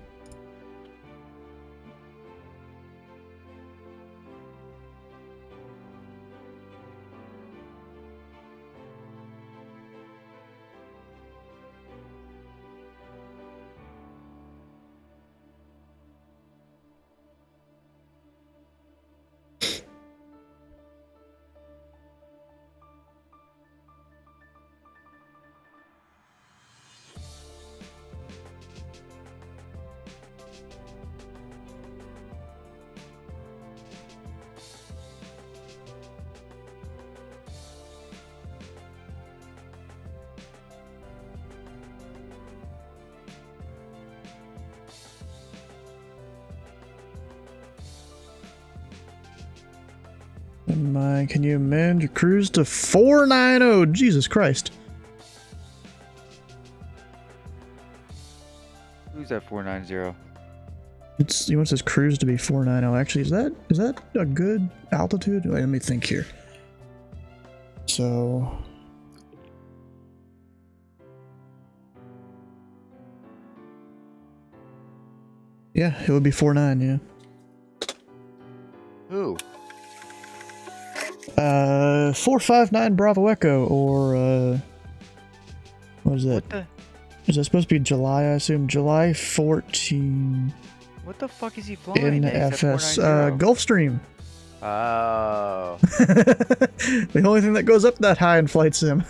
Can you amend your cruise to 490? Jesus Christ. Who's at 490? He wants his cruise to be 490. Actually, is that a good altitude? Wait, let me think here. So yeah, it would be 49, yeah. Who? 459 Bravo Echo, or what is that? Is that supposed to be July? I assume July 14. What the fuck is he flying? NFS Gulfstream. Oh. The only thing that goes up that high in Flight Sim.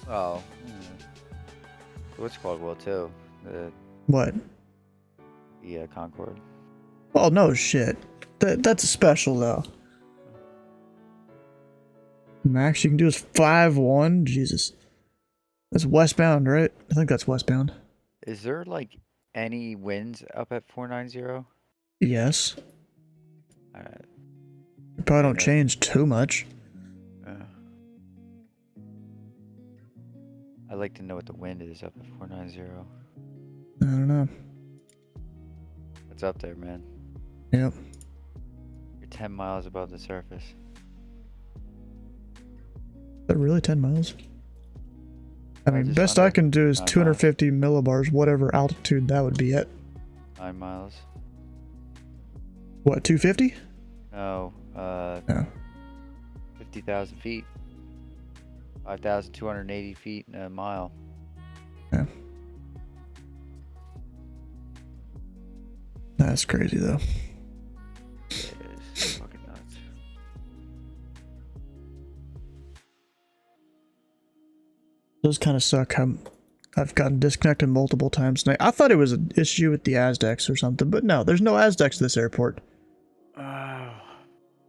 Oh. What's called well too? What? The Concorde. Oh no shit. That's special though. Max you can do is 5-1. Jesus. That's westbound, right? I think that's westbound. Is there like any winds up at 490? Yes. You probably don't change too much. I'd like to know what the wind is up at 490. I don't know. It's up there, man. Yep. You're 10 miles above the surface. Is that really 10 miles? I mean, just best I under can do is 9 250 millibars, whatever altitude that would be at. 9 miles. What, 250? No, No. 50,000 feet. 5,280 feet in a mile. Yeah. That's crazy, though. It is fucking nuts. Those kind of suck. I've gotten disconnected multiple times tonight. I thought it was an issue with the Aztecs or something, but no, there's no Aztecs at this airport.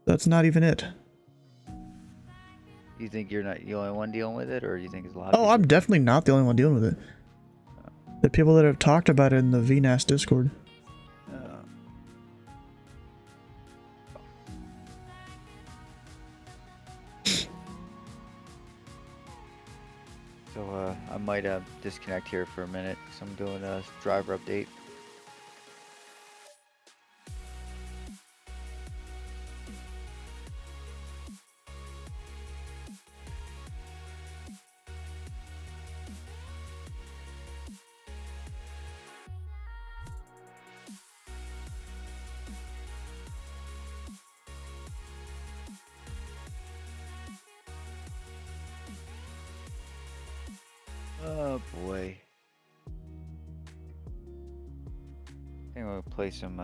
That's not even it. You think you're not the only one dealing with it, or do you think it's a lot of Oh, people? I'm definitely not the only one dealing with it. The people that have talked about it in the VNAS Discord. So I might disconnect here for a minute because I'm doing a driver update. Oh boy. I think I'm gonna play some you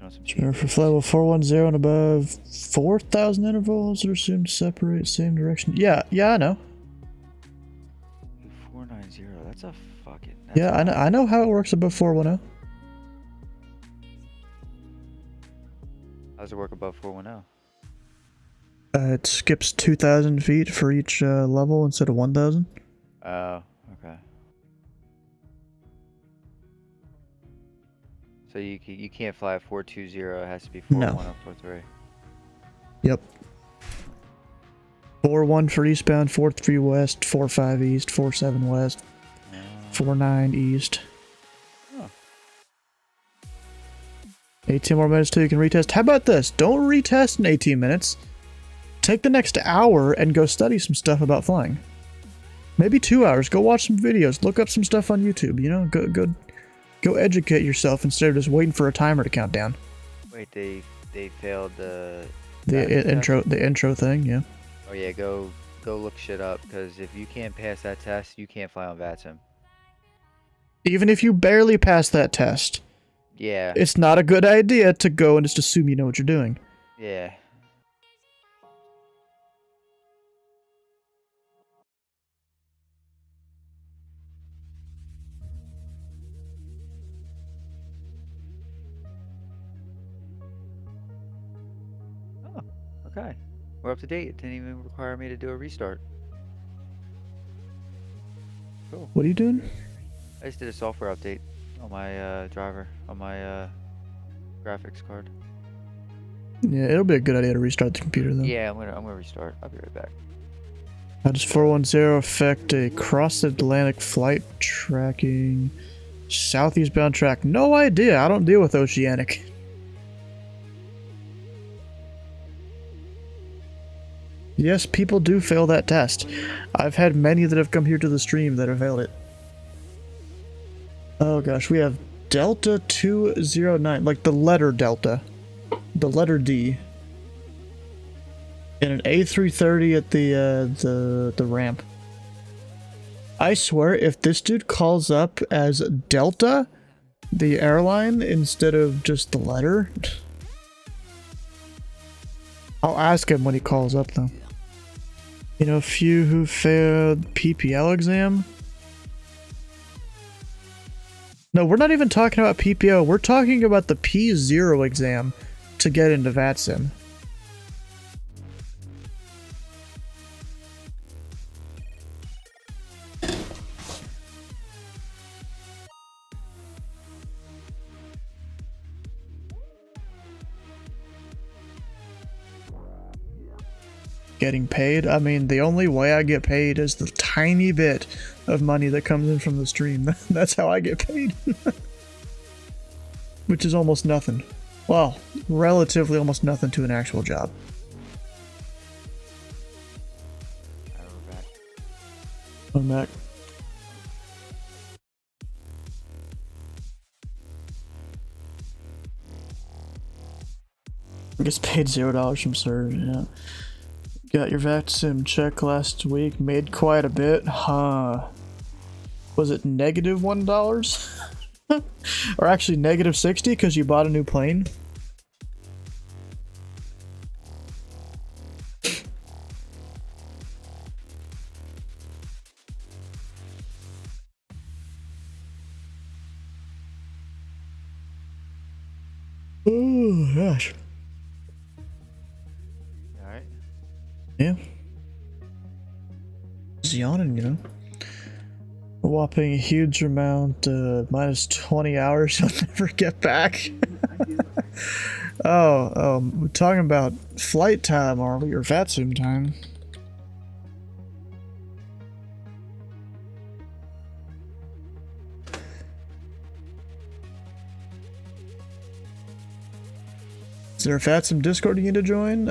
know, some Sure, for flight level 410 and above, 4,000 intervals are assumed to separate same direction. Yeah, I know. 490, that's a fucking... Yeah, I know how it works above 410. How does it work above 410? It skips 2,000 feet for each level instead of 1,000. Oh, okay. So you can't fly at 420, it has to be 410 or 43. Yep. 4-1 for eastbound, 4-3 west, 4-5 east, 4-7 west, 4-9 east. Oh. 18 more minutes till you can retest. How about this? Don't retest in 18 minutes. Take the next hour and go study some stuff about flying. Maybe 2 hours. Go watch some videos. Look up some stuff on YouTube. You know, go educate yourself instead of just waiting for a timer to count down. Wait, they failed the intro thing. Yeah. Oh yeah, go look shit up, because if you can't pass that test, you can't fly on VATSIM. Even if you barely pass that test, Yeah. it's not a good idea to go and just assume you know what you're doing. Yeah. Oh, okay. We're up to date. It didn't even require me to do a restart. Cool. What are you doing? I just did a software update on my driver, on my graphics card. Yeah, it'll be a good idea to restart the computer though. Yeah, I'm gonna restart. I'll be right back. How does 410 affect a cross-Atlantic flight tracking southeastbound track? No idea. I don't deal with oceanic. Yes, people do fail that test. I've had many that have come here to the stream that have failed it. Oh gosh, we have Delta 209, like the letter Delta. The letter D. In an A330 at the ramp. I swear, if this dude calls up as Delta, the airline, instead of just the letter, I'll ask him when he calls up though. You know, few who failed PPL exam? No, we're not even talking about PPL. We're talking about the P0 exam to get into VATSIM. getting paid. I mean, the only way I get paid is the tiny bit of money that comes in from the stream. That's how I get paid. Which is almost nothing. Well, relatively almost nothing to an actual job. I'm back. I just paid $0 from Surge, yeah. Got your vaccine check last week, made quite a bit, huh? Was it negative $1? Or actually negative 60 because you bought a new plane? Oh gosh. Alright. Yeah. Just yawning, you know. A whopping huge amount, minus 20 hours, you'll never get back. We're talking about flight time, are we? Or VATSIM time. Is there a VATSIM Discord you need to join?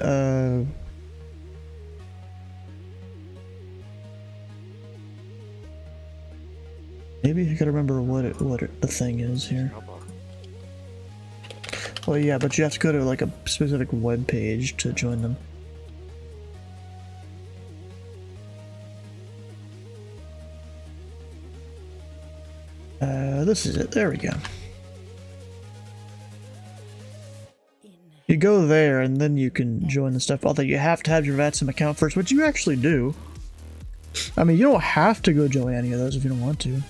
Maybe I gotta remember what the thing is here. Well, yeah, but you have to go to like a specific web page to join them. This is it. There we go. You go there and then you can join the stuff. Although you have to have your VATSIM account first, which you actually do. I mean, you don't have to go join any of those if you don't want to.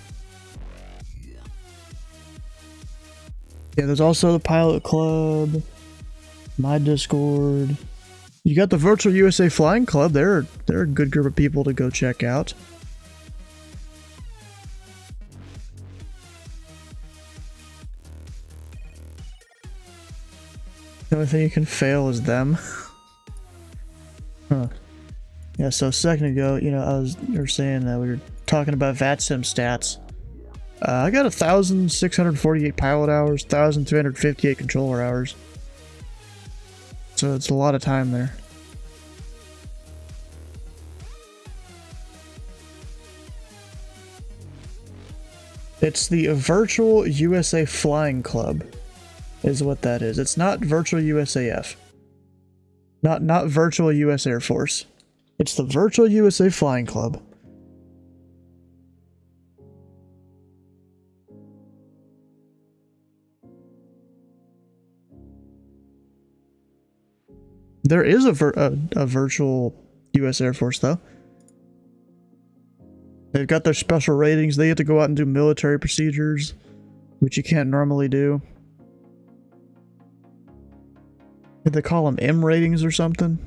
Yeah, there's also the Pilot Club, my Discord. You got the Virtual USA Flying Club. They're a good group of people to go check out. The only thing you can fail is them. Huh. Yeah, so a second ago, you know, you were saying that we were talking about VATSIM stats. I got 1,648 pilot hours, 1,358 controller hours. So it's a lot of time there. It's the Virtual USA Flying Club, is what that is. It's not Virtual USAF. Not Virtual US Air Force. It's the Virtual USA Flying Club. There is a virtual US Air Force, though. They've got their special ratings. They have to go out and do military procedures, which you can't normally do. Did they call them M ratings or something?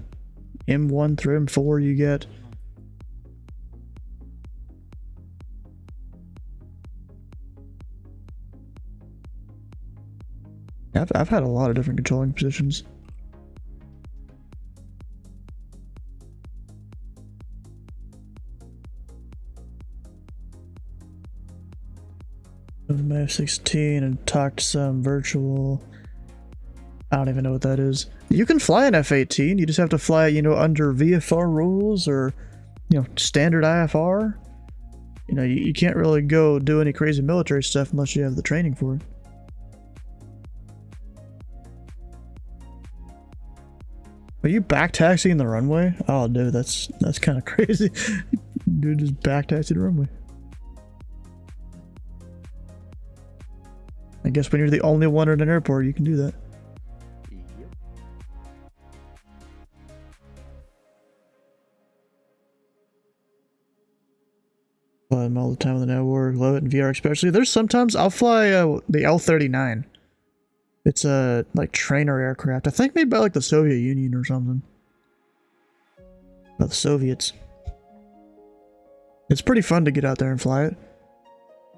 M1 through M4 you get. I've had a lot of different controlling positions. My F-16 and talked some virtual. I don't even know what that is. You can fly an F-18. You just have to fly it, you know, under VFR rules or, you know, standard IFR. You know, you can't really go do any crazy military stuff unless you have the training for it. Are you back taxiing the runway? Oh, dude, that's kind of crazy. Dude, just back taxi the runway. I guess when you're the only one at an airport, you can do that. Yep. Fly them all the time on the network, love it in VR especially. There's sometimes I'll fly the L-39. It's a like trainer aircraft. I think made by like the Soviet Union or something. By the Soviets. It's pretty fun to get out there and fly it.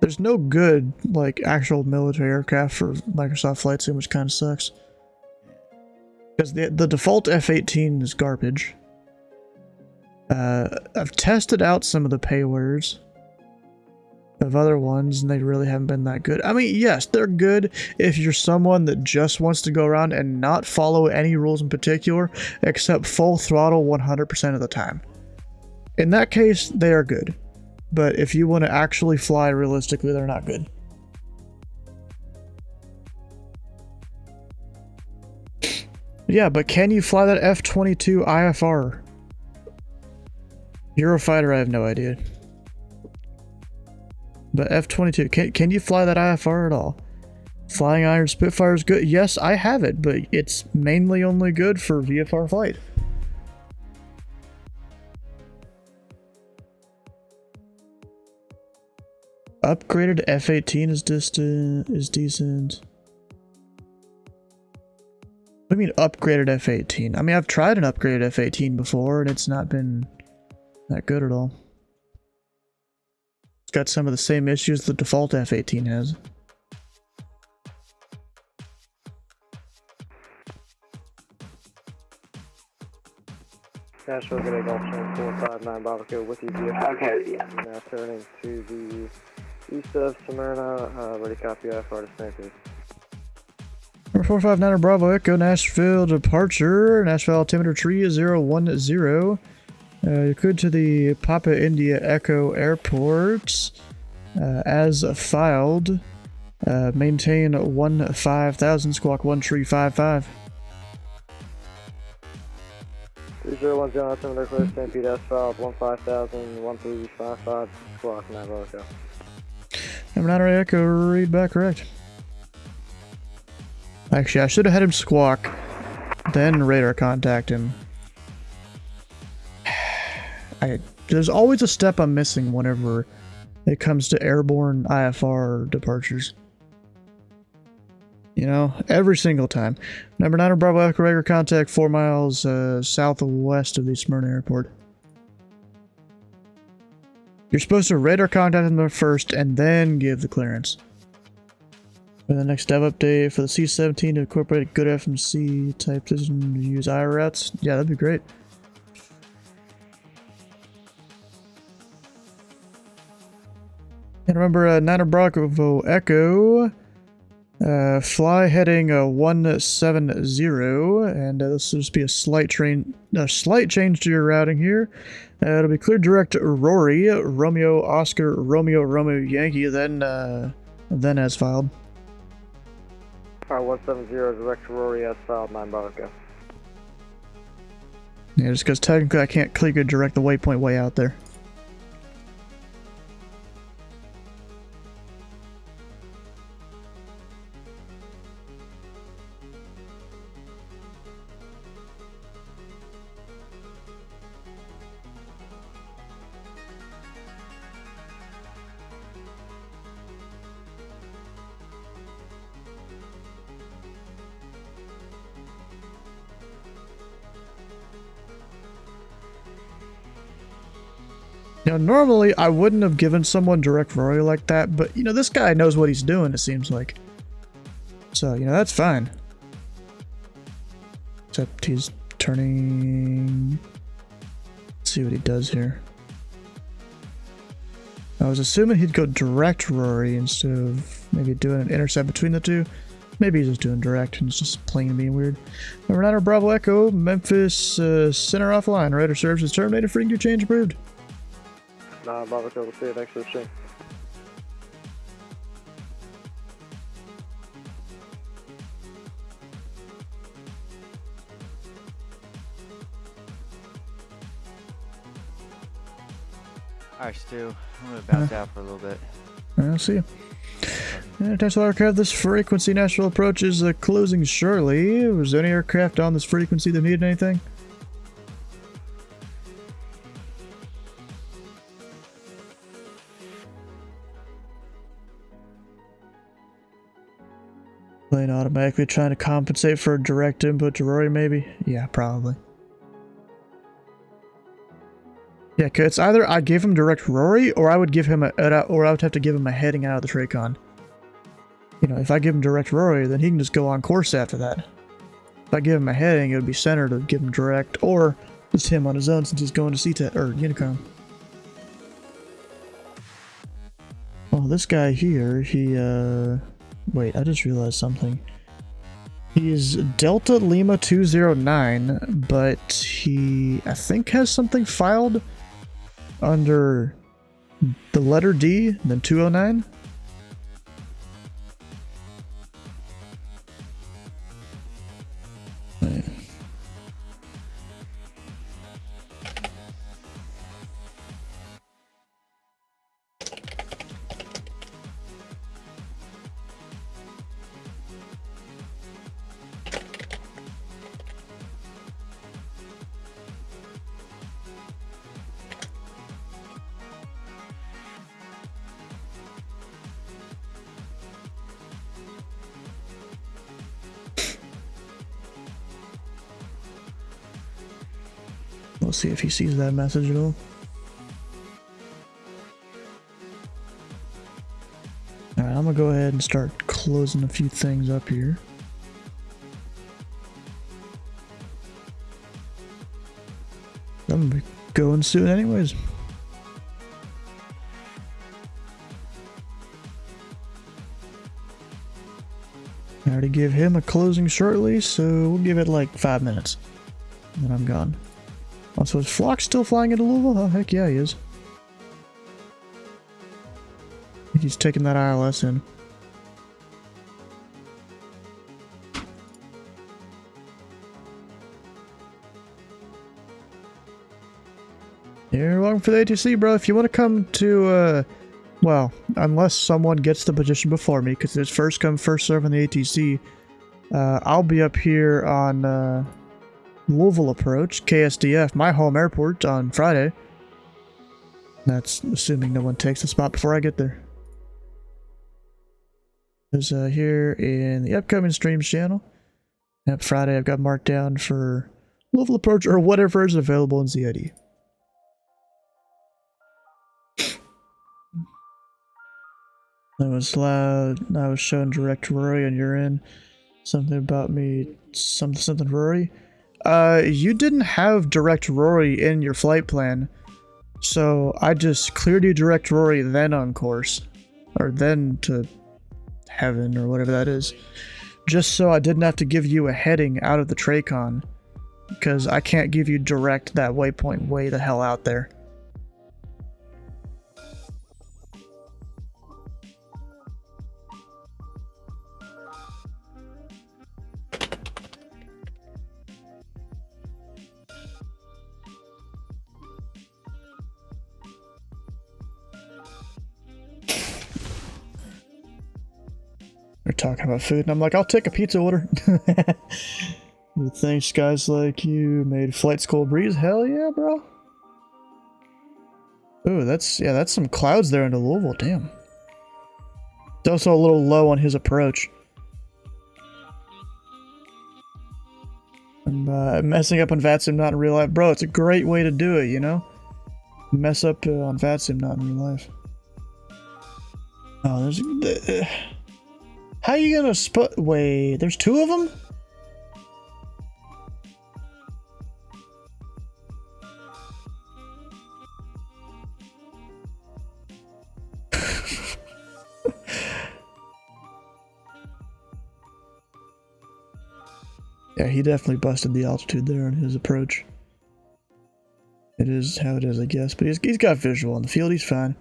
There's no good, like, actual military aircraft for Microsoft Flight Sim, which kind of sucks. Because the default F-18 is garbage. I've tested out some of the paywares of other ones, and they really haven't been that good. I mean, yes, they're good if you're someone that just wants to go around and not follow any rules in particular, except full throttle 100% of the time. In that case, they are good. But if you want to actually fly realistically, they're not good. Yeah, but can you fly that F-22 IFR? Eurofighter, I have no idea. But F-22, can you fly that IFR at all? Flying Iron Spitfire is good. Yes, I have it, but it's mainly only good for VFR flight. Upgraded F-18 is decent. What do you mean upgraded F-18? I mean, I've tried an upgraded F-18 before, and it's not been that good at all. It's got some of the same issues the default F-18 has. Nashville, good day, Golf Train 459 Babaco with you. Okay, yeah. Now turning to the east of Smyrna, ready copy IFR to stand please. Number 459 Bravo Echo, Nashville departure. Nashville altimeter tree 010. You're good to the Papa India Echo Airport. As filed. Maintain 15,000, squawk 1355. 3010 altimeter clear, stampede as filed, 15,000, 1355, squawk 9 Echo. Number 9 Echo, read back correct. Actually, I should have had him squawk, then radar contact him. There's always a step I'm missing whenever it comes to airborne IFR departures. You know, every single time. Number 9 Bravo Echo, radar contact 4 miles southwest of the Smyrna Airport. You're supposed to radar contact them first and then give the clearance. For the next dev update for the C-17 to incorporate good FMC type decision to use IRATs. Yeah, that'd be great. And remember, 9 Bravo Echo, fly heading 170, and this will just be a slight change to your routing here. It'll be clear direct Rory, Romeo Oscar, Romeo Yankee, then as filed. Alright, 170 direct Rory as filed, 9 Bravo. Yeah, just because technically I can't click a direct the waypoint way out there. Now, normally I wouldn't have given someone direct Rory like that, but you know, this guy knows what he's doing, it seems like. So, you know, that's fine. Except he's turning... Let's see what he does here. I was assuming he'd go direct Rory instead of maybe doing an intercept between the two. Maybe he's just doing direct and it's just plain being weird. Number 9 Bravo Echo, Memphis center offline. Radar services terminated. Frequency change approved. Nah, Bravo, we'll see you next to the stream. Alright, Stu. I'm gonna bounce out for a little bit. I'll see you. Potential aircraft, this frequency Nashville Approach is closing shortly. Was there any aircraft on this frequency that needed anything? Plane automatically trying to compensate for a direct input to Rory, maybe? Yeah, probably. Yeah, cause it's either I give him direct Rory, or I would give him or I would have to give him a heading out of the Tracon. You know, if I give him direct Rory, then he can just go on course after that. If I give him a heading, it would be centered to give him direct, or Just him on his own since he's going to CTAT or Unicom. Oh, this guy here, he wait, I just realized something. He's Delta Lima 209, but he, I think, has something filed under the letter D, and then 209. We'll see if he sees that message at all. Alright, I'm gonna go ahead and start closing a few things up here. I'm gonna be going soon anyways. I already gave him a closing shortly, so we'll give it like 5 minutes. And then I'm gone. Also, is Flock still flying into Louisville? Oh, heck yeah, he is. I think he's taking that ILS in. You're welcome for the ATC, bro. If you want to come to, well, unless someone gets the position before me, because it's first come, first serve on the ATC, I'll be up here on, Louisville Approach, KSDF, my home airport, on Friday. That's assuming no one takes the spot before I get there. Because here in the upcoming streams channel, yep, Friday I've got marked down for Louisville Approach or whatever is available in ZID. I was loud. I was showing direct Rory and you're in. Something about me. Something Rory. You didn't have direct Rory in your flight plan, so I just cleared you direct Rory then on course, or then to heaven or whatever that is, just so I didn't have to give you a heading out of the Tracon, because I can't give you direct that waypoint way the hell out there. They're talking about food, and I'm like, I'll take a pizza order. Thanks, guys like you made flight school breeze. Hell yeah, bro. Ooh, that's some clouds there into Louisville. Damn. It's also a little low on his approach. I'm messing up on VATSIM, not in real life. Bro, it's a great way to do it, you know? Mess up on VATSIM, not in real life. Oh, there's... how you gonna spot? Wait, there's two of them? Yeah, he definitely busted the altitude there on his approach. It is how it is, I guess. But he's got visual on the field. He's fine.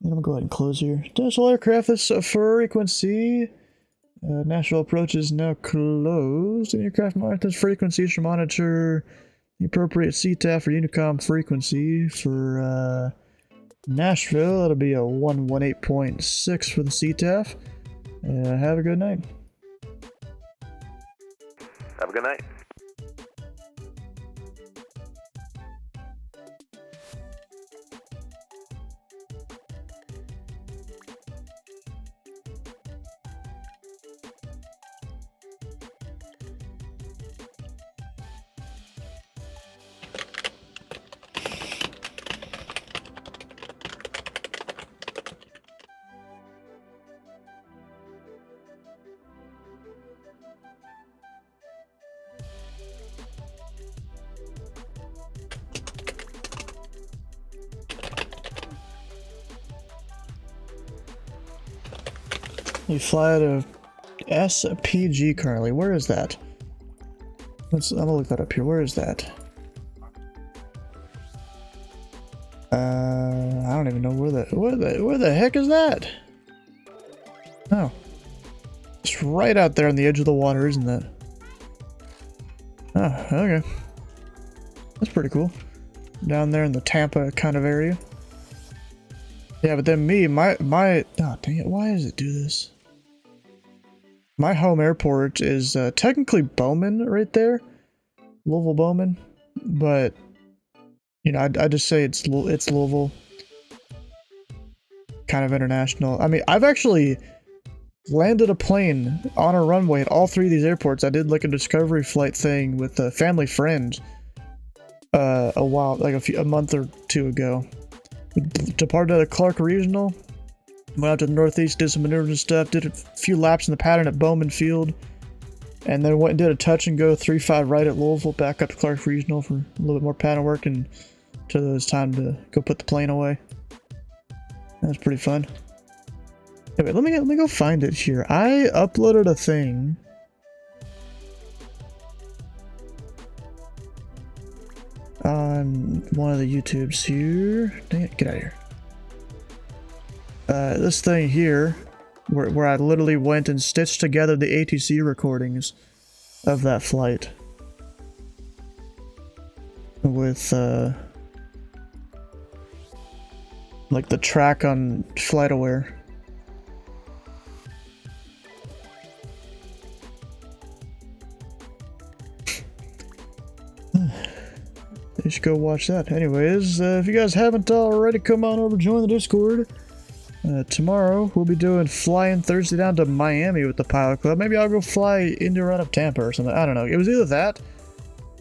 And I'm gonna go ahead and close here. National aircraft, this frequency. Nashville Approach is now closed. And aircraft monitors frequencies to monitor the appropriate CTAF or Unicom frequency for Nashville. It'll be a 118.6 for the CTAF. Have a good night. Have a good night. You fly out of SPG currently. Where is that? I'm gonna look that up here. Where is that? I don't even know where the heck is that? Oh. It's right out there on the edge of the water, isn't it? Oh, okay. That's pretty cool. Down there in the Tampa kind of area. Yeah, but then my oh dang it, why does it do this? My home airport is technically Bowman right there. Louisville Bowman. But you know, I just say it's Louisville. Kind of international. I mean, I've actually landed a plane on a runway at all three of these airports. I did like a discovery flight thing with a family friend a while, like a month or two ago. We departed out of Clark Regional, went out to the northeast, did some maneuvers and stuff, did a few laps in the pattern at Bowman Field, and then went and did a touch and go 3-5 right at Louisville, back up to Clark Regional for a little bit more pattern work, and until it was time to go put the plane away. That was pretty fun. Anyway, let me go find it here. I uploaded a thing. On one of the YouTubes here. Dang it, get out of here. This thing here, where I literally went and stitched together the ATC recordings of that flight. With, like the track on FlightAware. You should go watch that. Anyways, if you guys haven't already, come on over, join the Discord. Tomorrow, we'll be doing flying Thursday down to Miami with the Pilot Club. Maybe I'll go fly into or out of Tampa or something. I don't know. It was either that,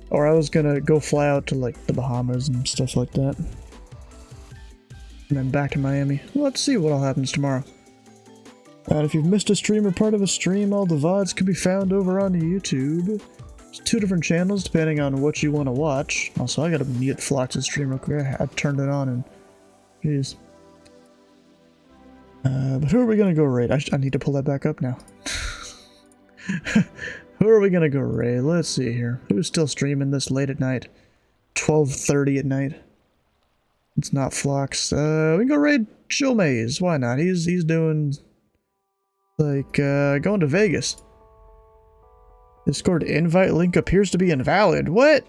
or I was gonna go fly out to, like, the Bahamas and stuff like that. And then back to Miami. Let's see what all happens tomorrow. And if you've missed a stream or part of a stream, all the VODs can be found over on YouTube. It's 2 different channels depending on what you want to watch. Also, I gotta mute Flox's stream real quick. I turned it on and... Jeez. But who are we gonna go raid? I need to pull that back up now. Who are we gonna go raid? Let's see here. Who's still streaming this late at night? 12:30 at night. It's not Flox. We can go raid Chill Maze. Why not? He's doing... like, going to Vegas. Discord invite link appears to be invalid. What?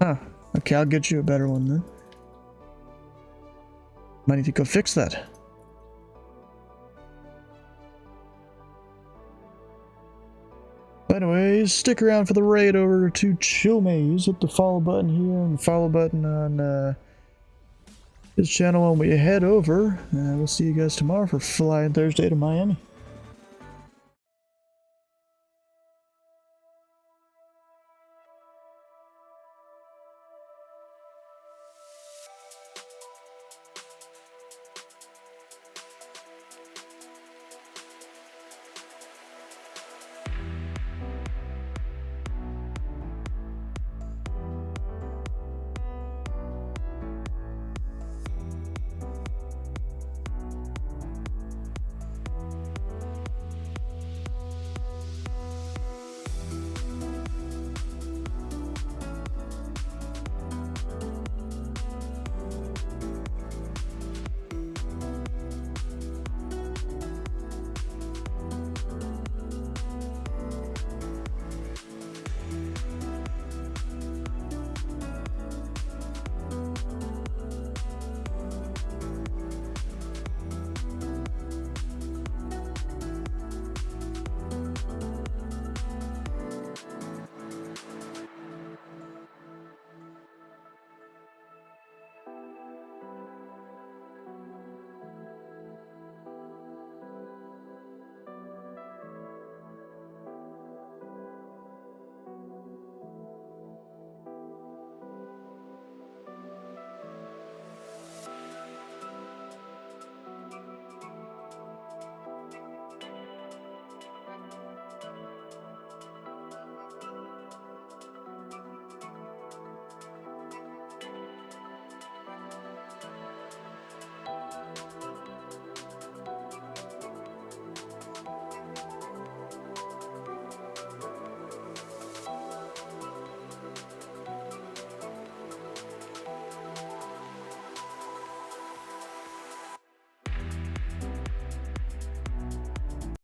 Huh. Okay, I'll get you a better one then. Might need to go fix that. Anyways, stick around for the raid over to Chill Maze. Hit the follow button here and the follow button on his channel when we head over. We'll see you guys tomorrow for Flying Thursday to Miami.